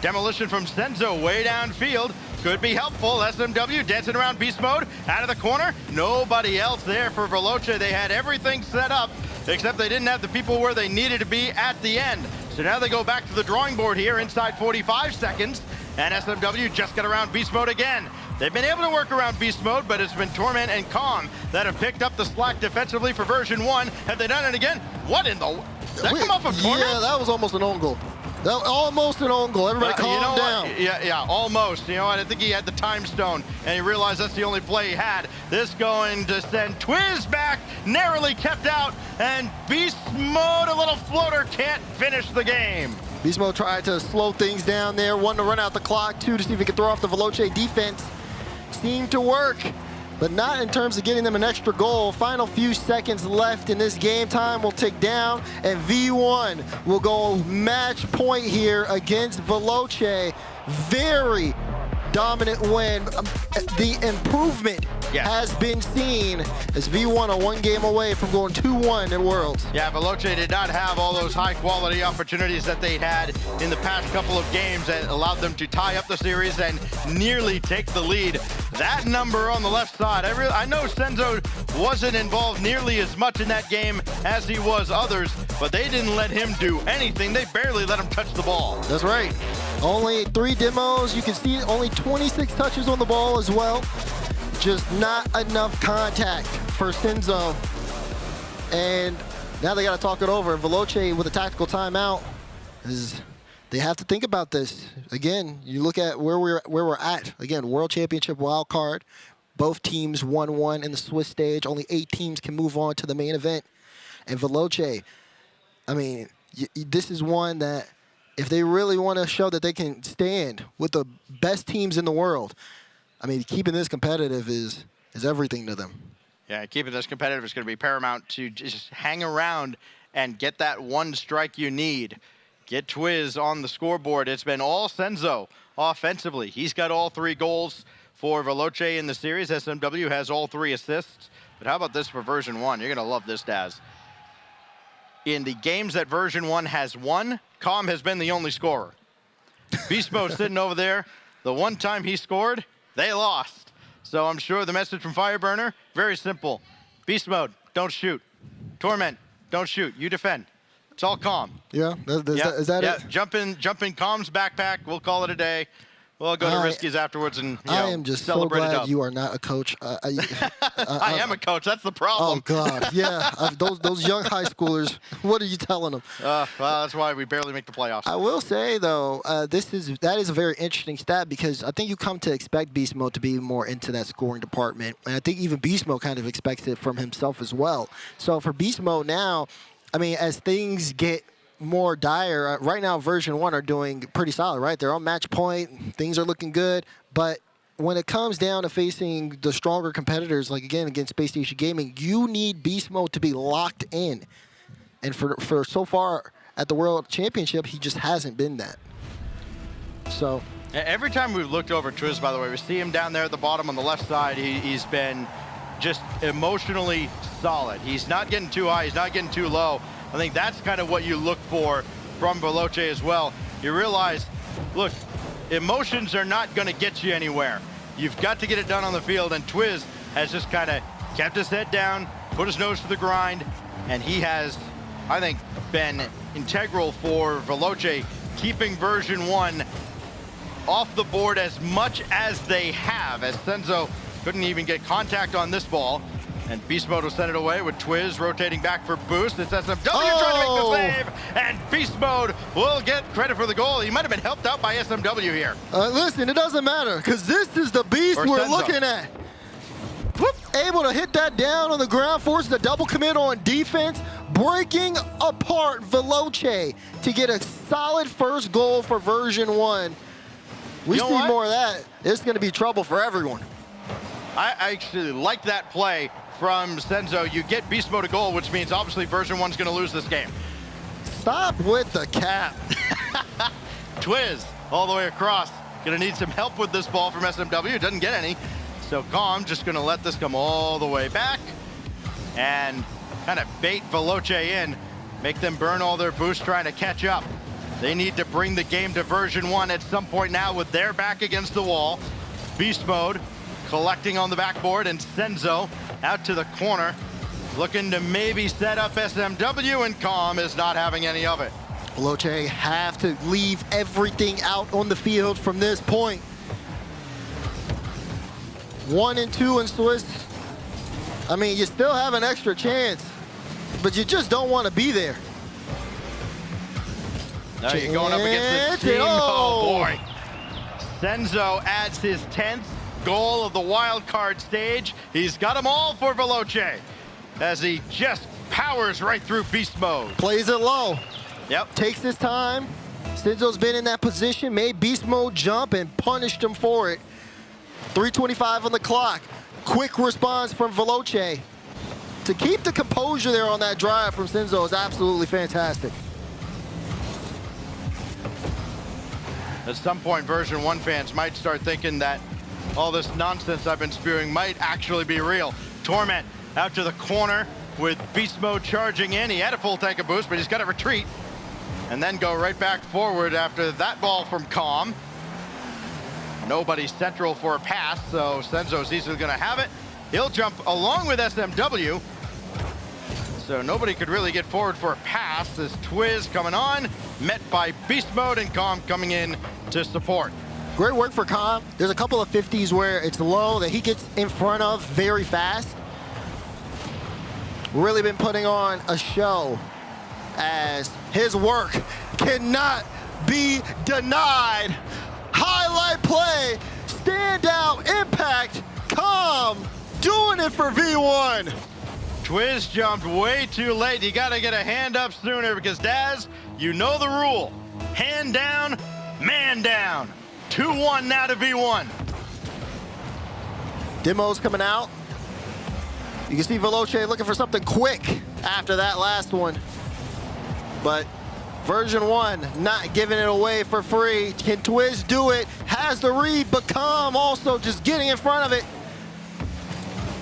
Demolition from Senzo way downfield. Could be helpful. SMW dancing around beast mode. Out of the corner. Nobody else there for Veloce. They had everything set up, except they didn't have the people where they needed to be at the end. So now they go back to the drawing board here inside 45 seconds. And SMW just got around beast mode again. They've been able to work around beast mode, but it's been Torment and Calm that have picked up the slack defensively for version 1. Have they done it again? What in the... Did that come off of Torment? Yeah, that was almost an own goal. That was almost an own goal. Everybody calm down. Yeah, almost. You know what? I think he had the time stone, and he realized that's the only play he had. This going to send Twiz back, narrowly kept out, and beast mode, a little floater, can't finish the game. Beast mode tried to slow things down there. 1 to run out the clock, 2 to see if he could throw off the Veloce defense. Seemed to work, but not in terms of getting them an extra goal. Final few seconds left in this game. Time will tick down, and V1 will go match point here against Veloce. Very dominant win. The improvement has been seen as V1 are 1 game away from going 2-1 at Worlds. Yeah, Veloce did not have all those high-quality opportunities that they'd had in the past couple of games that allowed them to tie up the series and nearly take the lead. That number on the left side, I know Senzo wasn't involved nearly as much in that game as he was others, but they didn't let him do anything. They barely let him touch the ball. That's right. Only 3 demos. You can see only 26 touches on the ball as well. Just not enough contact for Senzo. And now they got to talk it over. Veloce with a tactical timeout they have to think about this. Again, you look at where we're at. Again, World Championship Wildcard. Both teams 1-1 in the Swiss stage. Only 8 teams can move on to the main event. And Veloce, I mean, this is one that if they really want to show that they can stand with the best teams in the world, I mean, keeping this competitive is everything to them. Yeah, keeping this competitive is going to be paramount to just hang around and get that 1 strike you need. Get Twiz on the scoreboard. It's been all Senzo offensively. He's got all 3 goals for Veloce in the series. SMW has all 3 assists. But how about this for version 1? You're going to love this, Daz. In the games that version 1 has won, Calm has been the only scorer. Beast Mode sitting over there. The one time he scored, they lost. So I'm sure the message from Fireburner, very simple. Beast Mode, don't shoot. Torment, don't shoot. You defend. It's all Calm. Yeah, is that it? Jump in Calm's backpack. We'll call it a day. We'll go to Riskies afterwards and I am just so glad you are not a coach. I am a coach. That's the problem. Oh God, yeah. Those young high schoolers. What are you telling them? Well, that's why we barely make the playoffs. I will say though, that is a very interesting stat because I think you come to expect Beast Mode to be more into that scoring department, and I think even Beast Mode kind of expects it from himself as well. So for Beast Mode now, I mean, as things get more dire, right now version 1 are doing pretty solid, right? They're on match point, things are looking good, but when it comes down to facing the stronger competitors, like again against Space Station Gaming, you need Beast Mode to be locked in. And for so far at the World Championship, he just hasn't been that. So every time we've looked over Twiz, by the way, we see him down there at the bottom on the left side. He's been just emotionally solid. He's not getting too high, he's not getting too low. I think that's kind of what you look for from Veloce as well. You realize, look, emotions are not going to get you anywhere. You've got to get it done on the field, and Twiz has just kind of kept his head down, put his nose to the grind, and he has, I think, been integral for Veloce, keeping version 1 off the board as much as they have, as Senzo couldn't even get contact on this ball. And Beast Mode will send it away with Twiz rotating back for boost. It's SMW trying to make the save, and Beast Mode will get credit for the goal. He might have been helped out by SMW here. Listen, it doesn't matter, because this is the beast we're looking at. Whoop, able to hit that down on the ground, forces a double commit on defense, breaking apart Veloce to get a solid first goal for version 1. We see more of that. It's going to be trouble for everyone. I actually like that play from Senzo. You get beast mode a goal, which means obviously version 1's going to lose this game. Stop with the cap. Twiz all the way across. Going to need some help with this ball from SMW. Doesn't get any. So Calm just going to let this come all the way back and kind of bait Veloce in, make them burn all their boosts trying to catch up. They need to bring the game to version 1 at some point now with their back against the wall. Beast mode collecting on the backboard, and Senzo out to the corner, looking to maybe set up SMW, and Calm is not having any of it. Veloce have to leave everything out on the field from this point. 1 and 2 in Swiss. I mean, you still have an extra chance, but you just don't want to be there. Now you're going up against the team. Oh boy. Senzo adds his 10th goal of the wild card stage. He's got them all for Veloce as he just powers right through beast mode. Plays it low. Yep. Takes his time. Senzo's been in that position, made beast mode jump and punished him for it. 3:25 on the clock. Quick response from Veloce. To keep the composure there on that drive from Senzo is absolutely fantastic. At some point, version 1 fans might start thinking that all this nonsense I've been spewing might actually be real. Torment out to the corner with beast mode charging in. He had a full tank of boost, but he's got to retreat and then go right back forward after that ball from Calm. Nobody central for a pass, so Senzo's easily going to have it. He'll jump along with SMW. So nobody could really get forward for a pass. This Twiz coming on, met by beast mode, and Calm coming in to support. Great work for Calm. There's a couple of 50s where it's low that he gets in front of very fast. Really been putting on a show as his work cannot be denied. Highlight play, standout impact, Calm doing it for V1. Twiz jumped way too late. You got to get a hand up sooner because Daz, you know the rule. Hand down, man down. 2-1 now to V1. Demo's coming out. You can see Veloce looking for something quick after that last one. But version 1 not giving it away for free. Can Twiz do it? Has the read, but Calm also just getting in front of it.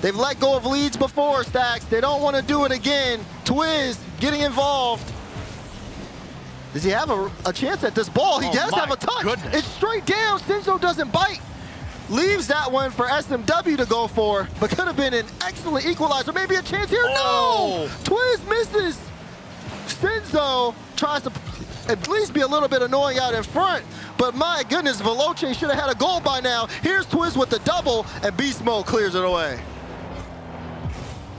They've let go of leads before, Stacks. They don't want to do it again. Twiz getting involved. Does he have a chance at this ball? He does have a touch. Goodness. It's straight down. Senzo doesn't bite. Leaves that one for SMW to go for, but could have been an excellent equalizer. Maybe a chance here. Oh. No! Twiz misses. Senzo tries to at least be a little bit annoying out in front, but my goodness, Veloce should have had a goal by now. Here's Twiz with the double, and Beast Mode clears it away.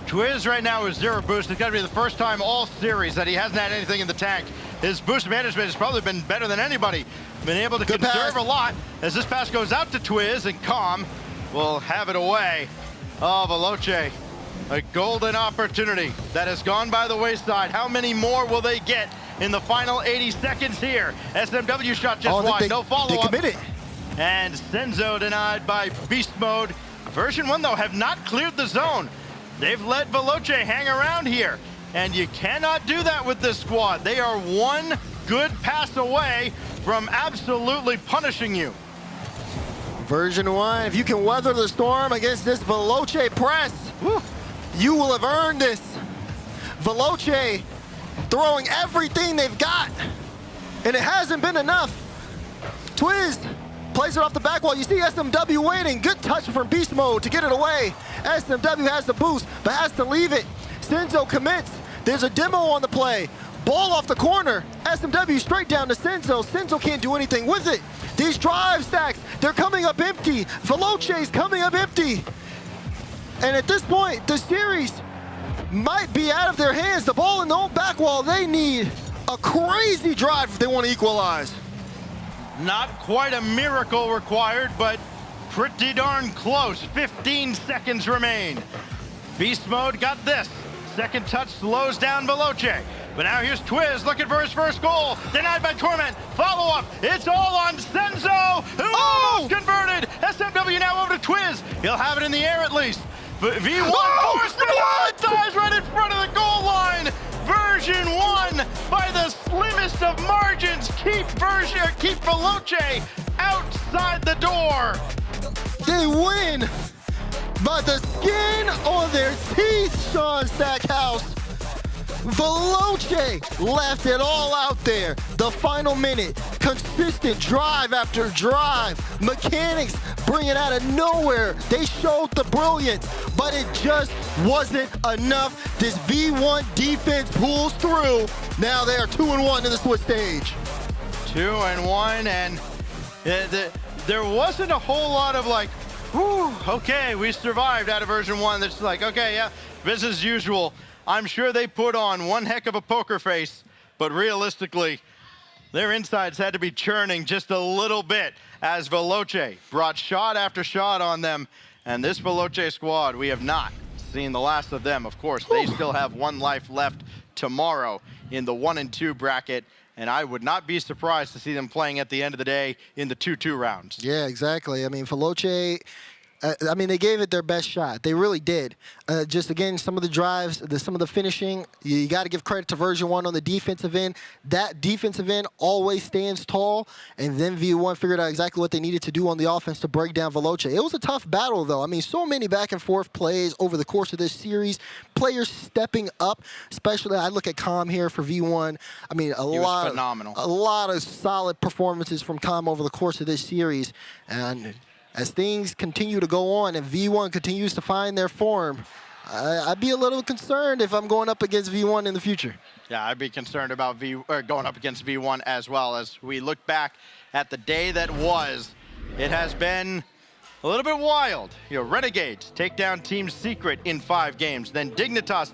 Twiz right now is 0 boost. It's got to be the first time all series that he hasn't had anything in the tank. His boost management has probably been better than anybody. Been able to conserve a lot as this pass goes out to Twiz, and Calm will have it away. Oh, Veloce, a golden opportunity that has gone by the wayside. How many more will they get in the final 80 seconds here? SMW shot just wide, no follow-up. They committed. And Senzo denied by Beast Mode. Version 1, though, have not cleared the zone. They've let Veloce hang around here, and you cannot do that with this squad. They are one good pass away from absolutely punishing you. Version 1, if you can weather the storm against this Veloce press, you will have earned this. Veloce throwing everything they've got, and it hasn't been enough. Twiz plays it off the back wall. You see SMW waiting. Good touch from Beast Mode to get it away. SMW has the boost, but has to leave it. Senzo commits. There's a demo on the play. Ball off the corner. SMW straight down to Senzo. Senzo can't do anything with it. These drive stacks, they're coming up empty. Veloce's coming up empty. And at this point, the series might be out of their hands. The ball in the old back wall. They need a crazy drive if they want to equalize. Not quite a miracle required, but pretty darn close. 15 seconds remain. Beast Mode got this. Second touch slows down Veloce. But now here's Twiz looking for his first goal. Denied by Torment. Follow-up. It's all on Senzo, who almost converted. SMW now over to Twiz. He'll have it in the air at least. V1 forced to monetize right in front of the goal line. Version 1 by the slimmest of margins keep Veloce outside the door. They win by the skin on their teeth, Sean Stackhouse. Veloce left it all out there. The final minute, consistent drive after drive. Mechanics bring it out of nowhere. They showed the brilliance, but it just wasn't enough. This V1 defense pulls through. Now they are 2-1 in the Swiss stage. 2-1, and there wasn't a whole lot of like, whew, okay, we survived out of version 1. That's like, okay, yeah, business as usual. I'm sure they put on one heck of a poker face, but realistically, their insides had to be churning just a little bit as Veloce brought shot after shot on them. And this Veloce squad, we have not seen the last of them. Of course, they still have one life left tomorrow in the 1 and 2 bracket. And I would not be surprised to see them playing at the end of the day in the 2-2 rounds. Yeah, exactly. I mean, Veloce, they gave it their best shot. They really did. Just, again, some of the drives, some of the finishing, you got to give credit to version 1 on the defensive end. That defensive end always stands tall, and then V1 figured out exactly what they needed to do on the offense to break down Veloce. It was a tough battle, though. I mean, so many back-and-forth plays over the course of this series. Players stepping up, especially I look at Com here for V1. I mean, a lot of solid performances from Com over the course of this series. And as things continue to go on and V1 continues to find their form, I'd be a little concerned if I'm going up against V1 in the future. Yeah, I'd be concerned about going up against V1 as well. As we look back at the day that was, it has been a little bit wild. Renegades take down Team Secret in 5 games. Then Dignitas,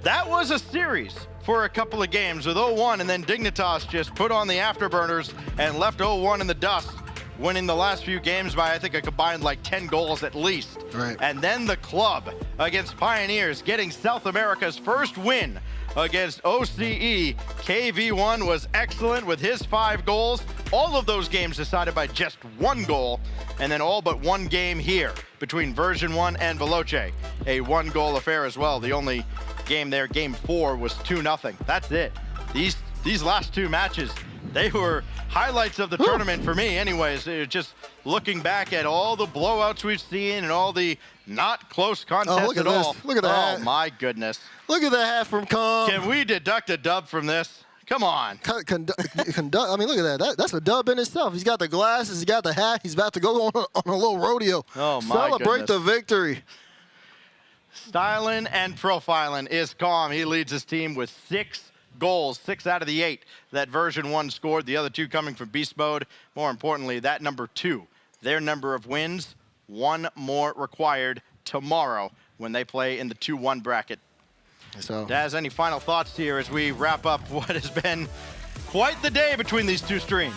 that was a series for a couple of games with 0-1, and then Dignitas just put on the afterburners and left 0-1 in the dust, winning the last few games by, I think, a combined like 10 goals at least. Right. And then the club against Pioneers, getting South America's first win against OCE. KV1 was excellent with his 5 goals. All of those games decided by just 1 goal, and then all but 1 game here between version 1 and Veloce. A 1-goal affair as well. The only game there, game 4, was 2-0. That's it. These last 2 matches, they were highlights of the tournament for me anyways. Just looking back at all the blowouts we've seen and all the not close contests at all. Look at that. Oh my goodness. Look at that hat from Com. Can we deduct a dub from this? Come on. I mean, look at that. That's a dub in itself. He's got the glasses, he's got the hat, he's about to go on a little rodeo. Oh my Celebrate the victory. Styling and profiling is Com. He leads his team with 6 goals, 6 out of the 8 that version 1 scored. The other 2 coming from beast mode. More importantly, that number 2, their number of wins, 1 more required tomorrow when they play in the 2-1 bracket. So, Daz, any final thoughts here as we wrap up what has been quite the day between these 2 streams?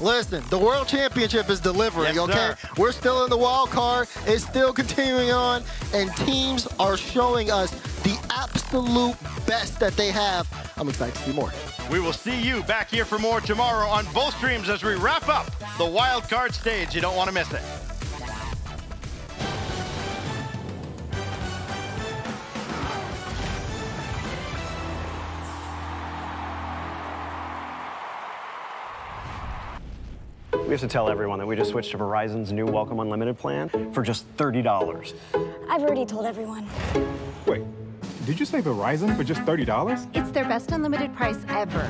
Listen, the World Championship is delivering, yes, okay? Sir. We're still in the wild card. It's still continuing on, and teams are showing us the absolute best that they have. I'm excited to see more. We will see you back here for more tomorrow on both streams as we wrap up the Wildcard stage. You don't want to miss it. We have to tell everyone that we just switched to Verizon's new Welcome Unlimited plan for just $30. I've already told everyone. Wait, did you say Verizon for just $30? It's their best unlimited price ever.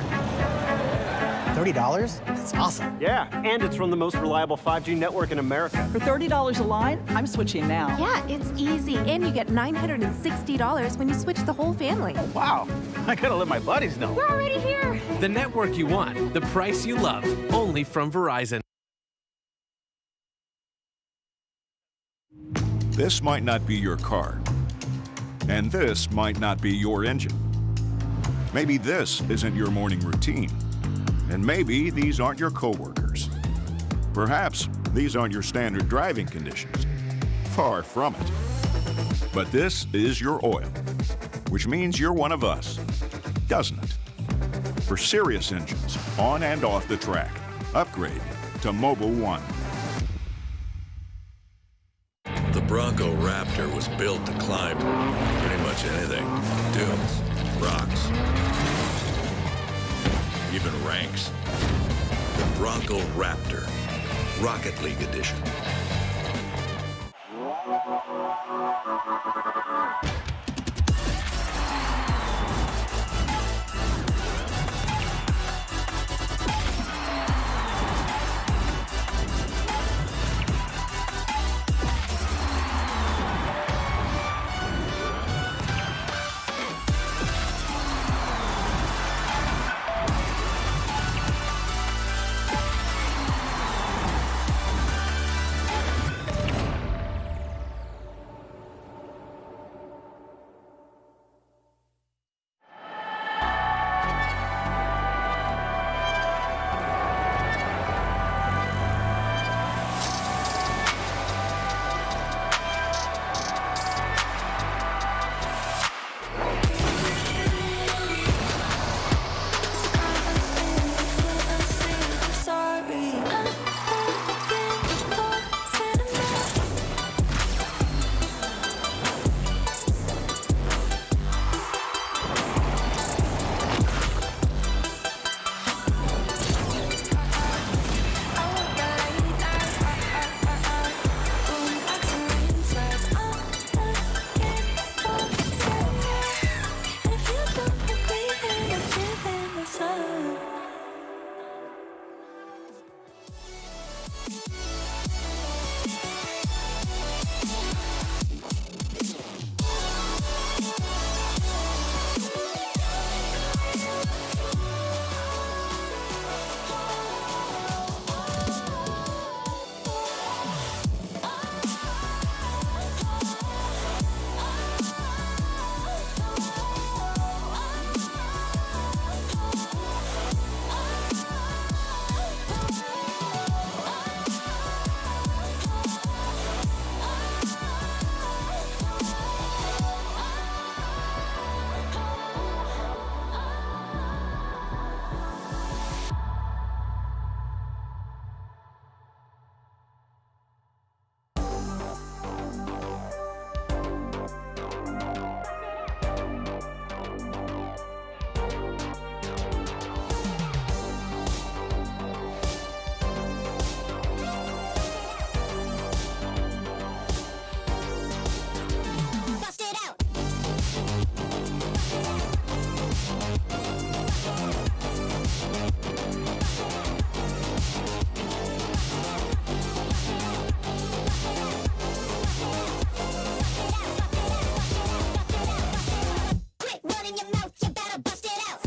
$30? That's awesome. Yeah, and it's from the most reliable 5G network in America. For $30 a line, I'm switching now. Yeah, it's easy. And you get $960 when you switch the whole family. Wow, I gotta let my buddies know. We're already here. The network you want, the price you love, only from Verizon. This might not be your car, and this might not be your engine. Maybe this isn't your morning routine, and maybe these aren't your coworkers. Perhaps these aren't your standard driving conditions. Far from it. But this is your oil, which means you're one of us, doesn't it? For serious engines, on and off the track, upgrade to Mobile One. The Bronco Raptor was built to climb pretty much anything. Dunes, rocks, even ranks. The Bronco Raptor, Rocket League Edition. Run in your mouth, you better bust it out.